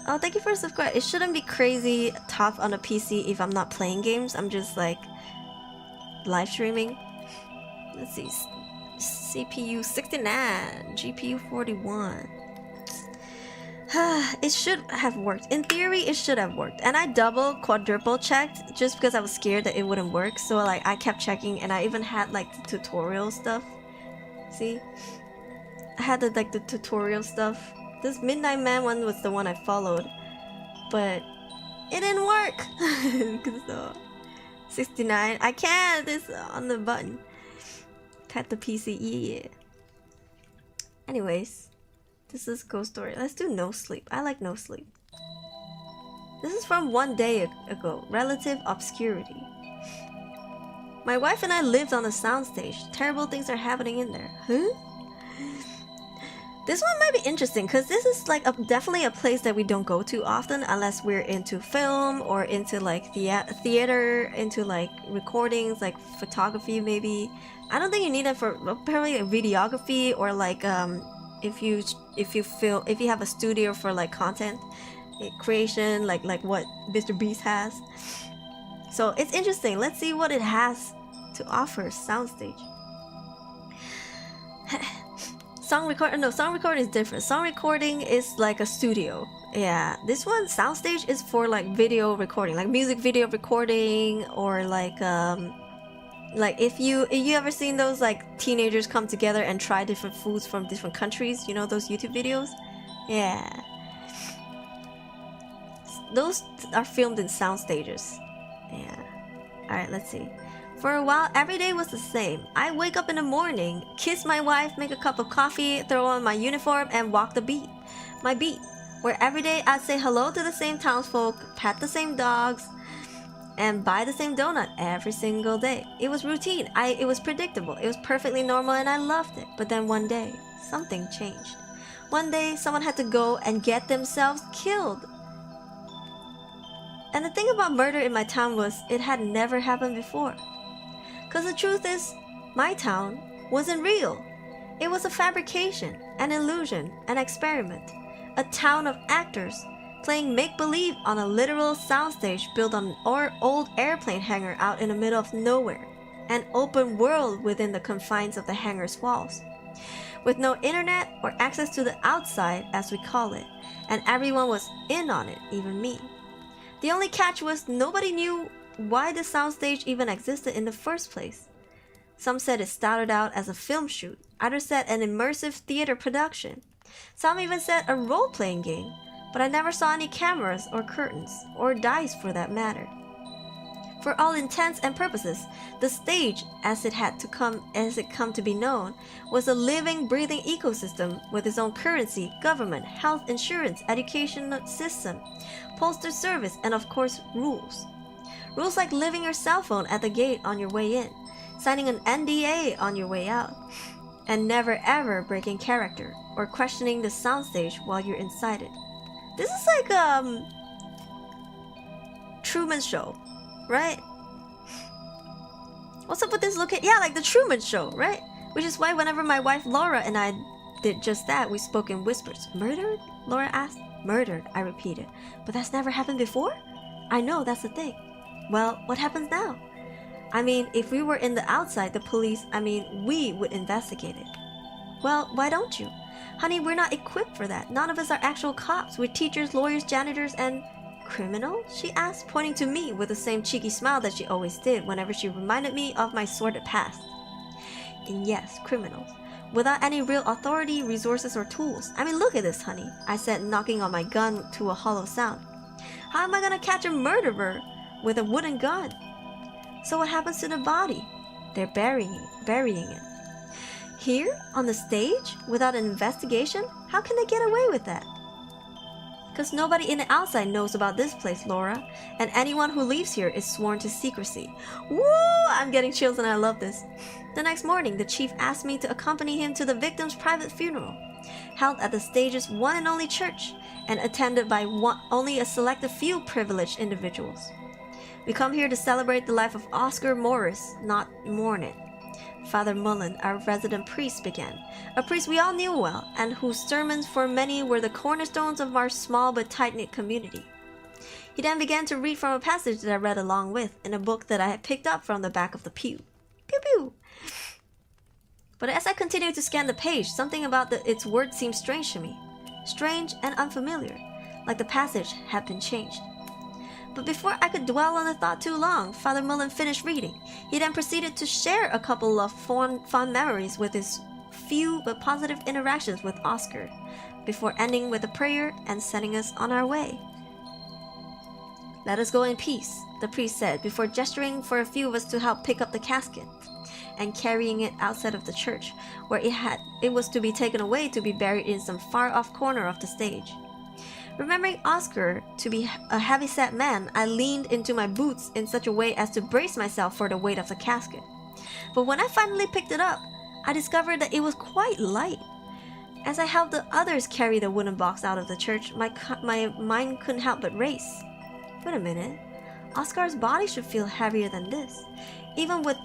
Oh, thank you for subscribing. It shouldn't be crazy tough on a PC if I'm not playing games. I'm just like live streaming. Let's see. CPU 69, GPU 41. It should have worked. In theory, it should have worked. And I double, quadruple checked just because I was scared that it wouldn't work. So like I kept checking, and I even had like the tutorial stuff. See? I had the tutorial stuff. This Midnight Man one was the one I followed. But it didn't work. So 69. I can't. It's on the button. Cut the PC. Yeah. Anyways. This is Ghost Story. Let's do No Sleep. I like No Sleep. This is from 1 day ago. Relative obscurity. My wife and I lived on a soundstage. Terrible things are happening in there. Huh? This one might be interesting because this is like definitely a place that we don't go to often unless we're into film or into like theater, into like recordings, like photography maybe. I don't think you need it for apparently videography or like if you have a studio for like content creation like what Mr. Beast has. So it's interesting. Let's see what it has to offer. Soundstage. Song recording is different. Song recording is like a studio. Yeah, this one soundstage is for like video recording, like music video recording, or like if you ever seen those like teenagers come together and try different foods from different countries, you know those YouTube videos? Yeah. Those are filmed in sound stages. Yeah. Alright, let's see. For a while, every day was the same. I wake up in the morning, kiss my wife, make a cup of coffee, throw on my uniform, and walk my beat. Where every day I'd say hello to the same townsfolk, pet the same dogs, and buy the same donut every single day. It was routine. It was predictable. It was perfectly normal, and I loved it. But then one day, something changed. One day, someone had to go and get themselves killed. And the thing about murder in my town was it had never happened before. Because the truth is, my town wasn't real. It was a fabrication, an illusion, an experiment. A town of actors playing make-believe on a literal soundstage built on an old airplane hangar out in the middle of nowhere. An open world within the confines of the hangar's walls. With no internet or access to the outside, as we call it, and everyone was in on it, even me. The only catch was nobody knew why the soundstage even existed in the first place. Some said it started out as a film shoot, others said an immersive theater production. Some even said a role-playing game, but I never saw any cameras or curtains, or dice for that matter. For all intents and purposes, the stage, as it come to be known, was a living, breathing ecosystem with its own currency, government, health insurance, educational system, postal service, and of course, rules. Rules like leaving your cell phone at the gate on your way in, signing an NDA on your way out, and never ever breaking character or questioning the soundstage while you're inside it. This is like Truman Show, right? What's up with this yeah, like the Truman Show, right? Which is why whenever my wife Laura and I did just that, we spoke in whispers. Murdered? Laura asked. Murdered, I repeated. But that's never happened before? I know, that's the thing. Well, what happens now? I mean, if we were in the outside, the police, we would investigate it. Well, why don't you? Honey, we're not equipped for that. None of us are actual cops. We're teachers, lawyers, janitors, and... Criminal? She asked, pointing to me with the same cheeky smile that she always did whenever she reminded me of my sordid past. And yes, criminals. Without any real authority, resources, or tools. Look at this, honey, I said, knocking on my gun to a hollow sound. How am I gonna catch a murderer with a wooden gun? So what happens to the body? They're burying it. Here, on the stage, without an investigation? How can they get away with that? Because nobody in the outside knows about this place, Laura, and anyone who leaves here is sworn to secrecy. Woo! I'm getting chills and I love this. The next morning, the chief asked me to accompany him to the victim's private funeral, held at the stage's one and only church, and attended by only a selected few privileged individuals. We come here to celebrate the life of Oscar Morris, not mourn it. Father Mullen, our resident priest, began, a priest we all knew well, and whose sermons for many were the cornerstones of our small but tight-knit community. He then began to read from a passage that I read along with, in a book that I had picked up from the back of the pew. Pew pew! But as I continued to scan the page, something about its words seemed strange to me. Strange and unfamiliar, like the passage had been changed. But before I could dwell on the thought too long, Father Mullen finished reading. He then proceeded to share a couple of fond memories with his few but positive interactions with Oscar, before ending with a prayer and sending us on our way. "Let us go in peace," the priest said, before gesturing for a few of us to help pick up the casket and carrying it outside of the church, where it was to be taken away to be buried in some far-off corner of the stage. Remembering Oscar to be a heavy-set man, I leaned into my boots in such a way as to brace myself for the weight of the casket. But when I finally picked it up, I discovered that it was quite light. As I helped the others carry the wooden box out of the church, my mind couldn't help but race. Wait a minute. Oscar's body should feel heavier than this. Even with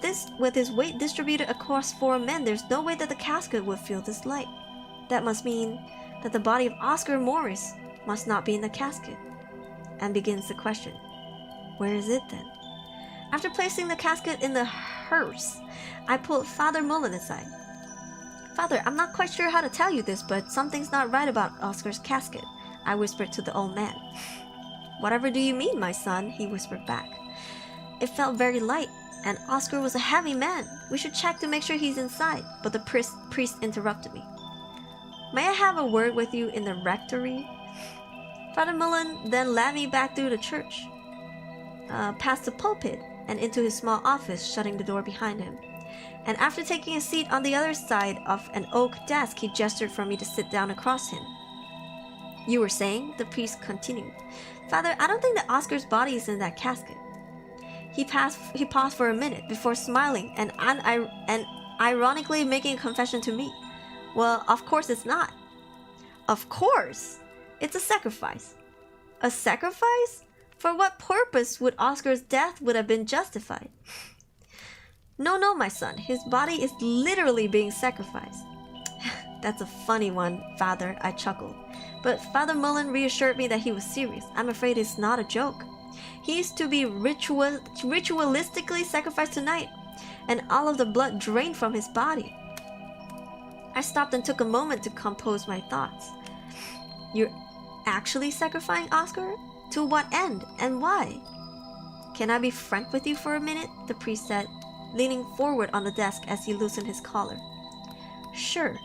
his weight distributed across 4 men, there's no way that the casket would feel this light. That must mean that the body of Oscar Morris must not be in the casket. And begins the question, where is it then? After placing the casket in the hearse, I pulled Father Mullen aside. "Father, I'm not quite sure how to tell you this, but something's not right about Oscar's casket," I whispered to the old man. "Whatever do you mean, my son?" he whispered back. "It felt very light, and Oscar was a heavy man. We should check to make sure he's inside," but the priest interrupted me. "May I have a word with you in the rectory?" Father Mullen then led me back through the church, past the pulpit, and into his small office, shutting the door behind him. And after taking a seat on the other side of an oak desk, he gestured for me to sit down across him. "You were saying?" the priest continued. "Father, I don't think that Oscar's body is in that casket." He paused for a minute before smiling and ironically making a confession to me. "Well, of course it's not." "Of course! It's a sacrifice." "A sacrifice? For what purpose would Oscar's death would have been justified?" No, my son. His body is literally being sacrificed." "That's a funny one, Father," I chuckled. But Father Mullen reassured me that he was serious. "I'm afraid it's not a joke. He is to be ritualistically sacrificed tonight, and all of the blood drained from his body." I stopped and took a moment to compose my thoughts. "You're actually sacrificing Oscar? To what end, and why?" "Can I be frank with you for a minute?" the priest said, leaning forward on the desk as he loosened his collar. "Sure.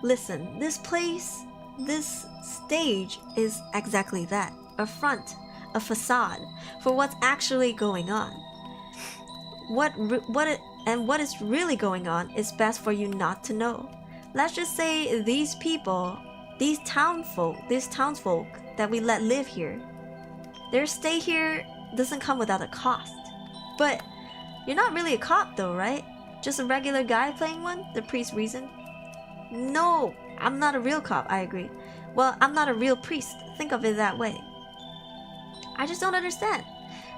Listen, this stage is exactly that, a front, a facade for what's actually going on. What is really going on is best for you not to know. Let's just say these people, these townsfolk that we let live here, their stay here doesn't come without a cost." "But you're not really a cop though, right? Just a regular guy playing one?" the priest reasoned. "No, I'm not a real cop," I agreed. "Well, I'm not a real priest. Think of it that way." "I just don't understand."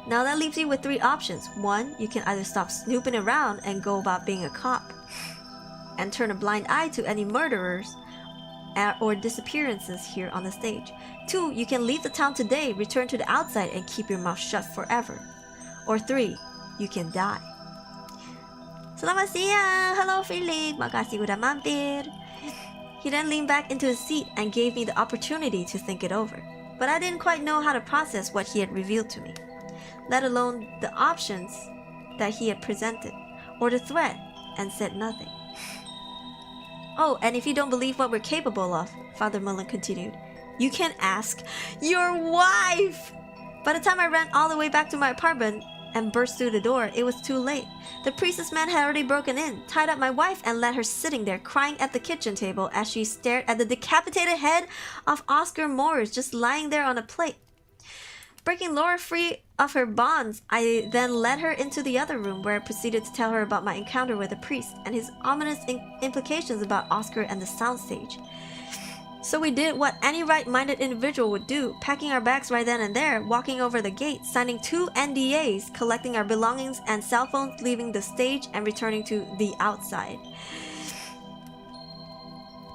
"Now that leaves you with 3 options. 1, you can either stop snooping around and go about being a cop, and turn a blind eye to any murderers or disappearances here on the stage. 2, you can leave the town today, return to the outside, and keep your mouth shut forever. Or 3, you can die." "Selamat siang. Hello, Felix. Makasih udah mampir." He then leaned back into his seat and gave me the opportunity to think it over. But I didn't quite know how to process what he had revealed to me, let alone the options that he had presented, or the threat, and said nothing. "Oh, and if you don't believe what we're capable of," Father Mullen continued, "you can ask your wife!" By the time I ran all the way back to my apartment and burst through the door, it was too late. The priestess man had already broken in, tied up my wife, and left her sitting there crying at the kitchen table as she stared at the decapitated head of Oscar Morris just lying there on a plate. Breaking Laura free of her bonds, I then led her into the other room, where I proceeded to tell her about my encounter with the priest and his ominous implications about Oscar and the soundstage. So we did what any right-minded individual would do, packing our bags right then and there, walking over the gate, signing 2 NDAs, collecting our belongings and cell phones, leaving the stage and returning to the outside.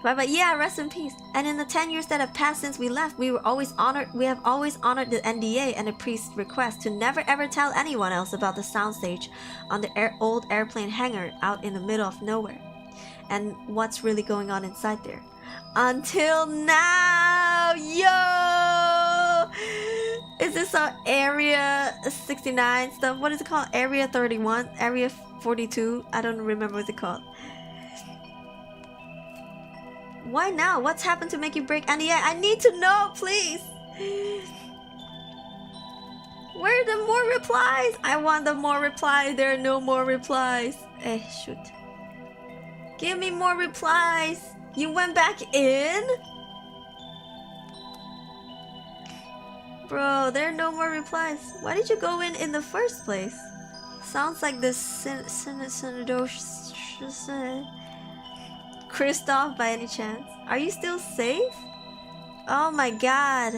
But yeah, rest in peace. And in the 10 years that have passed since we left, we have always honored the NDA and the priest's request to never ever tell anyone else about the soundstage on the old airplane hangar out in the middle of nowhere, and what's really going on inside there. Until now, yo! Is this our Area 69 stuff? What is it called? Area 31? Area 42? I don't remember what it's called. Why now? What's happened to make you break NDA? I need to know, please! Where are the more replies? I want the more replies. There are no more replies. Shoot. Give me more replies. You went back in? Bro, there are no more replies. Why did you go in the first place? Sounds like this Christoph by any chance? Are you still safe? Oh my god.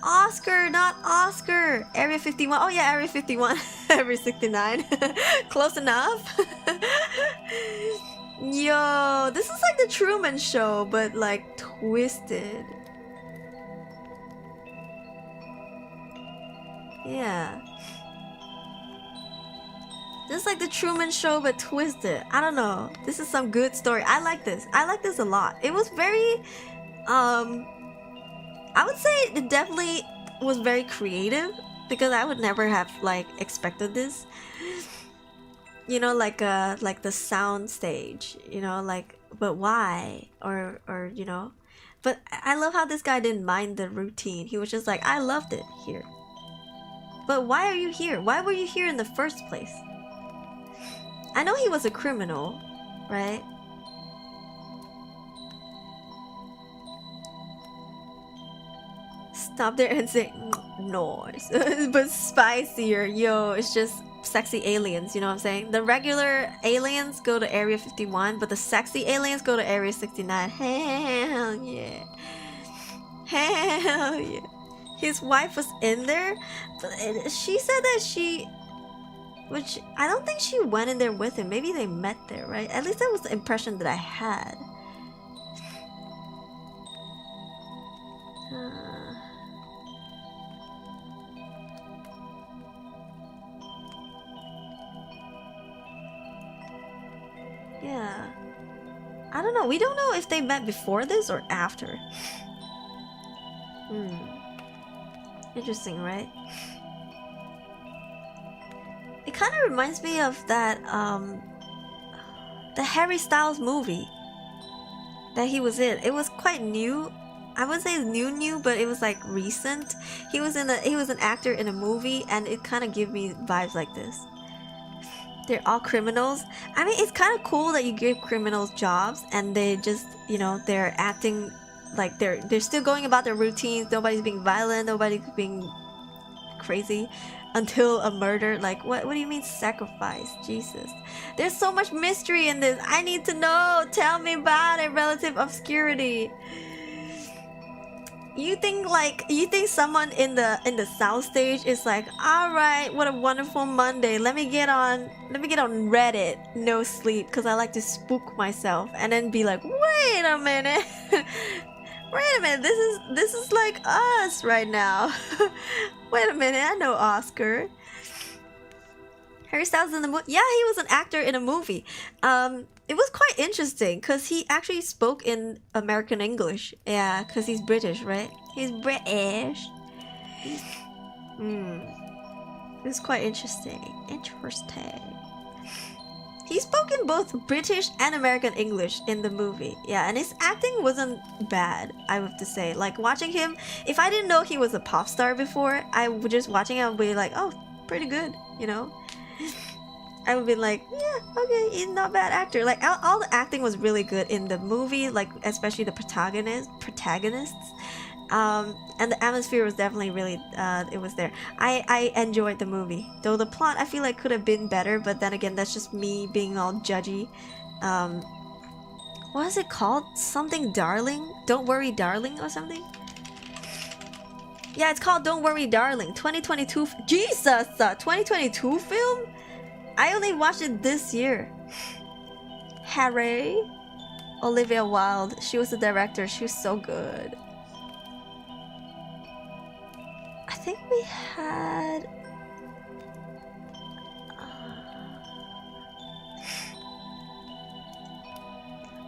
Oscar, not Oscar. Area 51. Oh yeah, Area 51. Area 69. Close enough. Yo, this is like the Truman Show, but like twisted. Yeah. This is like the Truman Show, but twisted. I don't know. This is some good story. I like this. I like this a lot. It was very, I would say it definitely was very creative, because I would never have like expected this. You know, like the sound stage, you know, like, but why? Or you know, but I love how this guy didn't mind the routine. He was just like, I loved it here. But why are you here? Why were you here in the first place? I know he was a criminal, right? Stop there and say noise. But spicier, yo, it's just sexy aliens, you know what I'm saying? The regular aliens go to Area 51, but the sexy aliens go to Area 69. Hell yeah. Hell yeah. His wife was in there, but she said that which I don't think she went in there with him. Maybe they met there, right? At least that was the impression that I had. Yeah. I don't know. We don't know if they met before this or after. Interesting, right? It kind of reminds me of that, the Harry Styles movie that he was in. It was quite new. I wouldn't say new, but it was like recent. He was an actor in a movie, and it kind of gave me vibes like this. They're all criminals. I mean, it's kind of cool that you give criminals jobs and they just, you know, they're acting like they're still going about their routines. Nobody's being violent. Nobody's being crazy until a murder. Like, what do you mean sacrifice? Jesus. There's so much mystery in this. I need to know. Tell me about it. Relative obscurity. You think someone in the soundstage is like, all right, what a wonderful Monday. Let me get on Reddit, no sleep, because I like to spook myself, and then be like, wait a minute, this is like us right now. Wait a minute, I know Oscar. Harry Styles in the movie. Yeah, he was an actor in a movie. It was quite interesting because he actually spoke in American English. Yeah, because he's British, right? He's British. It was quite interesting. He spoke in both British and American English in the movie. Yeah, and his acting wasn't bad, I would have to say. Like, watching him, if I didn't know he was a pop star before, I would just watching him, I would be like, oh, pretty good, you know? I would be like, yeah, okay, he's not a bad actor. Like, all the acting was really good in the movie, like, especially the protagonists. And the atmosphere was definitely really, it was there. I enjoyed the movie. Though the plot, I feel like could have been better, but then again, that's just me being all judgy. What what is it called? Something Darling? Don't Worry Darling or something? Yeah, it's called Don't Worry Darling. 2022. Jesus! 2022 film? I only watched it this year. Harry? Olivia Wilde. She was the director. She was so good. I think we had...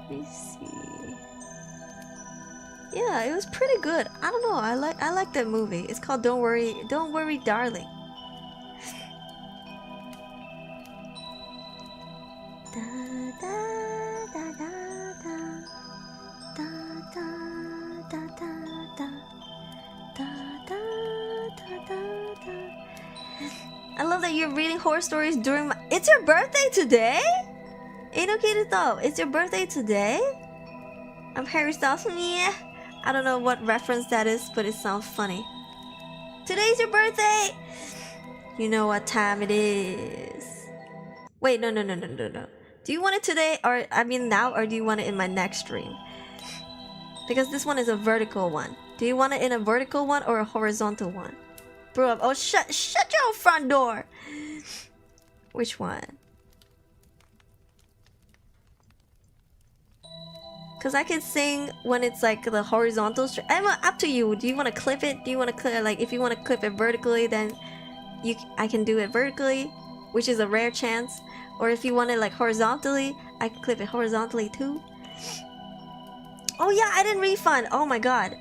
let me see. Yeah, it was pretty good. I don't know. I like that movie. It's called Don't Worry Darling. I love that you're reading horror stories during my... It's your birthday today? It's your birthday today? I'm Harry Styles. Yeah. I don't know what reference that is, but it sounds funny. Today's your birthday! You know what time it is. Wait, no. Do you want it today, or I mean now, or do you want it in my next stream? Because this one is a vertical one. Do you want it in a vertical one or a horizontal one? Bro, oh shut your front door! Which one? Cause I can sing when it's like the horizontal stream. I'm up to you. Do you want to clip it? Do you want to clip like if you want to clip it vertically, then I can do it vertically, which is a rare chance. Or if you want it like horizontally, I can clip it horizontally too. Oh yeah, I didn't refund. Oh my god.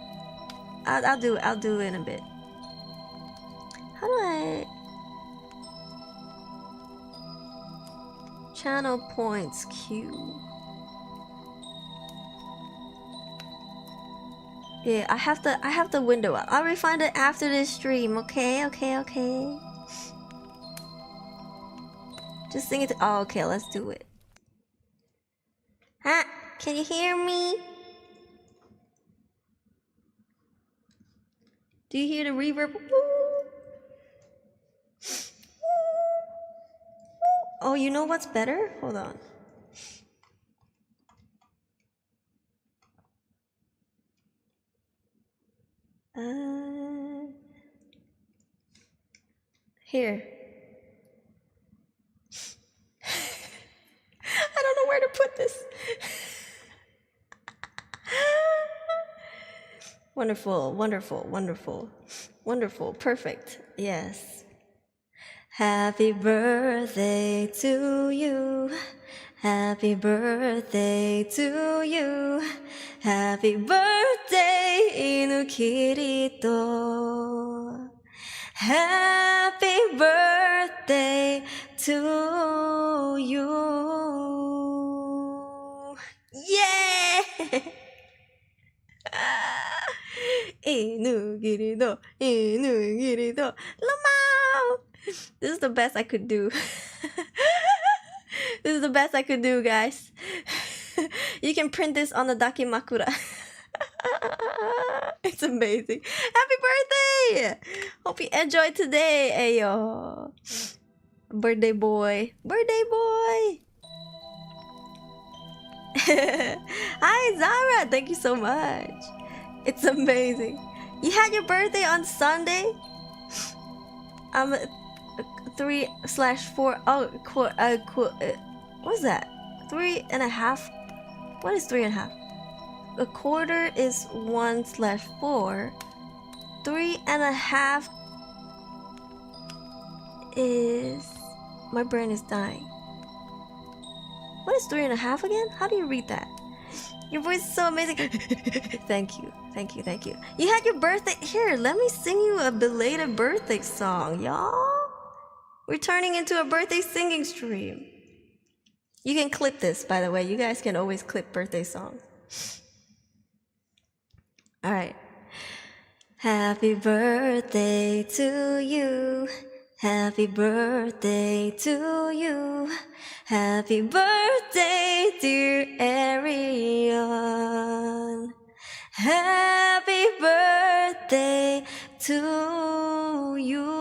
I'll do it in a bit. How do I... Channel points queue. Yeah, I have the window up. I'll refund it after this stream, okay? Just sing it. Oh, okay, let's do it. Huh? Can you hear me? Do you hear the reverb? Oh, you know what's better? Hold on. Here. I don't know where to put this. Wonderful, perfect. Yes. Happy birthday to you. Happy birthday to you. Happy birthday, Inukirito. Happy birthday to you. Yeah! Inukirito, Lamau! This is the best I could do. This is the best I could do, guys. You can print this on the dakimakura. It's amazing. Happy birthday! Hope you enjoyed today, ayo. Birthday boy. Hi, Zara. Thank you so much. It's amazing. You had your birthday on Sunday? 3/4. Oh, what's that? 3.5. What is 3.5? A quarter is 1/4. 3.5 is... My brain is dying. What is 3.5 again? How do you read that? Your voice is so amazing. Thank you. You had your birthday. Here, let me sing you a belated birthday song, y'all. We're turning into a birthday singing stream. You can clip this, by the way. You guys can always clip birthday songs. Alright. Happy birthday to you. Happy birthday to you. Happy birthday, dear Arion. Happy birthday to you.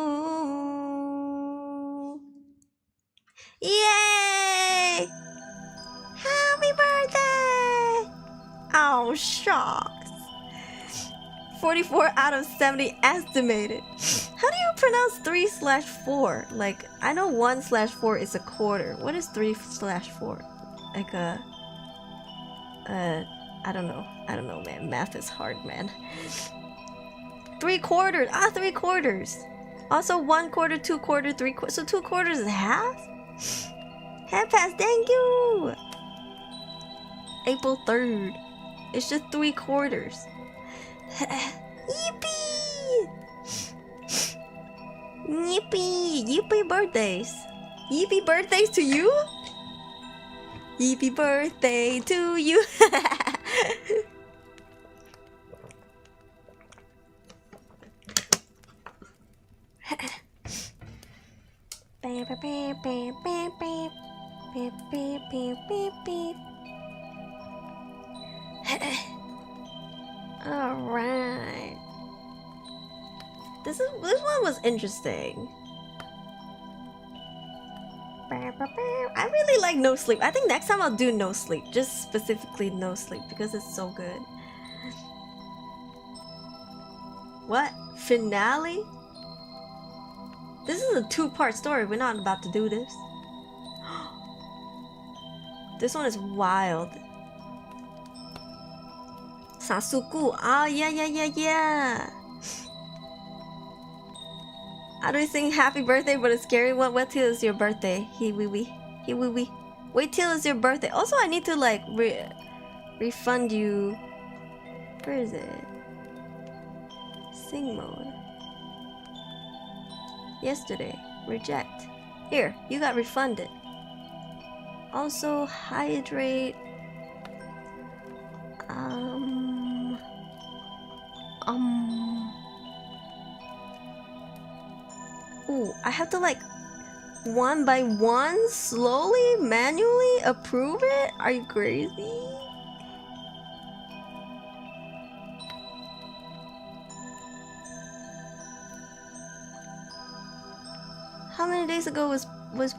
Yay! Happy birthday! Oh, shucks. 44 out of 70 estimated. How do you pronounce 3/4? Like, I know 1/4 is a quarter. What is 3/4? Like I don't know. I don't know, man. Math is hard, man. 3/4. Ah, 3/4. Also 1/4, 2/4, 3/4. So 2/4 is half? Half past, thank you! April 3rd. It's just 3/4. Yippee! Yippee! Yippee birthdays! Yippee birthdays to you? Yippee birthday to you! Alright. This one was interesting. I really like No Sleep. I think next time I'll do No Sleep. Just specifically No Sleep because it's so good. What? Finale? This is a 2-part story. We're not about to do this. This one is wild. Sasuku. Ah, yeah. How do we sing happy birthday but a scary one? Wait till it's your birthday. Wait till it's your birthday. Also, I need to like refund you. Where is it? Sing mode. Yesterday. Reject. Here, you got refunded. Also, hydrate. Ooh, I have to like one by one, slowly, manually approve it? Are you crazy? How many days ago was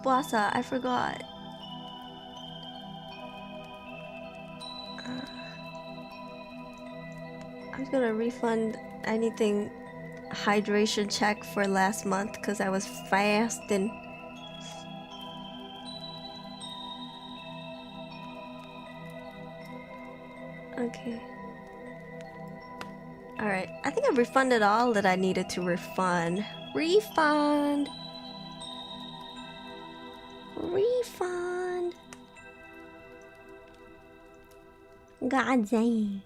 Puasa? I forgot. I'm just gonna refund anything hydration check for last month because I was fasting. Okay. Alright, I think I refunded all that I needed to refund. Refund! God dang.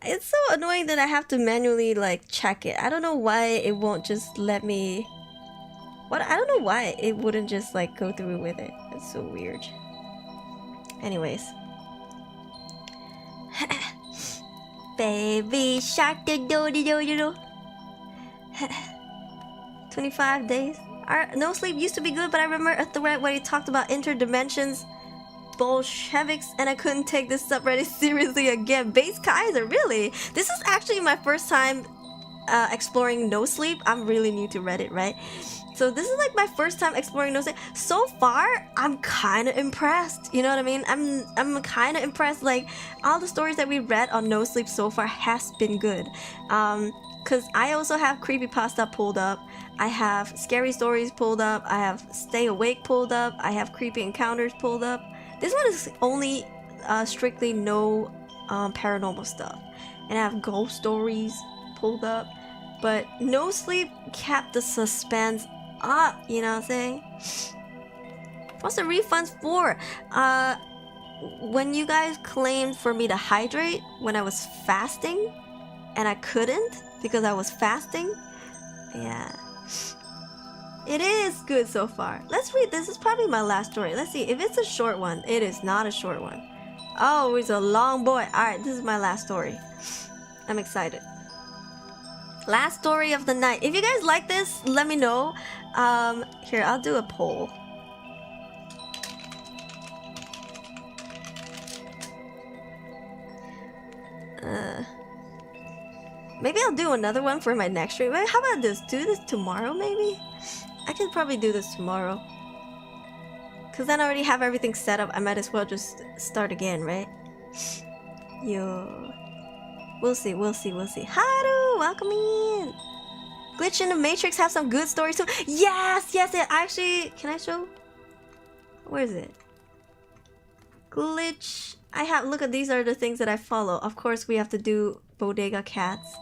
It's so annoying that I have to manually like check it. I don't know why it won't just let me. I don't know why it wouldn't just like go through with it. It's so weird. Anyways. Baby shark do do do do do. 25 days. No Sleep used to be good, but I remember a thread where he talked about interdimensions, Bolsheviks, and I couldn't take this subreddit seriously again. Base Kaiser, really? This is actually my first time exploring No Sleep. I'm really new to Reddit, right? So this is like my first time exploring No Sleep. So far, I'm kind of impressed. You know what I mean? I'm kind of impressed. Like all the stories that we read on No Sleep so far has been good. Cause I also have creepypasta pulled up. I have scary stories pulled up. I have Stay Awake pulled up. I have Creepy Encounters pulled up. This one is only strictly no paranormal stuff. And I have ghost stories pulled up. But No Sleep kept the suspense up, you know what I'm saying? What's the refunds for? When you guys claimed for me to hydrate when I was fasting and I couldn't because I was fasting. Yeah. It is good so far. Let's read. This is probably my last story. Let's see if it's a short one. It is not a short one. Oh, it's a long boy. Alright, this is my last story. I'm excited. Last story of the night. If you guys like this, let me know. Here, I'll do a poll. Maybe I'll do another one for my next stream. How about this? Do this tomorrow, maybe? I could probably do this tomorrow. Because then I already have everything set up. I might as well just start again, right? Yo. We'll see. Haru, welcome in. Glitch in the Matrix have some good stories too. Yes. Actually, can I show? Where is it? Glitch. Look at these are the things that I follow. Of course, we have to do Bodega Cats.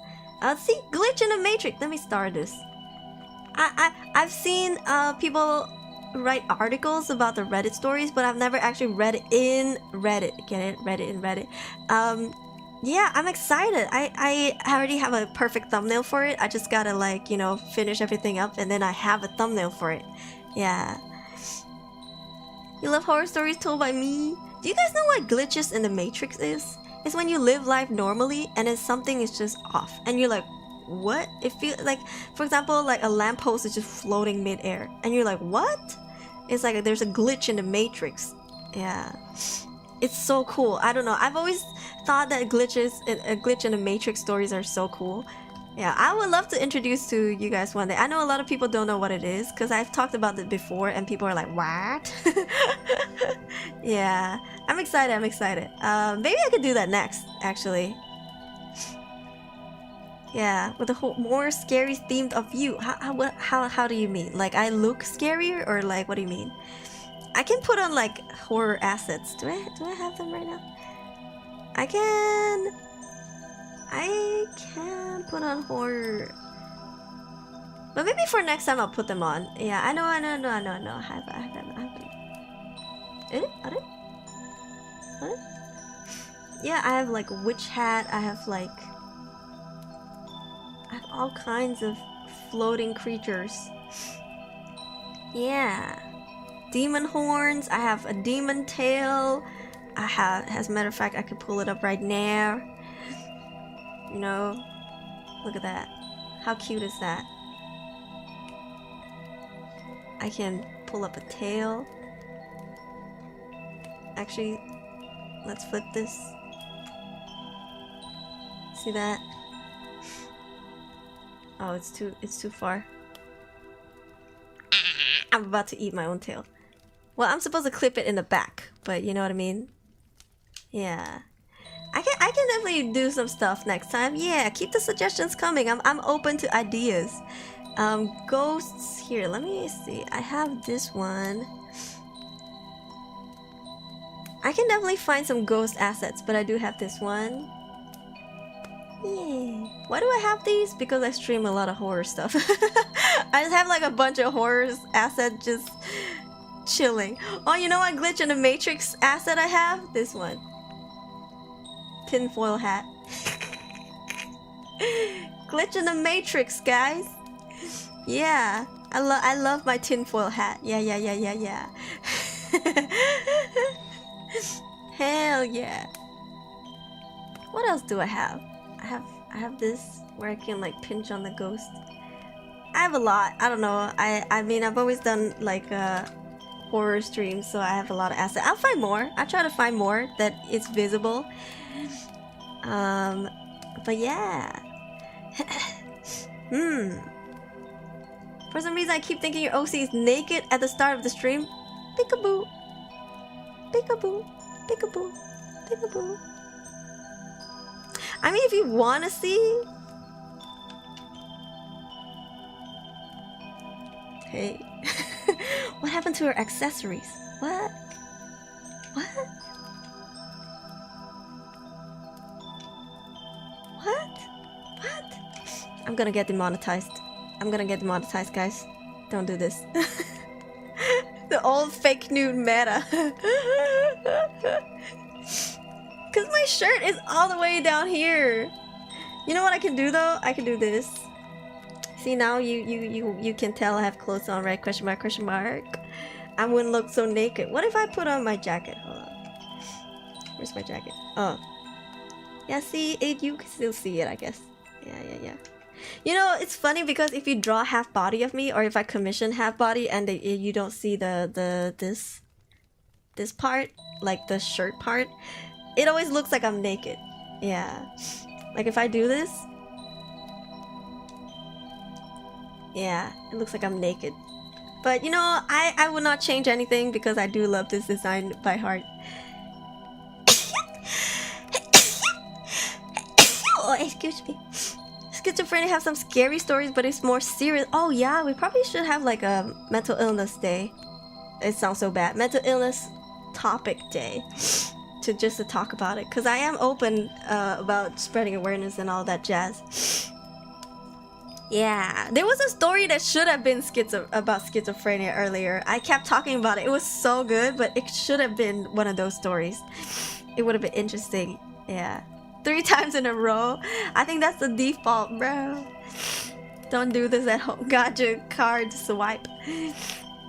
See, Glitch in the Matrix. Let me start this. I've seen people write articles about the Reddit stories, but I've never actually read it in Reddit. Get it? Read it in Reddit. Yeah, I'm excited. I already have a perfect thumbnail for it. I just gotta like, you know, finish everything up and then I have a thumbnail for it. Yeah. You love horror stories told by me? Do you guys know what glitches in the Matrix is? It's when you live life normally and then something is just off and you're like, what? It feels like, for example, like a lamppost is just floating mid-air and you're like, what? It's like there's a glitch in the Matrix. Yeah. It's so cool. I don't know. I've always thought that a glitch in the Matrix stories are so cool. Yeah, I would love to introduce to you guys one day. I know a lot of people don't know what it is because I've talked about it before and people are like, what? Yeah, I'm excited. Maybe I could do that next, actually. Yeah, with a whole more scary themed of you. How do you mean? Like I look scarier or like what do you mean? I can put on like horror assets. Do I have them right now? I can put on horror. But maybe for next time I'll put them on. Yeah, I know. I have them. Yeah, I have like a witch hat. I have all kinds of floating creatures. Yeah. Demon horns. I have a demon tail. As a matter of fact, I could pull it up right now. You know, look at that. How cute is that? I can pull up a tail. Actually, let's flip this. See that? Oh, it's too far. I'm about to eat my own tail. Well, I'm supposed to clip it in the back, but you know what I mean? Yeah. I can definitely do some stuff next time. Yeah, keep the suggestions coming. I'm open to ideas. Ghosts here. Let me see. I have this one. I can definitely find some ghost assets, but I do have this one. Yeah. Why do I have these? Because I stream a lot of horror stuff. I just have like a bunch of horror assets just chilling. Oh, you know what glitch in the Matrix asset I have? This one. Tinfoil hat. Glitch in the Matrix, guys. Yeah, I love my tinfoil hat. Yeah. Hell yeah. What else do I have? I have this where I can like pinch on the ghost. I have a lot. I don't know. I mean I've always done like horror streams, so I have a lot of assets. I'll find more. I try to find more that is visible. But yeah. For some reason I keep thinking your OC is naked at the start of the stream. Peekaboo. Peekaboo. Peekaboo. Peekaboo. I mean, if you want to see... Hey. What happened to her accessories? What? What? What? I'm gonna get demonetized. Guys. Don't do this. The old fake nude meta. Cause my shirt is all the way down here. You know what I can do though? I can do this. See now you can tell I have clothes on, right? Question mark. I wouldn't look so naked. What if I put on my jacket? Hold on. Where's my jacket? Oh. Yeah, see it. You can still see it, I guess. Yeah. You know, it's funny because if you draw half body of me, or if I commission half body and you don't see this part, like the shirt part, it always looks like I'm naked. Yeah. Like if I do this, yeah, it looks like I'm naked. But you know, I would not change anything because I do love this design by heart. excuse me. Schizophrenia have some scary stories, but it's more serious. Oh yeah, we probably should have like a mental illness day. It sounds so bad. Mental illness topic day. To talk about it. Because I am open about spreading awareness and all that jazz. Yeah, there was a story that should have been about schizophrenia earlier. I kept talking about it. It was so good, but it should have been one of those stories. It would have been interesting. Yeah. 3 times in a row. I think that's the default, bro. Don't do this at home. Got your card swipe.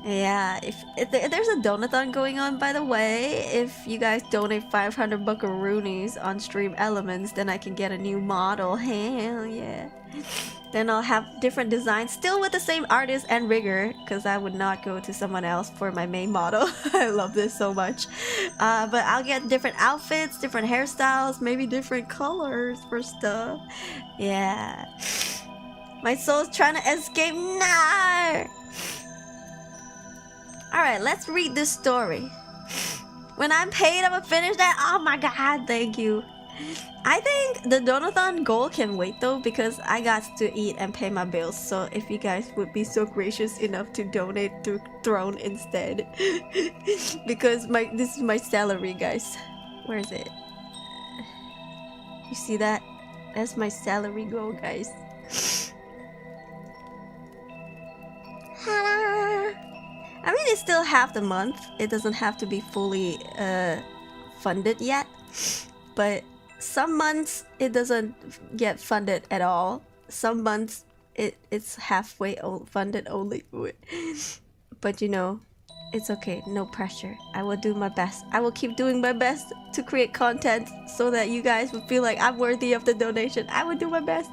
Yeah, if there's a donathon going on, by the way. If you guys donate 500 buckaroonies on Stream Elements, then I can get a new model. Hell yeah. Then I'll have different designs, still with the same artist and rigger, because I would not go to someone else for my main model. I love this so much. But I'll get different outfits, different hairstyles, maybe different colors for stuff. Yeah. My soul's trying to escape. Nah! Alright, let's read this story. When I'm paid, I'm gonna finish that. Oh my god, thank you. I think the donathon goal can wait though, because I got to eat and pay my bills. So if you guys would be so gracious enough to donate to Throne instead. Because this is my salary, guys. Where is it? You see that? That's my salary goal, guys. I mean, it's still half the month. It doesn't have to be fully funded yet. But some months it doesn't get funded at all. Some months it's halfway funded only. But you know, it's okay. No pressure. I will do my best. I will keep doing my best to create content so that you guys will feel like I'm worthy of the donation. I will do my best.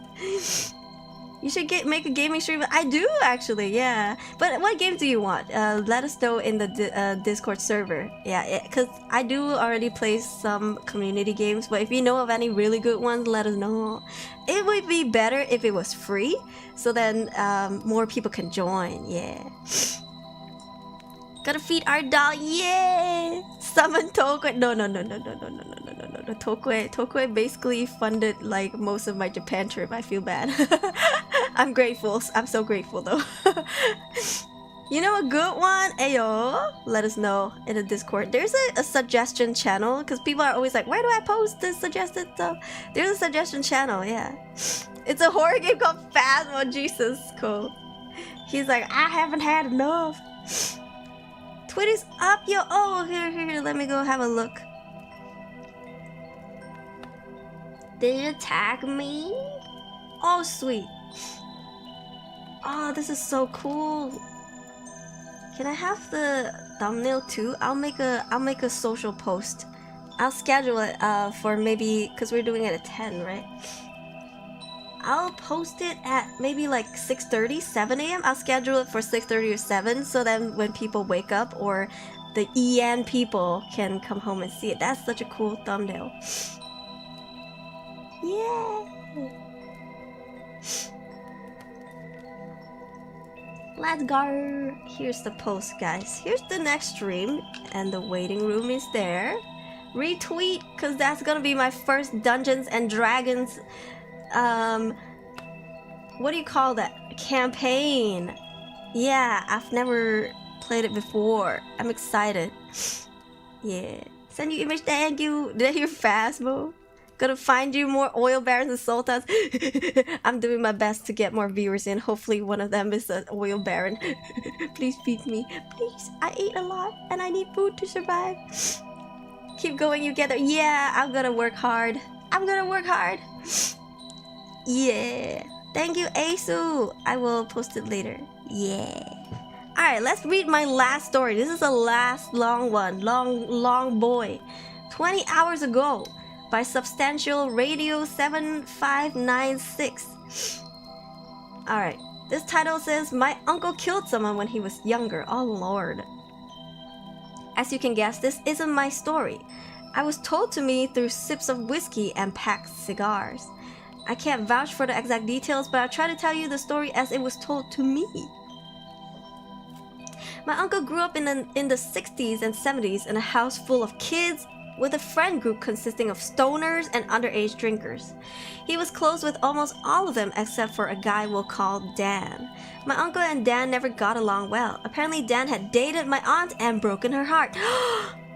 You should make a gaming stream. I do actually, yeah. But what game do you want? Let us know in the Discord server. Yeah, because I do already play some community games. But if you know of any really good ones, let us know. It would be better if it was free, so then more people can join. Yeah. Gotta feed our doll. Yeah. Summon Tokwe. No. Tokwe basically funded like most of my Japan trip. I feel bad. I'm grateful. I'm so grateful though. You know a good one? Ayo, let us know in the Discord. There's a suggestion channel, because people are always like, where do I post this suggested stuff? There's a suggestion channel, yeah. It's a horror game called Phasmo. Jesus, cool. He's like, I haven't had enough. Twitter's up, yo. Oh, here. Let me go have a look. Did you tag me? Oh, sweet. Oh, this is so cool. Can I have the thumbnail too? I'll make a social post. I'll schedule it for maybe, because we're doing it at 10, right? I'll post it at maybe like 6:30, 7 a.m. I'll schedule it for 6:30 or 7, so then when people wake up or the EN people can come home and see it. That's such a cool thumbnail. Yeah. Let's go. Here's the post, guys. Here's the next stream, and the waiting room is there. Retweet, because that's gonna be my first Dungeons and Dragons what do you call that? Campaign. Yeah, I've never played it before. I'm excited. Yeah. Send you image, thank you. Did I hear Phasmo? Gonna find you more oil barons and sultans. I'm doing my best to get more viewers in. Hopefully one of them is an oil baron. Please feed me. Please. I ate a lot and I need food to survive. Keep going, you get there. Yeah, I'm gonna work hard. I'm gonna work hard. Yeah. Thank you, Asu. I will post it later. Yeah. Alright, let's read my last story. This is the last long one. Long boy. 20 hours ago by Substantial Radio 7596. Alright. This title says, my uncle killed someone when he was younger. Oh lord. As you can guess, this isn't my story. I was told to me through sips of whiskey and packed cigars. I can't vouch for the exact details, but I'll try to tell you the story as it was told to me. My uncle grew up in the 60s and 70s in a house full of kids, with a friend group consisting of stoners and underage drinkers. He was close with almost all of them except for a guy we'll call Dan. My uncle and Dan never got along well. Apparently Dan had dated my aunt and broken her heart.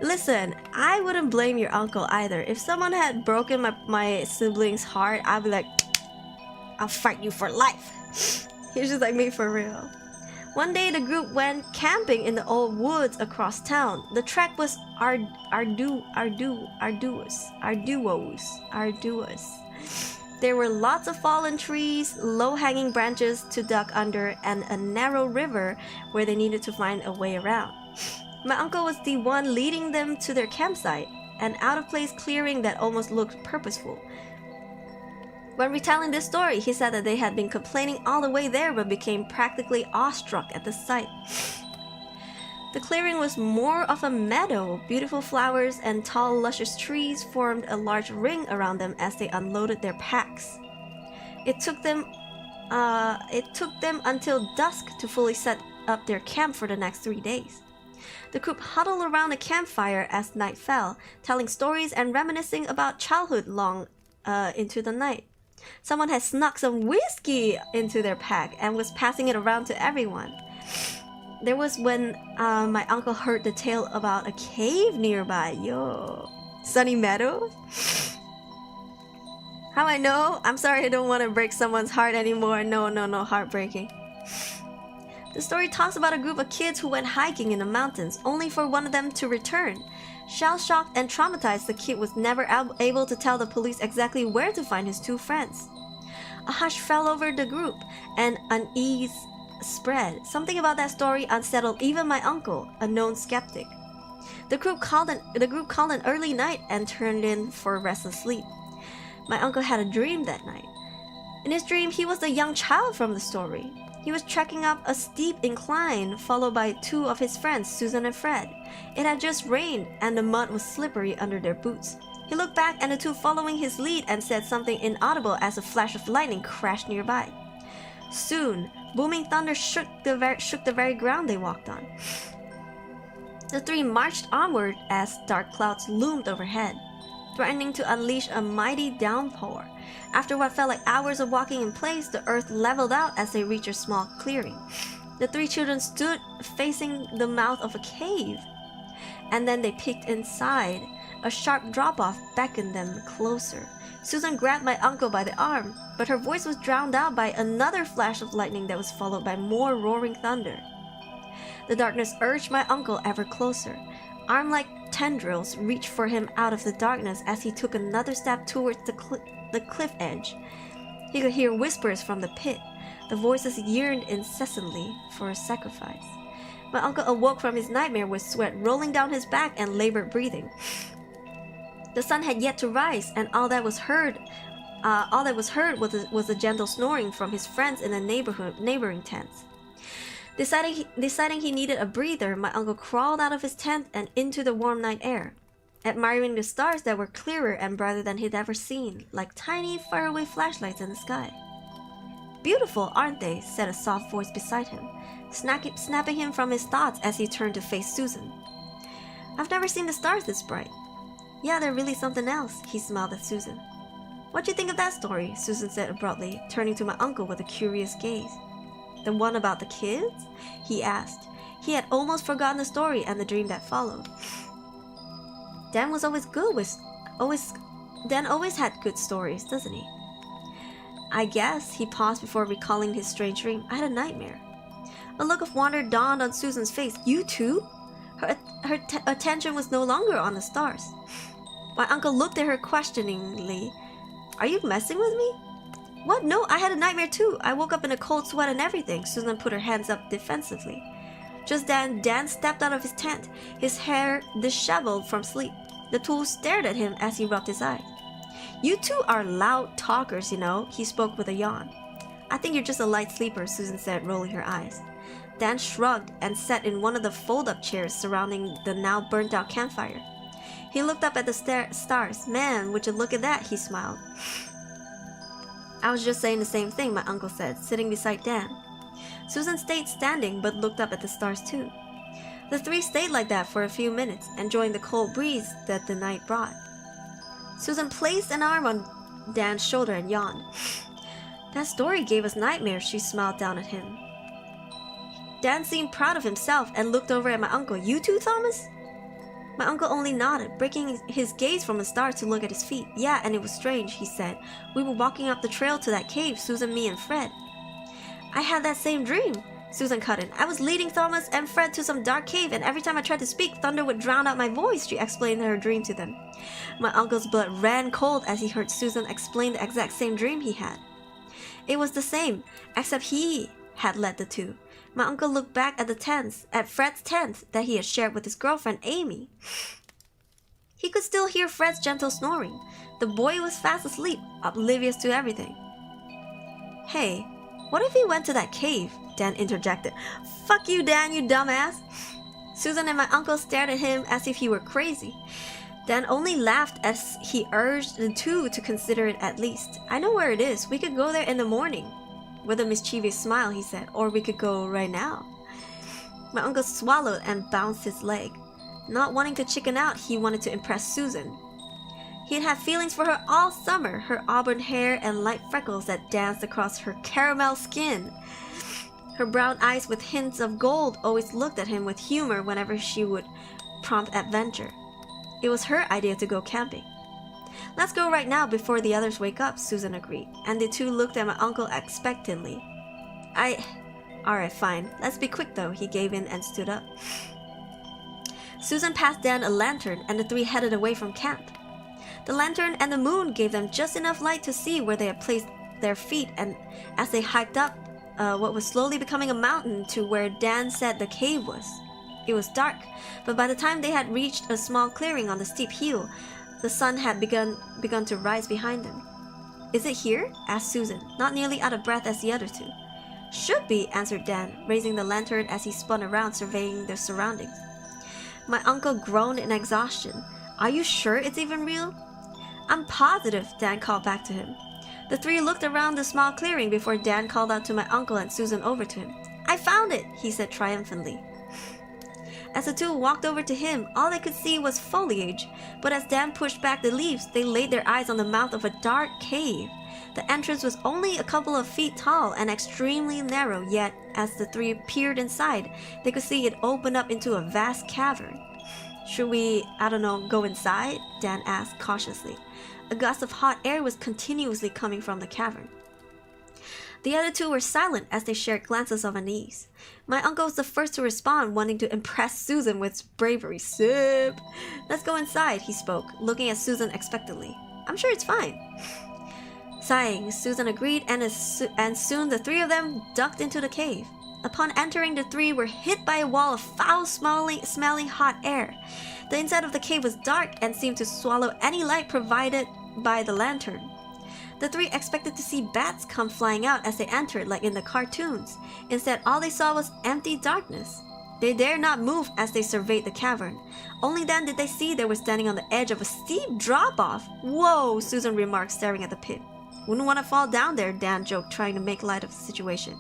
Listen, I wouldn't blame your uncle either. If someone had broken my sibling's heart, I'd be like, I'll fight you for life. He's just like me for real. One day the group went camping in the old woods across town. The trek was arduous. There were lots of fallen trees, low-hanging branches to duck under, and a narrow river where they needed to find a way around. My uncle was the one leading them to their campsite, an out-of-place clearing that almost looked purposeful. When retelling this story, he said that they had been complaining all the way there but became practically awestruck at the sight. The clearing was more of a meadow. Beautiful flowers and tall, luscious trees formed a large ring around them as they unloaded their packs. It took them until dusk to fully set up their camp for the next 3 days. The group huddled around a campfire as night fell, telling stories and reminiscing about childhood long into the night. Someone had snuck some whiskey into their pack and was passing it around to everyone. There was when my uncle heard the tale about a cave nearby. Yo, Sunny Meadows? How I know? I'm sorry, I don't want to break someone's heart anymore. No, heartbreaking. The story talks about a group of kids who went hiking in the mountains, only for one of them to return. Shell-shocked and traumatized, the kid was never able to tell the police exactly where to find his two friends. A hush fell over the group, and unease spread. Something about that story unsettled even my uncle, a known skeptic. The group called an early night and turned in for restless sleep. My uncle had a dream that night. In his dream, he was the young child from the story. He was trekking up a steep incline, followed by two of his friends, Susan and Fred. It had just rained, and the mud was slippery under their boots. He looked back at the two following his lead and said something inaudible as a flash of lightning crashed nearby. Soon, booming thunder shook the very ground they walked on. The three marched onward as dark clouds loomed overhead, threatening to unleash a mighty downpour. After what felt like hours of walking in place, the earth leveled out as they reached a small clearing. The three children stood facing the mouth of a cave, and then they peeked inside. A sharp drop-off beckoned them closer. Susan grabbed my uncle by the arm, but her voice was drowned out by another flash of lightning that was followed by more roaring thunder. The darkness urged my uncle ever closer. Arm-like tendrils reached for him out of the darkness as he took another step towards the cliff edge. He could hear whispers from the pit. The voices yearned incessantly for a sacrifice. My uncle awoke from his nightmare with sweat rolling down his back and labored breathing. The sun had yet to rise, and all that was heard was a gentle snoring from his friends in the neighboring tents. Deciding he needed a breather, my uncle crawled out of his tent and into the warm night air, admiring the stars that were clearer and brighter than he'd ever seen, like tiny faraway flashlights in the sky. "Beautiful, aren't they?" said a soft voice beside him, snapping him from his thoughts as he turned to face Susan. "I've never seen the stars this bright." "Yeah, they're really something else," he smiled at Susan. "What'd you think of that story?" Susan said abruptly, turning to my uncle with a curious gaze. "The one about the kids?" he asked. He had almost forgotten the story and the dream that followed. Dan was always good with Dan always had good stories, doesn't he? "I guess," he paused before recalling his strange dream. "I had a nightmare." A look of wonder dawned on Susan's face. "You too?" Her attention was no longer on the stars. My uncle looked at her questioningly. "Are you messing with me?" "What? No, I had a nightmare too. I woke up in a cold sweat and everything." Susan put her hands up defensively. Just then, Dan stepped out of his tent, his hair disheveled from sleep. The two stared at him as he rubbed his eyes. "You two are loud talkers, you know," he spoke with a yawn. "I think you're just a light sleeper," Susan said, rolling her eyes. Dan shrugged and sat in one of the fold-up chairs surrounding the now burnt-out campfire. He looked up at the stars. "Man, would you look at that?" he smiled. "I was just saying the same thing," my uncle said, sitting beside Dan. Susan stayed standing but looked up at the stars too. The three stayed like that for a few minutes, enjoying the cold breeze that the night brought. Susan placed an arm on Dan's shoulder and yawned. That story gave us nightmares, she smiled down at him. Dan seemed proud of himself and looked over at my uncle. You too, Thomas? My uncle only nodded, breaking his gaze from the stars to look at his feet. Yeah, and it was strange, he said. We were walking up the trail to that cave, Susan, me, and Fred. I had that same dream, Susan cut in. I was leading Thomas and Fred to some dark cave, and every time I tried to speak, thunder would drown out my voice, she explained her dream to them. My uncle's blood ran cold as he heard Susan explain the exact same dream he had. It was the same, except he had led the two. My uncle looked back at the tents, at Fred's tent that he had shared with his girlfriend, Amy. He could still hear Fred's gentle snoring. The boy was fast asleep, oblivious to everything. Hey, what if he went to that cave? Dan interjected. Fuck you, Dan, you dumbass. Susan and my uncle stared at him as if he were crazy. Dan only laughed as he urged the two to consider it at least. I know where it is. We could go there in the morning. With a mischievous smile, he said, or we could go right now. My uncle swallowed and bounced his leg. Not wanting to chicken out, he wanted to impress Susan. He had had feelings for her all summer, her auburn hair and light freckles that danced across her caramel skin. Her brown eyes with hints of gold always looked at him with humor whenever she would prompt adventure. It was her idea to go camping. Let's go right now before the others wake up, Susan agreed, and the two looked at my uncle expectantly. Alright, fine. Let's be quick though, he gave in and stood up. Susan passed Dan a lantern and the three headed away from camp. The lantern and the moon gave them just enough light to see where they had placed their feet, and as they hiked up what was slowly becoming a mountain to where Dan said the cave was. It was dark, but by the time they had reached a small clearing on the steep hill, the sun had begun to rise behind them. Is it here? Asked Susan, not nearly out of breath as the other two. Should be, answered Dan, raising the lantern as he spun around surveying their surroundings. My uncle groaned in exhaustion. Are you sure it's even real? I'm positive, Dan called back to him. The three looked around the small clearing before Dan called out to my uncle and Susan over to him. I found it, he said triumphantly. As the two walked over to him, all they could see was foliage, but as Dan pushed back the leaves, they laid their eyes on the mouth of a dark cave. The entrance was only a couple of feet tall and extremely narrow, yet as the three peered inside, they could see it open up into a vast cavern. Should we, go inside? Dan asked cautiously. A gust of hot air was continuously coming from the cavern. The other two were silent as they shared glances of unease. My uncle was the first to respond, wanting to impress Susan with his bravery. Sip! Let's go inside, he spoke, looking at Susan expectantly. I'm sure it's fine. Sighing, Susan agreed, and soon the three of them ducked into the cave. Upon entering, the three were hit by a wall of foul-smelling hot air. The inside of the cave was dark and seemed to swallow any light provided by the lantern. The three expected to see bats come flying out as they entered, like in the cartoons. Instead, all they saw was empty darkness. They dared not move as they surveyed the cavern. Only then did they see they were standing on the edge of a steep drop-off. Whoa, Susan remarked, staring at the pit. Wouldn't want to fall down there, Dan joked, trying to make light of the situation.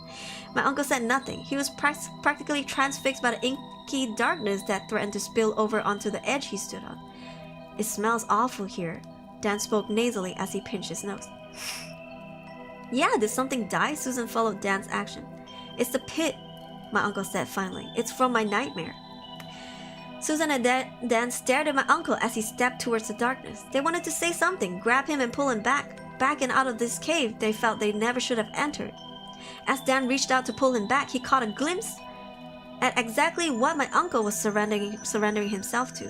My uncle said nothing. He was practically transfixed by the inky darkness that threatened to spill over onto the edge he stood on. It smells awful here, Dan spoke nasally as he pinched his nose. Yeah, did something die? Susan followed Dan's action. It's the pit, my uncle said finally. It's from my nightmare. Susan and Dan stared at my uncle as he stepped towards the darkness. They wanted to say something, grab him and pull him back and out of this cave they felt they never should have entered. As Dan reached out to pull him back, he caught a glimpse at exactly what my uncle was surrendering himself to.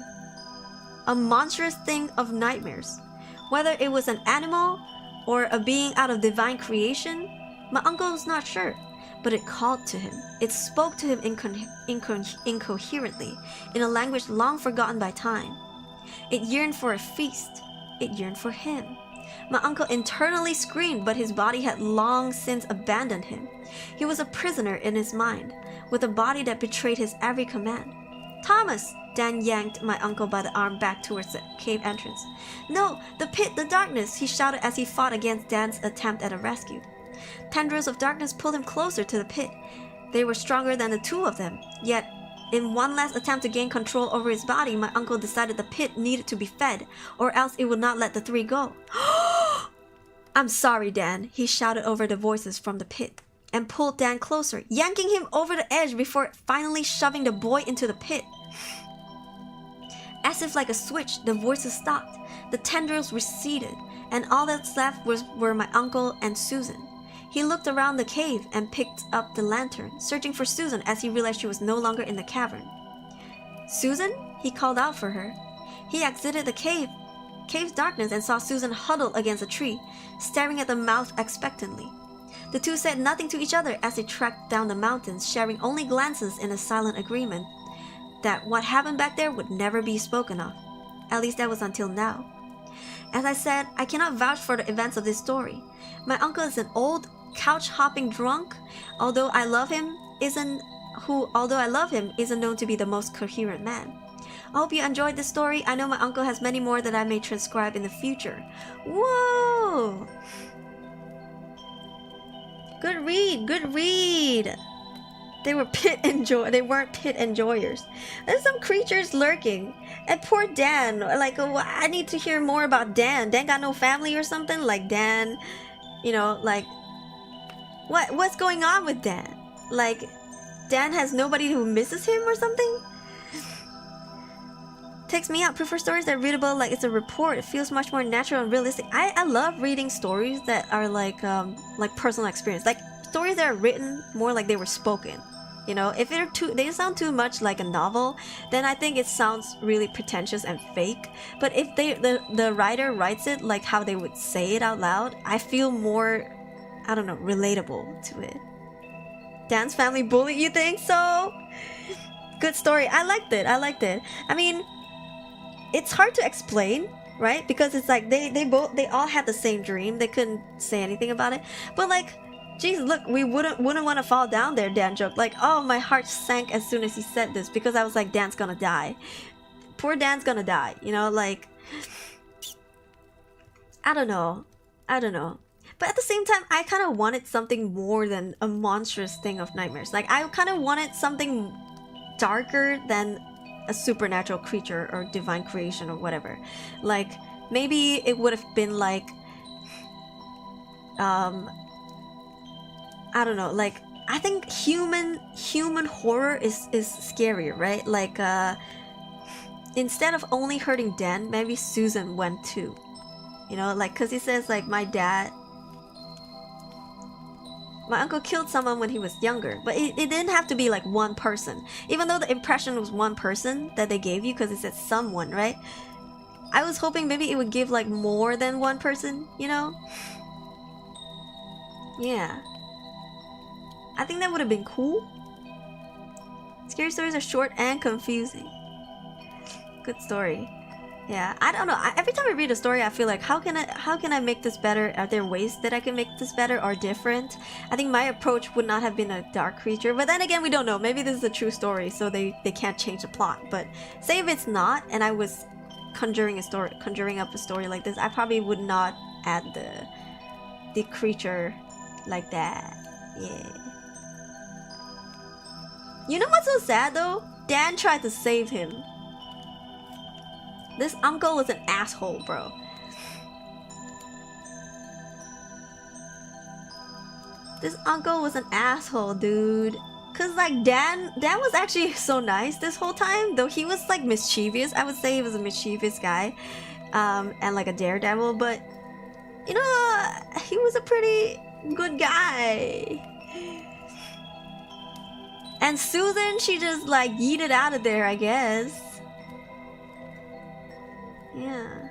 A monstrous thing of nightmares. Whether it was an animal or a being out of divine creation, my uncle was not sure, but it called to him. It spoke to him incoherently, in a language long forgotten by time. It yearned for a feast. It yearned for him. My uncle internally screamed, but his body had long since abandoned him. He was a prisoner in his mind, with a body that betrayed his every command. Thomas! Dan yanked my uncle by the arm back towards the cave entrance. No, the pit, the darkness, he shouted as he fought against Dan's attempt at a rescue. Tendrils of darkness pulled him closer to the pit. They were stronger than the two of them, yet In one last attempt to gain control over his body, my uncle decided the pit needed to be fed, or else it would not let the three go. I'm sorry, Dan, he shouted over the voices from the pit, and pulled Dan closer, yanking him over the edge before finally shoving the boy into the pit. As if like a switch, the voices stopped, the tendrils receded, and all that's left were my uncle and Susan. He looked around the cave and picked up the lantern, searching for Susan as he realized she was no longer in the cavern. Susan? He called out for her. He exited the cave's darkness and saw Susan huddled against a tree, staring at the mouth expectantly. The two said nothing to each other as they trekked down the mountains, sharing only glances in a silent agreement that what happened back there would never be spoken of. At least that was until now. As I said, I cannot vouch for the events of this story. My uncle is an old, couch-hopping drunk, although I love him, isn't known to be the most coherent man. I hope you enjoyed this story. I know my uncle has many more that I may transcribe in the future. Whoa! Good read, good read. They weren't pit enjoyers. There's some creatures lurking. And poor Dan. Like, I need to hear more about Dan. Dan got no family or something? Like Dan, like, what's going on with Dan? Like, Dan has nobody who misses him or something? Takes me out. Prefer stories that are readable like it's a report. It feels much more natural and realistic. I love reading stories that are like personal experience. Like stories that are written more like they were spoken. If they sound too much like a novel, then I think it sounds really pretentious and fake. But if the writer writes it like how they would say it out loud, I feel more, I don't know, relatable to it. Dan's family bullied, you think so? Good story. I liked it. I mean, it's hard to explain, right? Because it's like they all had the same dream. They couldn't say anything about it. But like, geez, look, we wouldn't want to fall down there, Dan joked. Like, oh, my heart sank as soon as he said this because I was like, Dan's gonna die. Poor Dan's gonna die, like, I don't know. But at the same time, I kind of wanted something more than a monstrous thing of nightmares. Like, I kind of wanted something darker than a supernatural creature or divine creation or whatever. Like, maybe it would have been like, I don't know, like, I think human horror is scarier, right? Like, instead of only hurting Dan, maybe Susan went too. Like, cause he says like, my uncle killed someone when he was younger, but it didn't have to be like one person. Even though the impression was one person that they gave you, because it said someone, right? I was hoping maybe it would give like more than one person, Yeah. I think that would have been cool. Scary stories are short and confusing. Good story. Yeah, I don't know. Every time I read a story, I feel like, how can I make this better? Are there ways that I can make this better or different? I think my approach would not have been a dark creature, but then again, we don't know. Maybe this is a true story, so they can't change the plot. But say if it's not, and I was conjuring up a story like this, I probably would not add the creature like that. Yeah. You know what's so sad though? Dan tried to save him. This uncle was an asshole, bro. This uncle was an asshole, dude. Cause like Dan was actually so nice this whole time, though he was like mischievous. I would say he was a mischievous guy, and like a daredevil. But he was a pretty good guy. And Susan, she just like yeeted out of there, I guess. Yeah.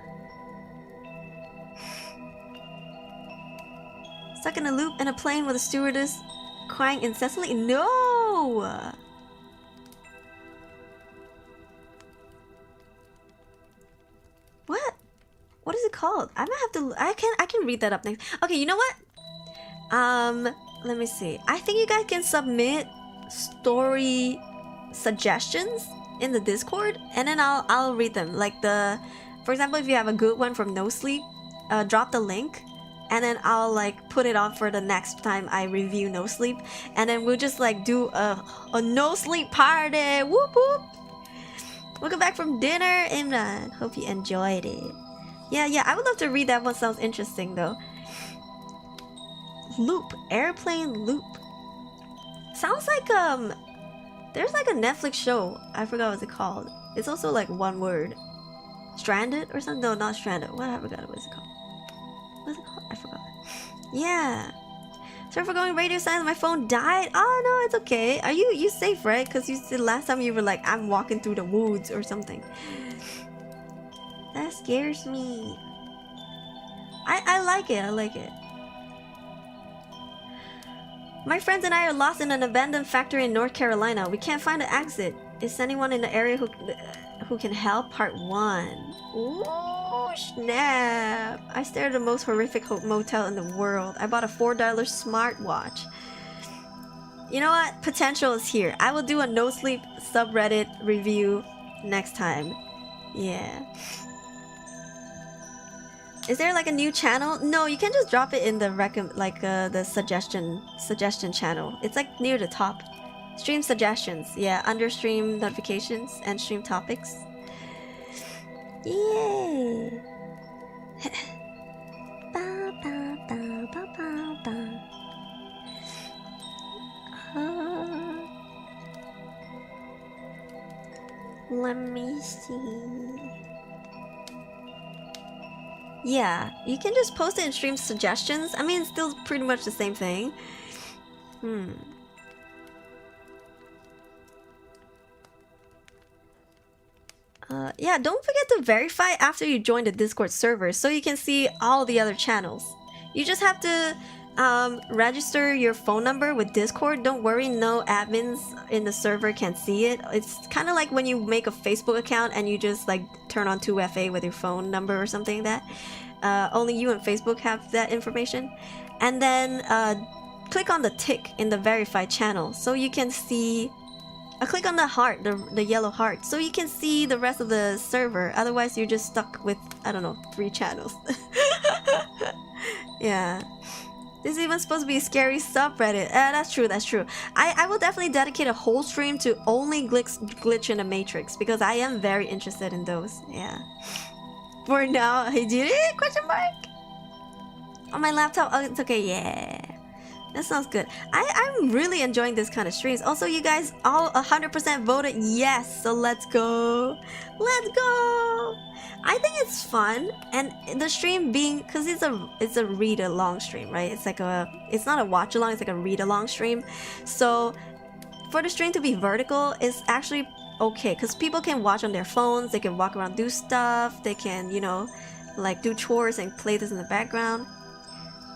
Stuck in a loop in a plane with a stewardess crying incessantly? No! What? What is it called? I might have to... I can read that up next. Okay, you know what? Let me see. I think you guys can submit story suggestions in the Discord, and then I'll read them. Like for example, if you have a good one from nosleep, drop the link, and then I'll like put it on for the next time I review No Sleep, and then we'll just like do a No Sleep party. Whoop whoop. Welcome back from dinner, Imran. Hope you enjoyed it. Yeah, I would love to read that one. Sounds interesting though. Loop, airplane loop. Sounds like there's like a Netflix show. I forgot what it's called. It's also like one word. Stranded or something? No, not Stranded. What? I forgot what it's called. What's it called? I forgot. Yeah. Sorry for going radio silent. My phone died. Oh no, it's okay. Are you safe, right? Because you said last time you were like, I'm walking through the woods or something. That scares me. I like it. I like it. My friends and I are lost in an abandoned factory in North Carolina. We can't find an exit. Is anyone in the area who can help? Part 1. Ooh, snap. I stayed at the most horrific motel in the world. I bought a $4 smartwatch. You know what? Potential is here. I will do a No Sleep subreddit review next time. Yeah. Is there like a new channel? No, you can just drop it in the the suggestion channel. It's like near the top. Stream suggestions. Yeah, under stream notifications and stream topics. Yay! Ba, ba, ba, ba, ba, ba. Let me see. Yeah, you can just post it in stream suggestions. I mean, it's still pretty much the same thing. Yeah, don't forget to verify after you join the Discord server so you can see all the other channels. You just have to register your phone number with Discord. Don't worry, no admins in the server can see it. It's kind of like when you make a Facebook account and you just like turn on 2FA with your phone number or something like that. Only you and Facebook have that information. And then click on the tick in the verified channel so you can see. Click on the heart, the yellow heart, so you can see the rest of the server. Otherwise, you're just stuck with, I don't know, 3 channels. Yeah. This is even supposed to be a scary subreddit. That's true, that's true. I will definitely dedicate a whole stream to only glitch in the Matrix, because I am very interested in those. Yeah. For now, I did it? Question mark? On my laptop? Oh, it's okay, yeah. That sounds good. I'm really enjoying this kind of streams. Also, you guys all 100% voted yes, so let's go. Let's go. I think it's fun, and the stream being, because it's a read along stream, right? It's like it's not a watch along, it's like a read along stream. So for the stream to be vertical is actually okay, because people can watch on their phones, they can walk around, do stuff, they can, you know, like do chores and play this in the background.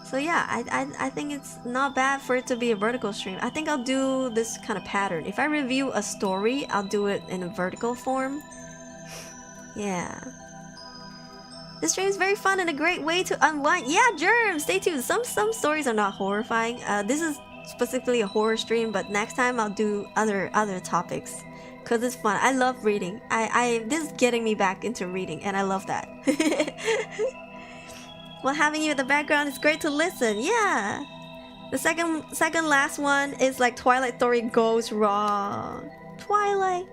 So yeah, I think it's not bad for it to be a vertical stream. I think I'll do this kind of pattern. If I review a story, I'll do it in a vertical form. Yeah. This stream is very fun and a great way to unwind. Yeah, Germ, stay tuned. Some stories are not horrifying. This is specifically a horror stream, but next time I'll do other topics, cause it's fun. I love reading. This is getting me back into reading, and I love that. Well, having you in the background is great to listen. Yeah. The second last one is like Twilight Story goes wrong. Twilight.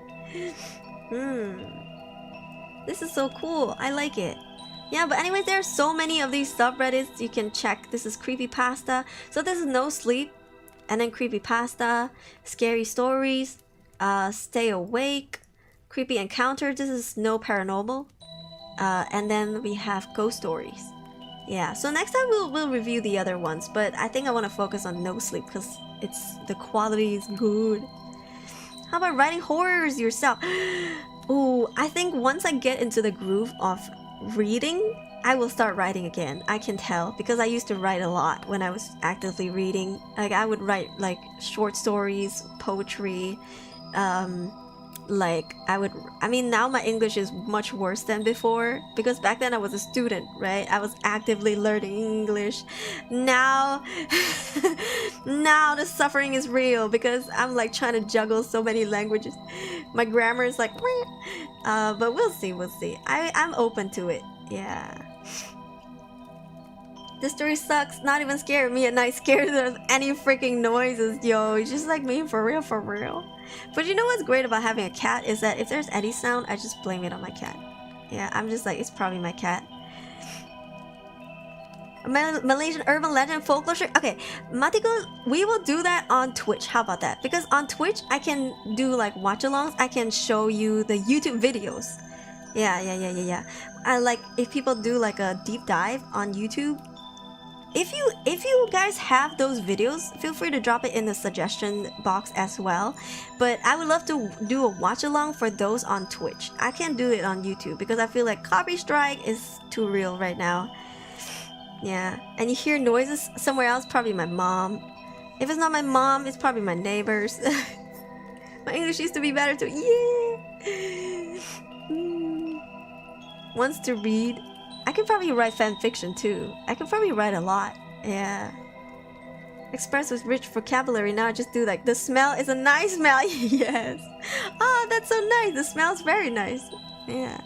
This is so cool. I like it. Yeah, but anyways, there are so many of these subreddits you can check. This is creepypasta. So this is No Sleep, and then creepypasta, scary stories, stay awake, creepy encounters. This is no paranormal, and then we have ghost stories. Yeah, so next time we'll review the other ones, but I think I want to focus on No Sleep because the quality is good. How about writing horrors yourself? Ooh, I think once I get into the groove of reading, I will start writing again. I can tell, because I used to write a lot when I was actively reading. Like I would write like short stories, poetry, I mean, now my English is much worse than before, because back then I was a student, right? I was actively learning English. Now now the suffering is real, because I'm like trying to juggle so many languages. My grammar is like but we'll see. I'm open to it. Yeah. This story sucks. Not even scared me at night. Scared of any freaking noises, yo. It's just like me, for real, for real. But you know what's great about having a cat is that if there's any sound, I just blame it on my cat. Yeah, I'm just like, it's probably my cat. Malaysian urban legend folklore. Okay, Matiko, we will do that on Twitch. How about that? Because on Twitch, I can do like watch-alongs. I can show you the YouTube videos. Yeah. I like if people do like a deep dive on YouTube. If you guys have those videos, feel free to drop it in the suggestion box as well. But I would love to do a watch along for those on Twitch. I can't do it on YouTube because I feel like copy strike is too real right now. Yeah, and you hear noises somewhere else, probably my mom. If it's not my mom, it's probably my neighbors. My English used to be better too. Yeah. Wants to read. I could probably write fan fiction too. I could probably write a lot. Yeah. Express with rich vocabulary. Now I just do like, the smell is a nice smell. Yes. Oh, that's so nice. The smell's very nice. Yeah.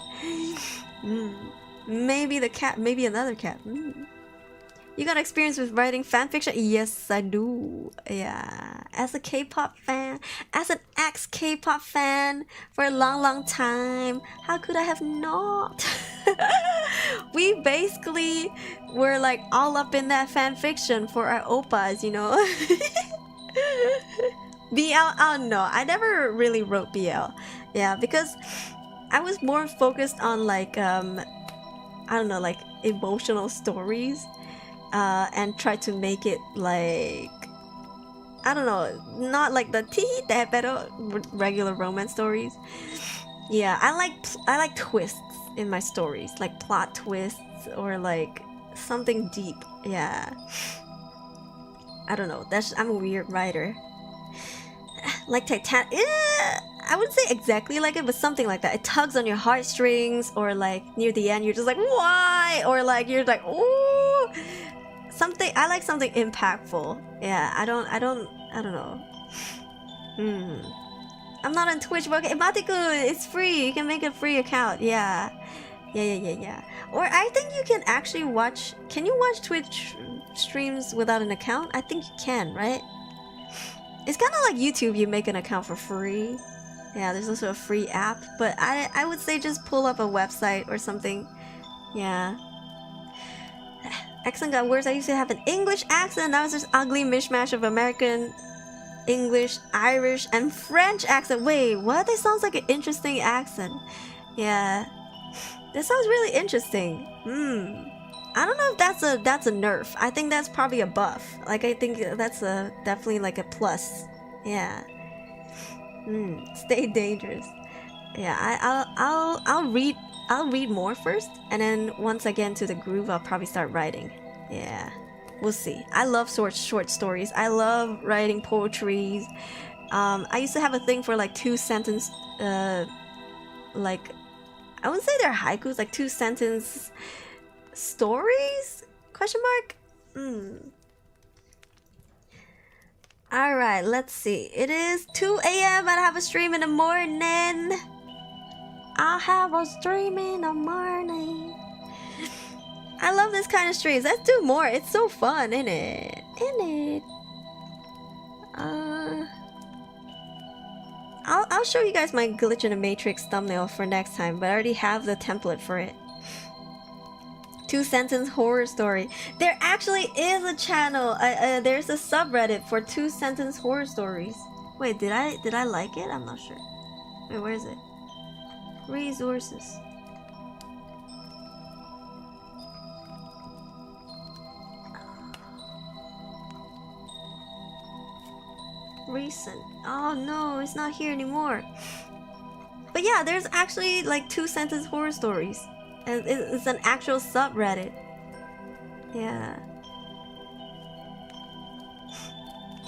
Maybe the cat, maybe another cat. You got experience with writing fanfiction? Yes, I do. Yeah. As a K-pop fan, as an ex-K-pop fan for a long time, how could I have not? We basically were like all up in that fanfiction for our oppas, you know? BL? Oh no, I never really wrote BL. Yeah, because I was more focused on like, I don't know, like emotional stories. And try to make it like, I don't know, not like the tihite, pero regular romance stories. Yeah, I like twists in my stories, like plot twists or like something deep. Yeah, I don't know. I'm a weird writer. Like Titanic. I wouldn't say exactly like it, but something like that. It tugs on your heartstrings, or like near the end, you're just like, why? Or like you're like, ooh. Something, I like something impactful. Yeah, I don't know. I'm not on Twitch, but okay, Matiku, it's free. You can make a free account. Yeah. Or I think you can actually watch. Can you watch Twitch streams without an account? I think you can, right? It's kind of like YouTube. You make an account for free. Yeah, there's also a free app, but I would say just pull up a website or something. Yeah. Accent got worse. I used to have an English accent. Now it's this ugly mishmash of American, English, Irish, and French accent. Wait, what? That sounds like an interesting accent. Yeah, that sounds really interesting. I don't know if that's a nerf. I think that's probably a buff. Like I think that's definitely like a plus. Yeah. Stay dangerous. Yeah, I'll read more first, and then once I get into the groove, I'll probably start writing. Yeah, we'll see. I love short stories. I love writing poetries. I used to have a thing for like 2-sentence, like, I wouldn't say they're haikus, like 2-sentence stories? Question mark? Alright, let's see. It is 2 a.m. and I have a stream in the morning. I'll have a stream in the morning. I love this kind of streams. Let's do more. It's so fun, isn't it? I'll show you guys my glitch in the matrix thumbnail for next time, but I already have the template for it. 2-sentence horror story. There actually is a channel. There's a subreddit for 2-sentence horror stories. Wait, did I like it? I'm not sure. Wait, where is it? Resources. Recent. Oh no, it's not here anymore. But yeah, there's actually like 2-sentence horror stories. And it's an actual subreddit. Yeah.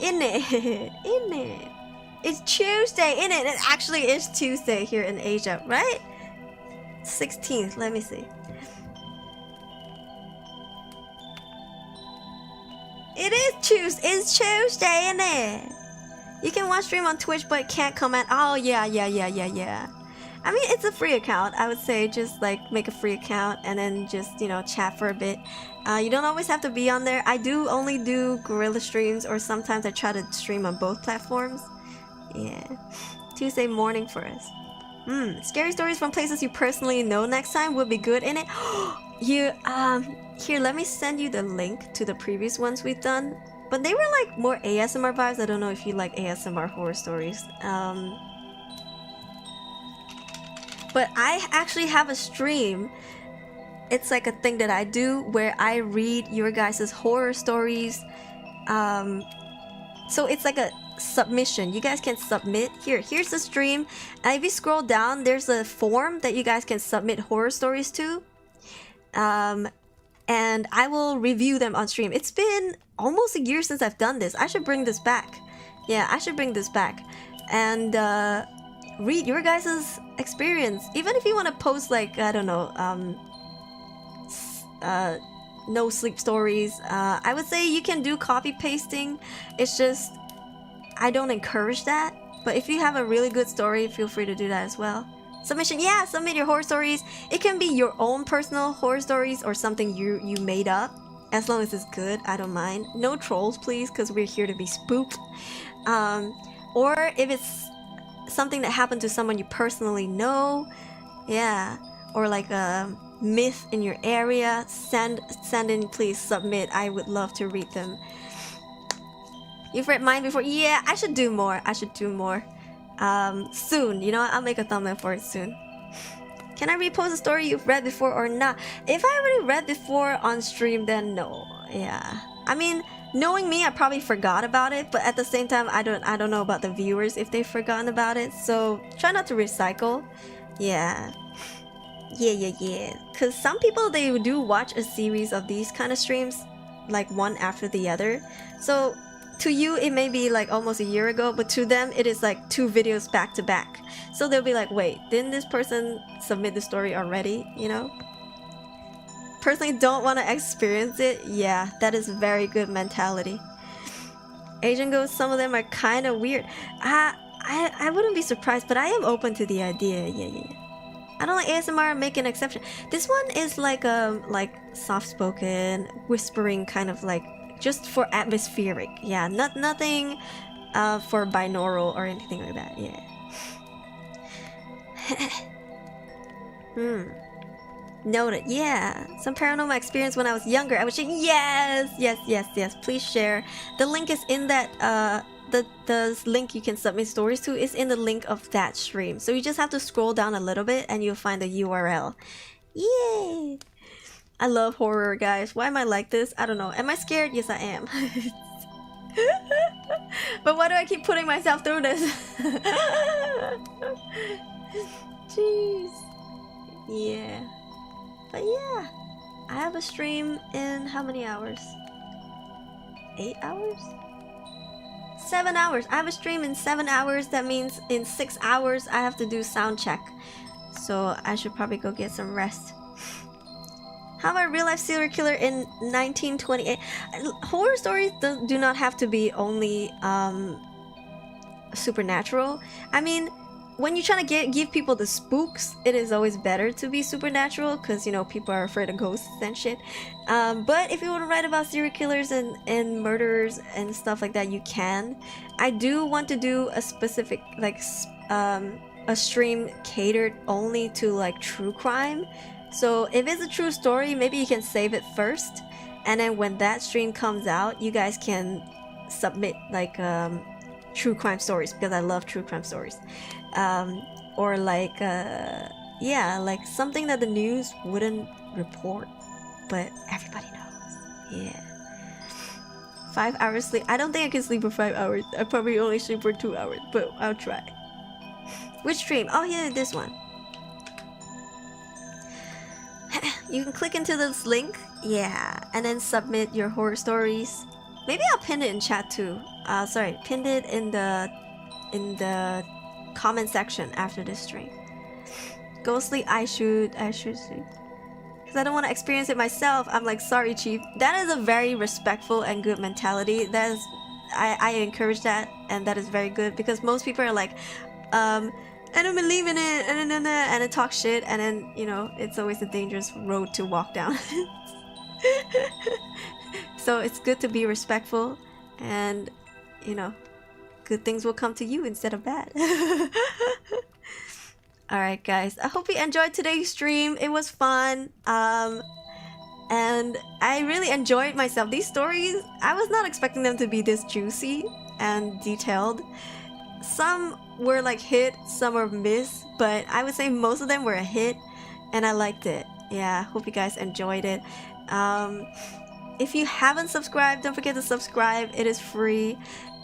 In it. It's Tuesday, innit? It actually is Tuesday here in Asia, right? 16th, let me see. It is Tuesday. It's Tuesday, innit? You can watch stream on Twitch, but can't comment. Oh, yeah. I mean, it's a free account. I would say just like make a free account and then just, you know, chat for a bit. You don't always have to be on there. I do only do guerrilla streams, or sometimes I try to stream on both platforms. Yeah. Tuesday morning for us. Scary stories from places you personally know next time would be good in it. You, here, let me send you the link to the previous ones we've done. But they were like more ASMR vibes. I don't know if you like ASMR horror stories. But I actually have a stream. It's like a thing that I do where I read your guys' horror stories. So it's like a submission. You guys can submit. Here's the stream. And if you scroll down, there's a form that you guys can submit horror stories to. And I will review them on stream. It's been almost a year since I've done this. I should bring this back. Yeah, I should bring this back. And read your guys' experience. Even if you want to post like, I don't know, no sleep stories. I would say you can do copy pasting. It's just, I don't encourage that. But if you have a really good story, feel free to do that as well. Submission, yeah, submit your horror stories. It can be your own personal horror stories or something you made up. As long as it's good, I don't mind. No trolls, please, because we're here to be spooked. Or if it's something that happened to someone you personally know, yeah, or like a myth in your area, send in, please submit. I would love to read them. You've read mine before? Yeah, I should do more. Soon, you know, I'll make a thumbnail for it soon. Can I repost a story you've read before or not? If I already read before on stream, then no. Yeah, I mean, knowing me, I probably forgot about it, but at the same time, I don't know about the viewers if they've forgotten about it, so try not to recycle. Yeah. Because some people, they do watch a series of these kind of streams, like one after the other. So to you, it may be like almost a year ago, but to them, it is like 2 videos back to back. So they'll be like, wait, didn't this person submit the story already, you know? Personally, don't want to experience it. Yeah, that is very good mentality. Asian ghosts, some of them are kind of weird. I wouldn't be surprised, but I am open to the idea. Yeah. I don't like ASMR, make an exception. This one is like soft-spoken, whispering, kind of like just for atmospheric. Yeah, nothing for binaural or anything like that. Yeah. Noted. Yeah, some paranormal experience when I was younger. I was saying yes. Please share. The link is in that the link you can submit stories to is in the link of that stream. So you just have to scroll down a little bit and you'll find the URL. Yay! I love horror, guys. Why am I like this? I don't know. Am I scared? Yes, I am. But why do I keep putting myself through this? Jeez. Yeah. But yeah, I have a stream in how many hours? 8 hours? 7 hours. I have a stream in 7 hours. That means in 6 hours I have to do sound check. So I should probably go get some rest. How about real life serial killer in 1928? Horror stories do not have to be only supernatural. I mean, when you're trying to give people the spooks, it is always better to be supernatural because, you know, people are afraid of ghosts and shit. But if you want to write about serial killers and murderers and stuff like that, you can. I do want to do a specific, like, a stream catered only to, like, true crime. So if it's a true story, maybe you can save it first. And then when that stream comes out, you guys can submit, like, true crime stories because I love true crime stories. Or like yeah, like something that the news wouldn't report but everybody knows. Yeah. 5 hours sleep. I don't think I can sleep for 5 hours. I probably only sleep for 2 hours, but I'll try. Which stream? Oh yeah, this one. You can click into this link, yeah, and then submit your horror stories. Maybe I'll pin it in chat too. Sorry, pinned it in the comment section after this stream. Go sleep. I should sleep because I don't want to experience it myself. I'm like, sorry, chief. That is a very respectful and good mentality. That is, I encourage that, and that is very good because most people are like, I don't believe in it, and it talks shit, and then, you know, it's always a dangerous road to walk down. So it's good to be respectful, and, you know, good things will come to you instead of bad. Alright guys, I hope you enjoyed today's stream. It was fun. And I really enjoyed myself. These stories, I was not expecting them to be this juicy and detailed. Some were like hit, some were miss, but I would say most of them were a hit, and I liked it. Yeah, hope you guys enjoyed it. If you haven't subscribed, don't forget to subscribe. It is free.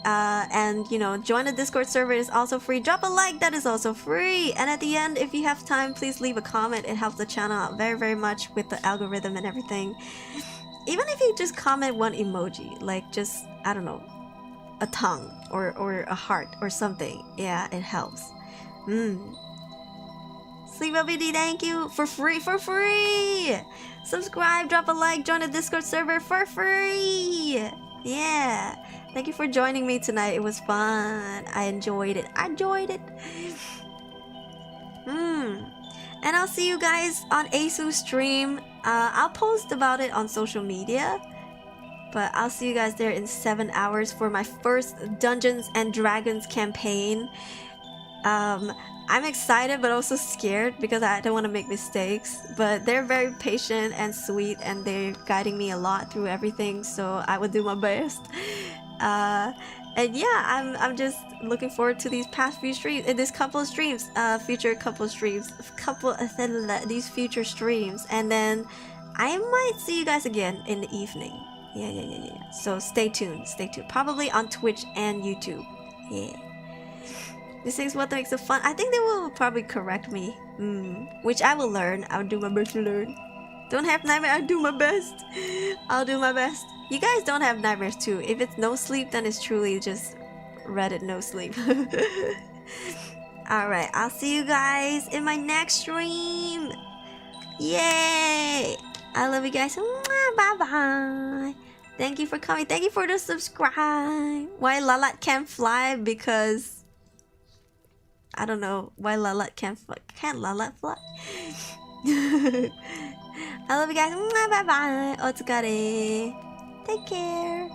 And, you know, join the Discord server. It is also free. Drop a like, that is also free. And at the end, if you have time, please leave a comment. It helps the channel out very, very much with the algorithm and everything. Even if you just comment one emoji, like just, I don't know, a tongue or a heart or something. Yeah, it helps. Sleep LBD, thank you. For free, for free. Subscribe, drop a like, join the Discord server for free. Yeah. Thank you for joining me tonight. It was fun. I enjoyed it. I enjoyed it. And I'll see you guys on Asu's stream. I'll post about it on social media. But I'll see you guys there in 7 hours for my first Dungeons and Dragons campaign. I'm excited but also scared because I don't want to make mistakes. But they're very patient and sweet, and they're guiding me a lot through everything. So I will do my best. And yeah, I'm just looking forward to these past few streams, this couple of streams, future couple streams, these future streams, and then I might see you guys again in the evening. Yeah. So stay tuned, probably on Twitch and YouTube. Yeah. This is what makes it fun. I think they will probably correct me, which I will learn. I'll do my best to learn. Don't have nightmare, I'll do my best. I'll do my best. You guys don't have nightmares too. If it's no sleep, then it's truly just Reddit no sleep. Alright, I'll see you guys in my next stream. Yay! I love you guys. Bye bye. Thank you for coming. Thank you for the subscribe. Why Lalat can't fly? Because I don't know why Lalat can't fly. Can't Lalat fly? I love you guys. Bye bye. Otsukare. Take care.